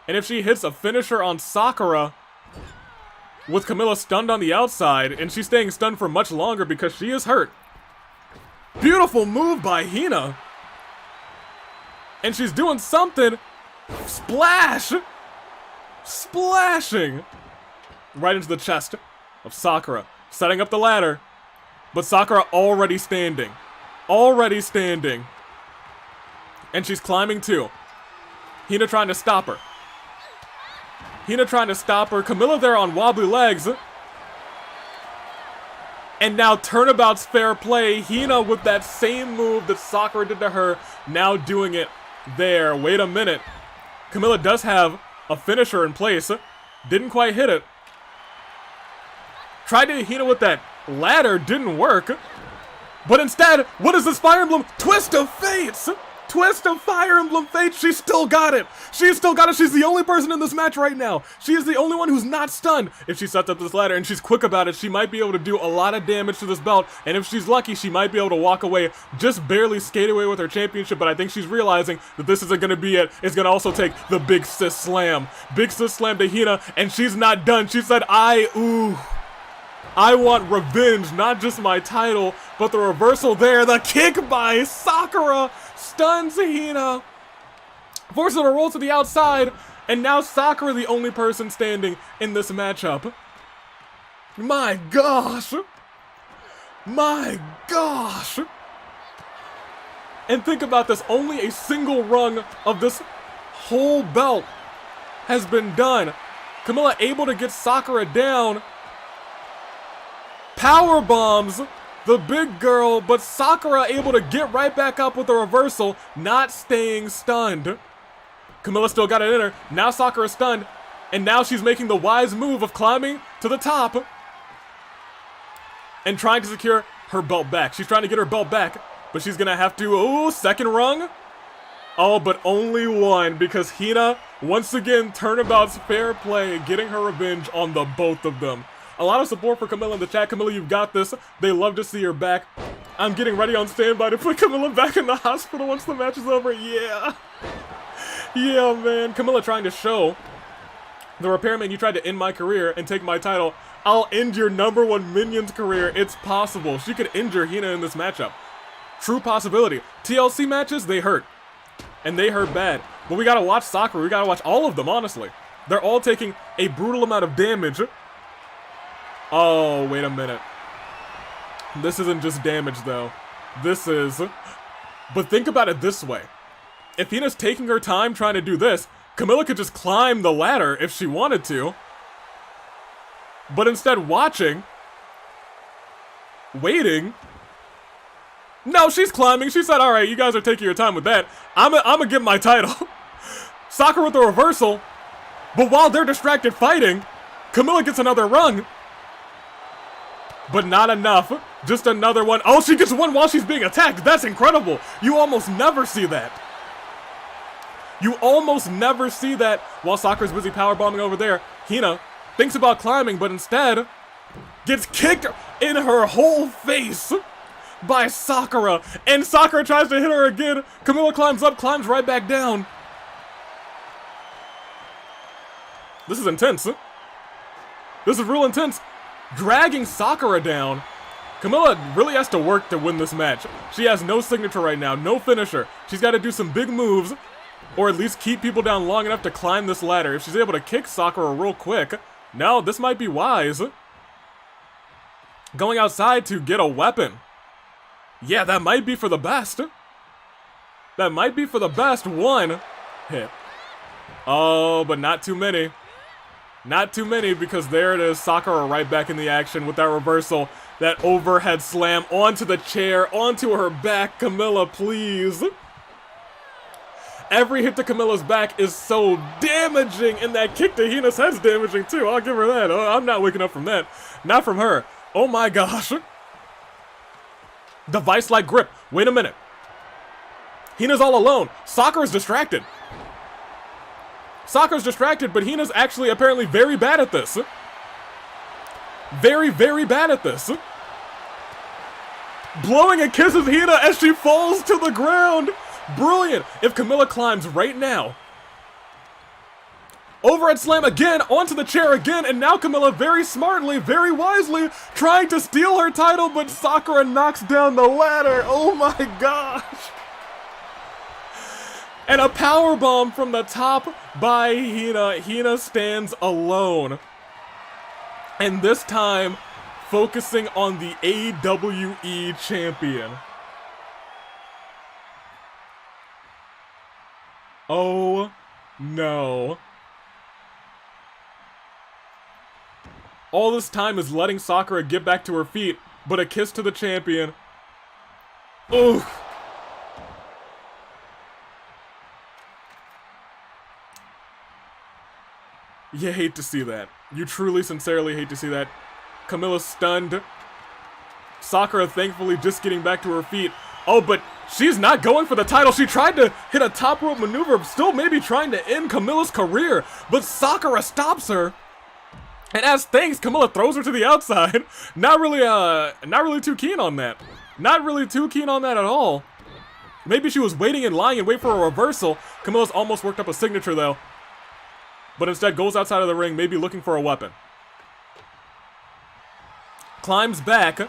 And if she hits a finisher on Sakura, with Camilla stunned on the outside, and she's staying stunned for much longer because she is hurt. Beautiful move by Hina. And she's doing something. Splash! Splashing! Right into the chest of Sakura. Setting up the ladder. But Sakura already standing. Already standing. And she's climbing too. Hina trying to stop her. Hina trying to stop her. Camilla there on wobbly legs. And now turnabout's fair play. Hina with that same move that Sakura did to her. Now doing it there. Wait a minute. Camilla does have a finisher in place. Didn't quite hit it. Tried to hit Hina with that ladder. Didn't work. But instead, what is this Fire Emblem? Twist of Fates! Twist of Fire Emblem Fates! She still got it! She still got it! She's the only person in this match right now! She is the only one who's not stunned! If she sets up this ladder and she's quick about it, she might be able to do a lot of damage to this belt, and if she's lucky, she might be able to walk away, just barely skate away with her championship, but I think she's realizing that this isn't gonna be it. It's gonna also take the Big Sis Slam. Big Sis Slam to Hina, and she's not done. She said, I want revenge, not just my title, but the reversal there. The kick by Sakura stuns Hina, forces her to roll to the outside, and now Sakura the only person standing in this matchup. My gosh! My gosh! And think about this, only a single rung of this whole belt has been done. Camilla able to get Sakura down. Power bombs the big girl, but Sakura able to get right back up with a reversal, not staying stunned. Camilla still got it in her. Now Sakura's stunned, and now she's making the wise move of climbing to the top and trying to secure her belt back. She's trying to get her belt back, but she's gonna have to, oh, second rung. Oh, but only one, because Hina, once again, turnabout's fair play, getting her revenge on the both of them. A lot of support for Camilla in the chat. Camilla, you've got this. They love to see her back. I'm getting ready on standby to put Camilla back in the hospital once the match is over. Yeah. Yeah, man. Camilla trying to show the repairman, you tried to end my career and take my title. I'll end your #1 minion's career. It's possible. She could injure Hina in this matchup. True possibility. TLC matches, they hurt. And they hurt bad. But we gotta watch Sakura. We gotta watch all of them, honestly. They're all taking a brutal amount of damage. Oh, wait a minute. This isn't just damage, though. This is... But think about it this way. If Hina's taking her time trying to do this, Camilla could just climb the ladder if she wanted to. But instead watching... Waiting... No, she's climbing. She said, alright, you guys are taking your time with that. I'm gonna get my title. Sakura with the reversal. But while they're distracted fighting, Camilla gets another rung. But not enough. Just another one. Oh, she gets one while she's being attacked. That's incredible. You almost never see that. You almost never see that while Sakura's busy powerbombing over there. Hina thinks about climbing, but instead gets kicked in her whole face by Sakura, and Sakura tries to hit her again. Camilla climbs up, climbs right back down. This is intense. This is real intense. Dragging Sakura down. Camilla really has to work to win this match. She has no signature right now, no finisher. She's got to do some big moves, or at least keep people down long enough to climb this ladder. If she's able to kick Sakura real quick, no, this might be wise. Going outside to get a weapon. Yeah, that might be for the best. That might be for the best. One hit. Oh, but not too many. Not too many, because there it is. Sakura right back in the action with that reversal. That overhead slam onto the chair, onto her back. Camilla, please. Every hit to Camilla's back is so damaging, and that kick to Hina's head's damaging too. I'll give her that. Oh, I'm not waking up from that. Not from her. Oh my gosh. Device-like grip. Wait a minute. Hina's all alone. Sakura's distracted. Sakura's distracted, but Hina's actually apparently very bad at this. Very, very bad at this. Blowing and kisses Hina as she falls to the ground. Brilliant. If Camilla climbs right now. Overhead slam again, onto the chair again, and now Camilla very smartly, very wisely, trying to steal her title, but Sakura knocks down the ladder. Oh my gosh. And a powerbomb from the top by Hina. Hina stands alone. And this time, focusing on the AWE champion. Oh no. All this time is letting Sakura get back to her feet, but a kiss to the champion. Ooh. You hate to see that. You truly, sincerely hate to see that. Camilla's stunned. Sakura thankfully just getting back to her feet. Oh, but she's not going for the title. She tried to hit a top rope maneuver, still maybe trying to end Camilla's career, but Sakura stops her. And as thanks, Camilla throws her to the outside. Not really too keen on that. Not really too keen on that at all. Maybe she was waiting in line and wait for a reversal. Camilla's almost worked up a signature though. But instead goes outside of the ring, maybe looking for a weapon. Climbs back.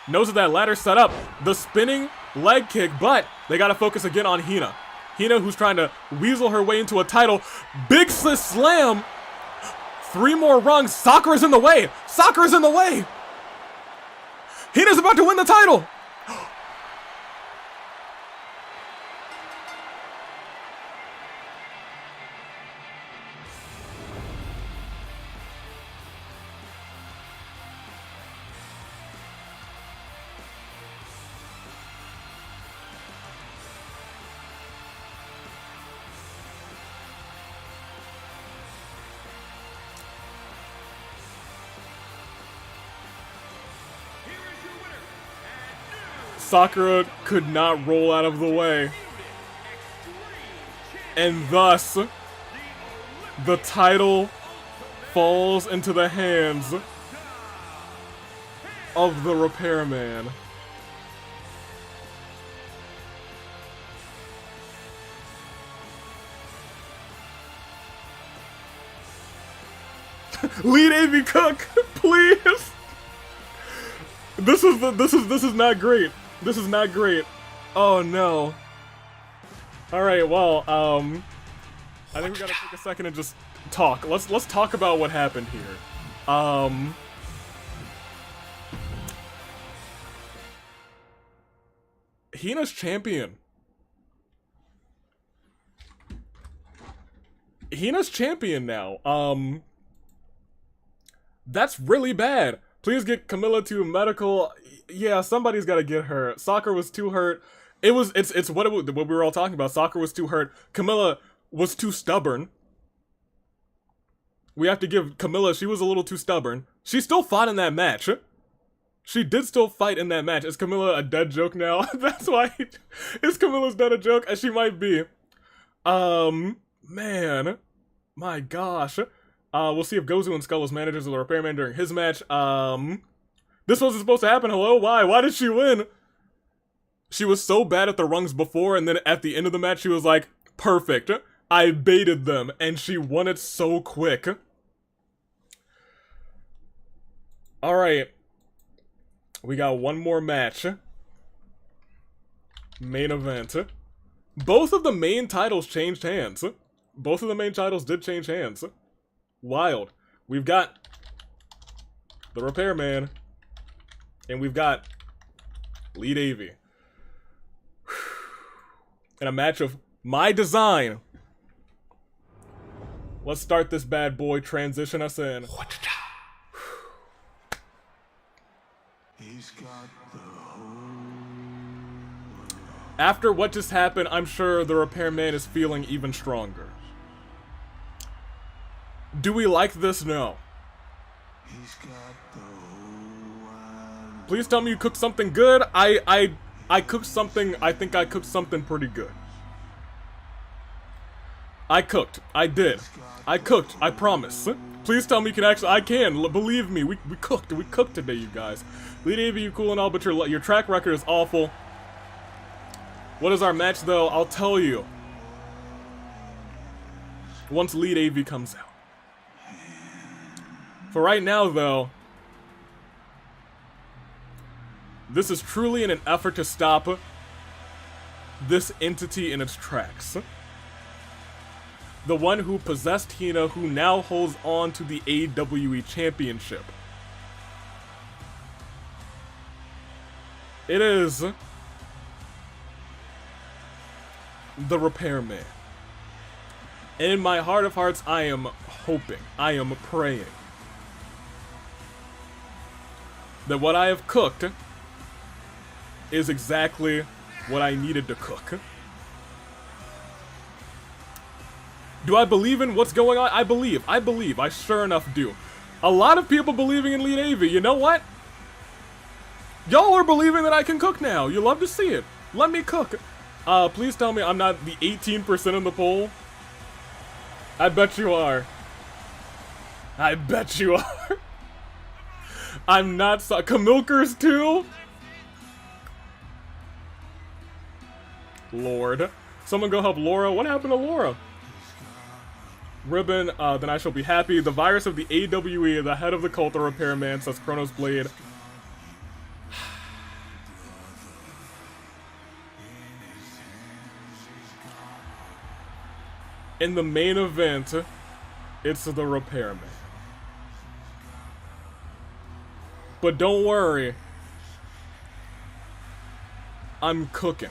Knows that ladder's set up. The spinning leg kick, but they gotta focus again on Hina. Hina, who's trying to weasel her way into a title. Big slam. 3 more rungs. Sakura's in the way. Sakura's in the way. Hina's about to win the title. Sakura could not roll out of the way. And thus, the title falls into the hands of the Repairman. Lead AV Cook, please. This is not great. This is not great. Oh no. All right, well, I think we gotta take a second and just talk. Let's talk about what happened here. Hina's champion. Hina's champion now. That's really bad. Please get Camilla to medical. Yeah, somebody's gotta get her. Sakura was too hurt. It's what we were all talking about. Sakura was too hurt. Camilla was too stubborn. We have to give Camilla, she was a little too stubborn. She still fought in that match. She did still fight in that match. Is Camilla a dead joke now? That's why. Is Camilla's dead a joke? She might be. Man. My gosh. We'll see if Gozu and Skull as managers of the Repairman during his match. This wasn't supposed to happen. Hello? Why? Why did she win? She was so bad at the rungs before, and then at the end of the match, she was like, perfect. I baited them, and she won it so quick. Alright. We got one more match. Main event. Both of the main titles changed hands. Both of the main titles did change hands. Wild. We've got the Repairman, and we've got Lead AV. In a match of my design. Let's start this bad boy, transition us in. After what just happened, I'm sure the Repairman is feeling even stronger. Do we like this? No. Please tell me you cooked something good. I cooked something, I think I cooked something pretty good. I cooked. I did. I cooked. I promise. Please tell me you can actually, I can. Believe me, we cooked. We cooked today, you guys. Lead AV, you cool and all, but your track record is awful. What is our match, though? I'll tell you. Once Lead AV comes out. For right now, though, this is truly in an effort to stop this entity in its tracks. The one who possessed Hina, who now holds on to the AWE Championship. It is the Repairman. And in my heart of hearts, I am hoping, I am praying that what I have cooked is exactly what I needed to cook. Do I believe in what's going on? I believe. I sure enough do. A lot of people believing in Lead AV. You know what? Y'all are believing that I can cook now. You love to see it. Let me cook. Please tell me I'm not the 18% in the poll. I bet you are. I bet you are. I'm not so- Camilkers too? Lord. Someone go help Laura. What happened to Laura? Ribbon, then I shall be happy. The virus of the AWE, the head of the cult, the Repairman, says Chronos Blade. In the main event, it's the Repairman. But don't worry. I'm cooking.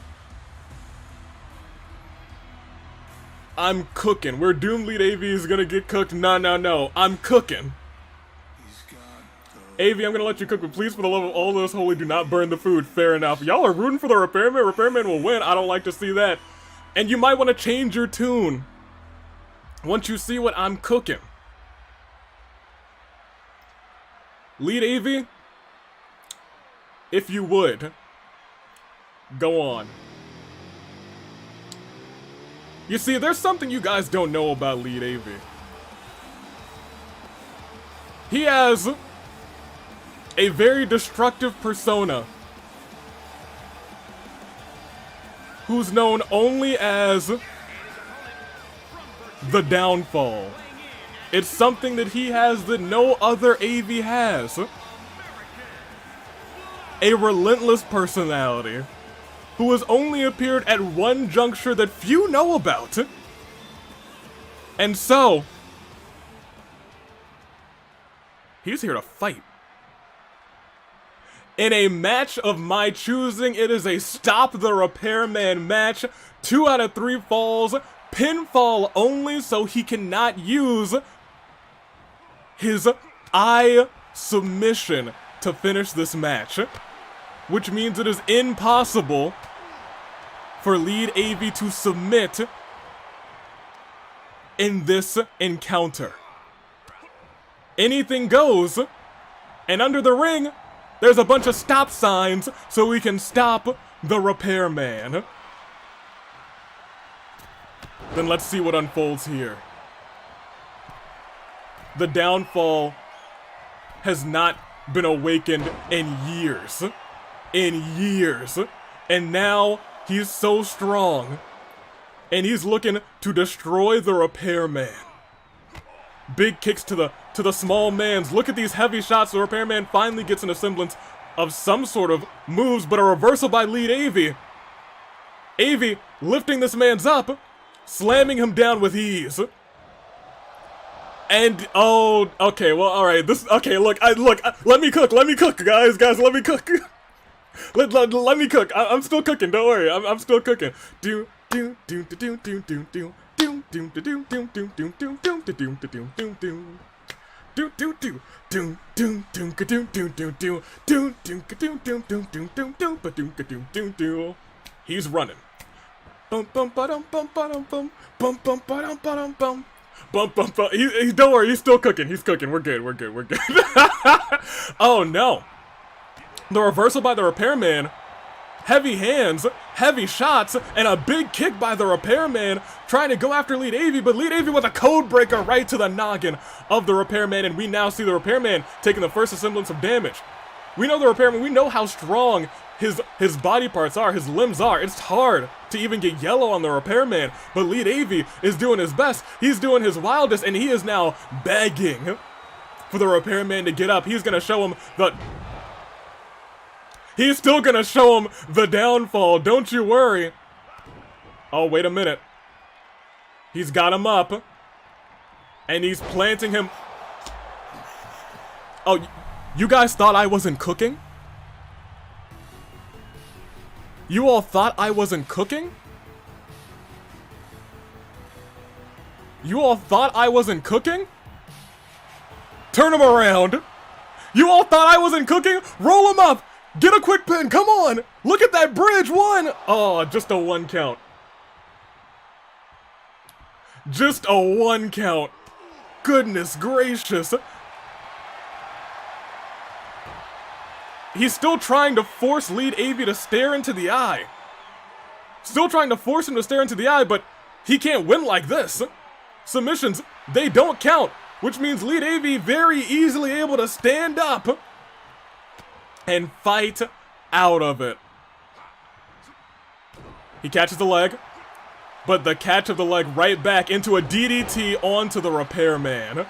I'm cooking. Where Doom Lead AV is gonna get cooked. No. I'm cooking. AV, I'm gonna let you cook, but please, for the love of all those holy, do not burn the food. Fair enough. Y'all are rooting for the Repairman. Repairman will win. I don't like to see that. And you might want to change your tune once you see what I'm cooking. Lead AV, if you would, Go on. You see, there's something you guys don't know about Lead Avi. He has a very destructive persona who's known only as the Downfall. It's something that he has that no other AV has. A relentless personality who has only appeared at one juncture that few know about. And so, he's here to fight. In a match of my choosing, it is a Stop the Repairman match. 2 out of 3 falls. Pinfall only, so he cannot use his eye submission to finish this match. Which means it is impossible for Lead AV to submit in this encounter. Anything goes, and under the ring, there's a bunch of stop signs so we can stop the Repairman. Then let's see what unfolds here. The Downfall has not been awakened in years. And now he's so strong. And he's looking to destroy the Repairman. Big kicks to the small mans. Look at these heavy shots. The Repairman finally gets a semblance of some sort of moves, but a reversal by Lead Avi. Avi lifting this man's up, slamming him down with ease. And, oh, okay, well, alright, okay, look, let me cook, guys, let me cook. Let me cook, I'm still cooking, don't worry, I'm still cooking. He's running. Don't worry, he's still cooking. He's cooking. We're good. Oh no. The reversal by the Repairman. Heavy hands, heavy shots, and a big kick by the Repairman trying to go after Lead Avi, but Lead Avi with a code breaker right to the noggin of the Repairman, and we now see the Repairman taking the first semblance of damage. We know the Repairman, we know how strong his body parts are, his limbs are. It's hard to even get yellow on the Repairman, but Lead Avi is doing his best. He's doing his wildest, and he is now begging for the Repairman to get up. He's gonna show him the... He's still gonna show him the downfall, don't you worry. Oh, wait a minute. He's got him up. And he's planting him. Oh, you guys thought I wasn't cooking? You all thought I wasn't cooking? You all thought I wasn't cooking? Turn him around. You all thought I wasn't cooking? Roll him up. Get a quick pin, come on! Look at that bridge, 1! Oh, just a 1 count. Just a 1 count. Goodness gracious. He's still trying to force Lead Avi to stare into the eye. Still trying to force him to stare into the eye, but he can't win like this. Submissions, they don't count, which means Lead Avi very easily able to stand up and fight out of it. He catches the leg, but the catch of the leg right back into a DDT onto the Repairman.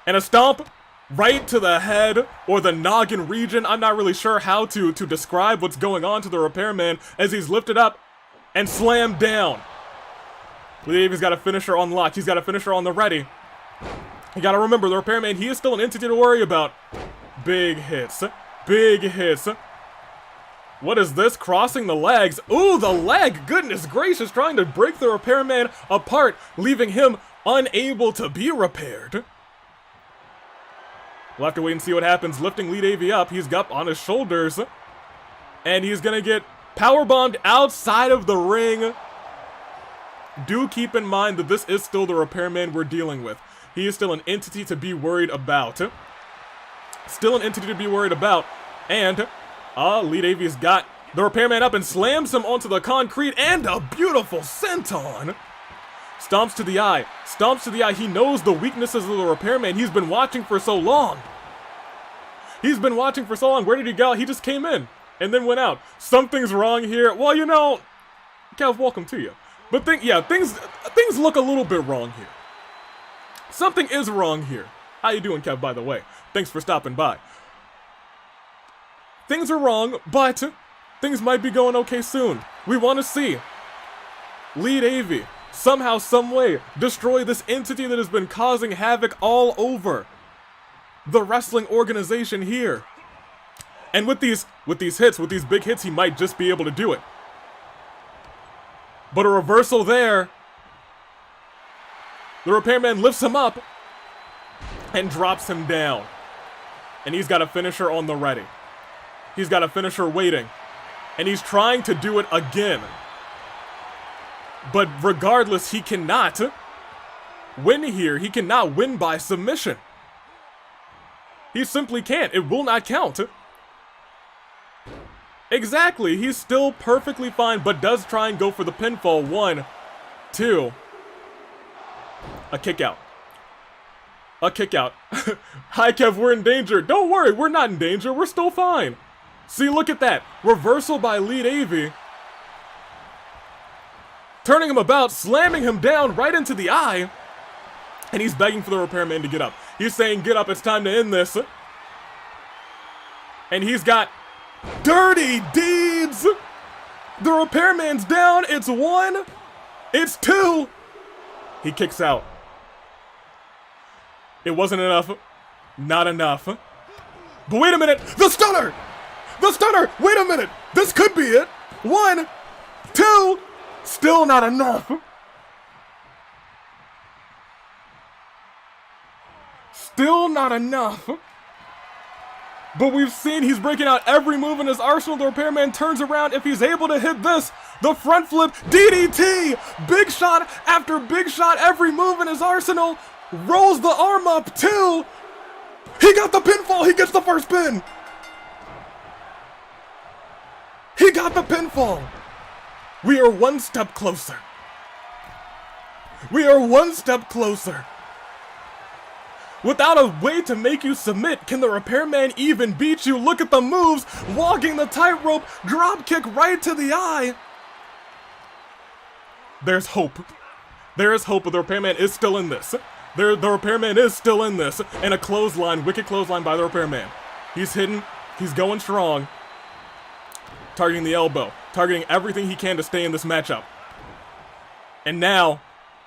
And a stomp right to the head or the noggin region. I'm not really sure how to describe what's going on to the Repairman as he's lifted up and slammed down. Lead Avi's got a finisher on lock. He's got a finisher on the ready. You gotta remember, the Repairman, he is still an entity to worry about. Big hits. Big hits. What is this? Crossing the legs. Ooh, the leg! Goodness gracious, trying to break the Repairman apart, leaving him unable to be repaired. We'll have to wait and see what happens. Lifting Lead Avi up, he's up on his shoulders. And he's gonna get powerbombed outside of the ring. Do keep in mind that this is still the Repairman we're dealing with. He is still an entity to be worried about. Still an entity to be worried about. And Lead Avi's got the repairman up and slams him onto the concrete, and a beautiful senton. Stomps to the eye. Stomps to the eye. He knows the weaknesses of the repairman. He's been watching for so long. He's been watching for so long. Where did he go? He just came in and then went out. Something's wrong here. Well, you know, Kev, welcome to you. But things look a little bit wrong here. Something is wrong here. How you doing, Kev, by the way? Thanks for stopping by. Things are wrong, but things might be going okay soon. We want to see Lead Avi somehow, some way, destroy this entity that has been causing havoc all over the wrestling organization here. And with these big hits, he might just be able to do it. But a reversal there. The repairman lifts him up and drops him down. And he's got a finisher on the ready. He's got a finisher waiting. And he's trying to do it again. But regardless, he cannot win here. He cannot win by submission. He simply can't. It will not count. Exactly. He's still perfectly fine, but does try and go for the pinfall. 1, 2. A kick out. A kick out. Hi, Kev, we're in danger. Don't worry, we're not in danger. We're still fine. See, look at that. Reversal by Lead Avi. Turning him about, slamming him down right into the eye. And he's begging for the repairman to get up. He's saying, get up, it's time to end this. And he's got dirty deeds. The repairman's down. It's 1. It's 2. He kicks out. It wasn't enough. Not enough. But wait a minute. The stunner. The stunner. Wait a minute. This could be it. 1, 2. Still not enough. Still not enough. But we've seen he's breaking out every move in his arsenal. The repairman turns around. If he's able to hit this, the front flip, DDT, big shot after big shot, every move in his arsenal, rolls the arm up, 2. He got the pinfall. He gets the first pin. He got the pinfall. We are one step closer. We are one step closer. Without a way to make you submit, can the repairman even beat you? Look at the moves, walking the tightrope, drop kick right to the eye. There's hope. There is hope, but the repairman is still in this. The repairman is still in this. And a clothesline, wicked clothesline by the repairman. He's hidden, he's going strong. Targeting the elbow, targeting everything he can to stay in this matchup. And now,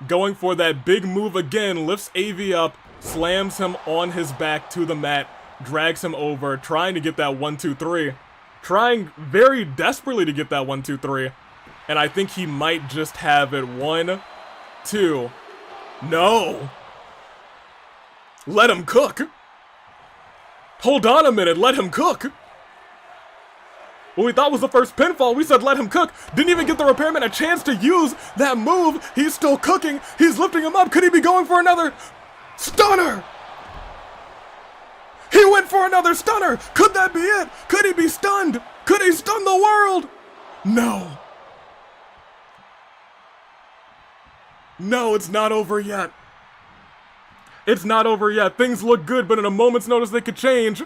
going for that big move again, lifts Avi up, slams him on his back to the mat, drags him over, trying to get that 1, 2, 3. Trying very desperately to get that 1, 2, 3. And I think he might just have it. 1, 2. No! Let him cook! Hold on a minute, let him cook! What we thought was the first pinfall, we said let him cook. Didn't even give the repairman a chance to use that move. He's still cooking. He's lifting him up. Could he be going for another stunner? He went for another stunner. Could that be it? Could he be stunned? Could he stun the world? No. No, it's not over yet. It's not over yet. Things look good, but in a moment's notice they could change.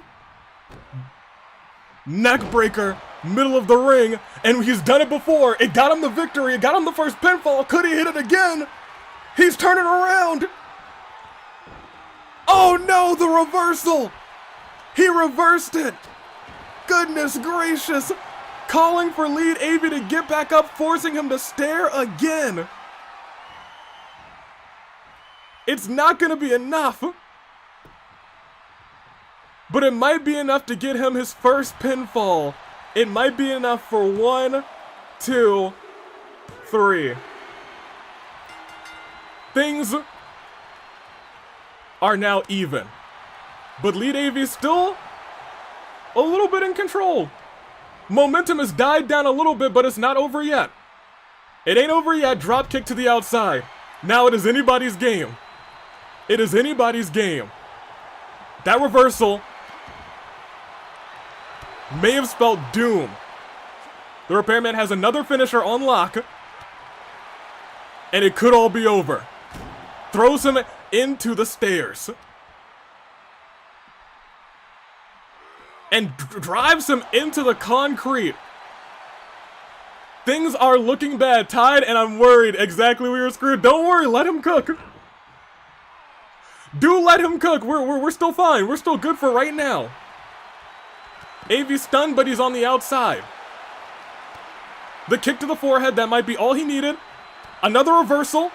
Neck breaker, middle of the ring, and he's done it before. It got him the victory. It got him the first pinfall. Could he hit it again? He's turning around. Oh no, the reversal. He reversed it. Goodness gracious. Calling for Lead Avi to get back up, forcing him to stare again. It's not going to be enough. But it might be enough to get him his first pinfall. It might be enough for 1, 2, 3. Things are now even. But Lead Avi is still a little bit in control. Momentum has died down a little bit, but it's not over yet. It ain't over yet. Drop kick to the outside. Now it is anybody's game. It is anybody's game. That reversal. may have spelled doom. The Repairman has another finisher on lock, and it could all be over. Throws him into the stairs. And drives him into the concrete. Things are looking bad, Tide, and I'm worried. Exactly, we were screwed. Don't worry, let him cook. Do let him cook. We're still fine. We're still good for right now. Avi's stunned, but he's on the outside. The kick to the forehead, that might be all he needed. Another reversal.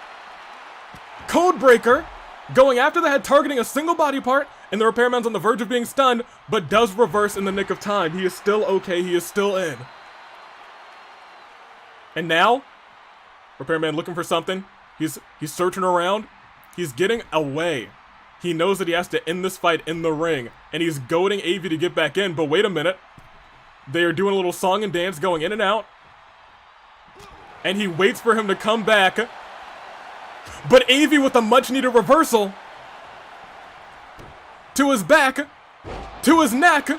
Codebreaker. Going after the head, targeting a single body part, and the Repairman's on the verge of being stunned, but does reverse in the nick of time. He is still okay. He is still in. And now, Repairman looking for something. He's searching around. He's getting away. He knows that he has to end this fight in the ring, and he's goading Avi to get back in, but wait a minute. They are doing a little song and dance, going in and out. And he waits for him to come back. But Avi with a much-needed reversal. To his back. To his neck.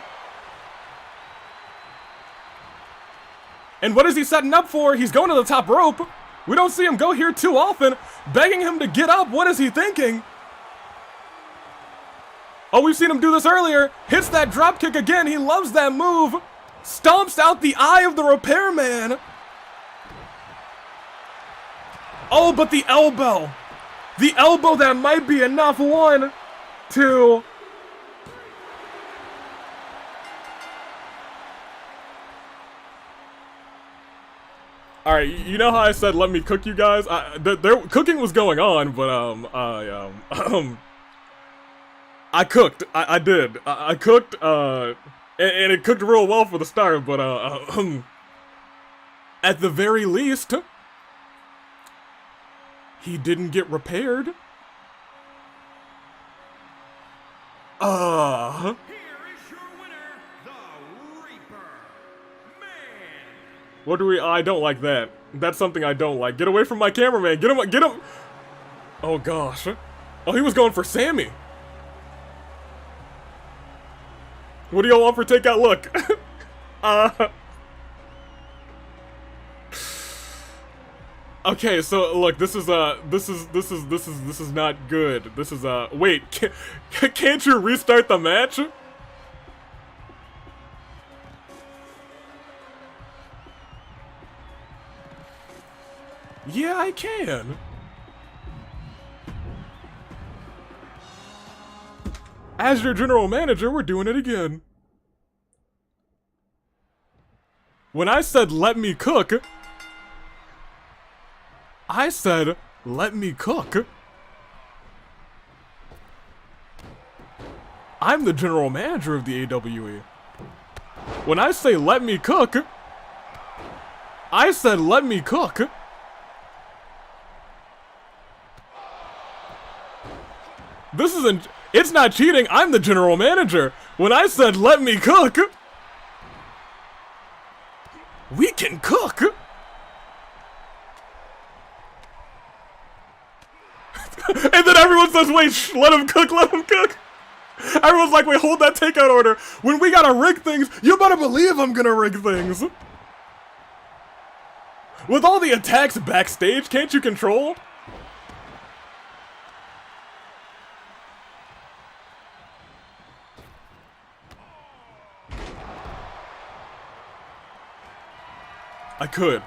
And what is he setting up for? He's going to the top rope. We don't see him go here too often. Begging him to get up. What is he thinking? Oh, we've seen him do this earlier. Hits that drop kick again. He loves that move. Stomps out the eye of the Repairman. Oh, but the elbow. The elbow that might be enough. 1, 2. Alright, you know how I said let me cook you guys? Their cooking was going on, but I cooked. I did. I cooked, and it cooked real well for the start, but at the very least, he didn't get repaired. Here is your winner, the Reaperman. What do we? I don't like that. That's something I don't like. Get away from my cameraman. Get him. Get him. Oh gosh. Oh, he was going for Sammy. What do y'all want for takeout? Look. Okay, so look, this is not good. This is wait, can't you restart the match? Yeah, I can. As your general manager, we're doing it again. When I said let me cook, I said, let me cook. I'm the general manager of the AWE. When I say let me cook, I said let me cook. This isn't, it's not cheating, I'm the general manager. When I said let me cook, we can cook. And then everyone says, wait, let him cook, let him cook. Everyone's like, wait, hold that takeout order. When we gotta rig things, you better believe I'm gonna rig things. With all the attacks backstage, can't you control? I could.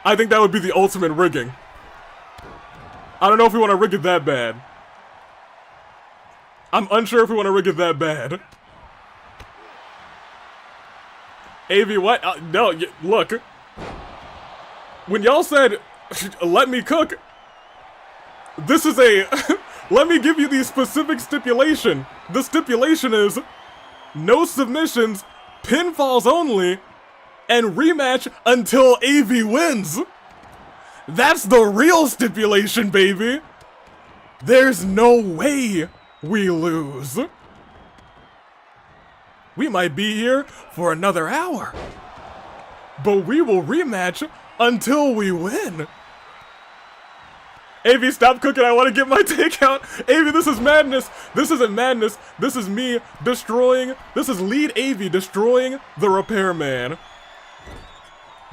I think that would be the ultimate rigging. I don't know if we want to rig it that bad. I'm unsure if we want to rig it that bad. Avi, what? No, look. When y'all said, let me cook, this is a, let me give you the specific stipulation. The stipulation is, no submissions, pinfalls only, and rematch until Avi wins. That's the real stipulation, baby. There's no way we lose. We might be here for another hour, but we will rematch until we win. Avi, stop cooking. I want to get my takeout. Avi, this is madness. This isn't madness. This is me destroying. This is lead Avi destroying the Repairman.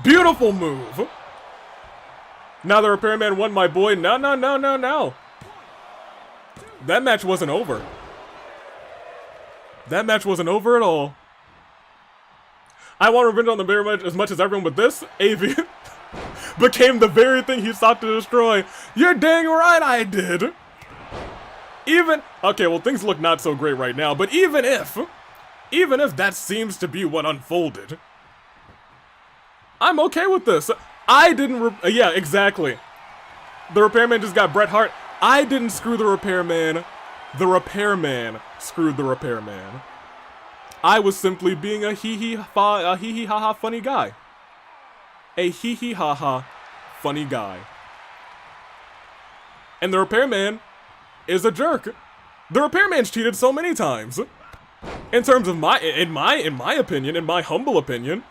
Beautiful move. Now the Repairman won, my boy. No, no, no, no, no. That match wasn't over. That match wasn't over at all. I want revenge on the bear as much as everyone, but this, Avi, became the very thing he sought to destroy. You're dang right I did. Okay, well, things look not so great right now, but even if that seems to be what unfolded, I'm okay with this. I didn't, yeah, exactly. The Repairman just got Bret Hart. I didn't screw the Repairman. The Repairman screwed the Repairman. I was simply being a hee-hee-ha-ha funny guy. A hee-hee-ha-ha funny guy. And the Repairman is a jerk. The Repairman's cheated so many times. In terms of in my opinion, in my humble opinion,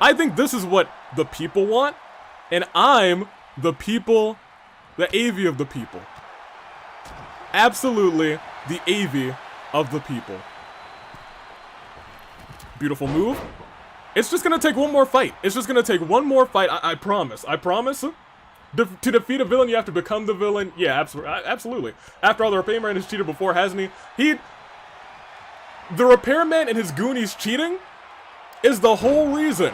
I think this is what the people want, and I'm the people, the Avi of the people. Absolutely the Avi of the people. Beautiful move. It's just gonna take one more fight. It's just gonna take one more fight. I promise. I promise. To defeat a villain, you have to become the villain. Yeah, absolutely. After all, the Repairman has cheated before, hasn't he? The Repairman and his Goonies cheating is the whole reason.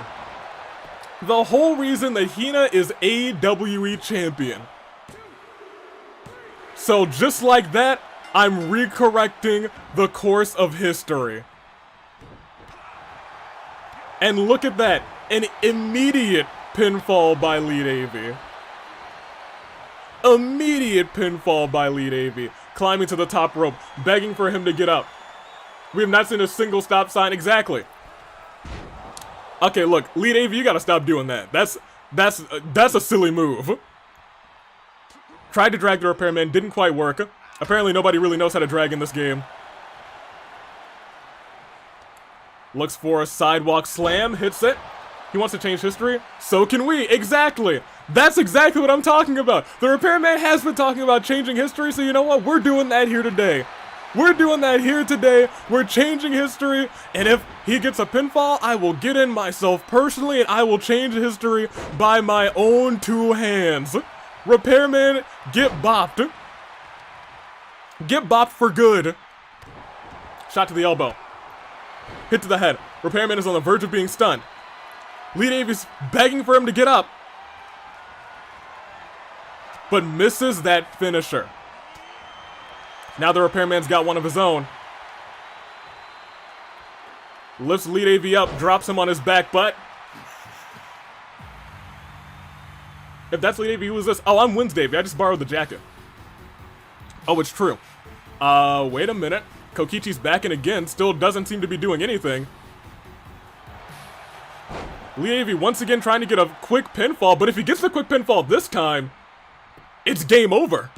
The whole reason that Hina is AWE champion. So just like that, I'm recorrecting the course of history. And look at that, an immediate pinfall by lead Avi. Immediate pinfall by lead Avi. Climbing to the top rope, begging for him to get up. We have not seen a single stop sign. Exactly. Okay, look, lead Avi, you gotta stop doing that. That's a silly move. Tried to drag the Repairman, didn't quite work. Apparently nobody really knows how to drag in this game. Looks for a sidewalk slam, hits it. He wants to change history. So can we, exactly. That's exactly what I'm talking about. The Repairman has been talking about changing history, so you know what? We're doing that here today. We're doing that here today. We're changing history, and if he gets a pinfall, I will get in myself personally, and I will change history by my own two hands. Repairman, get bopped. Get bopped for good. Shot to the elbow. Hit to the head. Repairman is on the verge of being stunned. Lead Avi's begging for him to get up, but misses that finisher. Now the Repairman's got one of his own. Lifts lead Avi up, drops him on his back butt. If that's lead Avi, who is this? Oh, I'm Wednesday Avi. I just borrowed the jacket. Oh, it's true. Wait a minute. Kokichi's back in again. Still doesn't seem to be doing anything. Lead Avi once again trying to get a quick pinfall, but if he gets the quick pinfall this time, it's game over.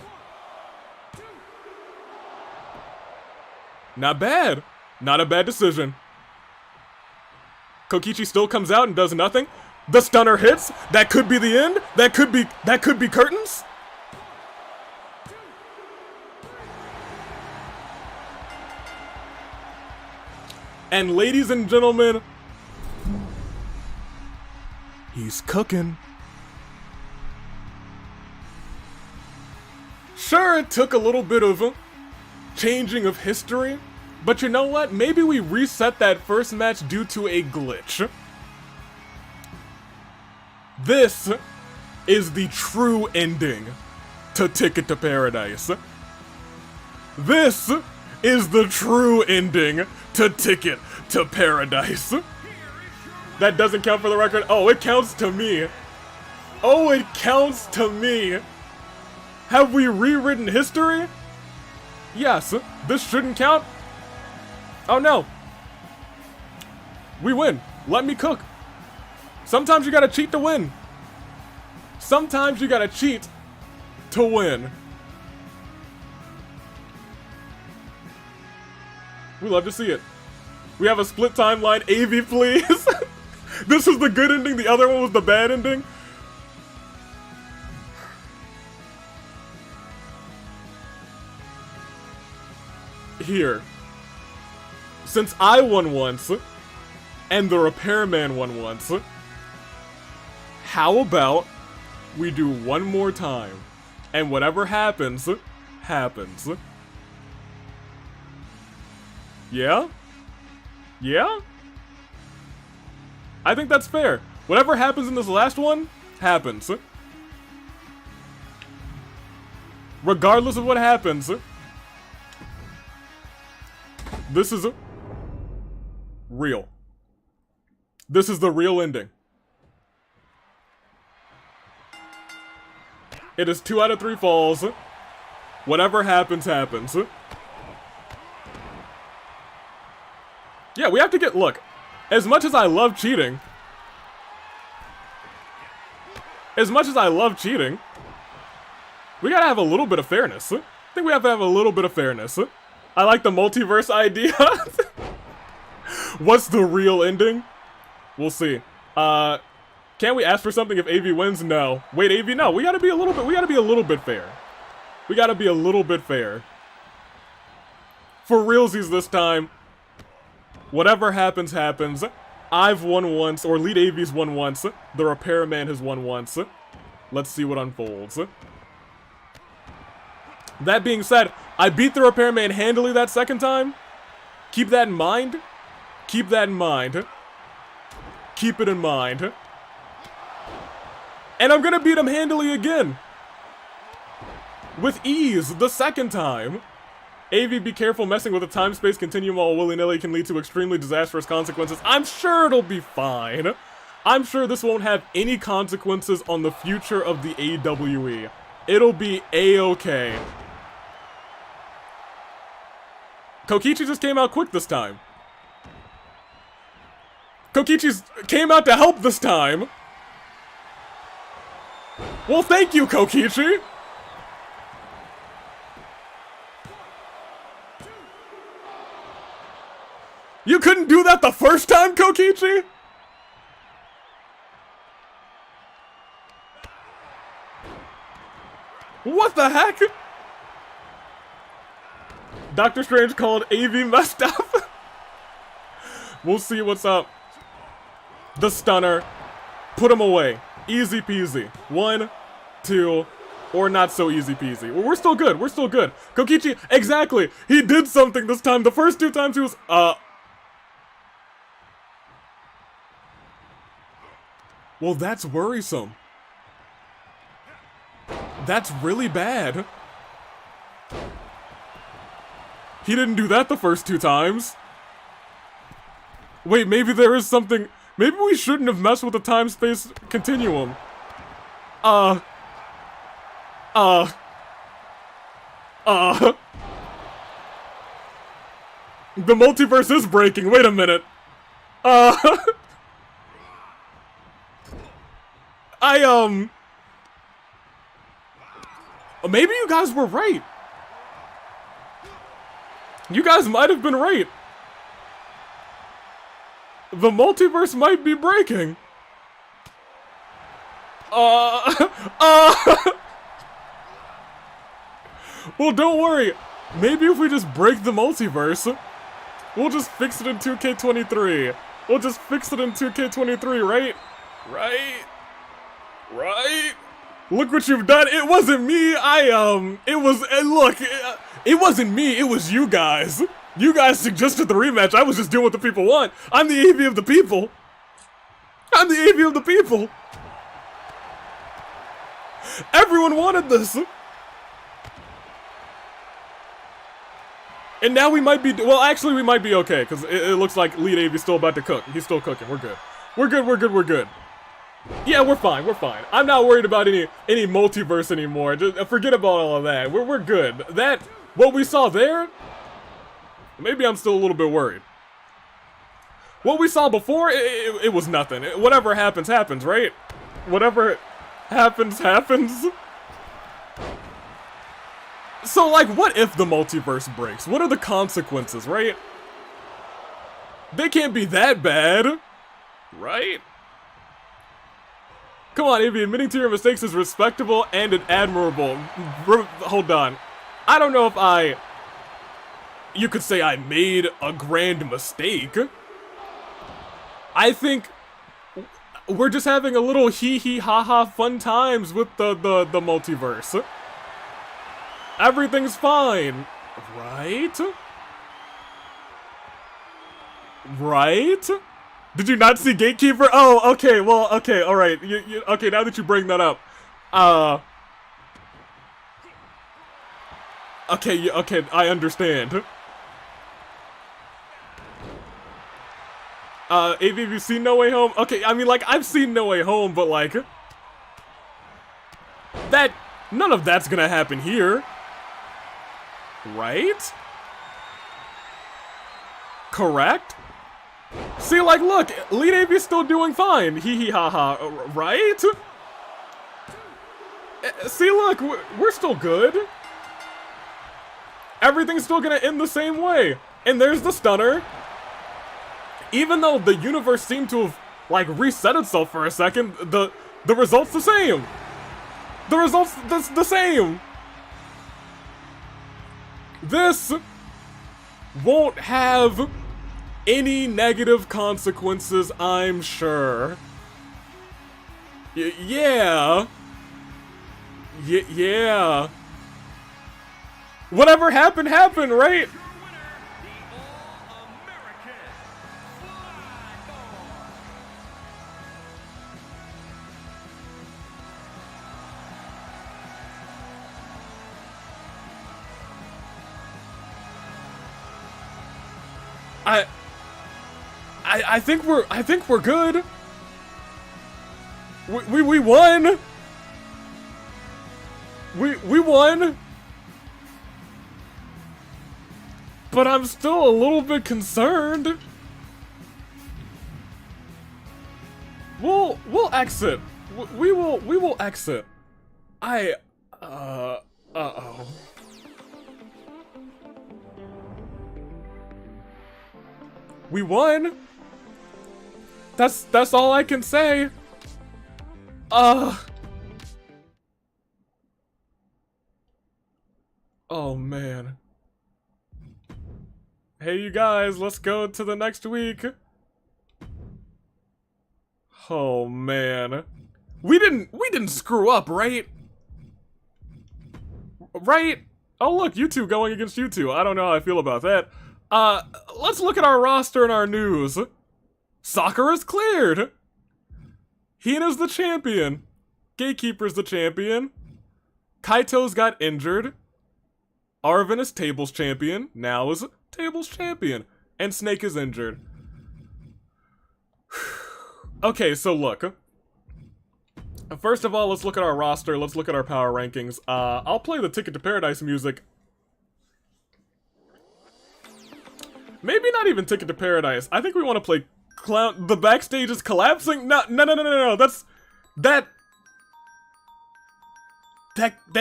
Not bad. Not a bad decision. Kokichi still comes out and does nothing. The stunner hits. That could be the end. That could be curtains. And ladies and gentlemen, he's cooking. Sure, it took a little bit of changing of history, but you know what? Maybe we reset that first match due to a glitch. This is the true ending to Ticket to Paradise. This is the true ending to Ticket to Paradise. That doesn't count for the record. Oh, it counts to me. Oh, it counts to me. Have we rewritten history? Yes, this shouldn't count. Oh no. We win. Let me cook. Sometimes you gotta cheat to win. Sometimes you gotta cheat to win. We love to see it. We have a split timeline. Avi, please. This is the good ending. The other one was the bad ending. here. Since I won once, and the Repairman won once, how about we do one more time, and whatever happens, happens. Yeah? Yeah? I think that's fair. Whatever happens in this last one, happens. Regardless of what happens, this is real. This is the real ending. It is 2 out of 3 falls. Whatever happens, happens. Yeah, we have to get, look, as much as I love cheating, we gotta have a little bit of fairness. I think we have to have a little bit of fairness. I like the multiverse idea. What's the real ending? We'll see. Can we ask for something if AV wins? No. Wait, AV, no. We gotta be a little bit fair. We gotta be a little bit fair. For realsies this time, whatever happens, happens. I've won once, or Lead AV's won once. The Repairman has won once. Let's see what unfolds. That being said, I beat the Repairman handily that second time. Keep that in mind. Keep that in mind. Keep it in mind. And I'm gonna beat him handily again. With ease, the second time. AV, be careful, messing with the time-space continuum all willy-nilly can lead to extremely disastrous consequences. I'm sure it'll be fine. I'm sure this won't have any consequences on the future of the AWE. It'll be A-okay. Kokichi just came out quick this time. Kokichi's came out to help this time. Well, thank you, Kokichi. You couldn't do that the first time, Kokichi? What the heck? Doctor Strange called AV messed up. We'll see what's up. The stunner. Put him away. Easy peasy. 1, 2, or not so easy peasy. Well, we're still good. We're still good. Kokichi, exactly. He did something this time. The first 2 times he was, well, that's worrisome. That's really bad. He didn't do that the first 2 times. Wait, maybe there is something... Maybe we shouldn't have messed with the time-space continuum. The multiverse is breaking. Wait a minute. Maybe you guys were right. You guys might have been right. The multiverse might be breaking. Well, don't worry. Maybe if we just break the multiverse, we'll just fix it in 2K23. We'll just fix it in 2K23, right? Right? Look what you've done. It wasn't me. It wasn't me. It was you guys. You guys suggested the rematch. I was just doing what the people want. I'm the AV of the people. Everyone wanted this. And now we might be, well, actually we might be okay, because it looks like Lead AV is still about to cook. He's still cooking. We're good. We're good. Yeah, we're fine. I'm not worried about any multiverse anymore. Just forget about all of that. We're good. What we saw there, maybe I'm still a little bit worried. What we saw before, it was nothing. Whatever happens, happens, right? Whatever happens, happens. So, like, what if the multiverse breaks? What are the consequences, right? They can't be that bad, right? Come on, Avi, admitting to your mistakes is respectable and admirable. Hold on. I don't know if you could say I made a grand mistake. I think we're just having a little hee ha ha fun times with the multiverse. Everything's fine, right? Right? Did you not see Gatekeeper? Oh, okay, well, okay, alright. Okay, now that you bring that up. Okay, okay, I understand. Avi, have you seen No Way Home? Okay, I mean, like, I've seen No Way Home, but, like... None of that's gonna happen here. Right? Correct? See, like, look, Lead Avi's still doing fine. Hee hee ha ha, right? See, look, we're still good. Everything's still gonna end the same way. And there's the stunner. Even though the universe seemed to have, like, reset itself for a second, the result's the same. The result's the same. This won't have any negative consequences, I'm sure. Yeah. Yeah. Whatever happened, happened, right? I think we're good. We won. We won. But I'm still a little bit concerned. We'll exit. We will exit. Uh-oh. We won. That's all I can say. Oh man. Hey you guys, let's go to the next week. Oh man. We didn't screw up, right? Right? Oh look, you two going against you two. I don't know how I feel about that. Let's look at our roster and our news. Sakura's cleared. Hina's the champion. Gatekeeper's the champion. Kaito's got injured. Arven is tables champion. Now is tables champion. And Snake is injured. Okay, so look. First of all, let's look at our roster. Let's look at our power rankings. I'll play the Ticket to Paradise music. Maybe not even Ticket to Paradise. I think we want to play Clown. The backstage is collapsing? No. That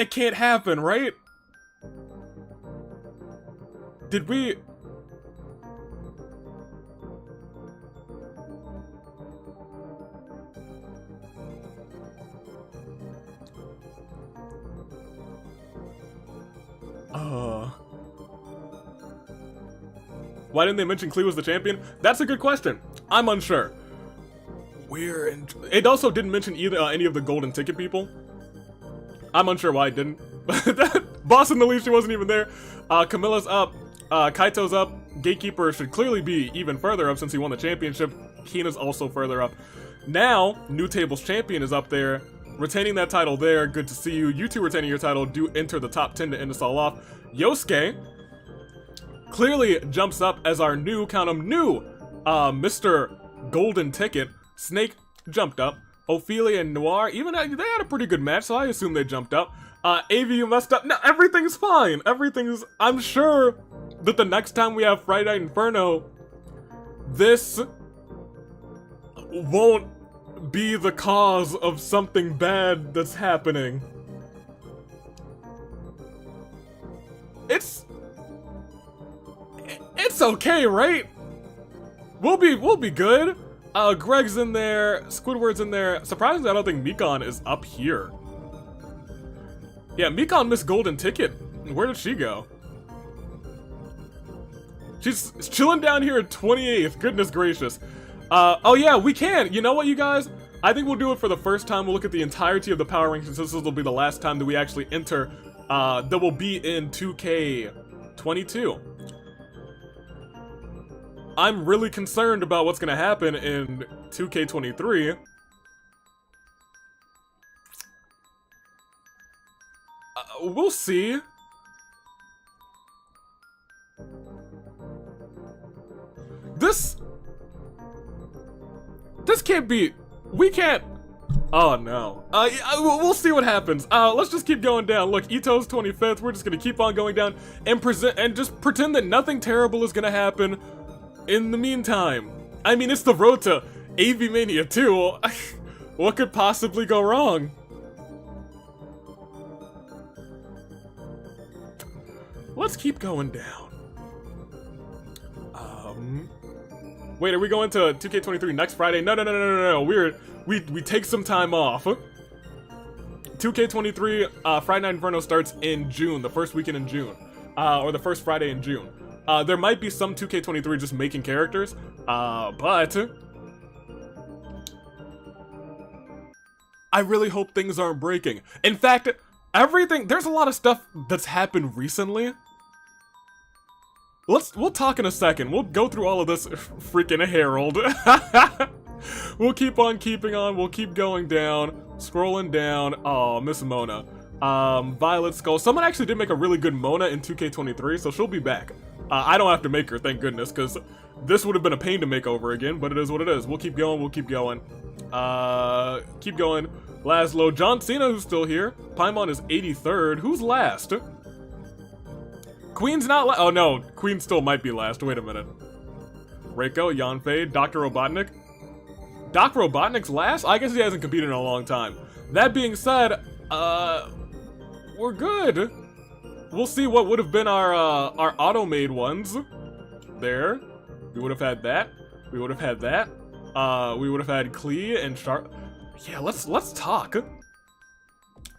can't happen, right? Did we... Why didn't they mention Klee was the champion? That's a good question. I'm unsure. It also didn't mention either any of the golden ticket people. I'm unsure why it didn't. Boss in the lead, she wasn't even there. Camilla's up. Kaito's up. Gatekeeper should clearly be even further up since he won the championship. Hina's also further up. Now, New Tables champion is up there. Retaining that title there. Good to see you. You two retaining your title do enter the top 10 to end us all off. Yosuke clearly jumps up as our new, count 'em, new, Mr. Golden Ticket. Snake jumped up. Ophelia and Noir, even they had a pretty good match, so I assume they jumped up. Avi, you messed up. No, everything's fine. I'm sure that the next time we have Friday Night Inferno, this won't be the cause of something bad that's happening. It's okay, right? We'll be good. Greg's in there, Squidward's in there. Surprisingly, I don't think Mikan is up here. Yeah, Mikan missed Golden Ticket. Where did she go? She's chilling down here at 28th. Goodness gracious. Oh yeah, we can. You know what, you guys? I think we'll do it for the first time. We'll look at the entirety of the power rankings. This will be the last time that we actually enter. That will be in 2K22. I'm really concerned about what's gonna happen in 2K23. We'll see. This can't be. We can't. Oh no. We'll see what happens. Let's just keep going down. Look, Itto's 25th. We're just gonna keep on going down and just pretend that nothing terrible is gonna happen in the meantime. I mean, it's the road to AV Mania 2. What could possibly go wrong? Let's keep going down. Wait, are we going to 2K23 next Friday? No. We take some time off. 2K23 Friday Night Inferno starts in June, the first weekend in June, or the first Friday in June. There might be some 2K23 just making characters, but I really hope things aren't breaking. In fact, there's a lot of stuff that's happened recently. We'll talk in a second. We'll go through all of this freaking Herald. We'll keep on keeping on. We'll keep going down, scrolling down. Oh, Miss Mona. Violet Skull. Someone actually did make a really good Mona in 2K23, so she'll be back. I don't have to make her, thank goodness, because this would have been a pain to make over again, but it is what it is. We'll keep going. Keep going. Laszlo. John Cena, who's still here. Paimon is 83rd. Who's last? Queen's not oh no, Queen still might be last. Wait a minute. Rinkah, Yanfei, Dr. Robotnik. Dr. Robotnik's last? I guess he hasn't competed in a long time. That being said, we're good. We'll see what would have been our auto-made ones. There. We would have had that. We would have had that. We would have had Klee and Yeah, let's talk.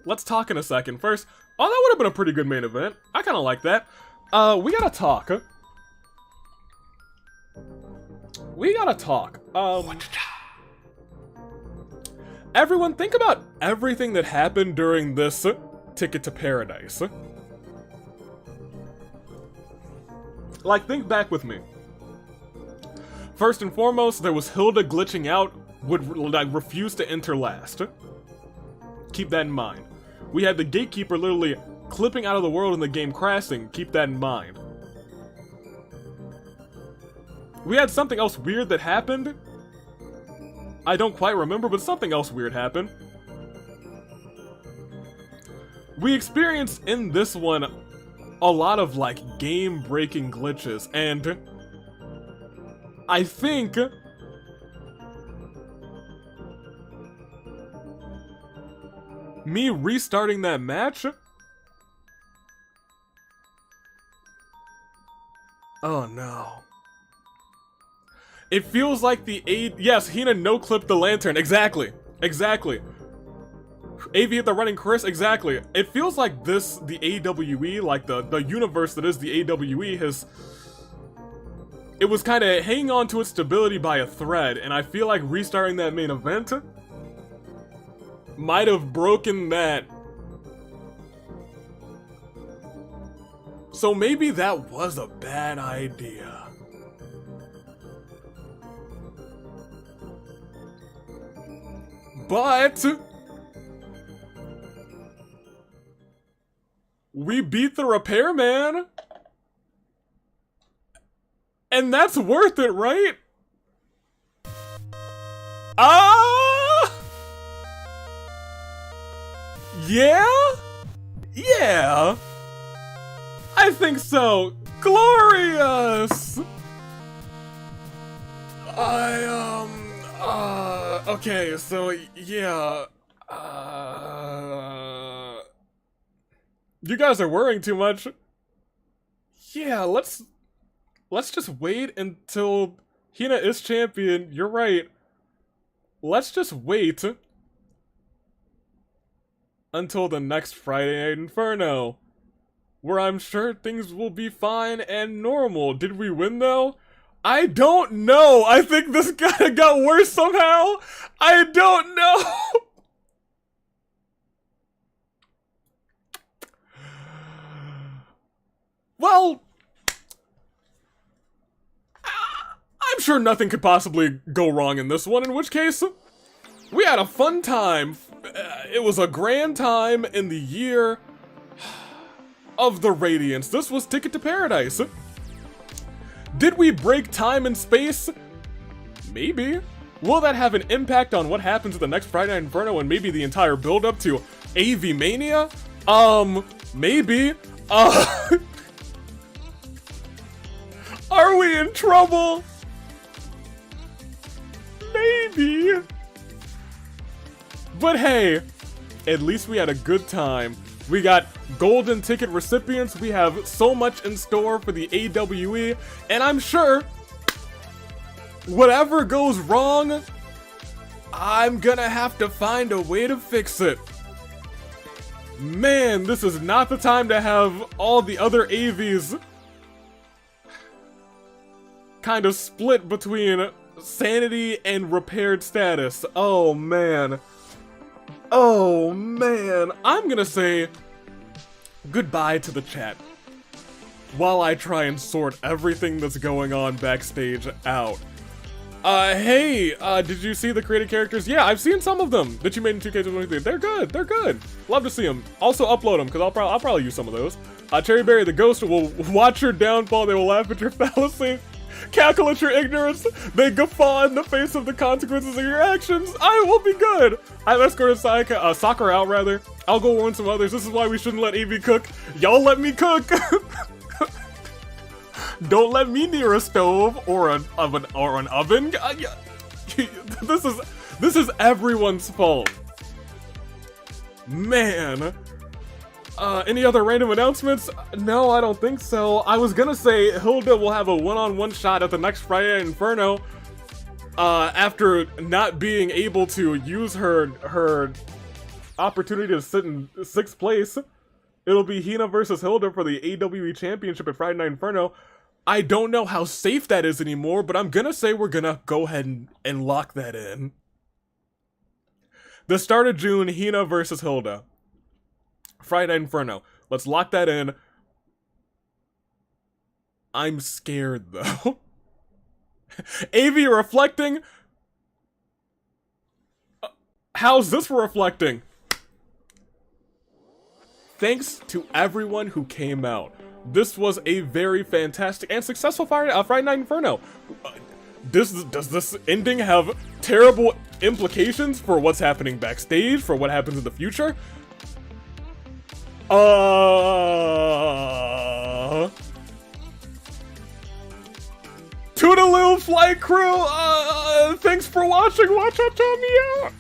Let's talk in a second. First, oh, that would have been a pretty good main event. I kind of like that. We gotta talk. Everyone, think about everything that happened during this Ticket to Paradise. Like, think back with me. First and foremost, there was Hilda glitching out, would refuse to enter last. Keep that in mind. We had the Gatekeeper literally clipping out of the world and the game crashing. Keep that in mind. We had something else weird that happened. I don't quite remember, but something else weird happened. We experienced in this one a lot of like game-breaking glitches, and I think me restarting that match? Oh no. It feels like yes, Hina no-clipped the lantern. Exactly. Aviator running Chris. Exactly. It feels like the AWE, like the universe that is the AWE it was kind of hanging on to its stability by a thread, and I feel like restarting that main event might have broken that. So maybe that was a bad idea. But we beat the Repairman. And that's worth it, right? Yeah? Yeah. I think so. Glorious. Okay, so yeah. You guys are worrying too much. Yeah, let's just wait until Hina is champion. You're right. Let's just wait until the next Friday Night Inferno. where I'm sure things will be fine and normal. Did we win though? I don't know. I think this guy got worse somehow. I don't know. Well, I'm sure nothing could possibly go wrong in this one, in which case, we had a fun time. It was a grand time in the year of the Radiance. This was Ticket to Paradise. Did we break time and space? Maybe. Will that have an impact on what happens at the next Friday Night Inferno and maybe the entire build-up to AV Mania? Maybe. Are we in trouble? Maybe. But hey, at least we had a good time. We got golden ticket recipients. We have so much in store for the AWE, and I'm sure whatever goes wrong, I'm gonna have to find a way to fix it. Man, this is not the time to have all the other AVs kind of split between sanity and repaired status. Oh man. Oh man. I'm gonna say goodbye to the chat while I try and sort everything that's going on backstage out. Hey, did you see the created characters? Yeah, I've seen some of them that you made in 2K23. They're good, they're good. Love to see them. Also upload them, because I'll probably use some of those. Cherryberry the Ghost will watch your downfall, they will laugh at your fallacy, cackle at your ignorance, they guffaw in the face of the consequences of your actions. I will be good. I've escorted Sakura out, rather. I'll go warn some others. This is why we shouldn't let Evie cook. Y'all let me cook. Don't let me near a stove or an oven. This is everyone's fault. Man. Any other random announcements? No, I don't think so. I was gonna say Hilda will have a one-on-one shot at the next Friday Night Inferno. After not being able to use her opportunity to sit in 6th place. It'll be Hina versus Hilda for the AWE Championship at Friday Night Inferno. I don't know how safe that is anymore, but I'm gonna say we're gonna go ahead and lock that in. The start of June, Hina versus Hilda. Friday Night Inferno. Let's lock that in. I'm scared, though. Avi reflecting? How's this reflecting? Thanks to everyone who came out. This was a very fantastic and successful Friday Night Inferno. Does this ending have terrible implications for what's happening backstage, for what happens in the future? Toodaloo, flight crew! Thanks for watching. Watch out, tell me out!